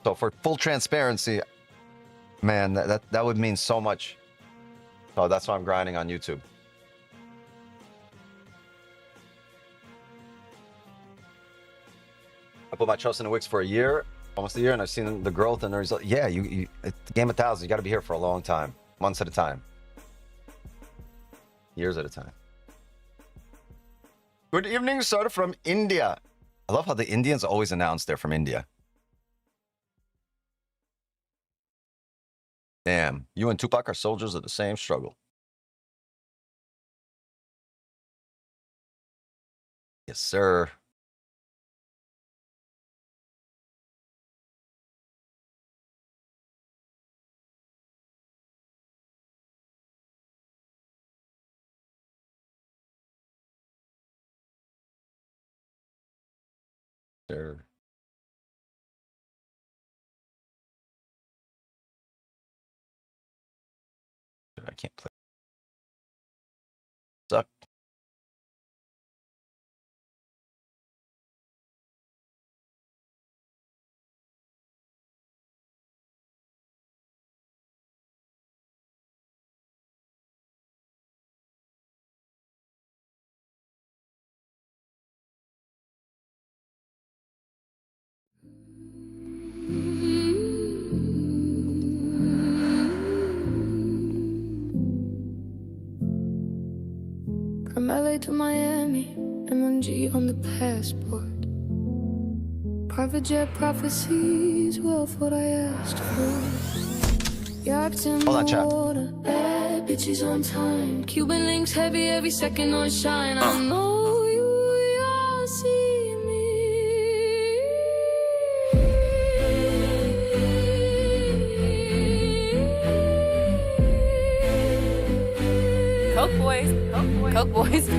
So for full transparency, man, that would mean so much. So that's why I'm grinding on YouTube. I put my trust in the Wix for a year, almost a year, and I've seen the growth and the result. Yeah, it's the game of thousands. You got to be here for a long time, months at a time, years at a time. Good evening, sir, from India. I love how the Indians always announce they're from India. Damn, you and Tupac are soldiers of the same struggle. Yes, sir. Sure. I can't play. Suck. From LA to Miami, MNG on the passport. Private jet prophecies, wealth what I asked for. Yachts in the water, bad bitches on time. Cuban links heavy every second on shine. I know you'll see me. Coke boys, Coke boys.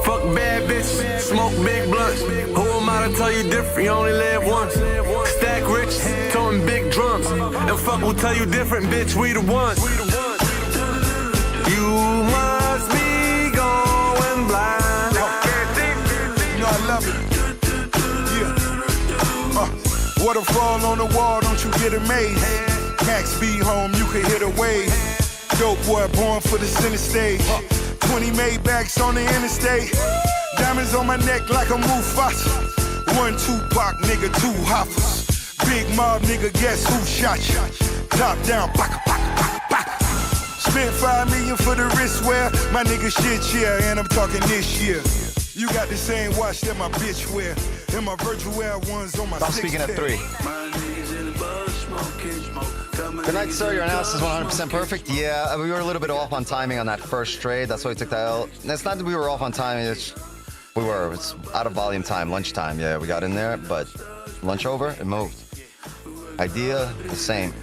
Fuck bad bitch, smoke big blunts. Who am I to tell you different? You only live once. Stack rich, towing big drums. And fuck will tell you different, bitch. We the ones. You must be going blind. You know I love it. Yeah. Waterfall on the wall, don't you get amazed? Max B home, you can hit a wave. Dope boy born for the center stage. 20 Maybachs on the interstate. Diamonds on my neck like a Mufasa. 1 Tupac, nigga, 2 Hoppers. Big mob, nigga, guess who shot you? Top down, baka, baka, baka, baka. Spent 5 million for the wristwear. My nigga shit, yeah, and I'm talking this year. You got the same watch that my bitch wear. And my virtual wear ones on my Stop speaking at 3. Good night, sir. Your analysis is 100% perfect. Yeah, we were a little bit off on timing on that first trade. That's why we took that L. It's not that we were off on timing. It's out of volume time, lunchtime. Yeah, we got in there, but lunch over, it moved. Idea, the same.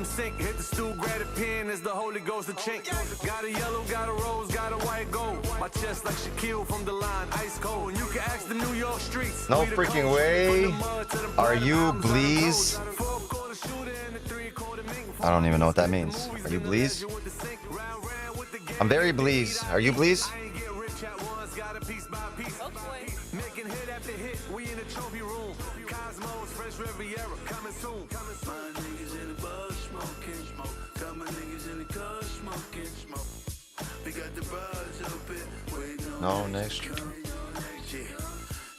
Sink, hit the stool, grab a pen as the Holy Ghost a chink. Got a yellow, got a rose, got a white gold. My chest like Shaquille from the line, ice cold. And you can ask the New York streets. No freaking way. Are you Bleeze? I don't even know what that means. Are you Bleeze? I'm very Bleeze. Are you Bleeze? No, next.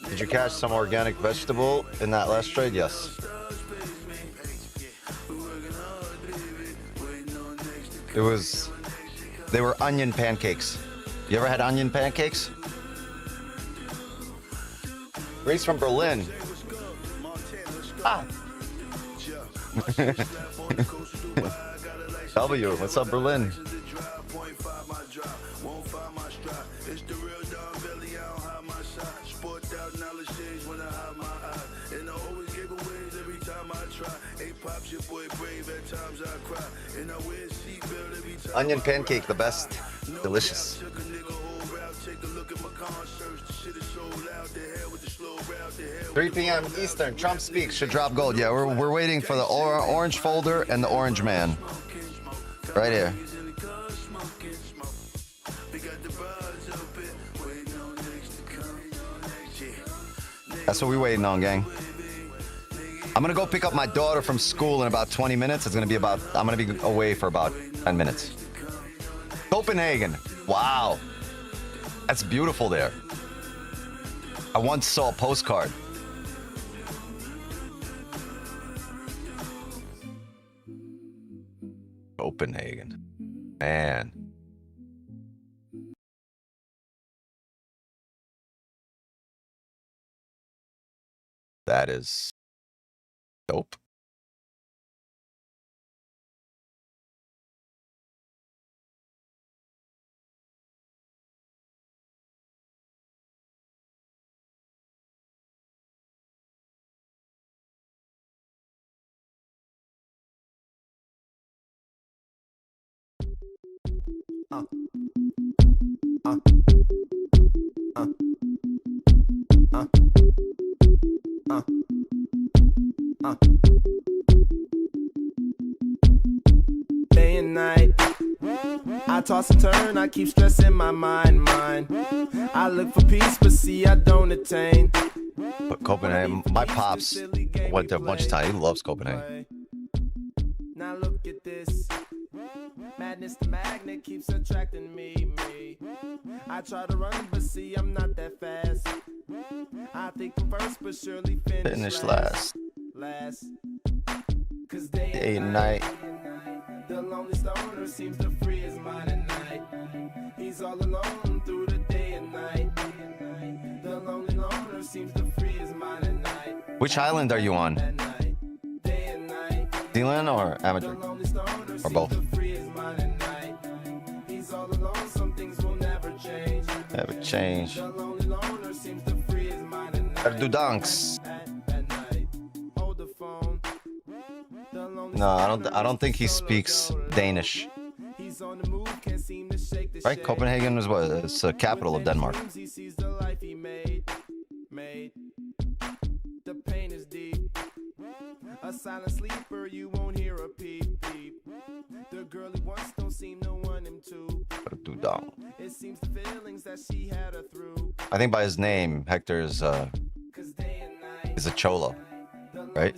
Did you catch some organic vegetable in that last trade? Yes. They were onion pancakes. You ever had onion pancakes? Grace from Berlin. Ah. W, what's up, Berlin? Onion pancake, the best. Delicious. 3 p.m. Eastern. Trump speaks. Should drop gold. Yeah, we're waiting for the orange folder and the orange man. Right here. That's what we're waiting on, gang. I'm gonna go pick up my daughter from school in about 20 minutes. I'm gonna be away for about 10 minutes. Copenhagen. Wow. That's beautiful there. I once saw a postcard. Copenhagen. Man. That is dope. Day and night, I toss and turn, I keep stressing my mind. I look for peace, but see I don't attain. But Copenhagen, my pops went there a bunch of times. He loves Copenhagen. Now look at this. madness, the magnet keeps attracting me. I try to run, but see, I'm not that fast. I think I'm first, but surely finish last. Cause day and night, the lonely stoner seems to free his mind at night. He's all alone through the day and night. The lonely loner seems to free his mind at night. Which island are you on? Zealand or amateur? Or both? He's all alone, some things will never change. Never change. The lonely loner seems to free his mind at night. Gotta do dunks. Hold the phone. No, I don't think he speaks Danish. He's on the move, can't seem to shake the Right? Copenhagen is what? It's the capital of Denmark. He sees the life he made. The pain is deep. A silent sleeper, you won't hear a peep. The girl he wants don't seem to want him to. Do dunk. It seems the feelings that she had her through. I think by his name, Hector is a cholo, right?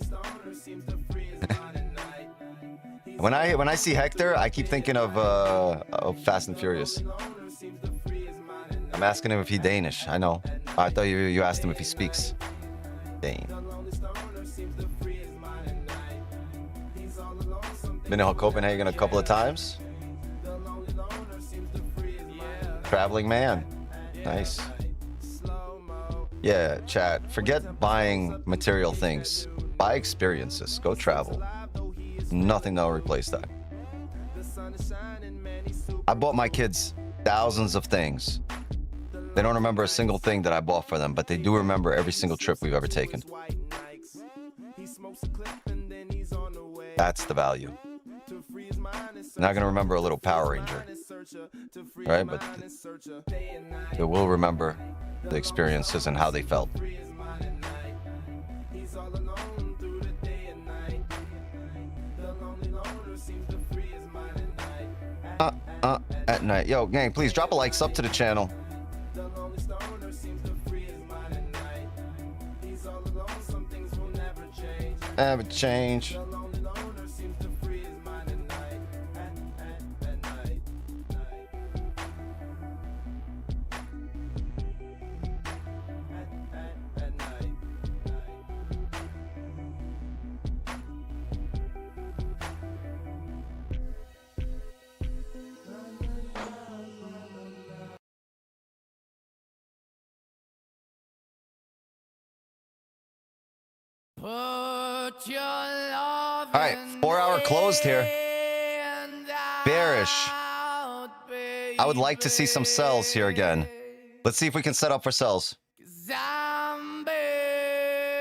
When I see Hector, I keep thinking of Fast and Furious. I'm asking him if he's Danish. I know. I thought you asked him if he speaks Dane. Been to Copenhagen a couple of times. Traveling man. Nice. Yeah, chat. Forget buying material things. Buy experiences. Go travel. Nothing that'll replace that. I bought my kids thousands of things. They don't remember a single thing that I bought for them, but they do remember every single trip we've ever taken. That's the value. They're not going to remember a little Power Ranger, right? But they will remember the experiences and how they felt. At night. Yo, gang, please drop a like, sub to the channel. Never change. All right, 4 hour closed here. Bearish. I would like to see some sells here again. Let's see if we can set up for sells.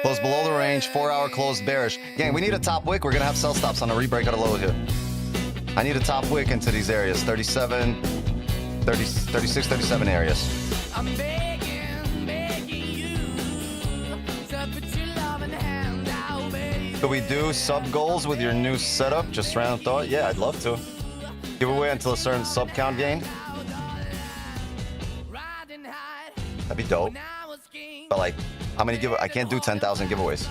Close below the range, 4 hour closed bearish. Gang, we need a top wick. We're going to have sell stops on a rebreak of the low here. I need a top wick into these areas. 37, 30, 36, 37 areas. Could we do sub goals with your new setup? Just random thought. Yeah, I'd love to. Give away until a certain sub count gain. That'd be dope. But like, how many I can't do 10,000 giveaways.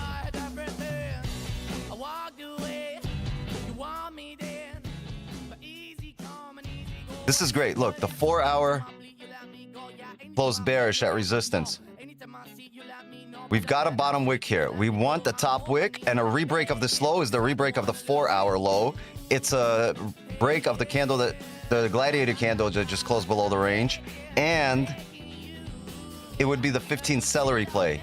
This is great. Look, the 4 hour closed bearish at resistance. We've got a bottom wick here. We want the top wick, and a rebreak of this low is the rebreak of the 4 hour low. It's a break of the candle that the gladiator candle that just closed below the range, and it would be the 15 celery play.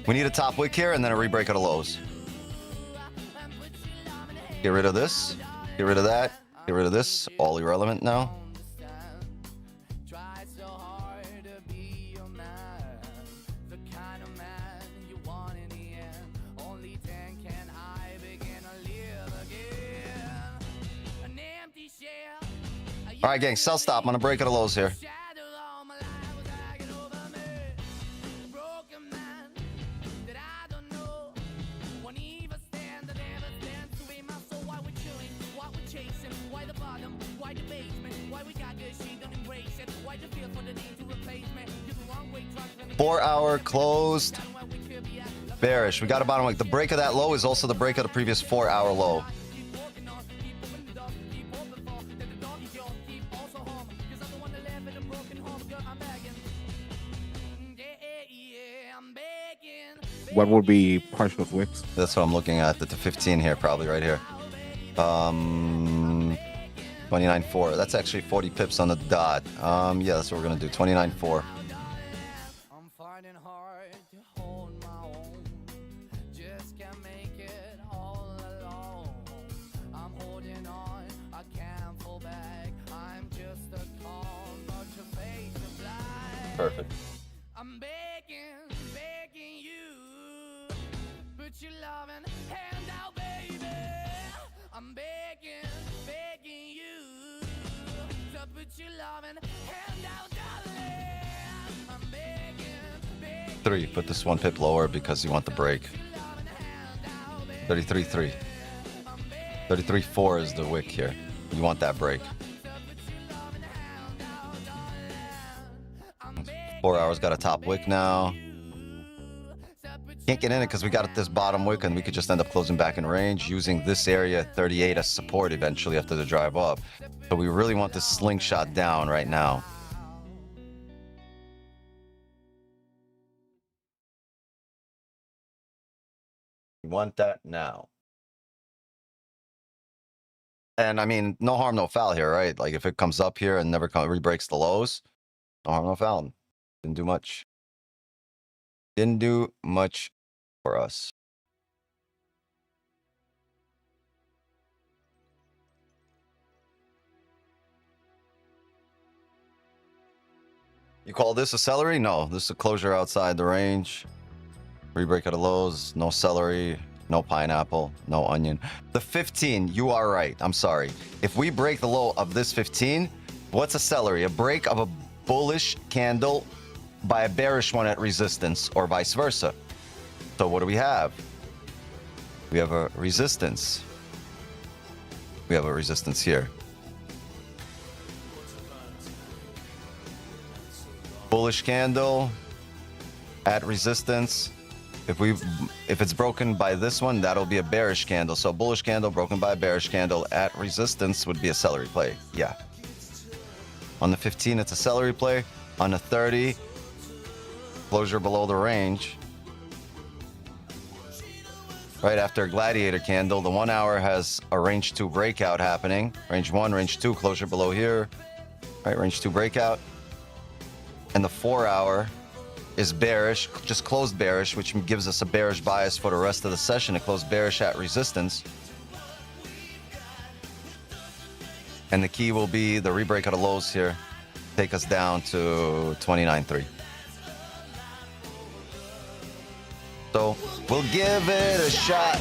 We need a top wick here and then a rebreak of the lows. Get rid of this. Get rid of that. Get rid of this. All irrelevant now. All right, gang, sell stop. I'm gonna break of the lows here. Four hour closed bearish. We got a bottom wick. The break of that low is also the break of the previous 4 hour low. What would be partial wicks? That's what I'm looking at. The 15 here, probably right here. 29.4. That's actually 40 pips on the dot. Yeah, that's what we're gonna do. 29.4. Perfect. I'm begging you, put your loving hand out, baby. I'm begging you to put your loving hand out, darling. I'm begging 3. Put this 1 pip lower because you want the break. 33.3. 33.4 is the wick here. You want that break. 4 hours got a top wick now. Can't get in it because we got this bottom wick and we could just end up closing back in range using this area 38 as support eventually after the drive up. So we really want this slingshot down right now. We want that now. And I mean, no harm, no foul here, right? Like if it comes up here and never re-breaks the lows, no harm, no foul. Didn't do much. Didn't do much for us. You call this a celery? No, this is a closure outside the range. Rebreak at the lows, no celery, no pineapple, no onion. The 15, you are right. I'm sorry. If we break the low of this 15, what's a celery? A break of a bullish candle by a bearish one at resistance or vice versa. So what do we have? We have a resistance. We have a resistance here. Bullish candle at resistance. If it's broken by this one, that'll be a bearish candle. So bullish candle broken by a bearish candle at resistance would be a celery play. Yeah. On the 15, it's a celery play. On the 30, closure below the range. Right after a gladiator candle, the 1 hour has a range 2 breakout happening. Range 1, range 2, closure below here. Right, range 2 breakout. And the 4 hour is bearish, just closed bearish, which gives us a bearish bias for the rest of the session. It closed bearish at resistance. And the key will be the rebreak of the lows here. Take us down to 29.3. So we'll give it a shot.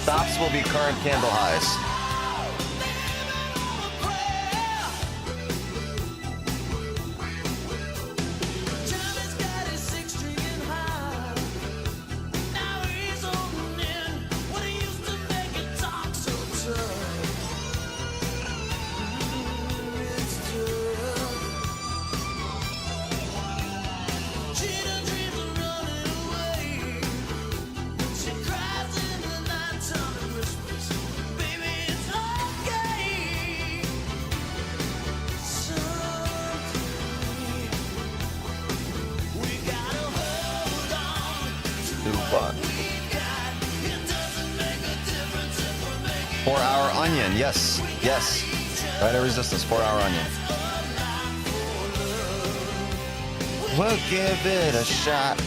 Stops will be current candle highs. Fun. 4 hour onion, yes, yes. Right at resistance, 4 hour onion. We'll give it a shot.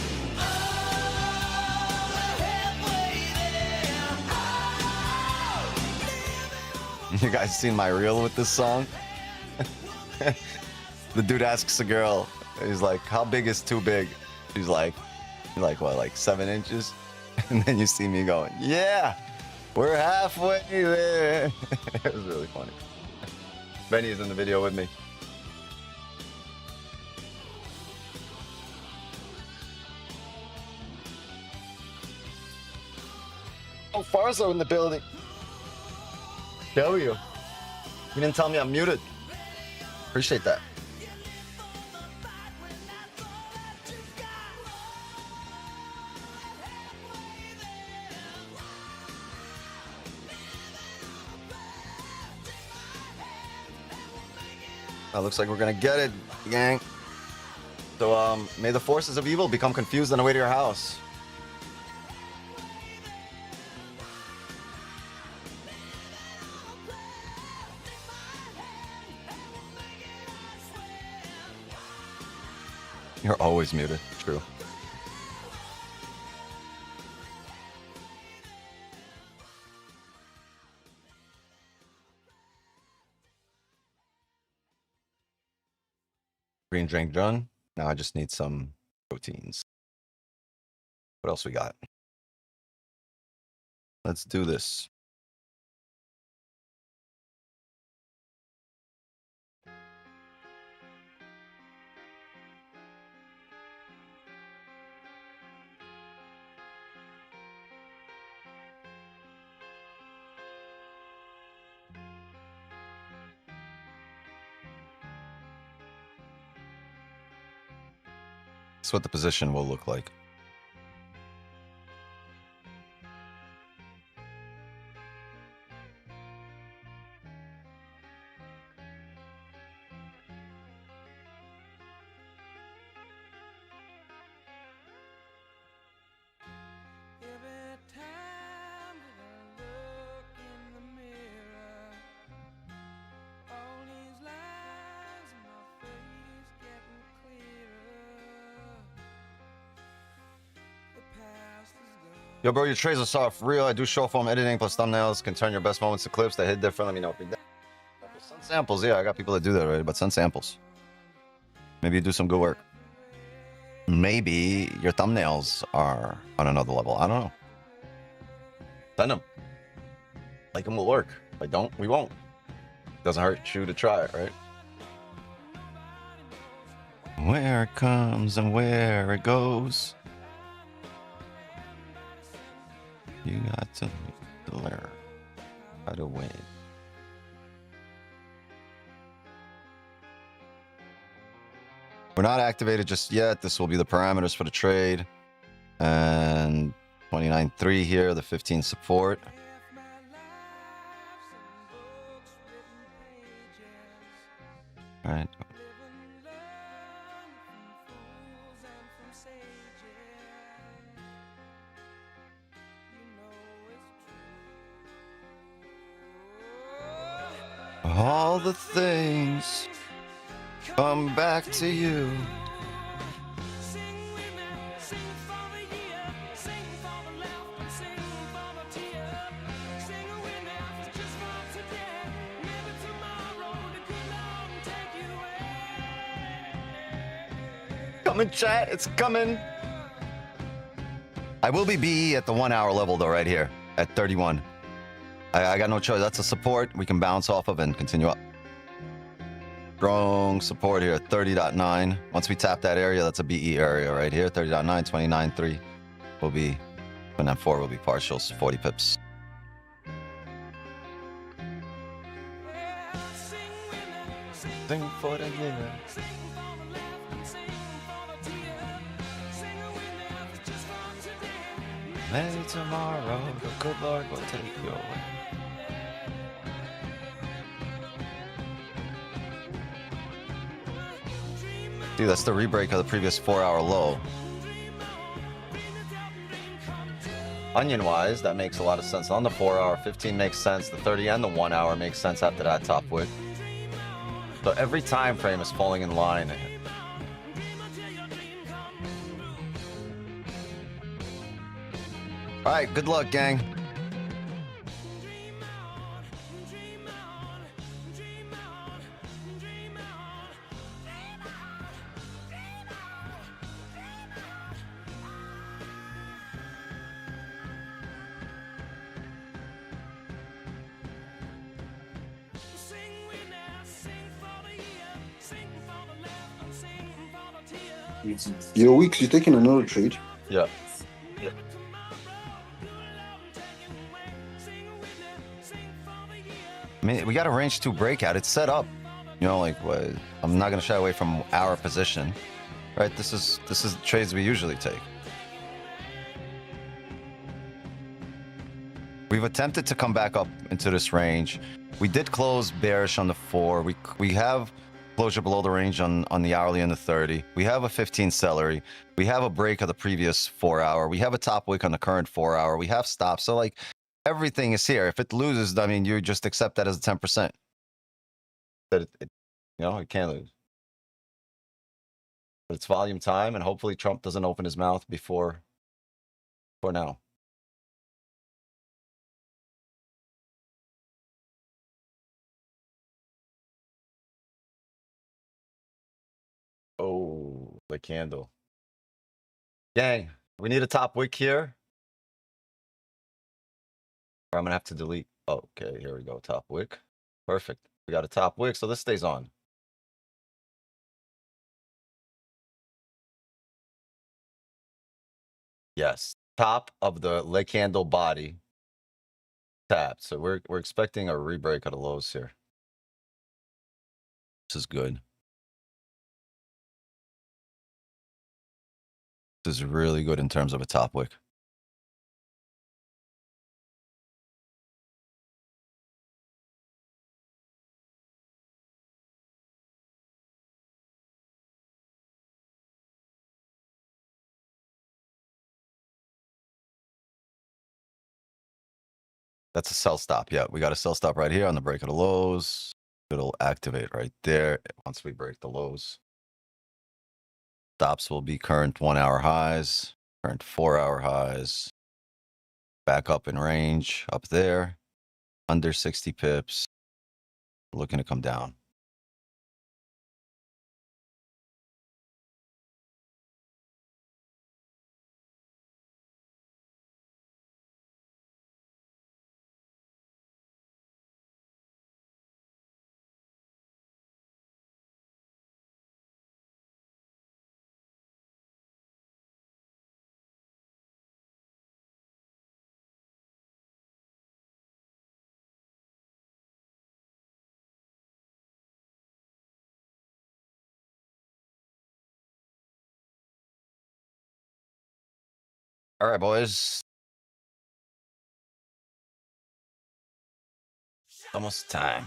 You guys seen my reel with this song? The dude asks a girl, he's like, how big is too big? She's like, what, like 7 inches? And then you see me going, yeah, we're halfway there. It was really funny. Benny's in the video with me. Oh, Farzo in the building. Show you. You didn't tell me I'm muted. Appreciate that. looks like we're gonna get it, gang. So may the forces of evil become confused on the way to your house. You're always muted. True. Green drink done. Now I just need some proteins. What else we got? Let's do this. That's what the position will look like. Yo, bro, your trades are soft. Real. I do short form editing plus thumbnails. Can turn your best moments to clips that hit different. Let me know if you're down. Send samples. Yeah, I got people that do that already, but send samples. Maybe you do some good work. Maybe your thumbnails are on another level. I don't know. Send them. Like them will work. If I don't, we won't. Doesn't hurt you to try it, right? Where it comes and where it goes. You got to learn how to win. We're not activated just yet. This will be the parameters for the trade. And 29.3 here, the 15 support. All right. All the things come back to you. Coming, chat. It's coming. I will be BE at the 1 hour level, though, right here at 31. I got no choice. That's a support we can bounce off of and continue up. Strong support here at 30.9. Once we tap that area, that's a BE area right here. 30.9, 29.3 will be, 29.4 will be partials, 40 pips. Sing for the year. Maybe tomorrow the good Lord will take you away. Dude, that's the rebreak of the previous 4 hour low. Onion wise, that makes a lot of sense. On the 4 hour, 15 makes sense. The 30 and the 1 hour makes sense after that top wick. So every time frame is falling in line. All right, good luck, gang. Yo, Weeks, you taking another trade? Yeah. I mean, we got a range 2 breakout. It's set up. You know, like, I'm not going to shy away from our position. Right? This is the trades we usually take. We've attempted to come back up into this range. We did close bearish on the 4. We have Closure below the range on the hourly and the 30. We have a 15 celery. We have a break of the previous 4 hour. We have a top wick on the current 4 hour. We have stops. So like everything is here. If it loses, I mean, you just accept that as a 10%. That it can't lose. But it's volume time, and hopefully Trump doesn't open his mouth before now. Oh, the candle. Gang, we need a top wick here. Or I'm going to have to delete. Oh, okay, here we go. Top wick. Perfect. We got a top wick, so this stays on. Yes. Top of the leg candle body tapped. So we're expecting a rebreak of the lows here. This is good. This is really good in terms of a top wick. That's a sell stop. Yeah, we got a sell stop right here on the break of the lows. It'll activate right there once we break the lows. Stops will be current 1 hour highs, current 4 hour highs. Back up in range up there, under 60 pips. Looking to come down. All right, boys. Almost time.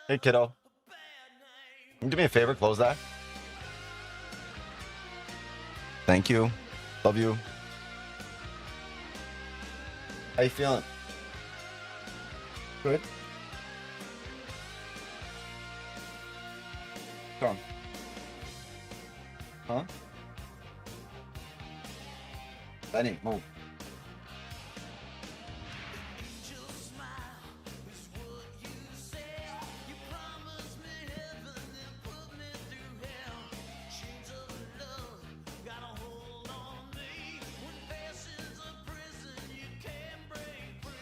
Hey, kiddo. Can you do me a favor? Close that. Thank you. Love you. How you feeling? Good. Come on. Huh? Benny, move.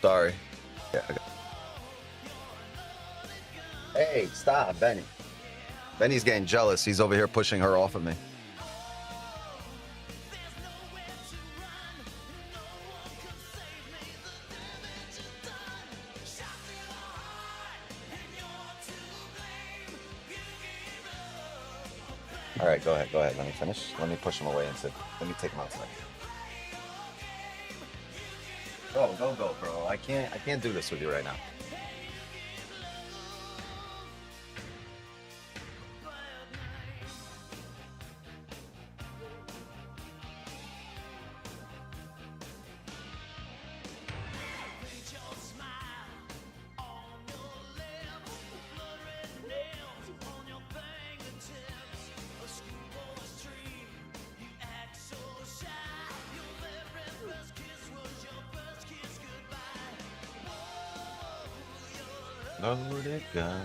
Sorry. Yeah, I got... Hey, stop, Benny. Benny's getting jealous. He's over here pushing her off of me. All right, go ahead. Let me finish. Let me push him away and sit. Let me take him outside. Go, bro. I can't do this with you right now. Loaded gun.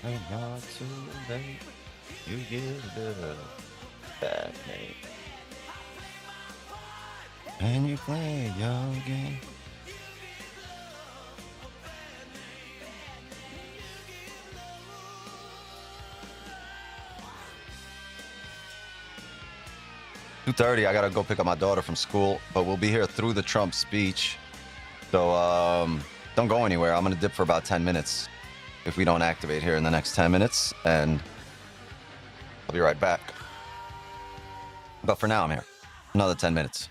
Ain't not too late. You get a bit of bad name. And you play your game. .30, I gotta go pick up my daughter from school, but we'll be here through the Trump speech. So don't go anywhere. I'm gonna dip for about 10 minutes. if we don't activate here in the next 10 minutes, and I'll be right back. But for now, I'm here. Another 10 minutes.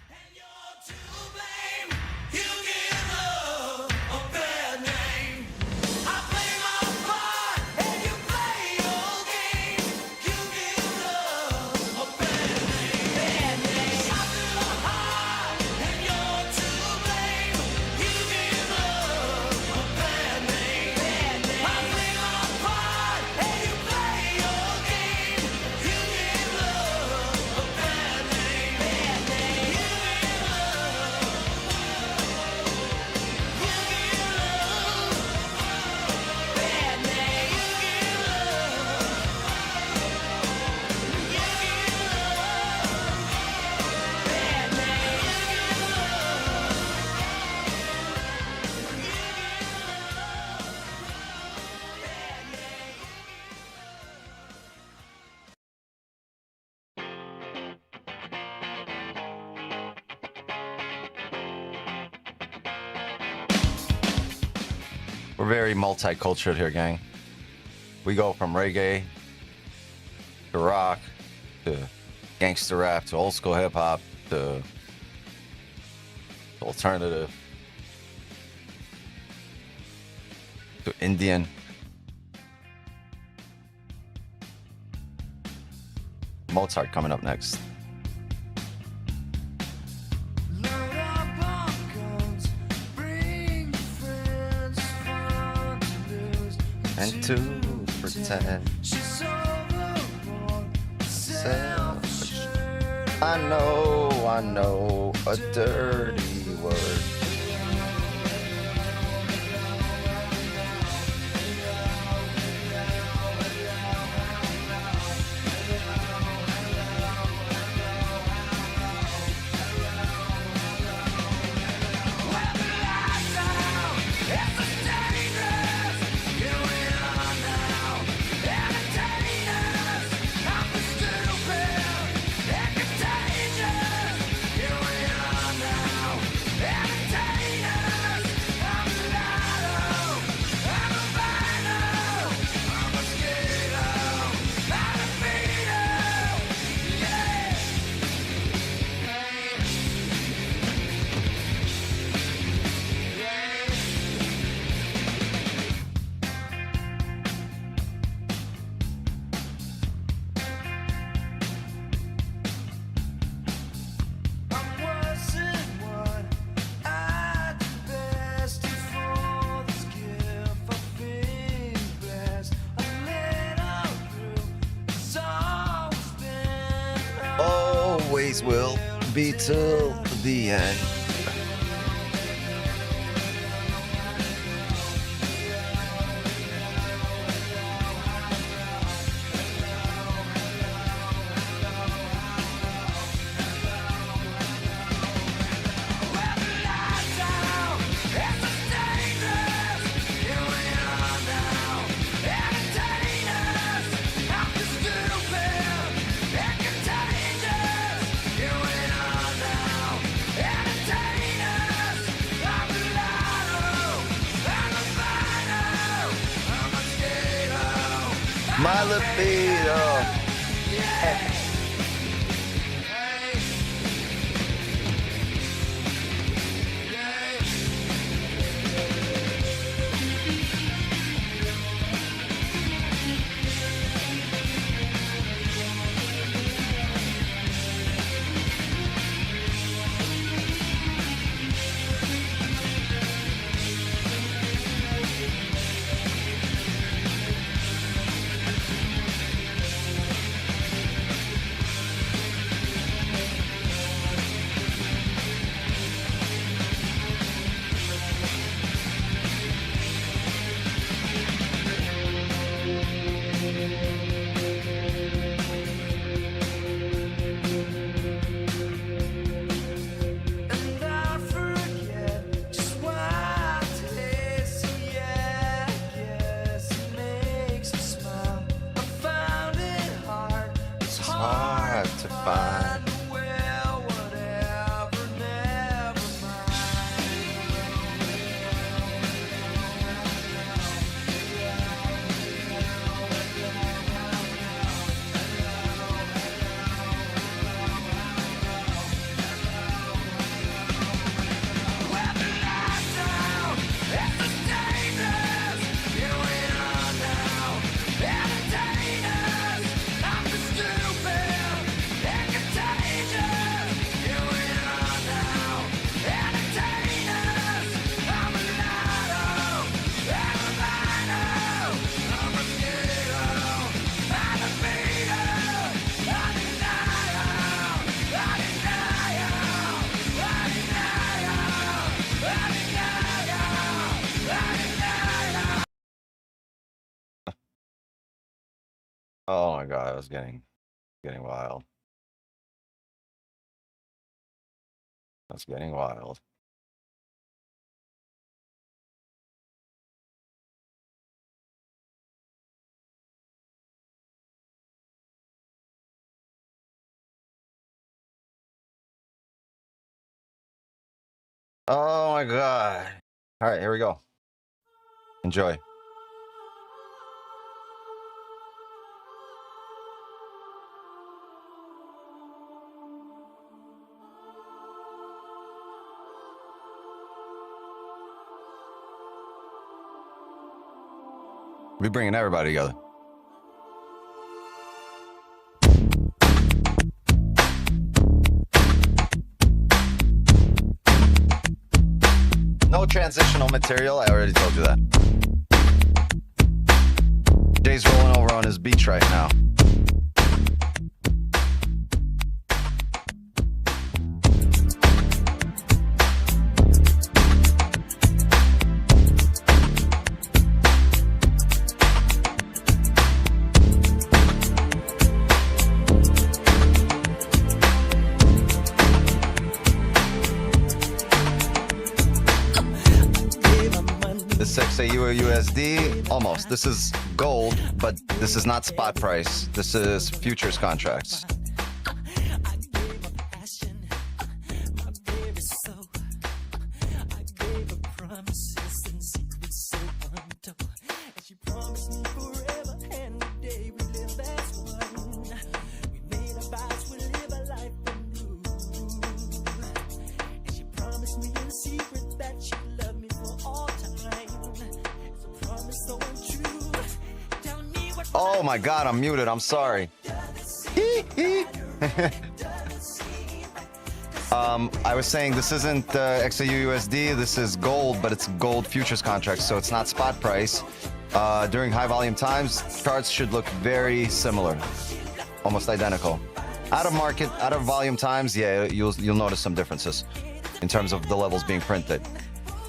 We're very multicultural here, gang. We go from reggae to rock to gangster rap to old school hip hop to alternative to Indian. Mozart coming up next. And to pretend selfish. I know a dirty word. Always will be till the end. My libido. god, I was getting wild. That's getting wild. Oh my god. All right, here we go. Enjoy. We're bringing everybody together. No transitional material. I already told you that. Jay's rolling over on his beach right now. This XAU or USD, almost. This is gold, but this is not spot price. This is futures contracts. Oh my god, I'm muted. I'm sorry. I was saying this isn't XAU USD. This is gold, but it's gold futures contracts, so it's not spot price. During high volume times, charts should look very similar, almost identical. Out of market, out of volume times, yeah, you'll notice some differences in terms of the levels being printed.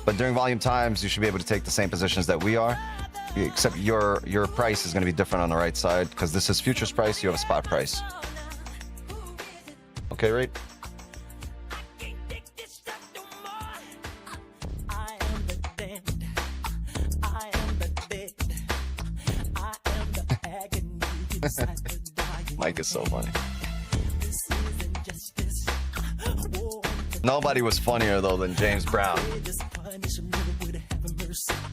But during volume times, you should be able to take the same positions that we are. Except your price is going to be different on the right side because this is futures price, you have a spot price. Okay, right? Mike is so funny. Nobody was funnier though than James Brown. I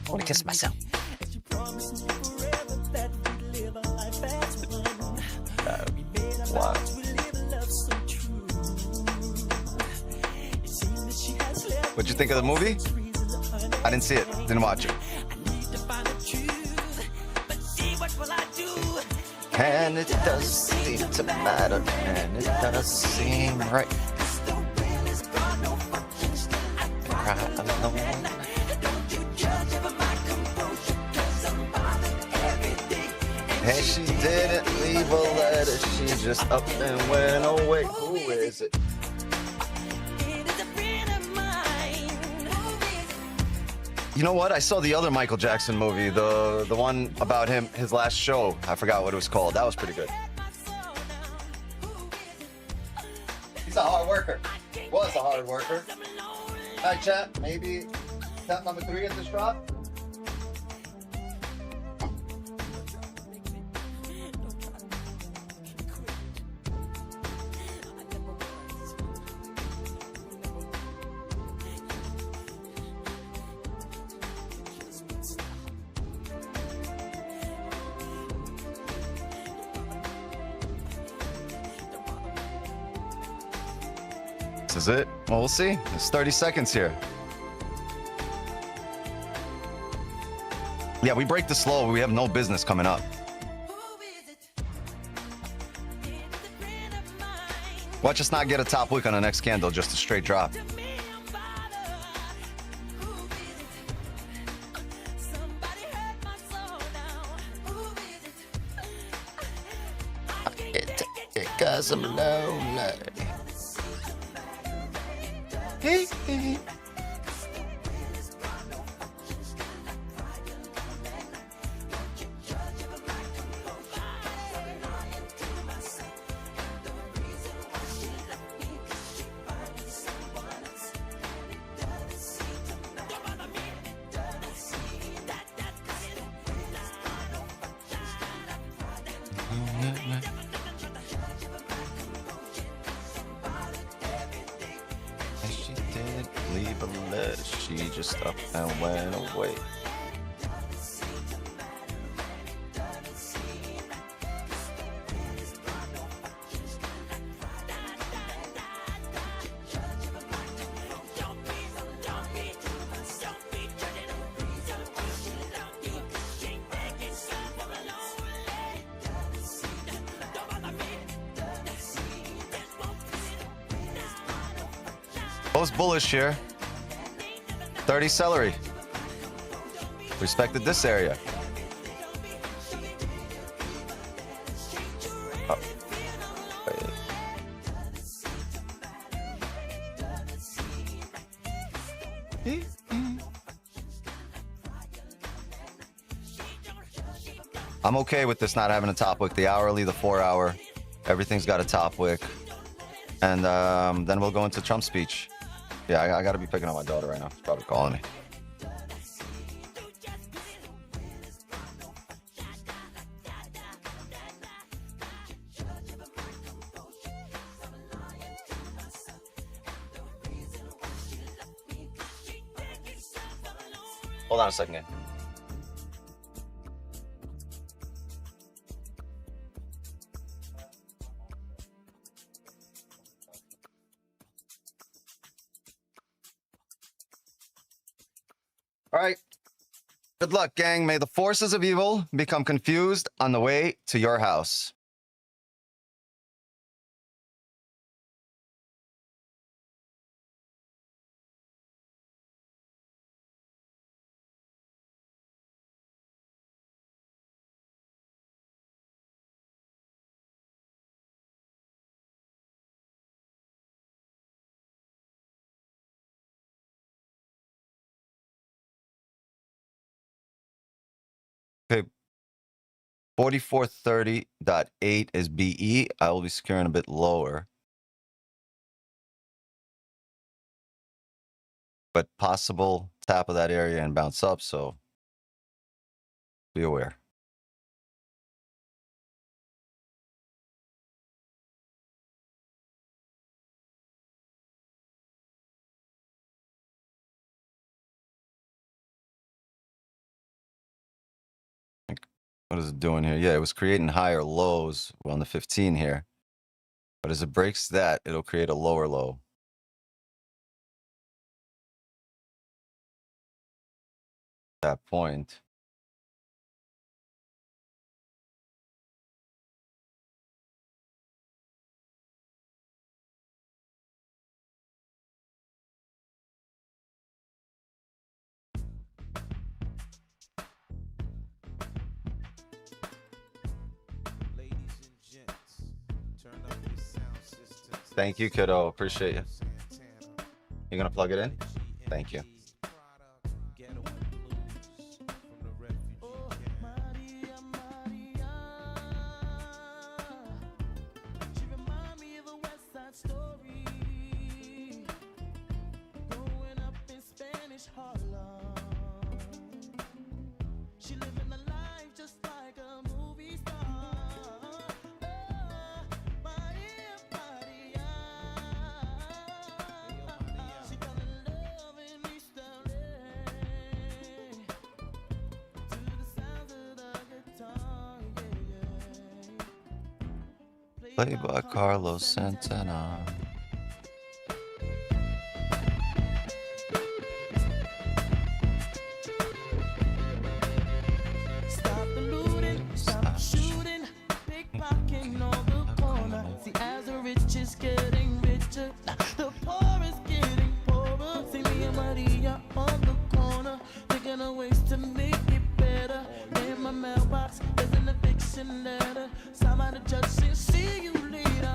want to kiss myself. Wow. What'd you think of the movie? I didn't see it. Didn't watch it. And it does seem to matter. And it does seem right. Cry alone. And she didn't leave a letter, she just up and went away. Who is it? You know what? I saw the other Michael Jackson movie, the one about him, his last show. I forgot what it was called. That was pretty good. He's a hard worker. Was a hard worker. Hi, chat. Maybe tap number 3 at this drop. This is it. Well, we'll see. It's 30 seconds here. Yeah, we break the slow. We have no business coming up. Watch us not get a top wick on the next candle, just a straight drop. It got some lonely. And she didn't leave a letter, she just up and went away. Most bullish here. 30 celery. Respected this area. Oh. I'm okay with this not having a top wick. The hourly, the 4 hour, everything's got a top wick. And then we'll go into Trump's speech. Yeah, I got to be picking up my daughter right now. She's probably calling me. Hold on a second. All right. Good luck, gang. May the forces of evil become confused on the way to your house. Okay, 4430.8 is BE. I will be securing a bit lower. But possible tap of that area and bounce up, so be aware. What is it doing here? Yeah, it was creating higher lows on the 15 here. But as it breaks that, it'll create a lower low. At that point. Thank you, kiddo. Appreciate you. You gonna plug it in? Thank you. Played by Carlos Santana. Stop the looting, stop shooting, pickpocketing on the corner. See, as the rich is getting richer, the poor is getting poorer. See me and Maria on the corner, thinking of ways to make it better. In my mailbox, there's an eviction letter. Somebody just said, see you later.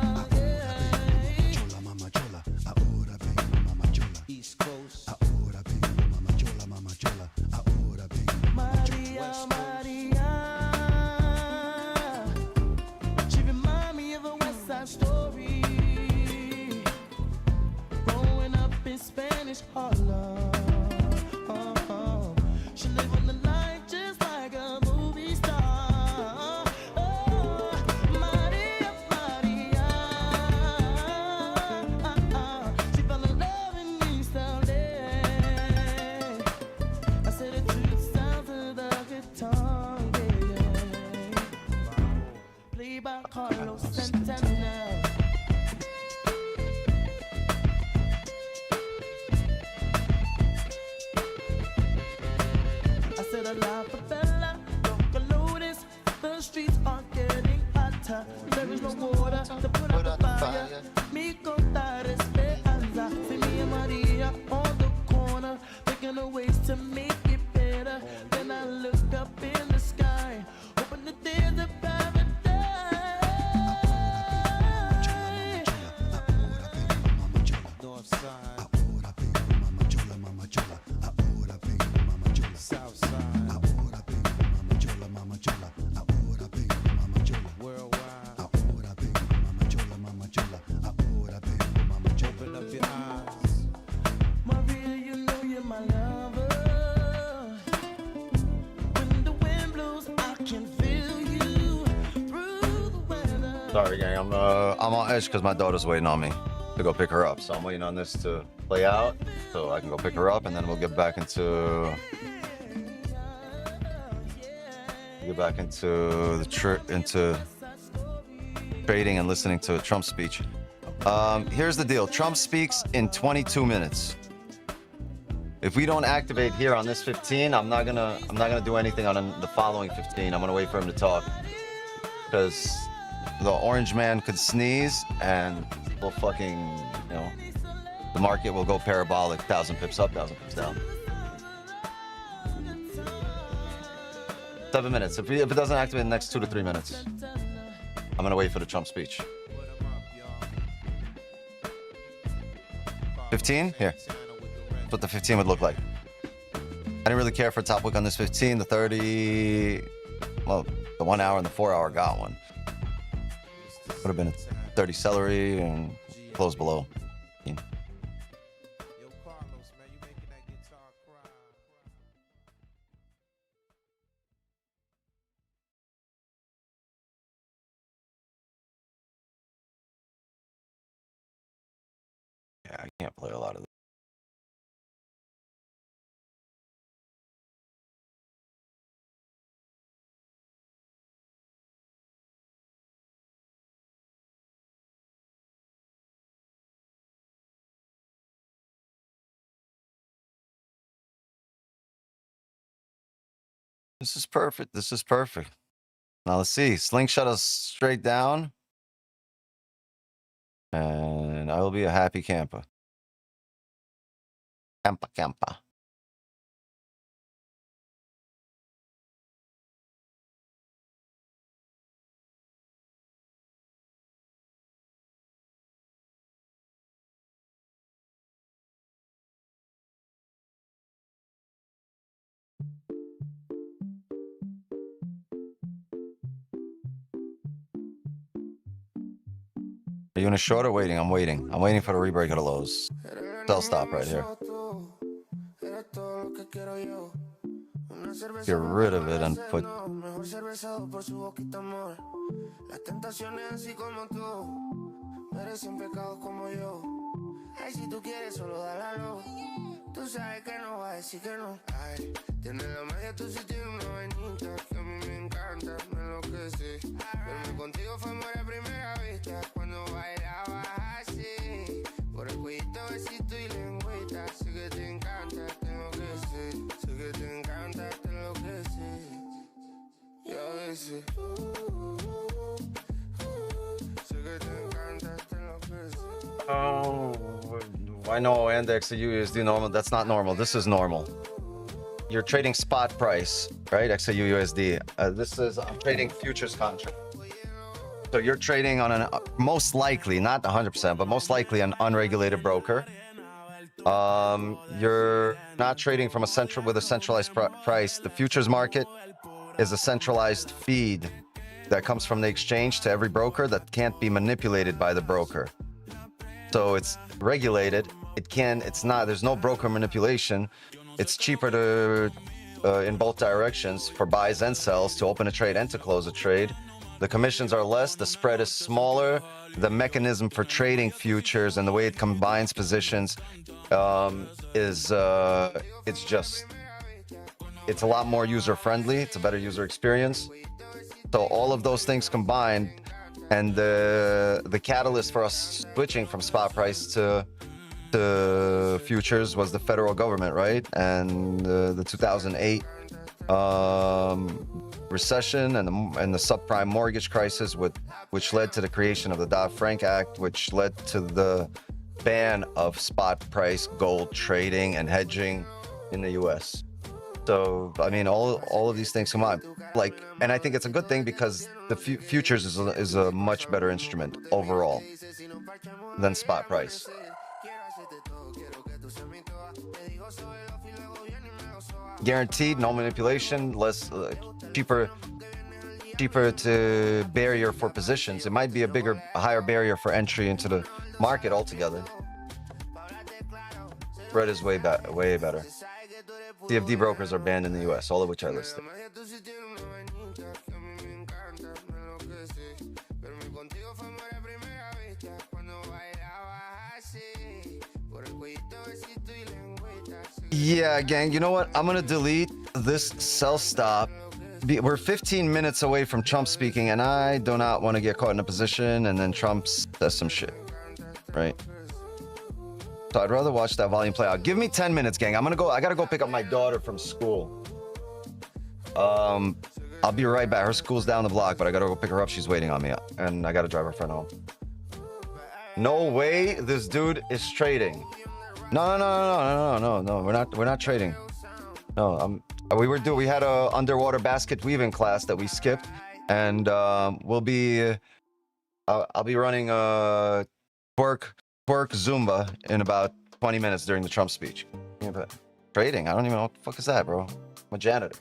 East Coast. Maria, Maria. She remind me of a West Side Story. the life of Bella. Don't notice the streets are getting hotter. There is no water to put out the fire. Me contar esperanza. See me and Maria on the corner, thinking of ways to make it better. Then I look up in the sky, hoping that there's a paradise. North side. Ahora vengo, mama chola, mama chola. Ahora vengo, mama chola. South side. Ahora vengo, mama chola, mama chola. Ahora vengo, mama chola. Worldwide. Ahora vengo, mama chola, mama chola. Ahora vengo, mama chola. Open up your eyes. Maria, you know you're my lover. When the wind blows, I can feel you through the weather. Sorry, gang. I'm on edge because my daughter's waiting on me to go pick her up. So I'm waiting on this to play out so I can go pick her up, and then we'll get back into into trading and listening to Trump's speech. Here's the deal. Trump speaks in 22 minutes. If we don't activate here on this 15, I'm not gonna do anything on the following 15. I'm gonna wait for him to talk because the orange man could sneeze and we'll fucking, you know, the market will go parabolic, 1,000 pips up, 1,000 pips down. 7 minutes. If it doesn't activate in the next 2 to 3 minutes, I'm gonna wait for the Trump speech. 15? Here. That's what the 15 would look like. I didn't really care for a top wick on this 15. The 30, well, the 1 hour and the 4 hour got one. Would have been a 30 celery and close below. Yeah, I can't play a lot of this. This is perfect. This is perfect. Now let's see. Slingshot us straight down. And I will be a happy camper. Campa, campa. Are you in a short or waiting? I'm waiting. I'm waiting for the rebreak of the lows. Sell stop right here. Get rid of it and put. Ay, si tú quieres, solo dálalo. Tú sabes que no va a decir que no. Ay, tienes la magia, tú sí tienes una vainita que a mí me encanta, me enloquece. Verme contigo fue amor a primera vista cuando bailabas así. Por el cuellito, besito y lengüita. Sé que te encanta, tengo que ser. Sé que te encanta, te enloquece. Y a veces. Sé que te encanta, te enloquece. Oh, I know index to USD normal. That's not normal. This is normal. You're trading spot price, right? XAU USD. This is I'm trading futures contract. So you're trading on an most likely, not 100%, but most likely an unregulated broker. You're not trading from a centralized price. The futures market is a centralized feed that comes from the exchange to every broker that can't be manipulated by the broker. So it's regulated. There's no broker manipulation. It's cheaper to, in both directions, for buys and sells to open a trade and to close a trade. The commissions are less, the spread is smaller. The mechanism for trading futures and the way it combines positions it's a lot more user-friendly. It's a better user experience. So all of those things combined, and the catalyst for us switching from spot price to futures was the federal government, right? And the 2008 recession and the subprime mortgage crisis, which led to the creation of the Dodd-Frank Act, which led to the ban of spot price gold trading and hedging in the U.S. So, I mean, all of these things come on. Like, and I think it's a good thing because the futures is a much better instrument overall than spot price. Guaranteed, no manipulation, less cheaper to barrier for positions. It might be a higher barrier for entry into the market altogether. Spread is way better. CFD brokers are banned in the US, all of which are listed. Yeah, gang, you know what? I'm gonna delete this sell stop. We're 15 minutes away from Trump speaking, and I do not want to get caught in a position and then Trump says some shit, right? So I'd rather watch that volume play out. Give me 10 minutes, gang. I gotta go pick up my daughter from school. I'll be right back. Her school's down the block, but I gotta go pick her up. She's waiting on me, and I gotta drive her friend home. No way this dude is trading. No. We're not trading. No, we had a underwater basket weaving class that we skipped, and I'll be running a twerk Zumba in about 20 minutes during the Trump speech. Yeah, but trading? I don't even know what the fuck is that, bro. I'm a janitor.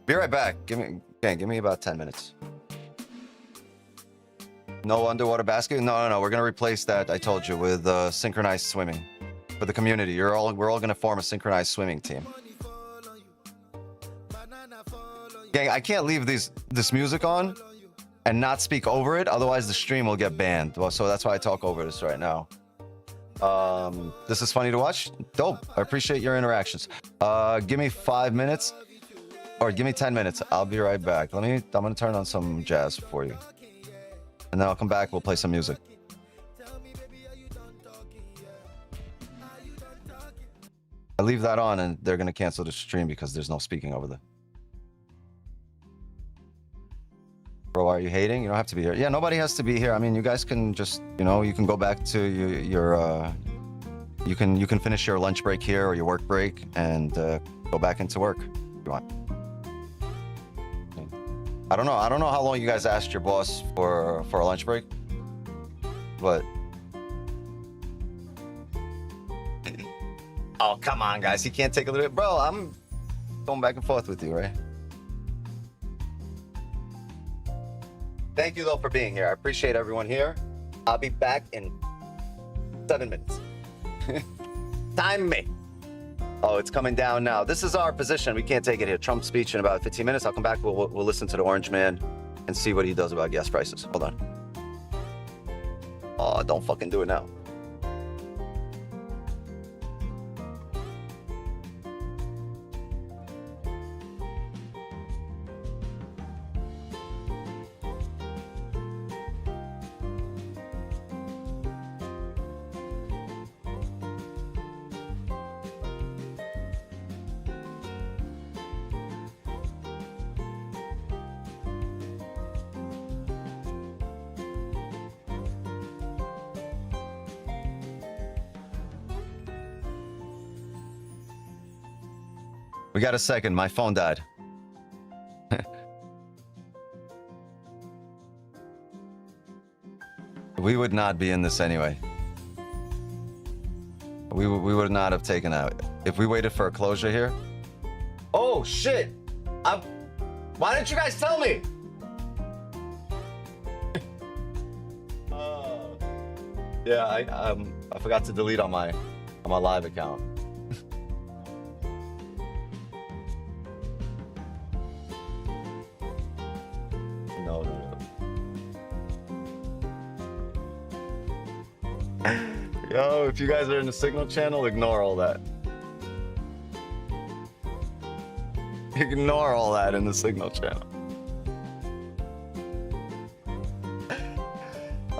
Be right back. Give me about 10 minutes. No underwater basket? No. We're gonna replace that. I told you with synchronized swimming for the community. We're all gonna form a synchronized swimming team. Gang, I can't leave this music on and not speak over it, otherwise the stream will get banned. Well, so that's why I talk over this right now. This is funny to watch. Dope. I appreciate your interactions. Give me 5 minutes, or give me 10 minutes. I'll be right back. I'm gonna turn on some jazz for you, and then I'll come back. We'll play some music. I leave that on, and they're gonna cancel the stream because there's no speaking over there. Bro, are you hating? You don't have to be here. Yeah, nobody has to be here. I mean, you guys can just, you can go back to your you can finish your lunch break here or your work break and go back into work if you want. I don't know how long you guys asked your boss for a lunch break, but oh, come on, guys. He can't take a little bit. Bro, I'm going back and forth with you, right? Thank you, though, for being here. I appreciate everyone here. I'll be back in 7 minutes. Time me. Oh, it's coming down now. This is our position. We can't take it here. Trump speech in about 15 minutes. I'll come back. We'll listen to the Orange Man and see what he does about gas prices. Hold on. Oh, don't fucking do it now. We got a second. My phone died. We would not be in this anyway. We would not have taken out if we waited for a closure here. Oh shit! Why didn't you guys tell me? Yeah, I forgot to delete on my live account. No. Yo, if you guys are in the Signal channel, ignore all that. Ignore all that in the Signal channel.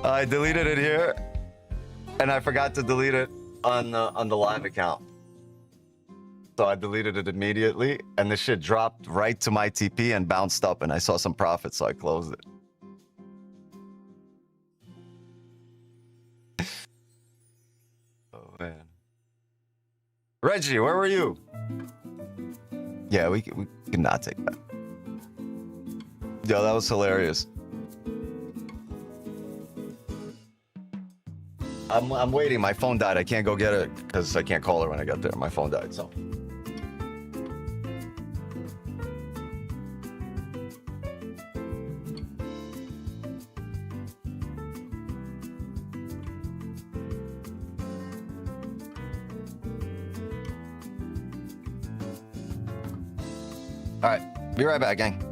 I deleted it here, and I forgot to delete it on the live account. so I deleted it immediately. And the shit dropped right to my TP and bounced up, and I saw some profit, so I closed it. Oh man, Reggie, where were you? Yeah, we cannot take that. Yo, that was hilarious. I'm waiting. My phone died. I can't go get it because I can't call her when I get there. My phone died, so. All right, be right back, gang.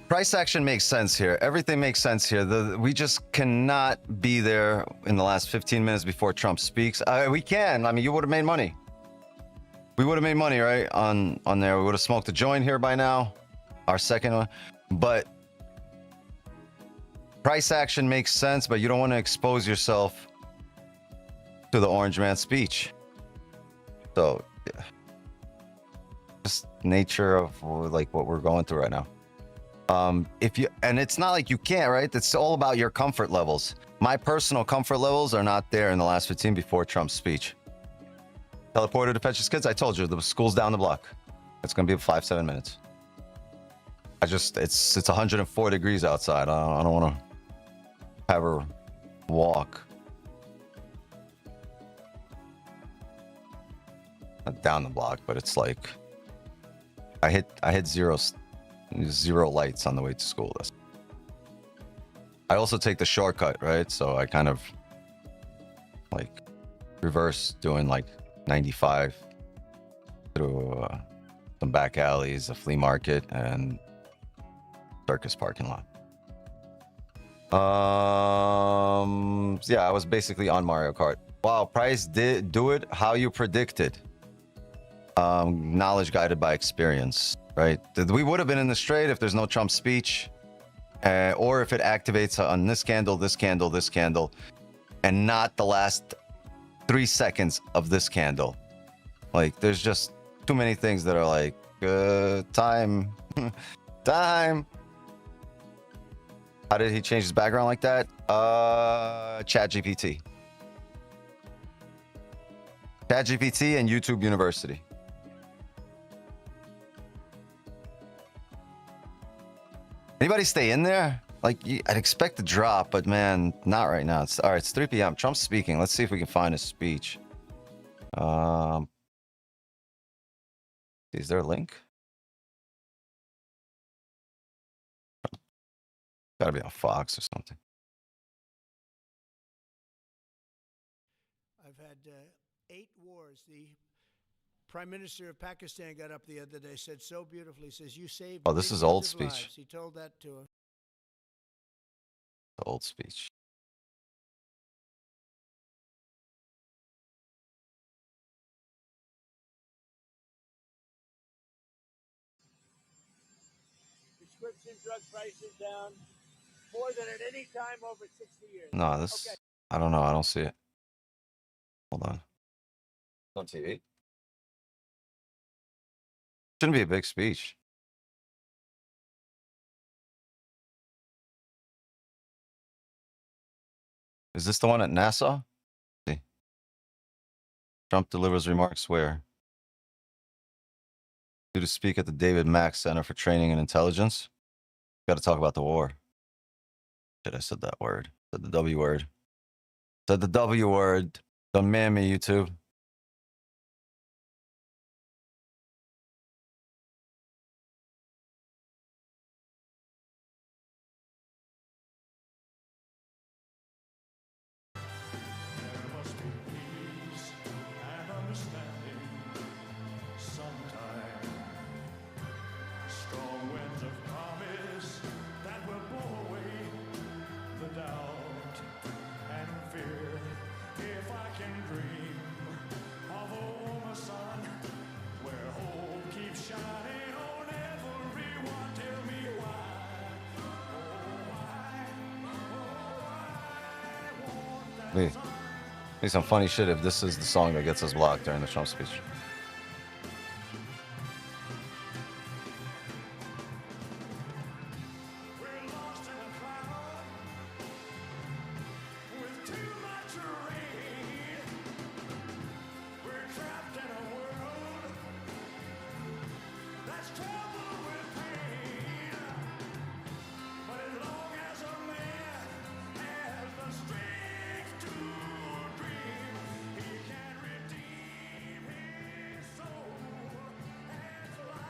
Price action makes sense here. Everything makes sense here. We just cannot be there in the last 15 minutes before Trump speaks. We can. I mean, you would have made money. We would have made money, right? On there. We would have smoked a joint here by now. Our second one. But price action makes sense, but you don't want to expose yourself to the orange man's speech. So, yeah. Just nature of like what we're going through right now. If you, and it's not like you can't, right? It's all about your comfort levels. My personal comfort levels are not there in the last 15 before Trump's speech. Teleported to fetch his kids. I told you the school's down the block. It's gonna be 5-7 minutes. It's 104 degrees outside. I don't want to have her walk. Not down the block, but it's like I hit zero lights on the way to school. I also take the shortcut, right? So I kind of like reverse doing like 95 through some back alleys, a flea market, and circus parking lot. Yeah, I was basically on Mario Kart. Wow, Price did do it how you predicted. Knowledge guided by experience, right? We would have been in the straight if there's no Trump speech, or if it activates on this candle, this candle, this candle, and not the last 3 seconds of this candle. Like, there's just too many things that are like, time. Time. How did he change his background like that? ChatGPT. ChatGPT and YouTube University. Anybody stay in there? Like, I'd expect a drop, but man, not right now. It's all right. It's 3 p.m. Trump's speaking. Let's see if we can find his speech. Is there a link? Gotta be on Fox or something. I've had 8 wars. The Prime Minister of Pakistan got up the other day, said so beautifully, says, you saved. Oh, this is old millions of speech. lives. He told that to him. The old speech. Prescription drug prices down more than at any time over 60 years. No, this, Okay. I don't know. I don't see it. Hold on. On TV. Shouldn't be a big speech. Is this the one at NASA? Let's see. Trump delivers remarks where? Due to speak at the David Mack Center for Training and Intelligence. Got to talk about the war. Shit, I said that word. Said the W word. Said the W word. Don't man me, YouTube. Be some funny shit if this is the song that gets us blocked during the Trump speech.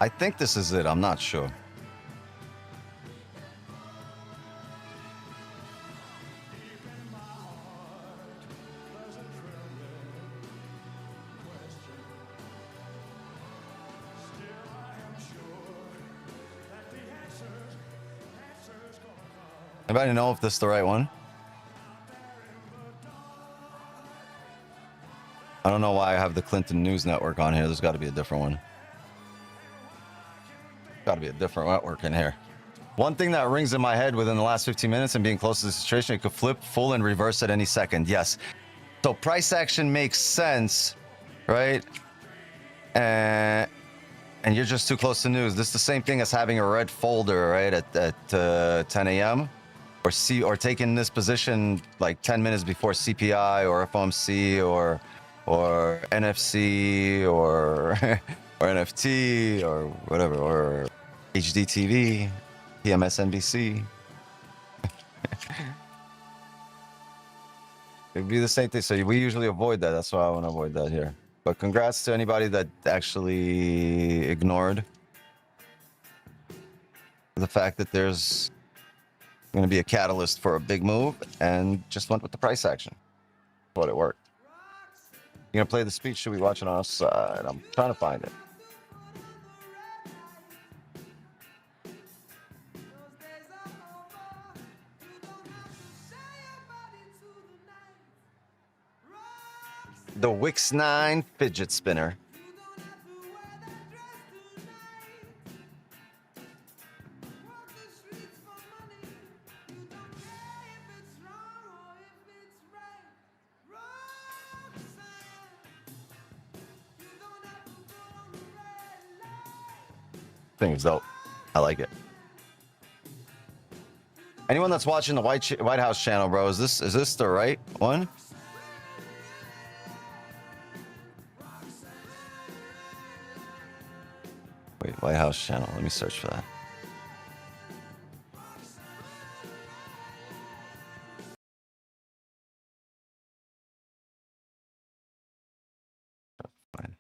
I think this is it. I'm not sure. Anybody know if this is the right one? I don't know why I have the Clinton News Network on here. There's got to be a different one. Got to be a different network in here. One thing that rings in my head within the last 15 minutes and being close to the situation, it could flip full and reverse at any second. Yes. So price action makes sense, right? And you're just too close to news. This is the same thing as having a red folder, right, at 10 a.m. or taking this position like 10 minutes before CPI or FOMC or NFC or NFT or whatever, or HDTV, PMSNBC. It'd be the same thing. So we usually avoid that. That's why I want to avoid that here. But congrats to anybody that actually ignored the fact that there's going to be a catalyst for a big move and just went with the price action. But it worked. You gonna play the speech? Should we watch it on our side? I'm trying to find it. The Wix 9 fidget spinner. Thing is dope. I like it. Anyone that's watching the White House channel, bro, is this the right one? Wait, White House channel. Let me search for that. Fine.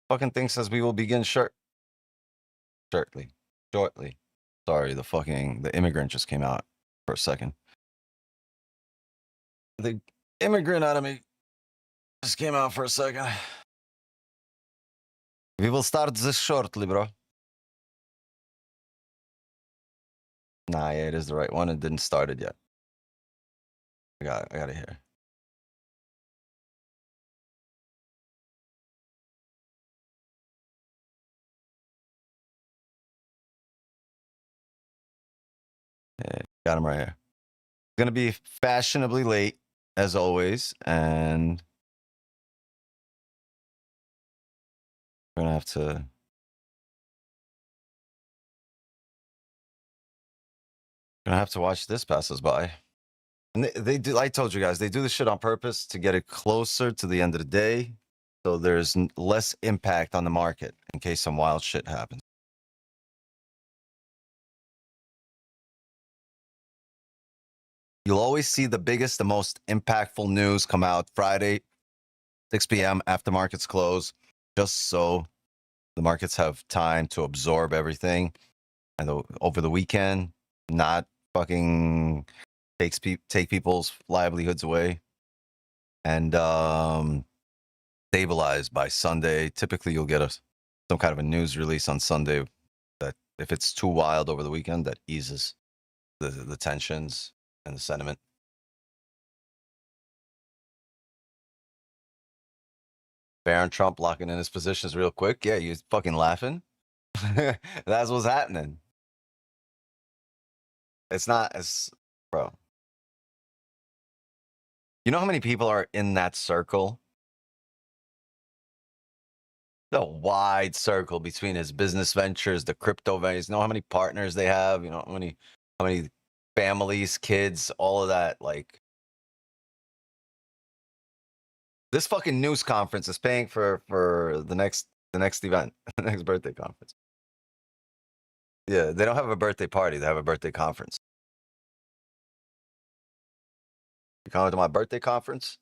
Fucking thing says we will begin shortly. Sorry, the immigrant just came out for a second. The immigrant out of me just came out for a second. We will start this shortly, bro. Nah, yeah, it is the right one. It didn't start it yet. I got it here. Yeah, got him right here. Gonna be fashionably late as always, and we're gonna have to watch this pass us by. And they do. I told you guys, they do this shit on purpose to get it closer to the end of the day, so there's less impact on the market in case some wild shit happens. You'll always see the biggest, the most impactful news come out Friday, 6 p.m. after markets close, just so the markets have time to absorb everything. And over the weekend, not fucking take people's livelihoods away. And stabilize by Sunday. Typically, you'll get some kind of a news release on Sunday that if it's too wild over the weekend, that eases the tensions and the sentiment. Baron Trump locking in his positions real quick. Yeah, you fucking laughing? That's what's happening. It's not as, bro. You know how many people are in that circle? The wide circle between his business ventures, the crypto ventures. You know how many partners they have? You know how many families, kids, all of that. Like, this fucking news conference is paying for the next event, the next birthday conference. Yeah, they don't have a birthday party. They have a birthday conference. You coming to my birthday conference?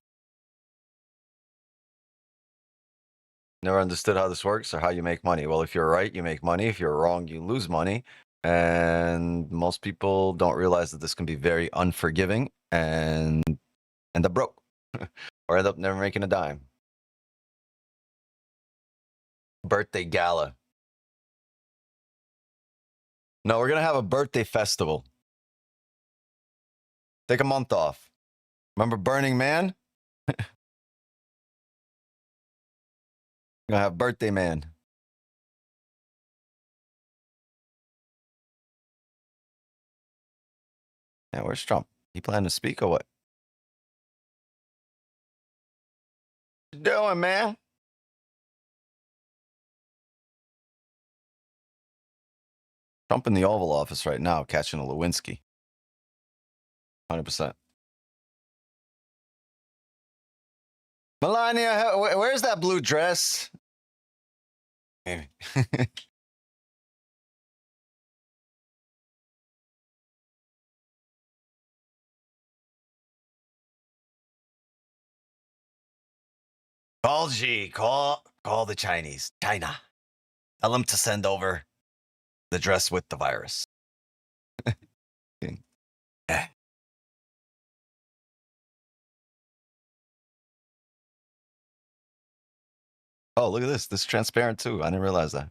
Never understood how this works or how you make money. Well, if you're right, you make money. If you're wrong, you lose money. And most people don't realize that this can be very unforgiving and end up broke or end up never making a dime. Birthday gala. No, we're going to have a birthday festival. Take a month off. Remember Burning Man? We're going to have Birthday Man. Yeah, where's Trump? He planning to speak or what? What you doing, man? Trump in the Oval Office right now, catching a Lewinsky. 100%. Melania, where's that blue dress? Call G. Call the Chinese. China. Tell them to send over the dress with the virus. Oh, look at this. This is transparent too. I didn't realize that.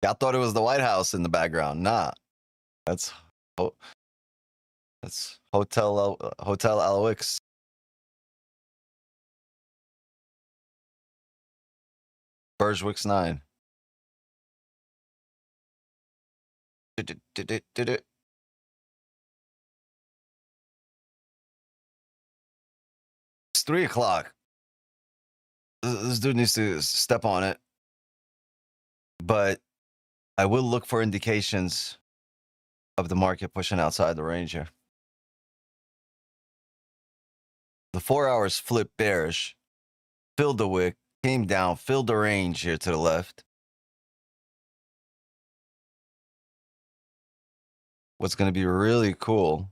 I thought it was the White House in the background. Nah. That's Hotel Aloix. Bergwick's 9. Did it? It's 3 o'clock. This dude needs to step on it. But I will look for indications of the market pushing outside the range here. The 4 hours flipped bearish, filled the wick, came down, filled the range here to the left. What's going to be really cool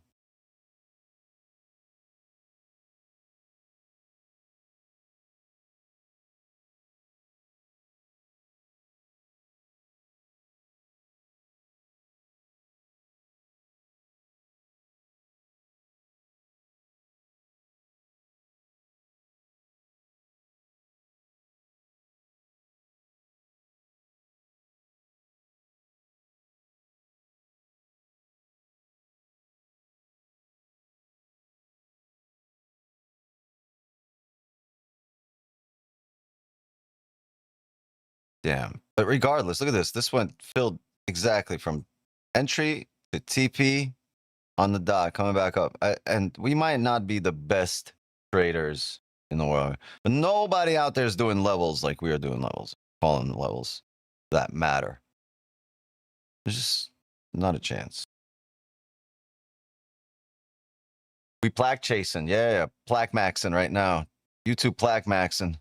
Damn. But regardless, look at this. This went filled exactly from entry to TP on the dot, coming back up. And we might not be the best traders in the world, but nobody out there is doing levels like we are doing levels, calling the levels that matter. There's just not a chance. We plaque chasing. Yeah. Plaque maxing right now. YouTube plaque maxing.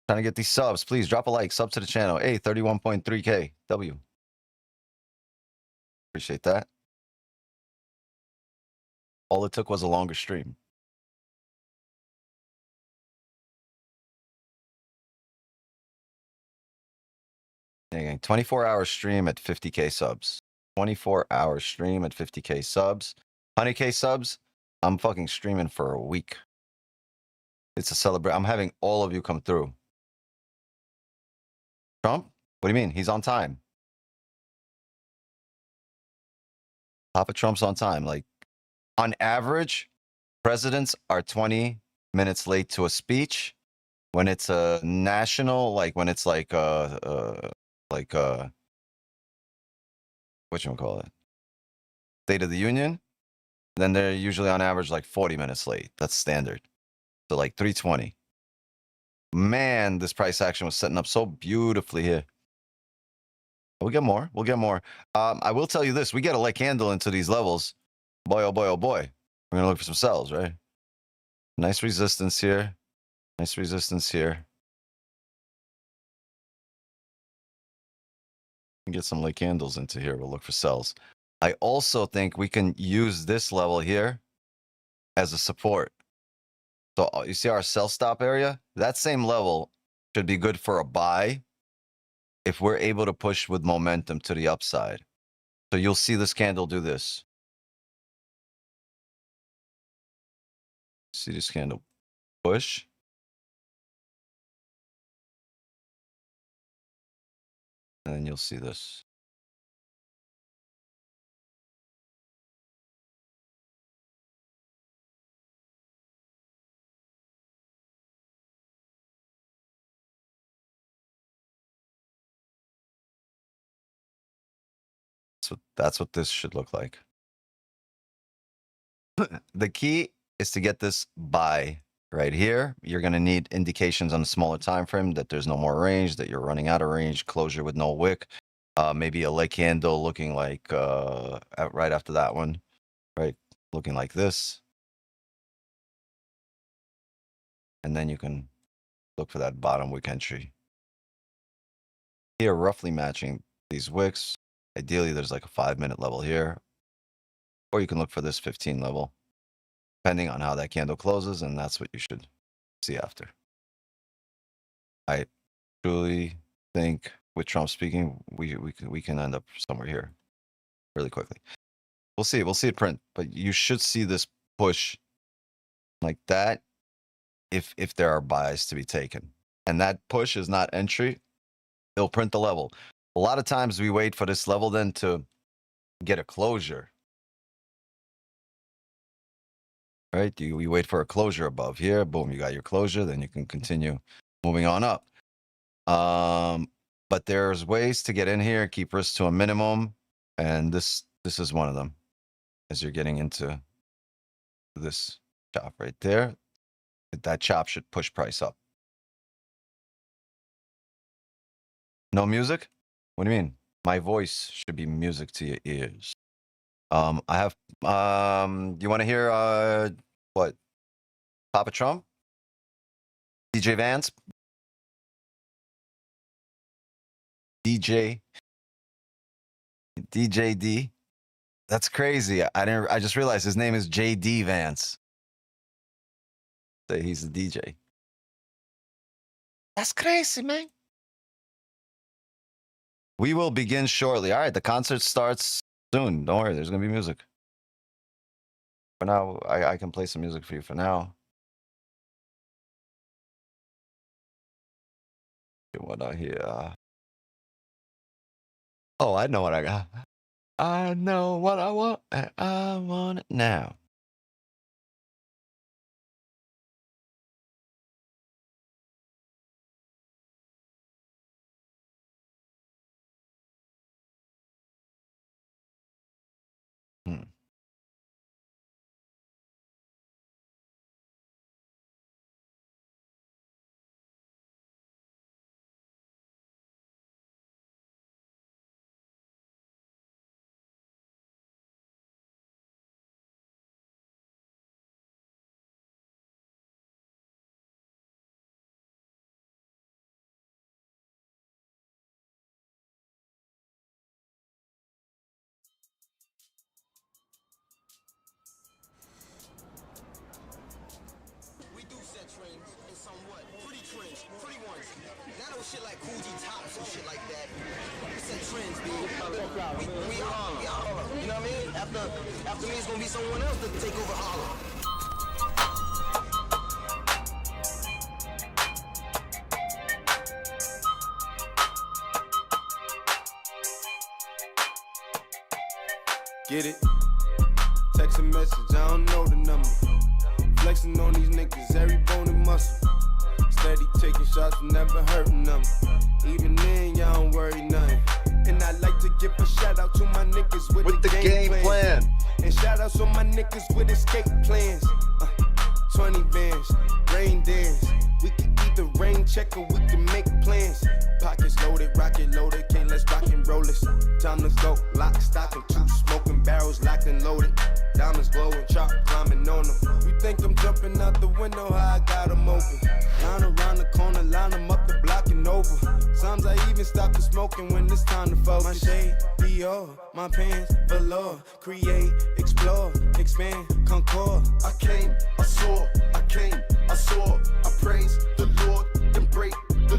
Trying to get these subs. Please drop a like. Sub to the channel. Hey, 31.3K. W. Appreciate that. All it took was a longer stream. Dang, 24-hour stream at 50K subs. 24-hour stream at 50K subs. 100K subs. I'm fucking streaming for a week. It's a celebration. I'm having all of you come through. Trump? What do you mean? He's on time. Papa Trump's on time. Like, on average, presidents are 20 minutes late to a speech. When it's a national, like when it's like whatchamacallit? State of the Union, then they're usually on average like 40 minutes late. That's standard. So like 320. Man, this price action was setting up so beautifully here. We'll get more. We'll get more. I will tell you this. We get a light candle into these levels. Boy, oh boy, oh boy. We're going to look for some sells, right? Nice resistance here. Nice resistance here. Get some light candles into here. We'll look for sells. I also think we can use this level here as a support. So you see our sell stop area? That same level should be good for a buy if we're able to push with momentum to the upside. So you'll see this candle do this. See this candle push. And then you'll see this. So that's what this should look like. The key is to get this buy right here. You're going to need indications on a smaller time frame that there's no more range, that you're running out of range, closure with no wick, maybe a leg candle looking like right after that one, right? Looking like this. And then you can look for that bottom wick entry. Here, roughly matching these wicks. Ideally, there's like a 5-minute level here. Or you can look for this 15 level, depending on how that candle closes, and that's what you should see after. I truly think with Trump speaking, we can end up somewhere here really quickly. We'll see it print, but you should see this push like that if there are buys to be taken. And that push is not entry. It'll print the level. A lot of times we wait for this level then to get a closure. Right? We wait for a closure above here. Boom, you got your closure. Then you can continue moving on up. But there's ways to get in here, keep risk to a minimum. And this is one of them. As you're getting into this chop right there, that chop should push price up. No music? What do you mean? My voice should be music to your ears. I have, you want to hear, what? Papa Trump? DJ Vance? DJ D? That's crazy. I just realized his name is JD Vance. Say he's the DJ. That's crazy, man. We will begin shortly. All right, the concert starts soon. Don't worry, there's going to be music. For now, I can play some music for you for now. What I hear? Oh, I know what I got. I know what I want, and I want it now. Shit like Coogee tops and shit like that. We set trends, dude. We Harlem. You know what I mean? After me, it's gonna be someone else that take over Harlem. Get it? Text a message, I don't know the number. Flexing on these niggas, every bone and muscle. Steady taking shots, never hurting them. Even then, y'all don't worry nothing. And I like to give a shout out to my niggas with the game plan. And shout outs on my niggas with escape plans. 20 bands, rain dance. We can either rain check or we can make plans. Pockets loaded, rocket loaded, okay, let's rock and roll this. Time to go, lock, stock, and 2 smoking barrels locked and loaded. Diamonds glowing, chop climbing on them. You think I'm jumping out the window, how I got them open. Line around the corner, line them up the block and over. Sometimes I even stop the smoking when it's time to focus. My shade, Dior, my pants, velour. Create, explore, expand, concord. I came, I saw, I came, I saw. I praise the Lord, then break the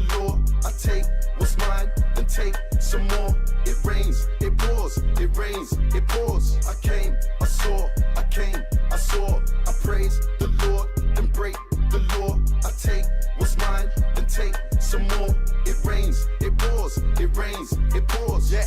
take what's mine and take some more. It rains, it pours, it rains, it pours. I came, I saw, I came, I saw. I praise the Lord and break the law. I take what's mine and take some more. It rains, it pours, it rains, it pours. Yeah,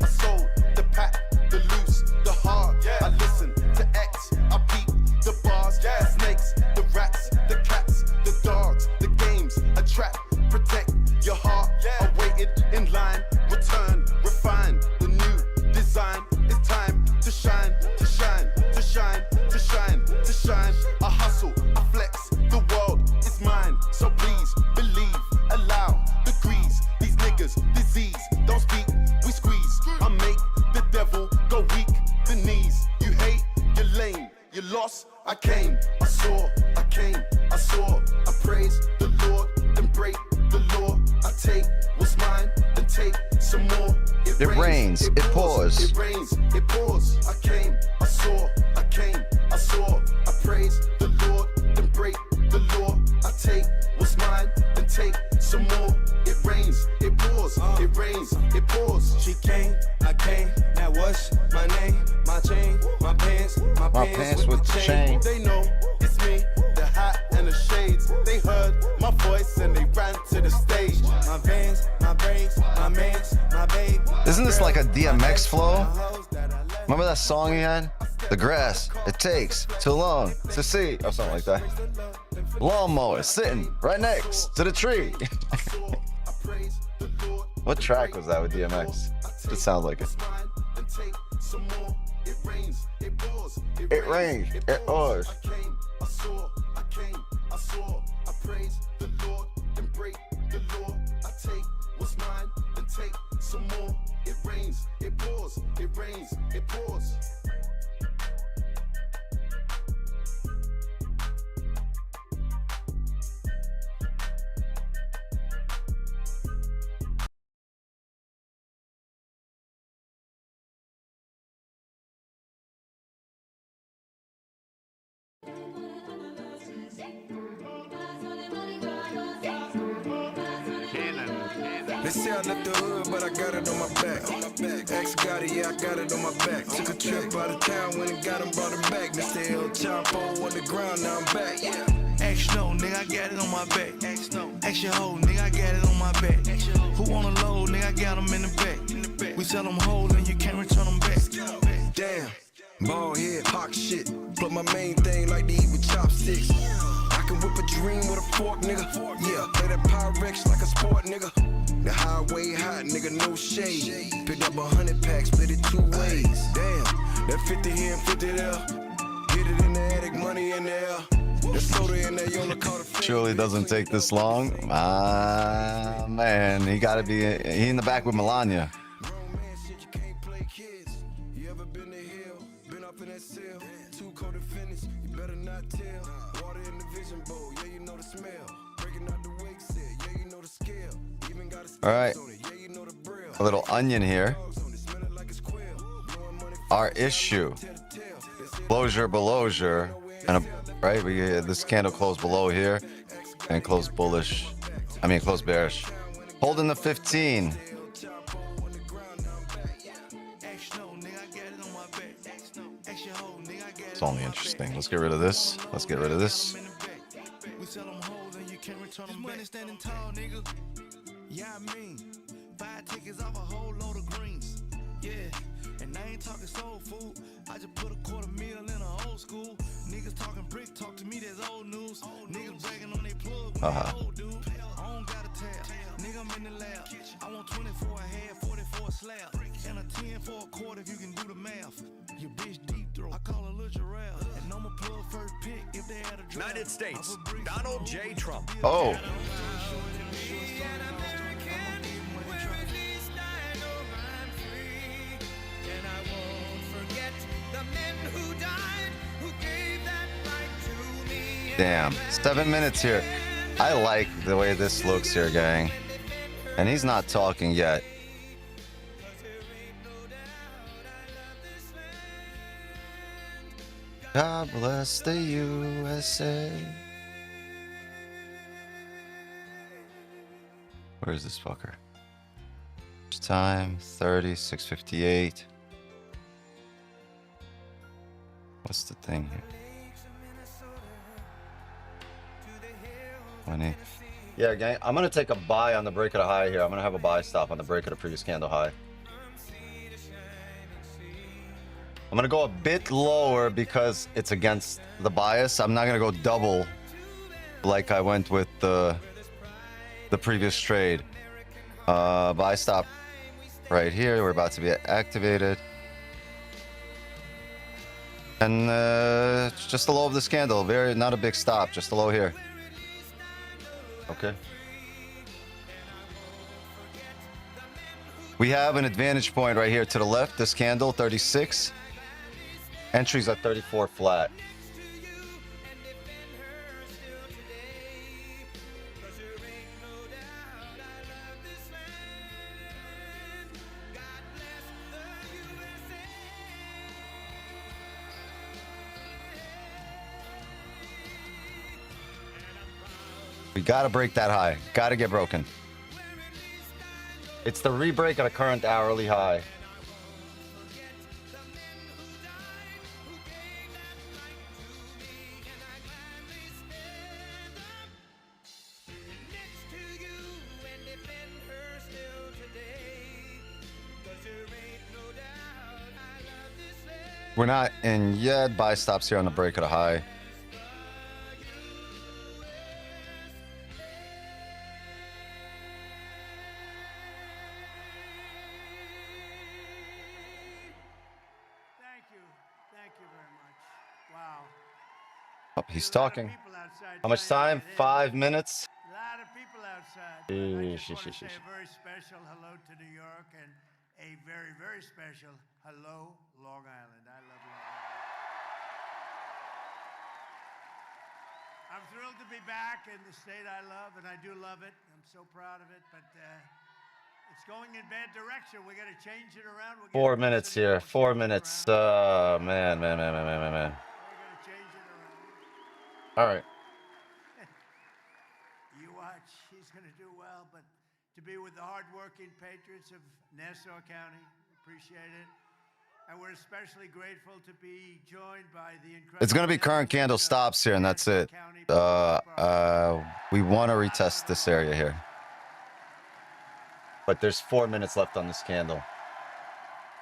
I sold the pack, the loose, the hard. Yeah, I listen to X, I beat the bars. Yeah, the snakes, the rats, the cats, the dogs, the games, a trap, protect your heart. Yeah, I waited in line, return, refine the new design. It's time to shine, to shine, to shine, to shine, to shine. I hustle, I flex, the world is mine. So please believe, allow degrees. These niggas, disease, don't speak, we squeeze. I make the devil go weak, the knees. You hate, you're lame, you lost. I came, I saw, I came, I saw. I praise the Lord and break the law. I take what's mine and take some more. It rains, it pours. It rains, it pours. I came, I saw, I came, I saw. I praise the Lord and break the law. I take what's mine and take some more. It rains, it pours, it rains, it pours. She came, I came, now what's my name? My chain, my pants with the chain. They know it's me, the hat and the shades. They heard my voice and they ran to the stage. My vans, my braids, my mans, my babe. Isn't this like a DMX flow? Remember that song he had? The grass, it takes too long to see, or something like that. Lawnmower sitting right next to the tree. What track was that with DMX? It sounds like it. It rains, it pours. I came, I saw, I came, I saw. I praise the Lord and break the law. I take what's mine and take some more. It rains, it pours, it rains, it pours. They say I left the hood, but I got it on my back. X got it, yeah, I got it on my back. Took a trip out of town, went and got him, brought him back. Mr. El Chapo on the ground, now I'm back. X no, nigga, I got it on my back. X your hoe, nigga, I got it on my back. Who on the load, nigga, I got them in the back. We sell them whole and you can't return them back. Damn, ball head, hawk shit. But my main thing like to eat with chopsticks. I can whip a dream with a fork, nigga. Yeah, play that Pyrex like a sport, nigga. The highway hot, nigga, no shade. Picked up 100 packs, split it 2 ways. Damn, that 50 here and 50 there. Get it in the attic, money in there. The soda in there, you only caught a Surely doesn't take this long. Ah, man, he gotta be he in the back with Melania. All right, a little onion here. Our issue, closure, belowsure, and right. We this candle closed below here, and closed bullish. I mean, closed bearish. Holding the 15. It's only interesting. Let's get rid of this. Let's get rid of this. Yeah, I mean, 5 tickets off a whole load of greens. Yeah, and I ain't talking soul food. I just put a $250,000 in a old school. Niggas talking brick talk to me, that's old news. Niggas bragging on they plug when they old dude. I don't got a tab. Nigga, I'm in the lab. I want 24 a head, 44 a slab. And a 10 for a quarter if you can do the math. Your bitch deep throat. I call her Lil Jarrell. And I'ma plug first pick if they had a draft. United States, Donald J. Trump. Oh. Damn, 7 minutes here. I like the way this looks here, gang. And he's not talking yet. God bless the USA. Where is this fucker? Time 30, 6:58. What's the thing here? 20. Yeah, gang. I'm gonna take a buy on the break of the high here. I'm gonna have a buy stop on the break of the previous candle high. I'm gonna go a bit lower because it's against the bias. I'm not gonna go double like I went with the previous trade. Buy stop right here. We're about to be activated. And it's just the low of this candle. Not a big stop, just the low here. Okay. We have an advantage point right here to the left. This candle, 36. Entries at 34 flat. We gotta break that high. Gotta get broken. It's the re-break of the current hourly high. We're not in yet. Buy stops here on the break of the high. Oh, he's talking. How much time? 5 minutes. A lot of people outside. I just want to say a very special hello to New York and a very, very special hello, Long Island. I love Long Island. I'm thrilled to be back in the state I love, and I do love it. I'm so proud of it, but it's going in bad direction. We got to change it around. 4 minutes here. 4 minutes. Man. All right. You watch. He's going to do well, but to be with the hardworking patriots of Nassau County, appreciate it. And we're especially grateful to be joined by the incredible... It's going to be current candle stops here, and that's it. We want to retest this area here. But there's 4 minutes left on this candle.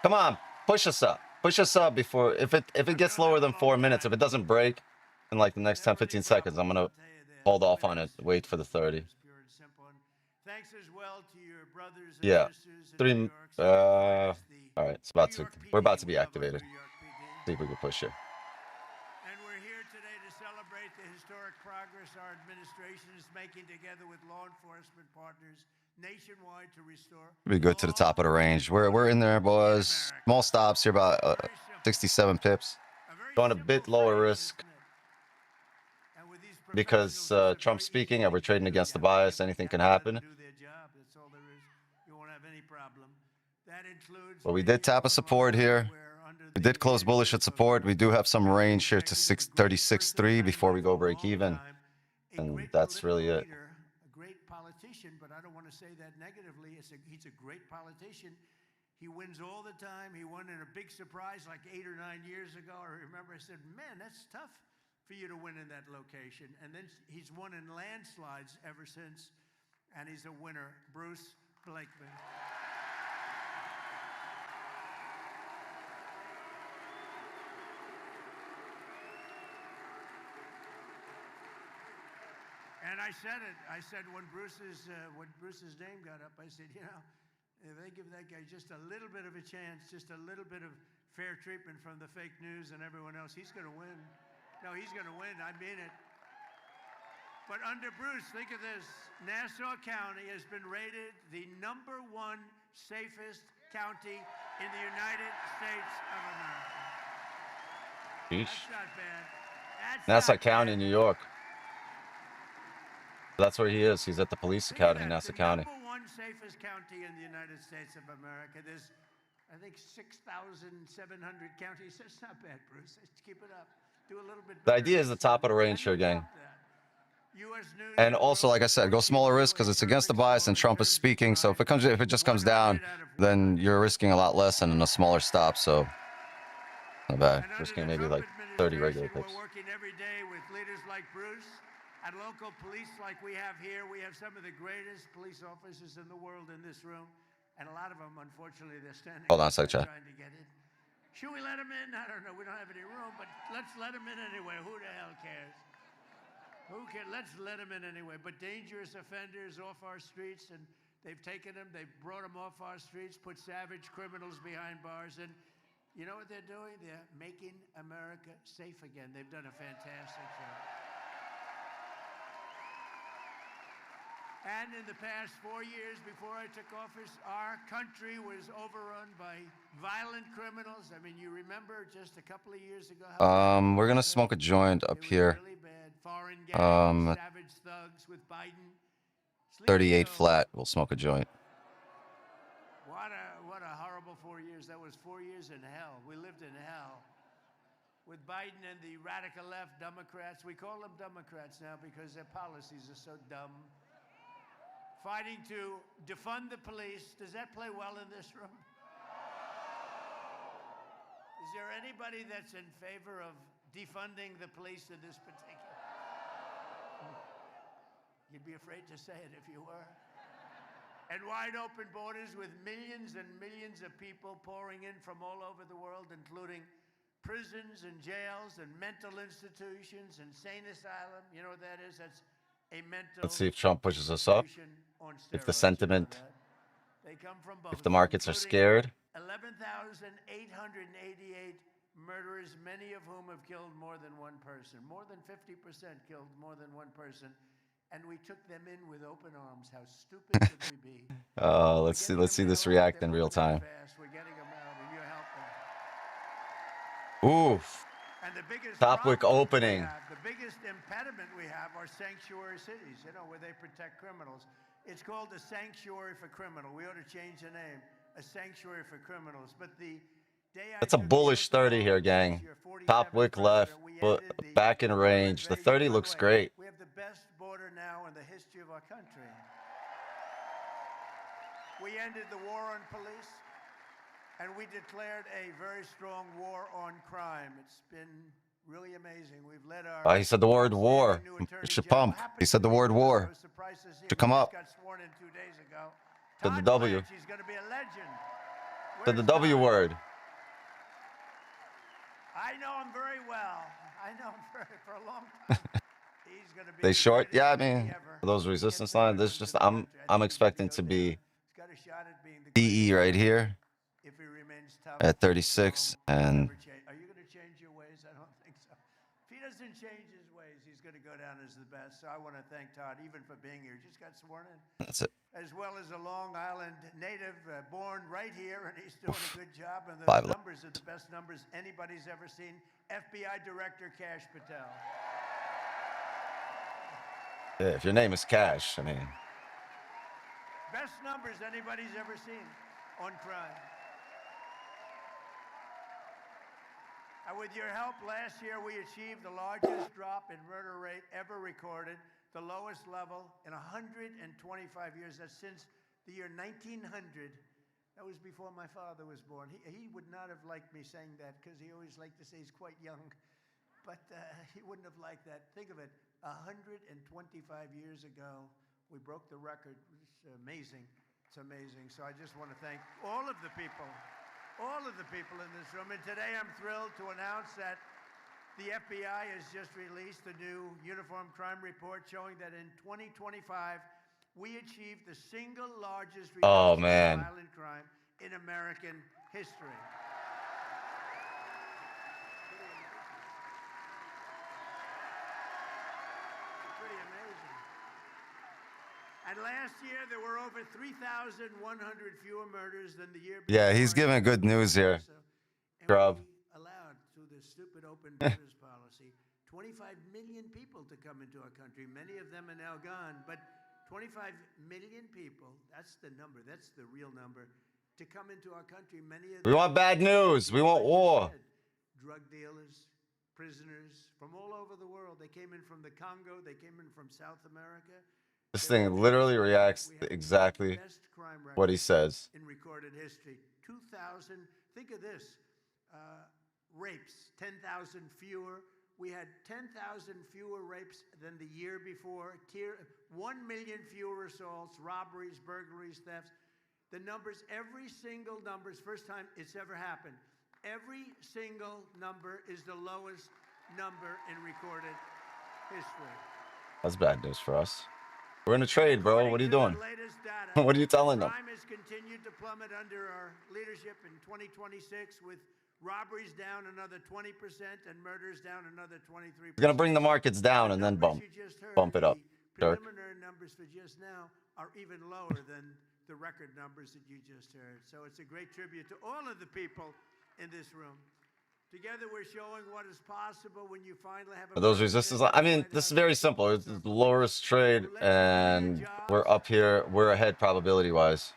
Come on, push us up. Push us up before... If it gets lower than 4 minutes, if it doesn't break in like the next 10, 15 seconds, I'm going to hold off on it. Wait for the 30. Thanks as well to your brothers and Yeah. sisters in 3... New York. All right, we're about to be activated. See if we can push it. And we're here today to celebrate the historic progress our administration is making together with law enforcement partners nationwide to restore. Be good to the top of the range. We're in there, boys. Small stops here, about 67 pips. Going a bit lower risk because Trump's speaking and we're trading against the bias. Anything can happen. But we did tap a support here. We did close bullish at support. We do have some range here to 636.3 before we go break even. And that's really it. A great politician, but I don't want to say that negatively. He's a great politician. He wins all the time. He won in a big surprise like 8 or 9 years ago. I remember I said, man, that's tough for you to win in that location. And then he's won in landslides ever since. And he's a winner. Bruce Blakeman. And I said it. I said when Bruce's name got up, I said, you know, if they give that guy just a little bit of a chance, just a little bit of fair treatment from the fake news and everyone else, he's going to win. No, he's going to win. I mean it. But under Bruce, think of this. Nassau County has been rated the #1 safest county in the United States of America. Sheesh. That's not bad. Nassau County, New York. That's where he is. He's at the police academy in Nassau County. #1 safest county in the United States of America. There's, I think, 6,700 counties. That's not bad, Bruce. Let's keep it up. Do a little bit The better. idea is the top of the range here, gang. And also, like I said, go smaller risk because it's against the bias and Trump is speaking. So if it just comes down, then you're risking a lot less and in a smaller stop. So not bad. Risking maybe like 30 regular pips. We're working every day with leaders like Bruce and local police like we have here. We have some of the greatest police officers in the world in this room. And a lot of them, unfortunately, they're standing Hold on a sec, chat. trying to get in. Should we let them in? I don't know. We don't have any room, but let's let them in anyway. Who the hell cares? Who cares? Let's let them in anyway. But dangerous offenders off our streets, and they've taken them, they've brought them off our streets, put savage criminals behind bars, and you know what they're doing? They're making America safe again. They've done a fantastic job. And in the past 4 years before I took office, our country was overrun by violent criminals. I mean, you remember just a couple of years ago how We're gonna smoke a joint up here. really bad. Foreign gangs, savage thugs with Biden. 38 flat. We'll smoke a joint. What a horrible 4 years. That was 4 years in hell. We lived in hell. With Biden and the radical left Democrats, we call them Democrats now because their policies are so dumb. Fighting to defund the police. Does that play well in this room? Is there anybody that's in favor of defunding the police in this particular? You'd be afraid to say it if you were. And wide open borders with millions and millions of people pouring in from all over the world, including prisons and jails and mental institutions, insane asylum. You know what that is? That's a mental. Let's see if Trump pushes us up. If the sentiment, if the markets are scared. 11,888 murderers, many of whom have killed more than one person. More than 50% killed more than one person. And we took them in with open arms. How stupid could we be? Let's see this react in real time. We're getting them out, and you're helping. Oof. And the biggest Top wick opening. The biggest impediment we have are sanctuary cities, you know, where they protect criminals. It's called a sanctuary for criminals. We ought to change the name, a sanctuary for criminals. But the day That's a bullish 30 here, gang. Top wick left, but back in range. The 30 looks great. We have the best border now in the history of our country. We ended the war on police, and we declared a very strong war on crime. It's been really amazing. We've led our... He said the word war. It should pump. He said the word war. To come up. Got sworn in 2 days ago. To the W. He's going to be a legend. To the W word. I know him very well. I know him for a long time. He's going to be They short? Yeah, I mean, for those resistance lines, there's just I'm expecting to be DE right here if he remains tough. at 36 and Are you going to change your ways? I don't think so. If he doesn't change his ways, he's going to go down as the best. So I want to thank Todd even for being here. Just got sworn in. that's it. As well as a Long Island native, born right here, and he's doing a good job. And the 5 numbers are the best numbers anybody's ever seen. FBI Director Kash Patel. Yeah, if your name is Cash, I mean. Best numbers anybody's ever seen on crime. And with your help, last year we achieved the largest drop in murder rate ever recorded, the lowest level in 125 years. That's since the year 1900. That was before my father was born. He would not have liked me saying that because he always liked to say he's quite young. But he wouldn't have liked that. Think of it, 125 years ago, we broke the record. It's amazing. It's amazing. So I just want to thank all of the people in this room. And today I'm thrilled to announce that the FBI has just released a new uniform crime report showing that in 2025, we achieved the single largest reduction in violent crime in American history. Pretty amazing. And last year, there were over 3,100 fewer murders than the year before. Yeah, he's giving good news here. Grub. Allowed through this stupid open borders policy 25 million people to come into our country. Many of them are now gone, but 25 million people, that's the number, that's the real number, to come into our country. Many of them, We want bad news. We want war. drug dealers, prisoners, from all over the world. They came in from the Congo. They came in from South America. This thing literally reacts to exactly what he says. In recorded history, 2,000. Think of this: rapes, 10,000 fewer. We had 10,000 fewer rapes than the year before. 1 million fewer assaults, robberies, burglaries, thefts. The numbers, every single number, is first time it's ever happened. Every single number is the lowest number in recorded history. That's bad news for us. We're in a trade, bro. What are you doing? What are you telling them? Crime has continued to plummet under our leadership in 2026, with robberies down another 20% and murders down another 23%. We're gonna bring the markets down and then bump it up. Dirk. Preliminary numbers for just now are even lower than the record numbers that you just heard. So it's a great tribute to all of the people in this room. Together we're showing what is possible when you finally have a... Those resistance, I mean, this is very simple. It's the lowest trade, and we're up here. We're ahead probability-wise.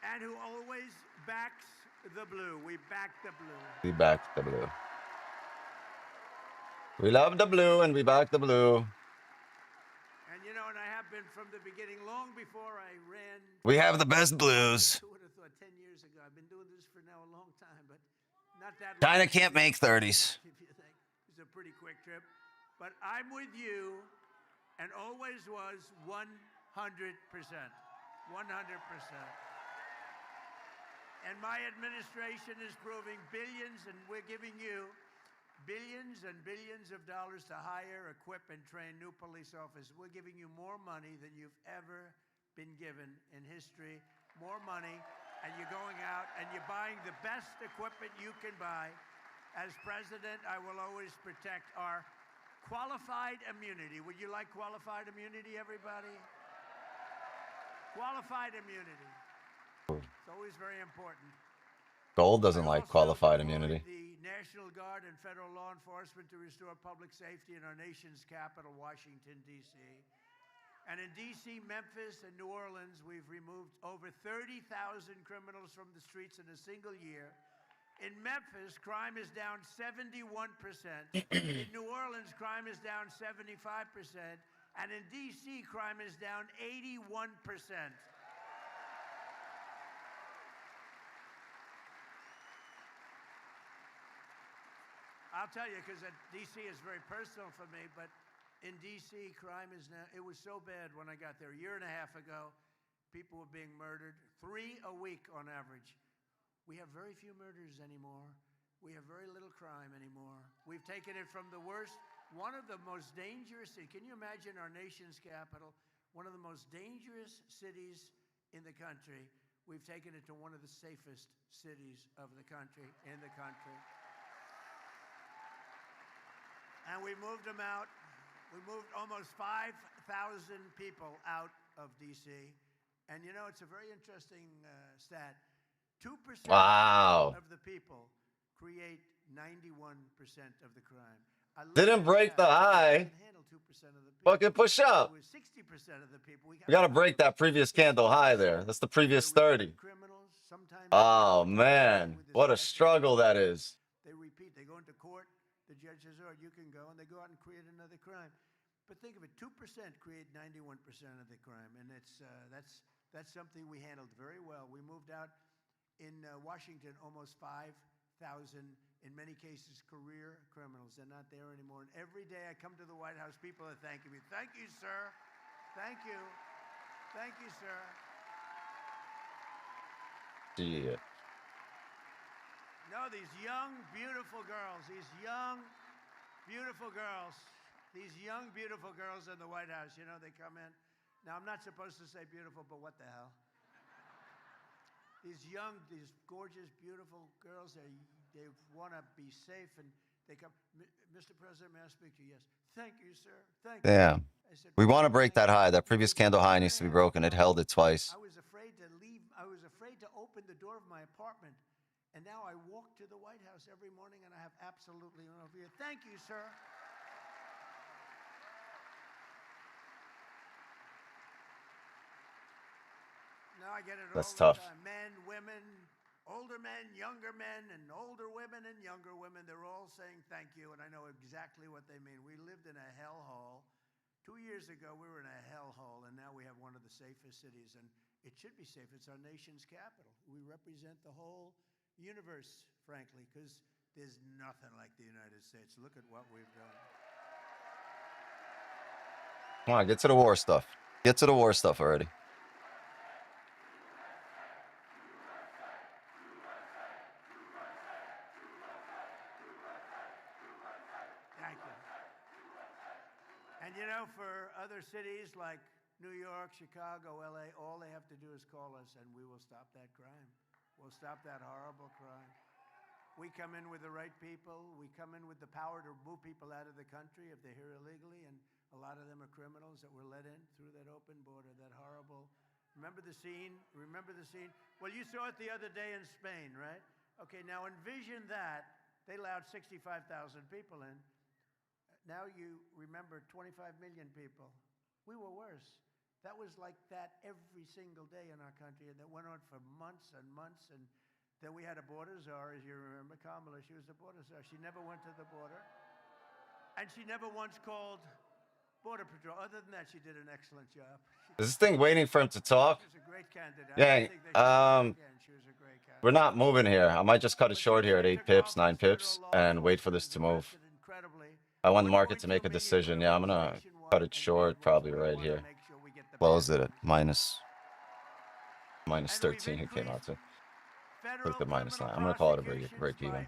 And who always backs the blue. We back the blue. We back the blue. We love the blue, and we back the blue. And you know, and I have been from the beginning, long before I ran... We have the best blues. Who would have thought 10 years ago? I've been doing this for now a long time, but not that long. China can't make 30s. It's a pretty quick trip. But I'm with you, and always was 100%. 100%. And my administration is proving billions, and we're giving you billions and billions of dollars to hire, equip, and train new police officers. We're giving you more money than you've ever been given in history. More money, and you're going out and you're buying the best equipment you can buy. As president, I will always protect our qualified immunity. Would you like qualified immunity, everybody? Qualified immunity. It's always very important. Gold doesn't like qualified immunity. The National Guard and federal law enforcement to restore public safety in our nation's capital, Washington, D.C. And in D.C., Memphis, and New Orleans, we've removed over 30,000 criminals from the streets in a single year. In Memphis, crime is down 71%. In New Orleans, crime is down 75%. And in D.C., crime is down 81%. I'll tell you, because D.C. is very personal for me, but in D.C., crime is now, it was so bad when I got there a year and a half ago. People were being murdered, 3 a week on average. We have very few murders anymore. We have very little crime anymore. We've taken it from the worst, one of the most dangerous, can you imagine our nation's capital, one of the most dangerous cities in the country. We've taken it to one of the safest cities of the country, in the country. And we moved them out. We moved almost 5,000 people out of D.C. And you know, it's a very interesting stat. 2% of the people create 91% of the crime. Didn't break the high. Fucking push up. 60% of the people. We gotta break that previous candle high there. That's the previous 30. Oh man, what a struggle that is. They repeat. They go into court. The judge says, "Oh, you can go," and they go out and create another crime. But think of it: 2% create 91% of the crime, and that's something we handled very well. We moved out in Washington almost 5,000, in many cases, career criminals. They're not there anymore. And every day I come to the White House, people are thanking me. Thank you, sir. Thank you. Thank you, sir. Yeah. No, these young, beautiful girls, these young, beautiful girls in the White House, you know, they come in. Now, I'm not supposed to say beautiful, but what the hell? These young, these gorgeous, beautiful girls, they want to be safe, and they come, Mr. President, may I speak to you? Yes. Thank you, sir. Thank you. Damn. We want to break that high. That previous candle high needs to be broken. It held it twice. I was afraid to leave. I was afraid to open the door of my apartment. And now I walk to the White House every morning, and I have absolutely no fear. Thank you, sir. Now I get it That's all tough. the time. Men, women, older men, and older women and younger women, they're all saying thank you, and I know exactly what they mean. We lived in a hellhole. 2 years ago, we were in a hellhole, and now we have one of the safest cities, and it should be safe. It's our nation's capital. We represent the whole universe, frankly, because there's nothing like the United States. Look at what we've done. Come on, get to the war stuff. Get to the war stuff already. Thank you. And you know, for other cities like New York, Chicago, LA, all they have to do is call us and we will stop that crime. We'll stop that horrible crime. We come in with the right people. We come in with the power to move people out of the country if they're here illegally, and a lot of them are criminals that were let in through that open border, that horrible. Remember the scene? Remember the scene? Well, you saw it the other day in Spain, right? Okay, now envision that. They allowed 65,000 people in. Now you remember 25 million people. We were worse. That was like that every single day in our country, and that went on for months and months. And then we had a border czar, as you remember, Kamala. She was the border czar. She never went to the border, and she never once called Border Patrol. Other than that, she did an excellent job. Is this thing waiting for him to talk? She was a great candidate. Yeah. She was a great candidate. We're not moving here. I might just cut it short here at 8 pips, 9 pips, and wait for this to move. I want the market to make a decision. Yeah, I'm gonna cut it short, probably right here. Closed it at minus 13. It came out to. Look at minus 9. I'm gonna call it a break even.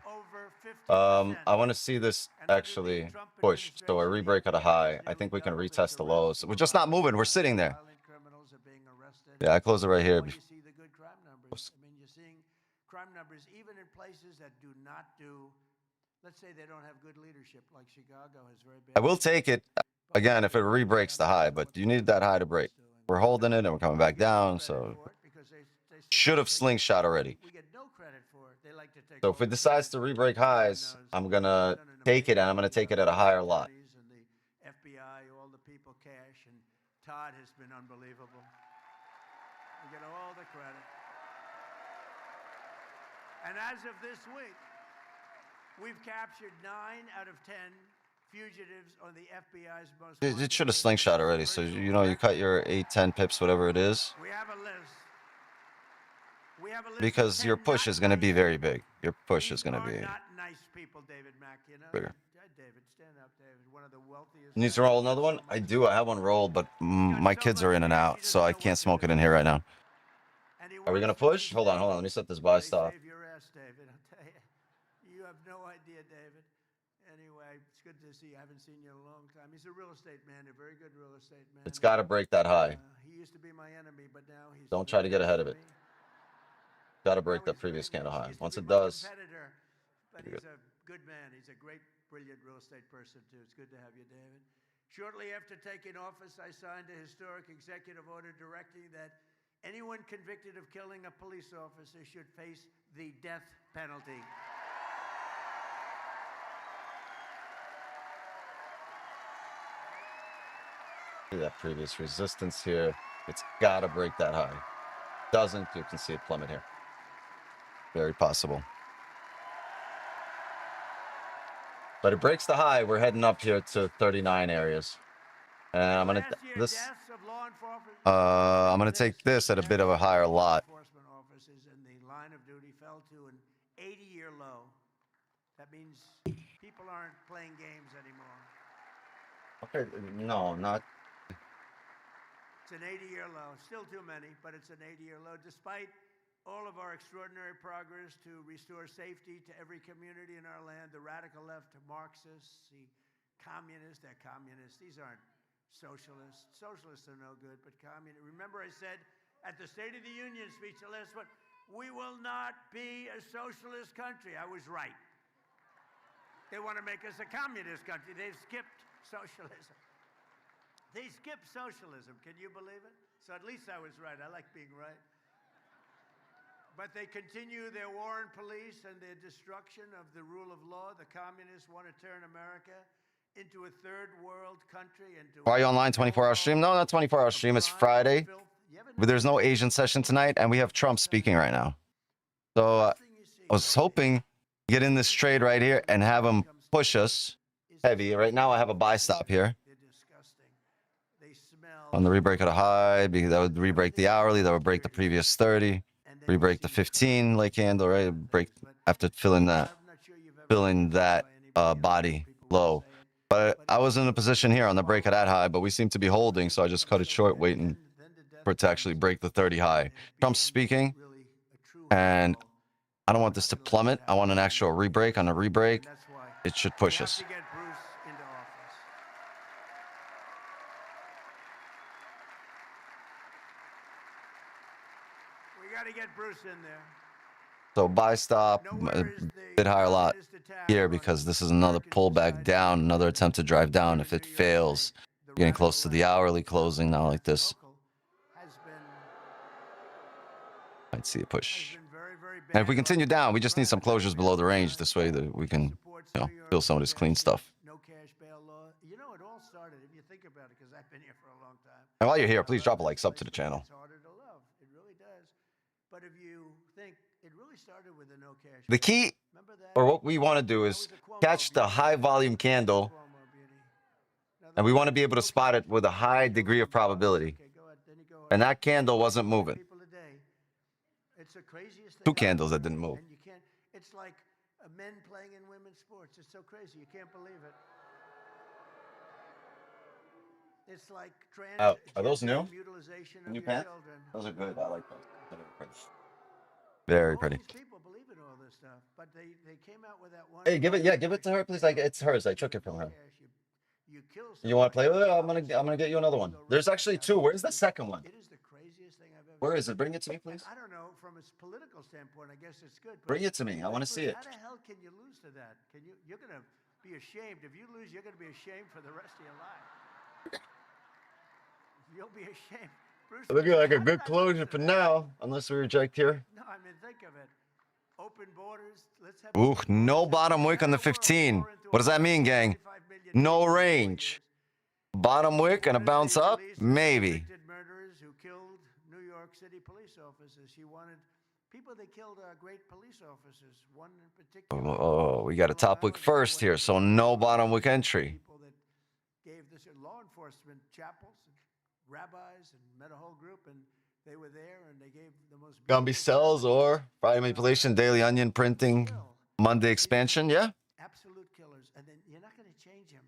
I want to see this actually push. So a re-break at a high. I think we can retest the lows. We're just not moving. We're sitting there. Yeah, I closed it right here. I mean, you're seeing crime numbers even in places that do not do. Let's say they don't have good leadership, like Chicago has very bad. I will take it again if it re-breaks the high, but you need that high to break. We're holding it and we're coming back down, so should have slingshot already. So if it decides to re-break highs, I'm gonna take it, and I'm gonna take it at a higher lot. And the FBI, all the people, cash, and Todd has been unbelievable. We get all the credit. And as of this week, we've captured 9 out of 10 fugitives on the FBI's most. It should have slingshot already. So you know, you cut your 8, 10 pips, whatever it is. We have a list. Because your push is going to be very big. Your push is going to be not nice people, David Mack, you know? bigger. David, stand up, David. One of the wealthiest. Needs to roll another one? I do. I have one rolled, but my kids are in and out, so I can't smoke it in here right now. Are we going to push? Hold on. Let me set this buy stop. Save your ass, David. I'll tell you. You have no idea, David. Anyway, it's good to see you. I haven't seen you in a long time. He's a real estate man, a very good real estate man. It's got to break that high. He used to be my enemy, but now he's. Don't try to get ahead of it. Got to break that previous candle high. Once it does, but he's a good man. He's a great, brilliant real estate person, too. It's good to have you, David. Shortly after taking office, I signed a historic executive order directing that anyone convicted of killing a police officer should face the death penalty. See that previous resistance here. It's got to break that high. Doesn't, you can see it plummet here. Very possible. But it breaks the high. We're heading up here to 39 areas. And I'm gonna take this at a bit of a higher lot. Enforcement officers in the line of duty fell to an 80-year low. That means people aren't playing games anymore. Okay, no, not. It's an 80-year low. Still too many, but it's an 80-year low. Despite all of our extraordinary progress to restore safety to every community in our land, the radical left, Marxists, the communists, they're communists. These aren't socialists. Socialists are no good, but communists. Remember I said at the State of the Union speech, the last one, we will not be a socialist country. I was right. They want to make us a communist country. They've skipped socialism. They skipped socialism. Can you believe it? So at least I was right. I like being right. But they continue their war on police and their destruction of the rule of law. The communists want to turn America into a third world country. Are you online 24-hour stream? No, not 24-hour stream. It's Friday. But there's no Asian session tonight, and we have Trump speaking right now. So I was hoping to get in this trade right here and have him push us heavy. Right now I have a buy stop here. On the rebreak of the high, because that would rebreak the hourly, that would break the previous 30, rebreak the 15 late candle, right? Break after filling that body low. But I was in a position here on the break of that high, but we seem to be holding, so I just cut it short, waiting for it to actually break the 30 high. Trump's speaking, and I don't want this to plummet. I want an actual rebreak. On a rebreak, it should push us. We got to get Bruce in there. So buy stop, bit higher a lot here because this is another pullback down, another attempt to drive down. If it fails, getting close to the hourly closing now like this. Might see a push. And if we continue down, we just need some closures below the range. This way that we can, fill some of this clean stuff. No cash bail law. You know, it all started, if you think about it, because I've been here for a long time. And while you're here, please drop a like, sub to the channel. It's harder to love. It really does. But if you think it really started with a no cash. The key, or what we want to do is catch the high volume candle, and we want to be able to spot it with a high degree of probability. And that candle wasn't moving. It's the craziest thing. Two candles that didn't move. And you can't, it's like men playing in women's sports. It's so crazy. You can't believe it. It's like are those new? mutilization of New your pants? children. Those are good. I like those. Very pretty. People believe in all this stuff, but they came out with that one. Hey, give it to her, please. Like it's hers. I took it from her. You kill You want to play with it? I'm gonna get you another one. There's actually two. Where's the second one? It is the craziest thing I've ever. Where is it? Bring it to me, please. I don't know. From a political standpoint, I guess it's good. But Bring it to me. I want to see it. How the hell can you lose to that? Can you? You're gonna be ashamed if you lose. You're gonna be ashamed for the rest of your life. You'll be ashamed. Bruce, Looking like a good closure for now, unless we reject here. No, I mean think of it. Open borders. Let's have. Ooh, no bottom wick on the 15. What does that mean, gang? No range. Bottom wick and a bounce up? Maybe. Murderers who killed New York City police officers. She wanted people that killed great police officers. One in particular. Oh, we got a top wick first here, so no bottom wick entry. People that gave this law enforcement chapels, and rabbis, and met a whole group, and they were there, and they gave the most. Gonna be sells or Friday manipulation, daily onion printing, Monday expansion, yeah. Absolute killers, and then you're not going to change them.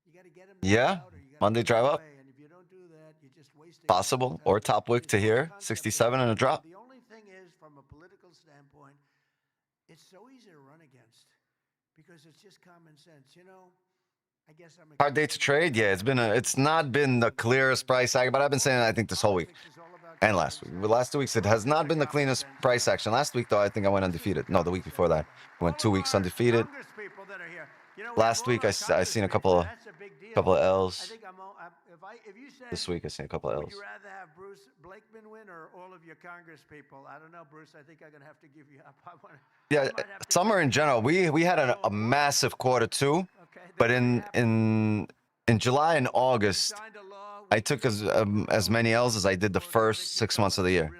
You got to get them. Yeah. Monday drive up. And if you don't do that, you're just wasting. Possible. Or top wick to here, 67 and a drop. The only thing is, from a political standpoint, it's so easy to run against because it's just common sense. You know, I guess I'm. Hard day to trade. Yeah, it's not been the clearest price action, but I've been saying that, I think this whole week and last week. The last 2 weeks, it has not been the cleanest price action. Last week, though, I think I went undefeated. No, the week before that, I went 2 weeks undefeated. Last week, I seen a couple of L's. This week, I seen a couple of L's. Would you rather have Bruce Blakeman win or all of your Congress people? I don't know, Bruce. I think I'm gonna have to give you up. Yeah, summer in general, we had a massive quarter 2, but in July and August, I took as many L's as I did the first 6 months of the year.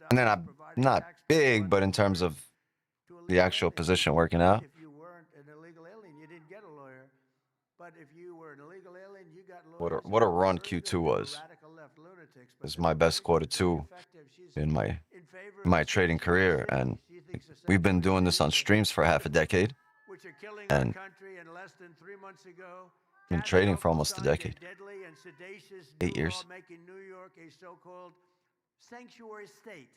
And then I'm not big, but in terms of the actual position working out. If you weren't an illegal alien, you didn't get a lawyer. But if you were an illegal alien, you got lawyers. What a run Q2 was. It was my best quarter 2 in my trading career, and we've been doing this on streams for half a decade, and been trading for almost a decade. 8 years. Making New York a so-called sanctuary state.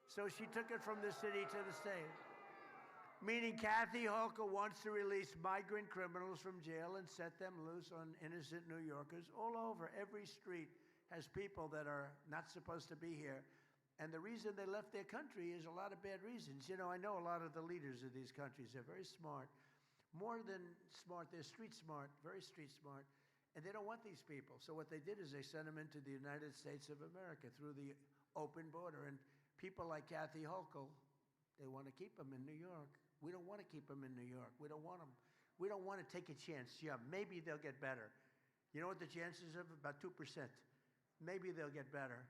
So she took it from the city to the state. Meaning Kathy Hochul wants to release migrant criminals from jail and set them loose on innocent New Yorkers all over. Every street has people that are not supposed to be here. And the reason they left their country is a lot of bad reasons. You know, I know a lot of the leaders of these countries. They're very smart. More than smart, they're street smart, very street smart. And they don't want these people. So what they did is they sent them into the United States of America through the open border. And people like Kathy Hochul, they want to keep them in New York. We don't want to keep them in New York. We don't want them. We don't want to take a chance. Yeah, maybe they'll get better. You know what the chances of? About 2%. Maybe they'll get better.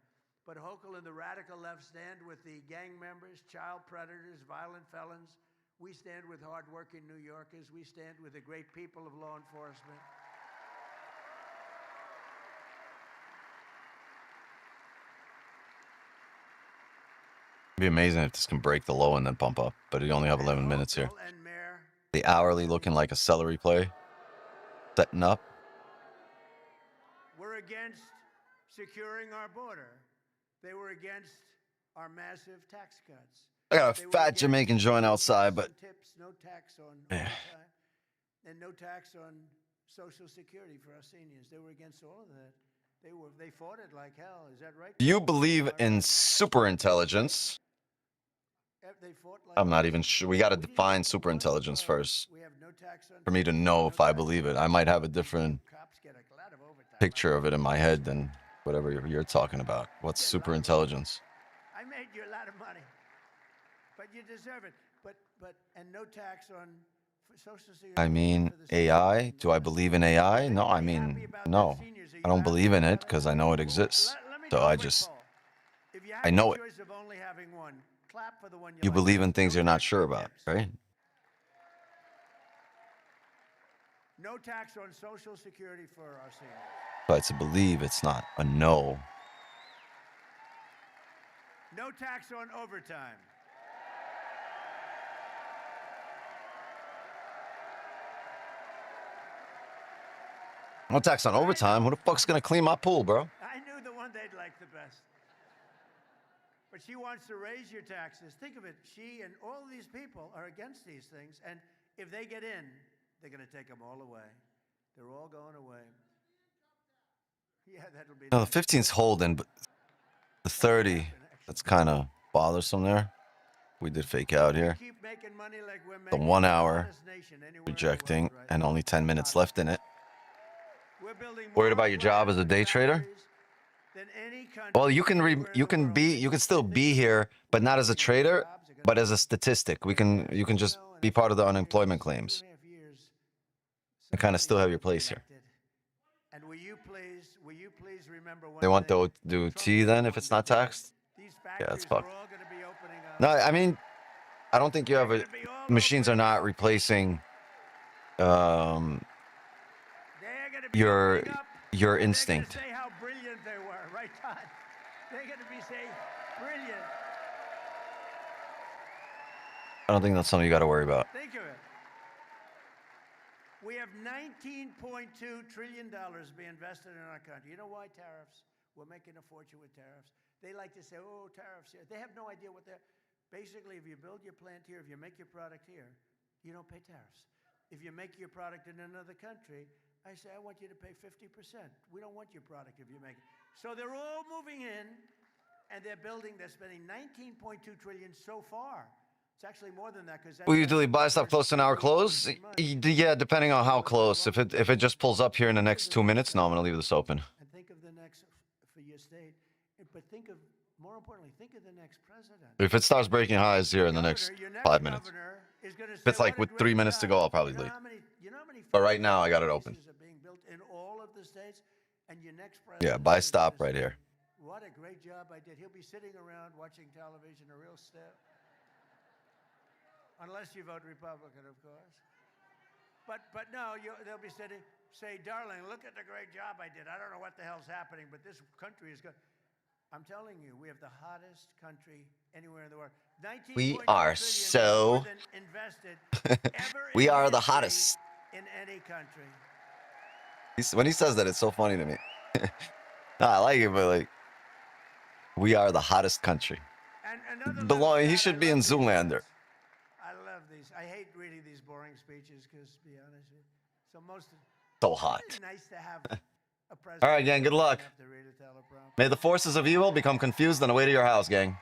But Hochul and the radical left stand with the gang members, child predators, violent felons. We stand with hardworking New Yorkers. We stand with the great people of law enforcement. It'd be amazing if this can break the low and then pump up, but you only have 11 minutes here. The hourly looking like a celery play. Setting up. We're against securing our border. They were against our massive tax cuts. I got a fat Jamaican joint outside, but Tips, no tax on overtime, and no tax on Social Security for our seniors. They were against all of that. They fought it like hell. Is that right? do you believe in super intelligence? They fought like I'm not even sure. We got to define super intelligence first for me to know if I believe it. I might have a different picture of it in my head than whatever you're talking about. What's super intelligence? I made you a lot of money, but you deserve it. And no tax on Social Security. I mean, AI? Do I believe in AI? No, I mean, no. I don't believe in it because I know it exists. So I know it. You believe in things you're not sure about, right? No tax on Social Security for our seniors. So it's a believe, it's not a no. No tax on overtime. No tax on overtime. Who the fuck's gonna clean my pool, bro? I knew the one they'd like the best. But she wants to raise your taxes. Think of it. She and all of these people are against these things. And if they get in, they're going to take them all away. They're all going away. Yeah, that'll be... No, the 15's holding, but the 30, that's kind of bothersome there. We did fake out here. The 1 hour rejecting and only 10 minutes left in it. Worried about your job as a day trader? Well, you can still be here, but not as a trader, but as a statistic. You can just be part of the unemployment claims and kind of still have your place here. And will you please remember They want to do T then if it's not taxed? Yeah, that's fucked. No, I mean, I don't think you have machines are not replacing your instinct. Say how brilliant they were, right, Todd? They're going to be saying brilliant. I don't think that's something you got to worry about. Think of it. We have $19.2 trillion being invested in our country. You know why tariffs? We're making a fortune with tariffs. They like to say, oh, tariffs here. They have no idea what they're... Basically, if you build your plant here, if you make your product here, you don't pay tariffs. If you make your product in another country, I say, I want you to pay 50%. We don't want your product if you make it. So they're all moving in, and they're spending $19.2 trillion so far. It's actually more than that because... Will you usually buy stuff close to an hour close? Yeah, depending on how close. If it just pulls up here in the next 2 minutes, no, I'm going to leave this open. And think of the next, for your state, but think of, more importantly, think of the next president. If it starts breaking highs here in the next 5 minutes. If it's like with 3 minutes to go, I'll probably leave. But right now, I got it open. In all of the states, and your next president... Yeah, buy stop right here. What a great job I did. He'll be sitting around watching television, a real step. Unless you vote Republican, of course. But no, they'll be sitting, say, darling, look at the great job I did. I don't know what the hell's happening, but this country is good. I'm telling you, we have the hottest country anywhere in the world. We are so... We are the hottest. In any country. When he says that, it's so funny to me. I like it, but like, we are the hottest country. He should be in Zoolander. I love these. I hate reading these boring speeches because, to be honest with you, So hot. It's nice to have a president. All right, gang, good luck. May the forces of evil become confused on the way to your house, gang.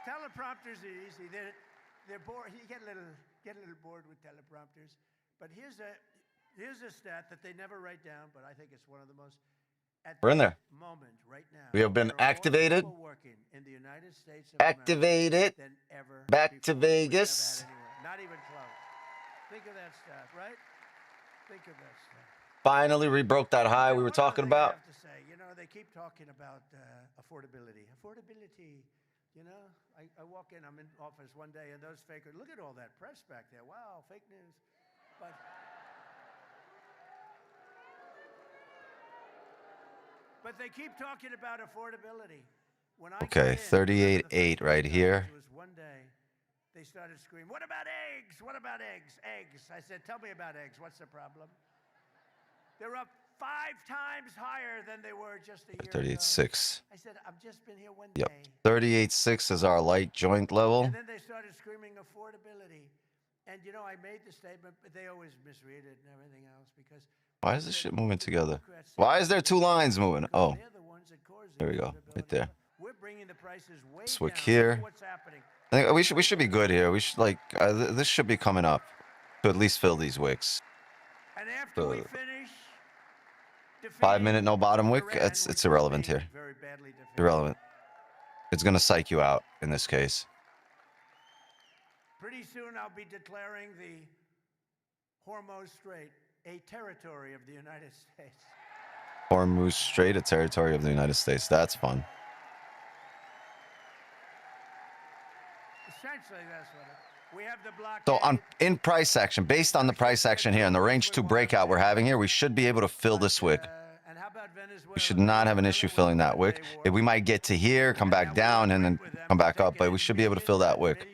Teleprompters are easy. They're bored. You get a little bored with teleprompters. But here's a stat that they never write down, but I think it's one of the most... We're in there. Moment right now, We have been activated. In the United States of Activated. than ever Back to before we've ever Vegas. had anywhere. Not even close. Think of that stat, right? Think of that stat. Finally rebroke that high we were talking about. I have to say, you know, they keep talking about affordability. Affordability, you know, I walk in, I'm in office one day, and those fakers, look at all that press back there. Wow, fake news. But they keep talking about affordability. When I Okay, 38.8 right here. was one day, they started screaming, "What about eggs? What about eggs? Eggs." I said, "Tell me about eggs. What's the problem?" They're up 5 times higher than they were just a year 38.6. ago. I said, "I've just been here one Yep. day." 38.6 is our light joint level. And then they started screaming affordability. And, you know, I made the statement, but they always misread it and everything else because... Why is this shit moving together? Why is there 2 lines moving? Oh, there we go, right there. We're bringing the prices way Swick down. here. Look what's happening. I think we should be good here. We should like this should be coming up to at least fill these wicks. And after we finish 5-minute no bottom wick. It's irrelevant here. Irrelevant. It's gonna psych you out in this case. Pretty soon I'll be declaring the Hormuz Strait a territory of the United States. Hormuz Strait, a territory of the United States. That's fun. Essentially, that's what we have the block. So in price action, based on the price action here and the range 2 breakout we're having here, we should be able to fill this wick. We should not have an issue filling that wick. If we might get to here, come back down, and then come back up, but we should be able to fill that wick.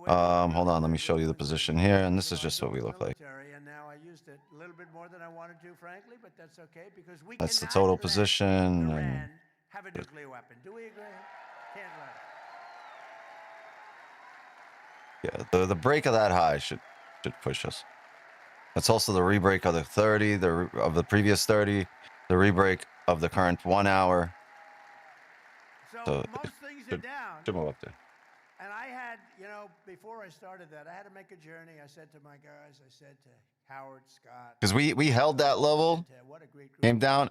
Hold on, let me show you the position here, and this is just what we look like. And now I used it a little bit more than I wanted to, frankly, but that's okay because we That's the cannot total let position. Iran And have a nuclear weapon. Do we agree? Can't let it. yeah, the break of that high should push us. That's also the rebreak of the 30, of the previous 30, the rebreak of the current 1 hour. So most things are down. Should move up there. And I had, you know, before I started that, I had to make a journey. I said to my guys, I said to Howard, Scott. Because we held that level, came down,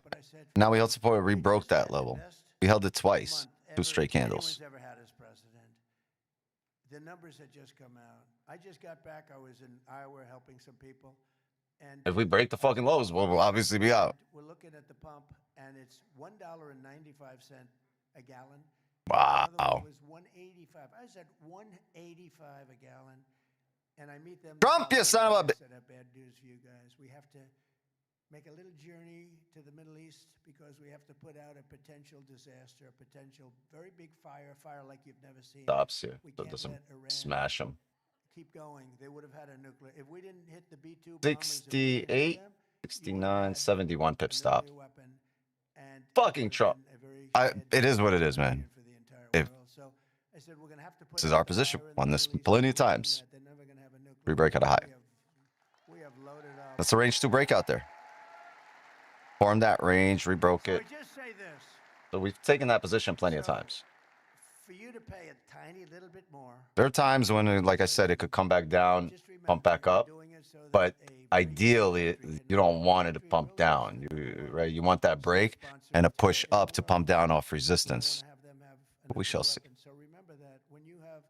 now we held support, rebroke that level. We held it twice, 2 straight candles. Ever had as president. The numbers had just come out. I just got back. I was in Iowa helping some people. And If we break the fucking lows, we'll obviously be out. we're looking at the pump, and it's $1.95 a gallon. Wow. It was $1.85. I said $1.85 a gallon, and I meet them. Trump, you son of a bitch. I said, I have bad news for you guys. We have to make a little journey to the Middle East because we have to put out a potential disaster, a potential very big fire like you've never seen. Stops here, We so it can't doesn't let Iran smash them. keep going. They would have had a nuclear. If we didn't hit the B-2 bombers, 68, 69, 71 pip stop. Fucking Trump. It is what it is, man. If this is our position, won this plenty of times. Rebreak at a high. That's the range 2 breakout there. Formed that range, rebroke it. So we've taken that position plenty of times. For you to pay a tiny little bit more. There are times when, like I said, it could come back down, pump back up. But ideally, you don't want it to pump down, right? You want that break and a push up to pump down off resistance. But we shall see. So remember that when you have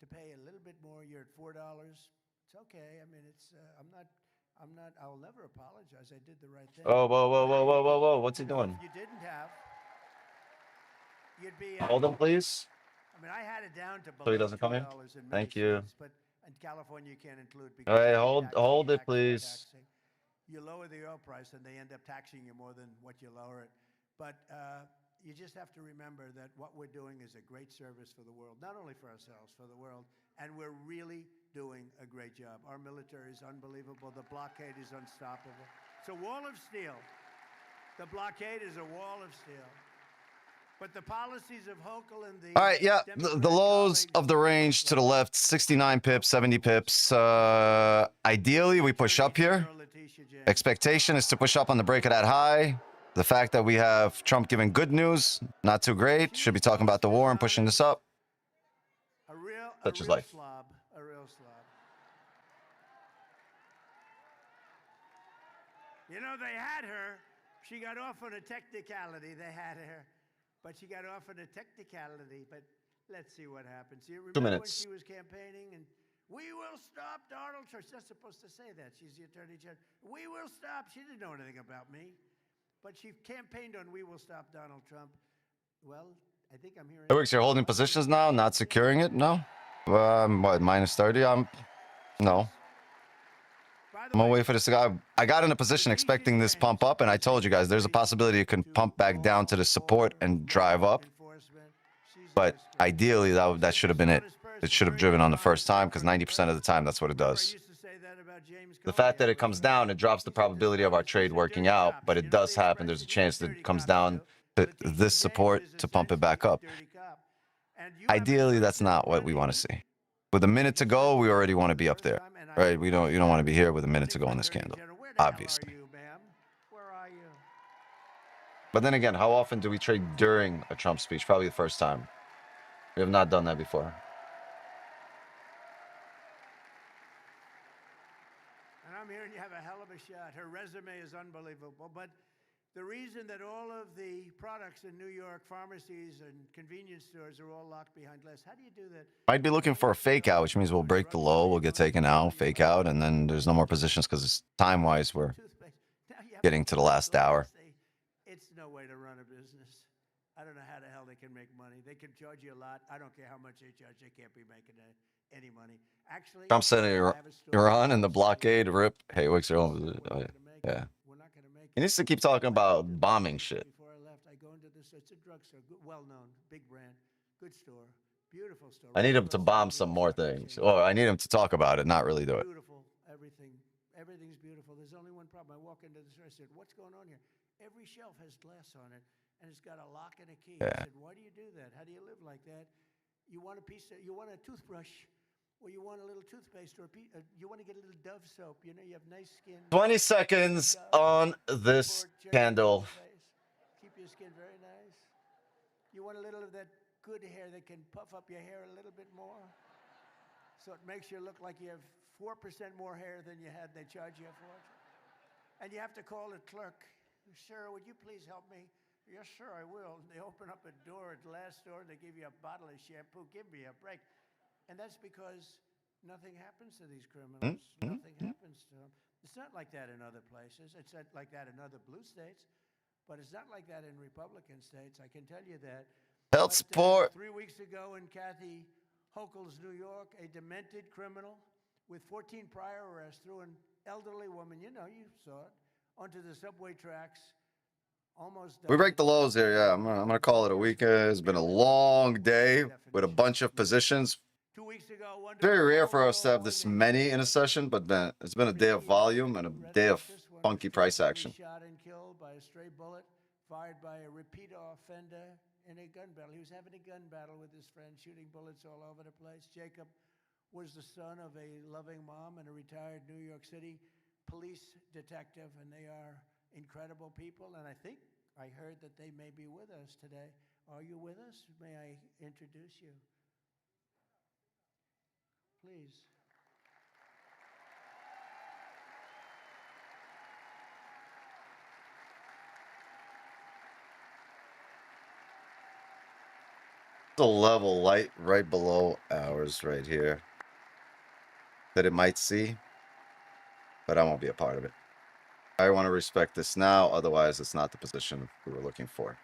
to pay a little bit more, you're at $4. It's okay. I mean, it's I'll never apologize. I did the right thing. Oh, whoa. What's he doing? If you didn't have, you'd be. Hold him, please. I mean, I had it down to So he doesn't come in? $2 in Thank many you. states, but in California, you can't include. All right, because hold it, taxing. please. You lower the oil price, and they end up taxing you more than what you lower it. But you just have to remember that what we're doing is a great service for the world, not only for ourselves, for the world. And we're really doing a great job. Our military is unbelievable. The blockade is unstoppable. It's a wall of steel. The blockade is a wall of steel. But the policies of Hochul and the... All right, yeah, the lows of the range to the left, 69 pips, 70 pips. Ideally, we push up here. Expectation is to push up on the break of that high. The fact that we have Trump giving good news, not too great. Should be talking about the war and pushing this up. Such is life. A real slob. You know, they had her. She got off on a technicality. They had her. But she got off on a technicality. But let's see what happens. You remember 2 minutes. when she was campaigning and We will stop Donald Trump. She's not supposed to say that. She's the attorney general. We will stop. She didn't know anything about me. But she campaigned on we will stop Donald Trump. Well, I think I'm hearing... FOREX, you're holding positions now, not securing it? No. What, minus 30? No. I'm gonna wait for this to go. I got in a position expecting this pump up, and I told you guys there's a possibility it can pump back down to the support and drive up. But ideally, that should have been it. It should have driven on the first time, because 90% of the time, that's what it does. The fact that it comes down, it drops the probability of our trade working out, but it does happen. There's a chance that it comes down to this support to pump it back up. Ideally, that's not what we want to see. With a minute to go, we already want to be up there, right? You don't want to be here with a minute to go in this candle, obviously. But then again, how often do we trade during a Trump speech? Probably the first time. We have not done that before. And I'm hearing you have a hell of a shot. Her resume is unbelievable. But the reason that all of the products in New York, pharmacies and convenience stores are all locked behind glass, how do you do that? Might be looking for a fake out, which means we'll break the low, we'll get taken out, fake out, and then there's no more positions because time-wise we're getting to the last hour. It's no way to run a business. I don't know how the hell they can make money. They can charge you a lot. I don't care how much they charge. They can't be making any money. Actually, Trump said Iran and the blockade, rip. Hey, Wix, yeah. He needs to keep talking about bombing shit. Before I left, I go into this. It's a drugstore, well-known, big brand, good store, beautiful store. I need him to bomb some more things. Or I need him to talk about it, not really do it. Beautiful, everything's beautiful. There's only one problem. I walk into the store. I said, "What's going on here?" Every shelf has glass on it, and it's got a lock and a key. Yeah. I said, "Why do you do that? How do you live like that? You want you want a toothbrush, or you want a little toothpaste, or you want to get a little Dove soap. You know, you have nice skin." 20 seconds on this candle. Keep your skin very nice. You want a little of that good hair that can puff up your hair a little bit more, so it makes you look like you have 4% more hair than you had. They charge you a fortune, and you have to call the clerk. "Sir, would you please help me?" "Yes, sir, I will." They open up a door at the last store, and they give you a bottle of shampoo. Give me a break. And that's because nothing happens to these criminals. Nothing happens to them. It's not like that in other places. It's not like that in other blue states, but it's not like that in Republican states. I can tell you that. Health support. 3 weeks ago in Kathy Hochul's New York, a demented criminal with 14 prior arrests threw an elderly woman, you saw it, onto the subway tracks. We break the lows here, yeah. I'm gonna call it a week. It's been a long day with a bunch of positions. 2 weeks ago, Very rare for us to have this many in a session, but it's been a day of volume and a day of funky price action. Shot and killed by a stray bullet fired by a repeat offender in a gun battle. He was having a gun battle with his friend, shooting bullets all over the place. Jacob was the son of a loving mom and a retired New York City police detective, and they are incredible people. And I heard that they may be with us today. Are you with us? May I introduce you? Please. The level light right below ours right here that it might see, but I won't be a part of it. I want to respect this now, otherwise it's not the position we were looking for.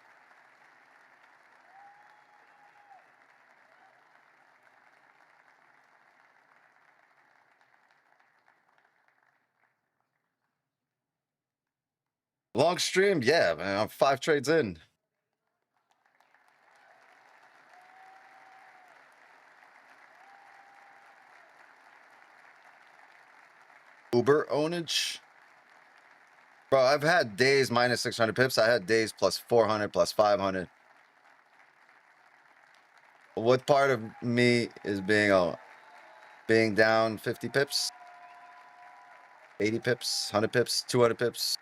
Long stream, yeah, man. I'm 5 trades in. Uber ownage. Bro, I've had days minus 600 pips. I had days plus 400, plus 500. What part of me is being down 50 pips? 80 pips, 100 pips, 200 pips.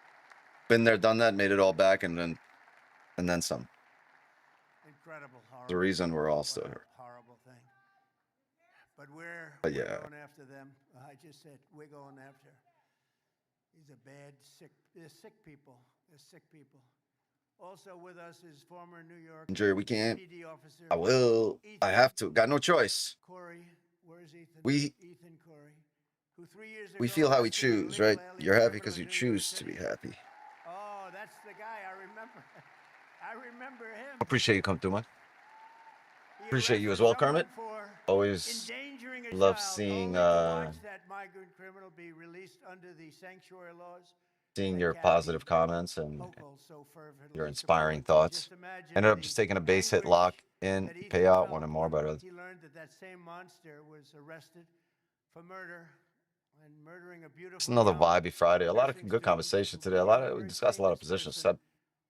Been there, done that, made it all back, and then some. Incredible, horrible. The reason we're all still here. Horrible thing. But we're yeah. going after them. I just said we're going after. These are bad, sick. They're sick people. They're sick people. Also with us is former New York Injury weekend. PD officer. I will. Ethan. I have to. Got no choice. Corey, where is Ethan? We Ethan we feel how we choose, right? You're happy because you choose to be happy. Oh, that's the guy. I remember. I remember him. Appreciate you coming through, man. Appreciate you as well, Kermit. Always love seeing Watch that migrant criminal be released under the sanctuary laws. seeing your positive comments and your inspiring thoughts. Ended up just taking a base hit lock in payout, wanted more, but He learned that same monster was arrested for murder and murdering a beautiful. it's another vibey Friday. A lot of good conversation today. We discussed a lot of positions, set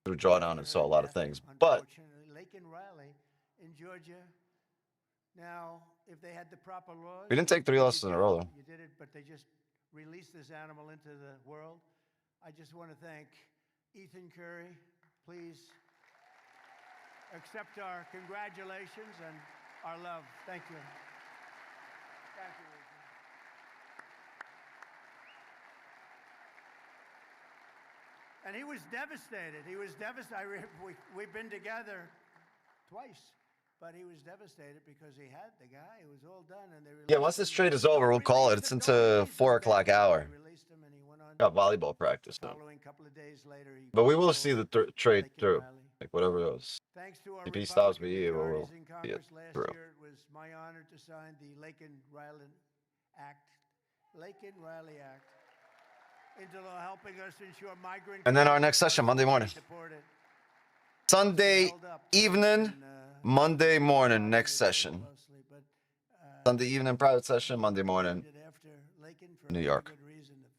through drawdown, and saw a lot of things. But Lake and Riley in Georgia. Now, if they had the proper laws, we didn't take 3 losses in a row, though. You did it, but they just released this animal into the world. I just want to thank Ethan Curry. Please accept our congratulations and our love. Thank you. Thank you, Ethan. And he was devastated. He was devastated. We've been together twice. But he was devastated because he had the guy. It was all done, and they Yeah, once this trade is over, we'll call it. It's into 4 o'clock hour. Got volleyball practice now. But we will see the trade through. Like whatever it was. If he stops me, we'll see it through. It was my honor to sign the Lake and Riley Act. Lake and Riley Act. Into law, helping us ensure migrant. And then our next session, Monday morning. Sunday evening, Monday morning, next session. Sunday evening, private session, Monday morning, New York.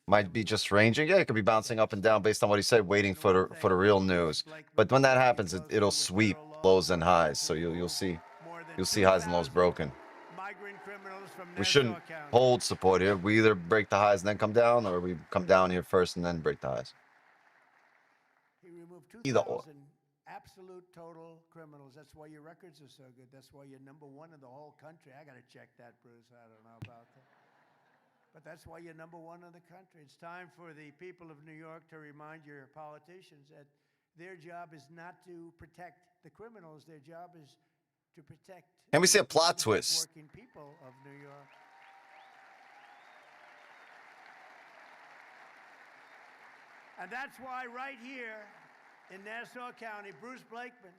Might be just ranging. Yeah, it could be bouncing up and down based on what he said, waiting for the real news. But when that happens, it'll sweep lows and highs. So you'll see highs and lows broken. We shouldn't hold support here. We either break the highs and then come down, or we come down here first and then break the highs. Either or. Absolute total criminals. That's why your records are so good. That's why you're number 1 in the whole country. I got to check that, Bruce. I don't know about that. But that's why you're number 1 in the country. It's time for the people of New York to remind your politicians that their job is not to protect the criminals. Their job is to protect. And we see a plot twist. Working people of New York. And that's why right here in Nassau County, Bruce Blakeman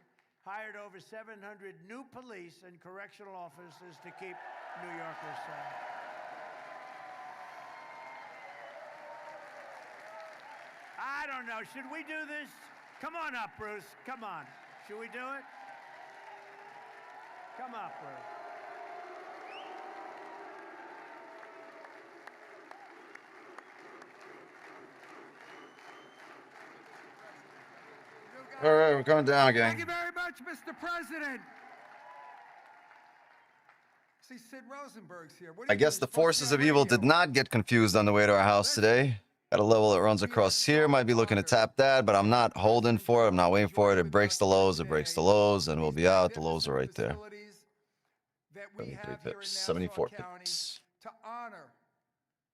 hired over 700 new police and correctional officers to keep New Yorkers safe. I don't know. Should we do this? Come on up, Bruce. Come on. Should we do it? Come up, Bruce. All right, we're coming down again. Thank you very much, Mr. President. See, Sid Rosenberg's here. I guess the forces of evil did not get confused on the way to our house today. Got a level that runs across here. Might be looking to tap that, but I'm not holding for it. I'm not waiting for it. It breaks the lows. It breaks the lows, and we'll be out. The lows are right there. 73 pips, 74 pips. To honor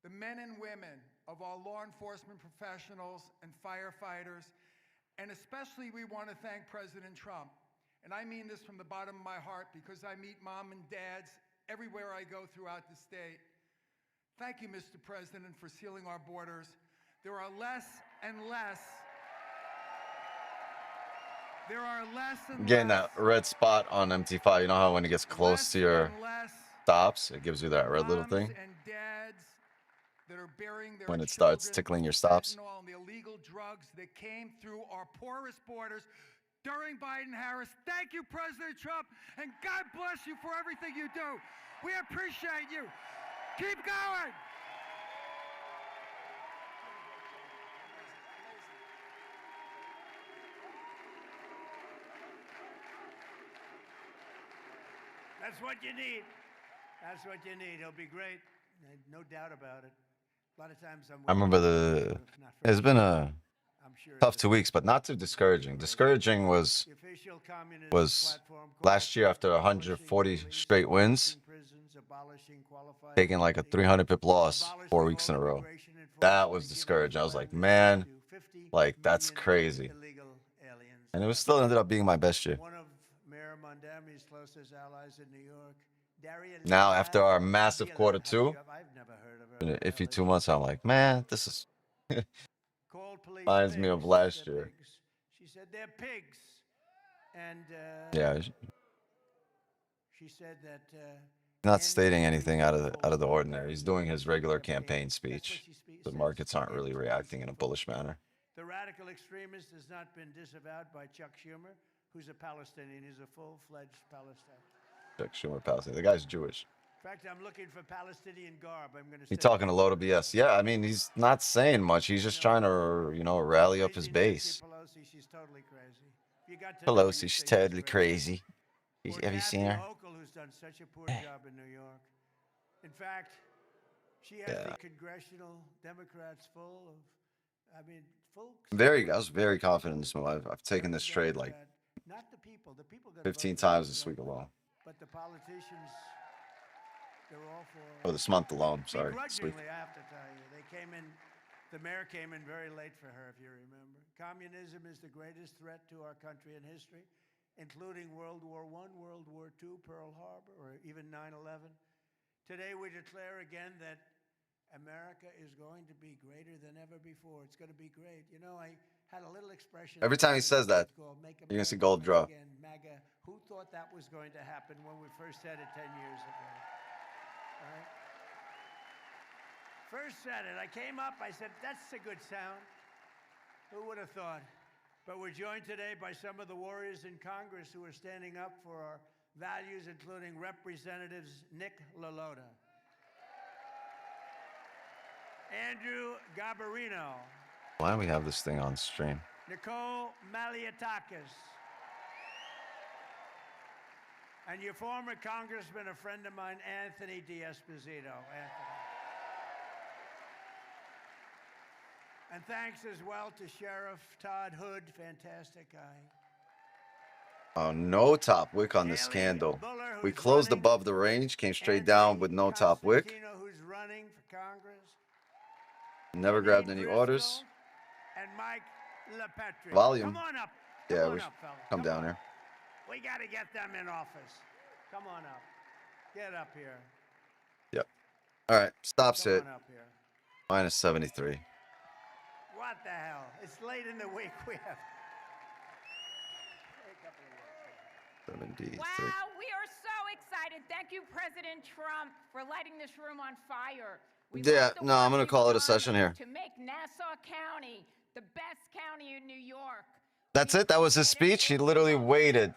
the men and women of our law enforcement professionals and firefighters. And especially we want to thank President Trump. And I mean this from the bottom of my heart because I meet mom and dads everywhere I go throughout the state. Thank you, Mr. President, for sealing our borders. There are less and less. Getting that red spot on MT5. You know how when it gets close to your stops, it gives you that red little thing? When it starts tickling your stops. The illegal drugs that came through our porous borders during Biden-Harris. Thank you, President Trump, and God bless you for everything you do. We appreciate you. Keep going. That's what you need. That's what you need. It'll be great. No doubt about it. A lot of times I remember it's been a tough 2 weeks, but not too discouraging. Discouraging was last year after 140 straight wins, taking like a 300 pip loss 4 weeks in a row. That was discouraging. I was like, man, like that's crazy. And it still ended up being my best year. Now, after our massive quarter 2, been iffy 2 months. I'm like, man, this is reminds me of last year. She said they're pigs, and Yeah, she said that not stating anything out of the ordinary. He's doing his regular campaign speech. The markets aren't really reacting in a bullish manner. the radical extremist has not been disavowed by Chuck Schumer, who's a Palestinian. He's a full-fledged Palestinian. Chuck Schumer, Palestine. The guy's Jewish. In fact, I'm looking for Palestinian garb. I'm going to. He's talking a load of BS. Yeah, I mean, he's not saying much. He's just trying to, you know, rally up his base. Pelosi, she's totally crazy. You got to Pelosi, she's totally crazy. Have you seen her? Hochul, who's done such a poor job in New York. In fact, she has the congressional Democrats full of, I mean, I was very confident in this move. I've taken this trade like not the people. The people got 15 times this week alone. But the politicians, they're all for. Oh, this month alone. Sorry. This week. Begrudgingly, I have to tell you, they came in. The mayor came in very late for her, if you remember. Communism is the greatest threat to our country in history, including World War I, World War II, Pearl Harbor, or even 9/11. Today we declare again that America is going to be greater than ever before. It's going to be great. You know, I had a little expression. Every time he says that, you're going to see gold drop. Again, MAGA. Who thought that was going to happen when we first said it 10 years ago? All right? First said it. I came up, I said, that's a good sound. Who would have thought? But we're joined today by some of the warriors in Congress who are standing up for our values, including Representatives Nick LaLota, Andrew Garbarino, Why do we have this thing on stream? Nicole Malliotakis, and your former congressman, a friend of mine, Anthony D'Esposito. Anthony. And thanks as well to Sheriff Todd Hood, fantastic guy. Oh, no top wick on this candle. We closed above the range, came straight down with no top wick. Who's running for Congress. Never grabbed any orders. And Mike LePetri. Volume. Come on up. Yeah, Come we on up, fellas. come down here. We got to get them in office. Come on up. Get up here. Yep. All right. Stops Come it. on up here. Minus 73. What the hell? It's late in the week. We have. 73. Wow, we are so excited. Thank you, President Trump, for lighting this room on fire. Yeah, no, I'm going to call it a session here. To make Nassau County the best county in New York. That's it. That was his speech. He literally waited.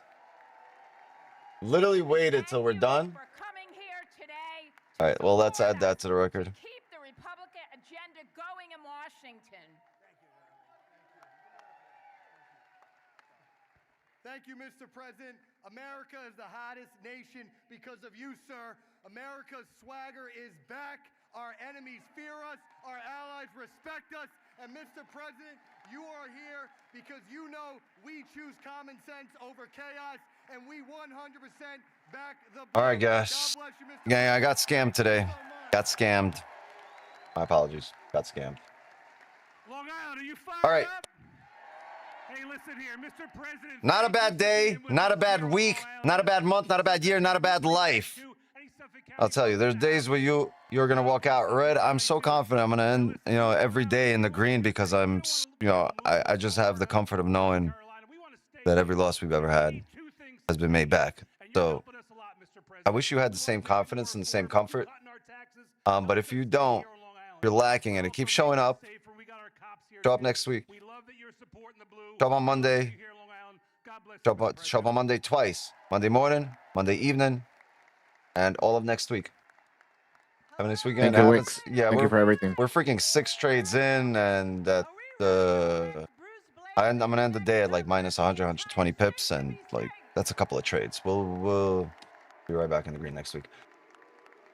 Literally waited till we're done. All right, well, let's add that to the record. Keep the Republican agenda going in Washington. Thank you, Mr. President. America is the hottest nation because of you, sir. America's swagger is back. Our enemies fear us. Our allies respect us. And Mr. President, you are here because you know we choose common sense over chaos, and we 100% back the. All right, guys. Yeah, I got scammed today. Got scammed. My apologies. Got scammed. Long Island, are you fired All right. up? Hey, listen here, Mr. President. Not a bad day, not a bad week, not a bad month, not a bad year, not a bad life. I'll tell you, there's days where you're gonna walk out red. I'm so confident I'm gonna end, you know, every day in the green because I'm, you know, I just have the comfort of knowing that every loss we've ever had has been made back. So I wish you had the same confidence and the same comfort. But if you don't, you're lacking and it keeps showing up. Show up next week. Show up on Monday. Show up on Monday twice. Monday morning, Monday evening, and all of next week. Have a nice weekend. Thank you, Wicks. Yeah, Thank you for everything. We're freaking 6 trades in, and I'm gonna end the day at like minus 100, 120 pips, and like that's a couple of trades. We'll be right back in the green next week.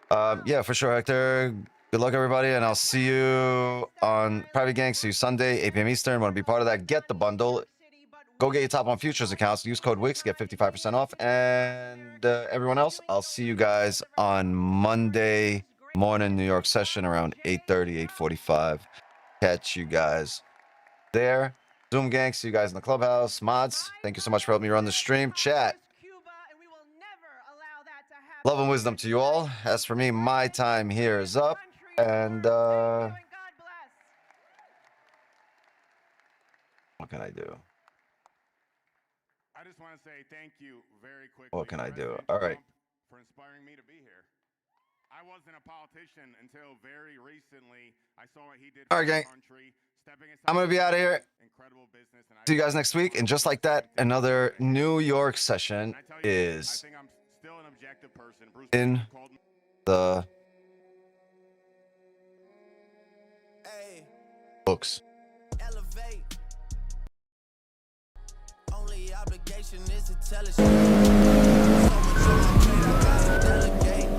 Yeah, for sure, Hector. Good luck, everybody, and I'll see you on Private Gang. See you Sunday, 8 p.m. Eastern. Want to be part of that? Get the bundle. Go get your Top on Futures accounts. Use code WIX. Get 55% off. And everyone else, I'll see you guys on Monday morning New York session around 8:30, 8:45. Catch you guys there. Zoom Gang, see you guys in the clubhouse. Mods, thank you so much for helping me run the stream. Chat. Love and wisdom to you all. As for me, my time here is up. And what can I do? I just want to say thank you very quickly. What can I do? President All right. Trump, for inspiring me to be here. I wasn't a politician until very recently. I saw what he did All for right, the gang. country. Stepping aside I'm going to be out of here. incredible business. And See you guys next week. And just like that, another New York session is I'm still an objective person. Bruce in the books. Elevate. Only obligation is to tell us. So much on my plate, I gotta delegate.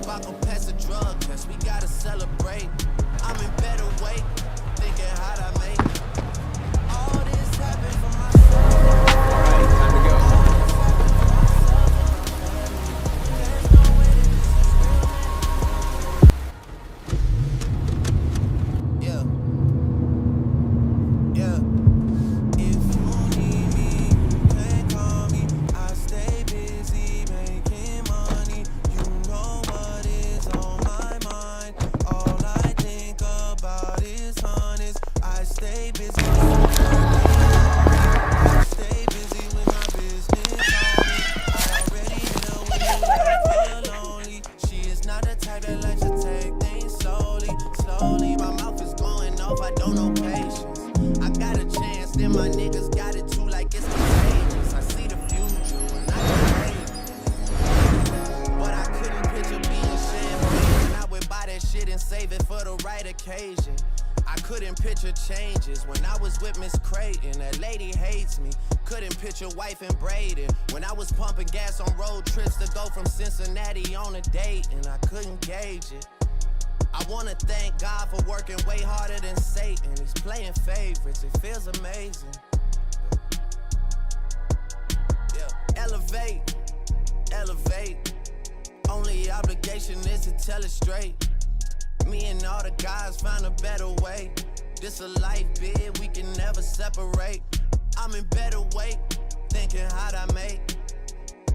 Buckle past the drug test, we gotta celebrate. I'm in better weight, thinking how'd I make all this happen for myself. Alright, time to go. Yeah. Yeah. If you need me, you can call me. I stay busy making money. You know what is on my mind. All I think about is honest. I stay busy. I stay busy with my business on me. I already know when you left feel lonely. She is not the type that likes to take things slowly. Slowly, my mouth is going off. I don't know patience. I got a chance, then my niggas got it too, like it's contagious. I see the future and I can hate it. But I couldn't picture being champagne, and I would buy that shit and save it for the right occasion. I couldn't picture changes when I was with Miss Creighton. That lady hates me. Couldn't picture wife and Braden when I was pumping gas on road trips to go from Cincinnati on a date, and I couldn't gauge it. I wanna thank God for working way harder than Satan. He's playing favorites, it feels amazing. Yeah. Elevate, elevate. Only obligation is to tell it straight. Me and all the guys found a better way. This a life bid, we can never separate. I'm in better weight, thinking how'd I make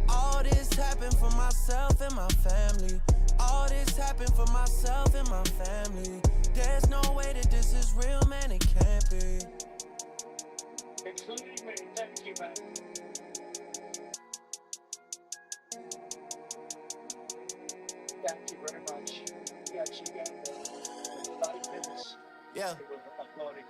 all this happen for myself and my family. All this happened for myself and my family. There's no way that this is real, man, it can't be. Including me, thank you, man. Thank you very much. We actually got 5 minutes. Yeah.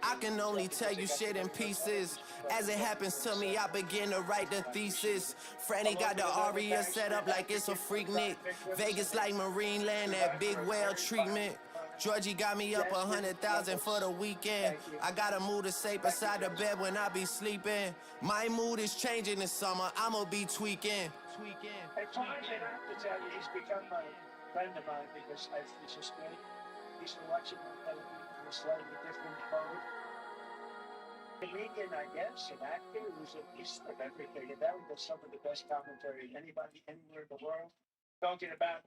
I can only tell you shit in pieces. As it happens to me, I begin to write the thesis. Franny got the Aria set up like it's a freak Nick. Vegas like Marine Land, that big whale treatment. Georgie got me up 100,000 for the weekend. I got a mood to stay beside the bed when I be sleeping. My mood is changing this summer, I'ma be tweaking. At times, I have to tell you, he's become a friend of mine because he's just great. He's been watching other people in a slightly different mode. Comedian, I guess, an actor who's a piece of everything. And that was some of the best commentary anybody anywhere in the world. Talking about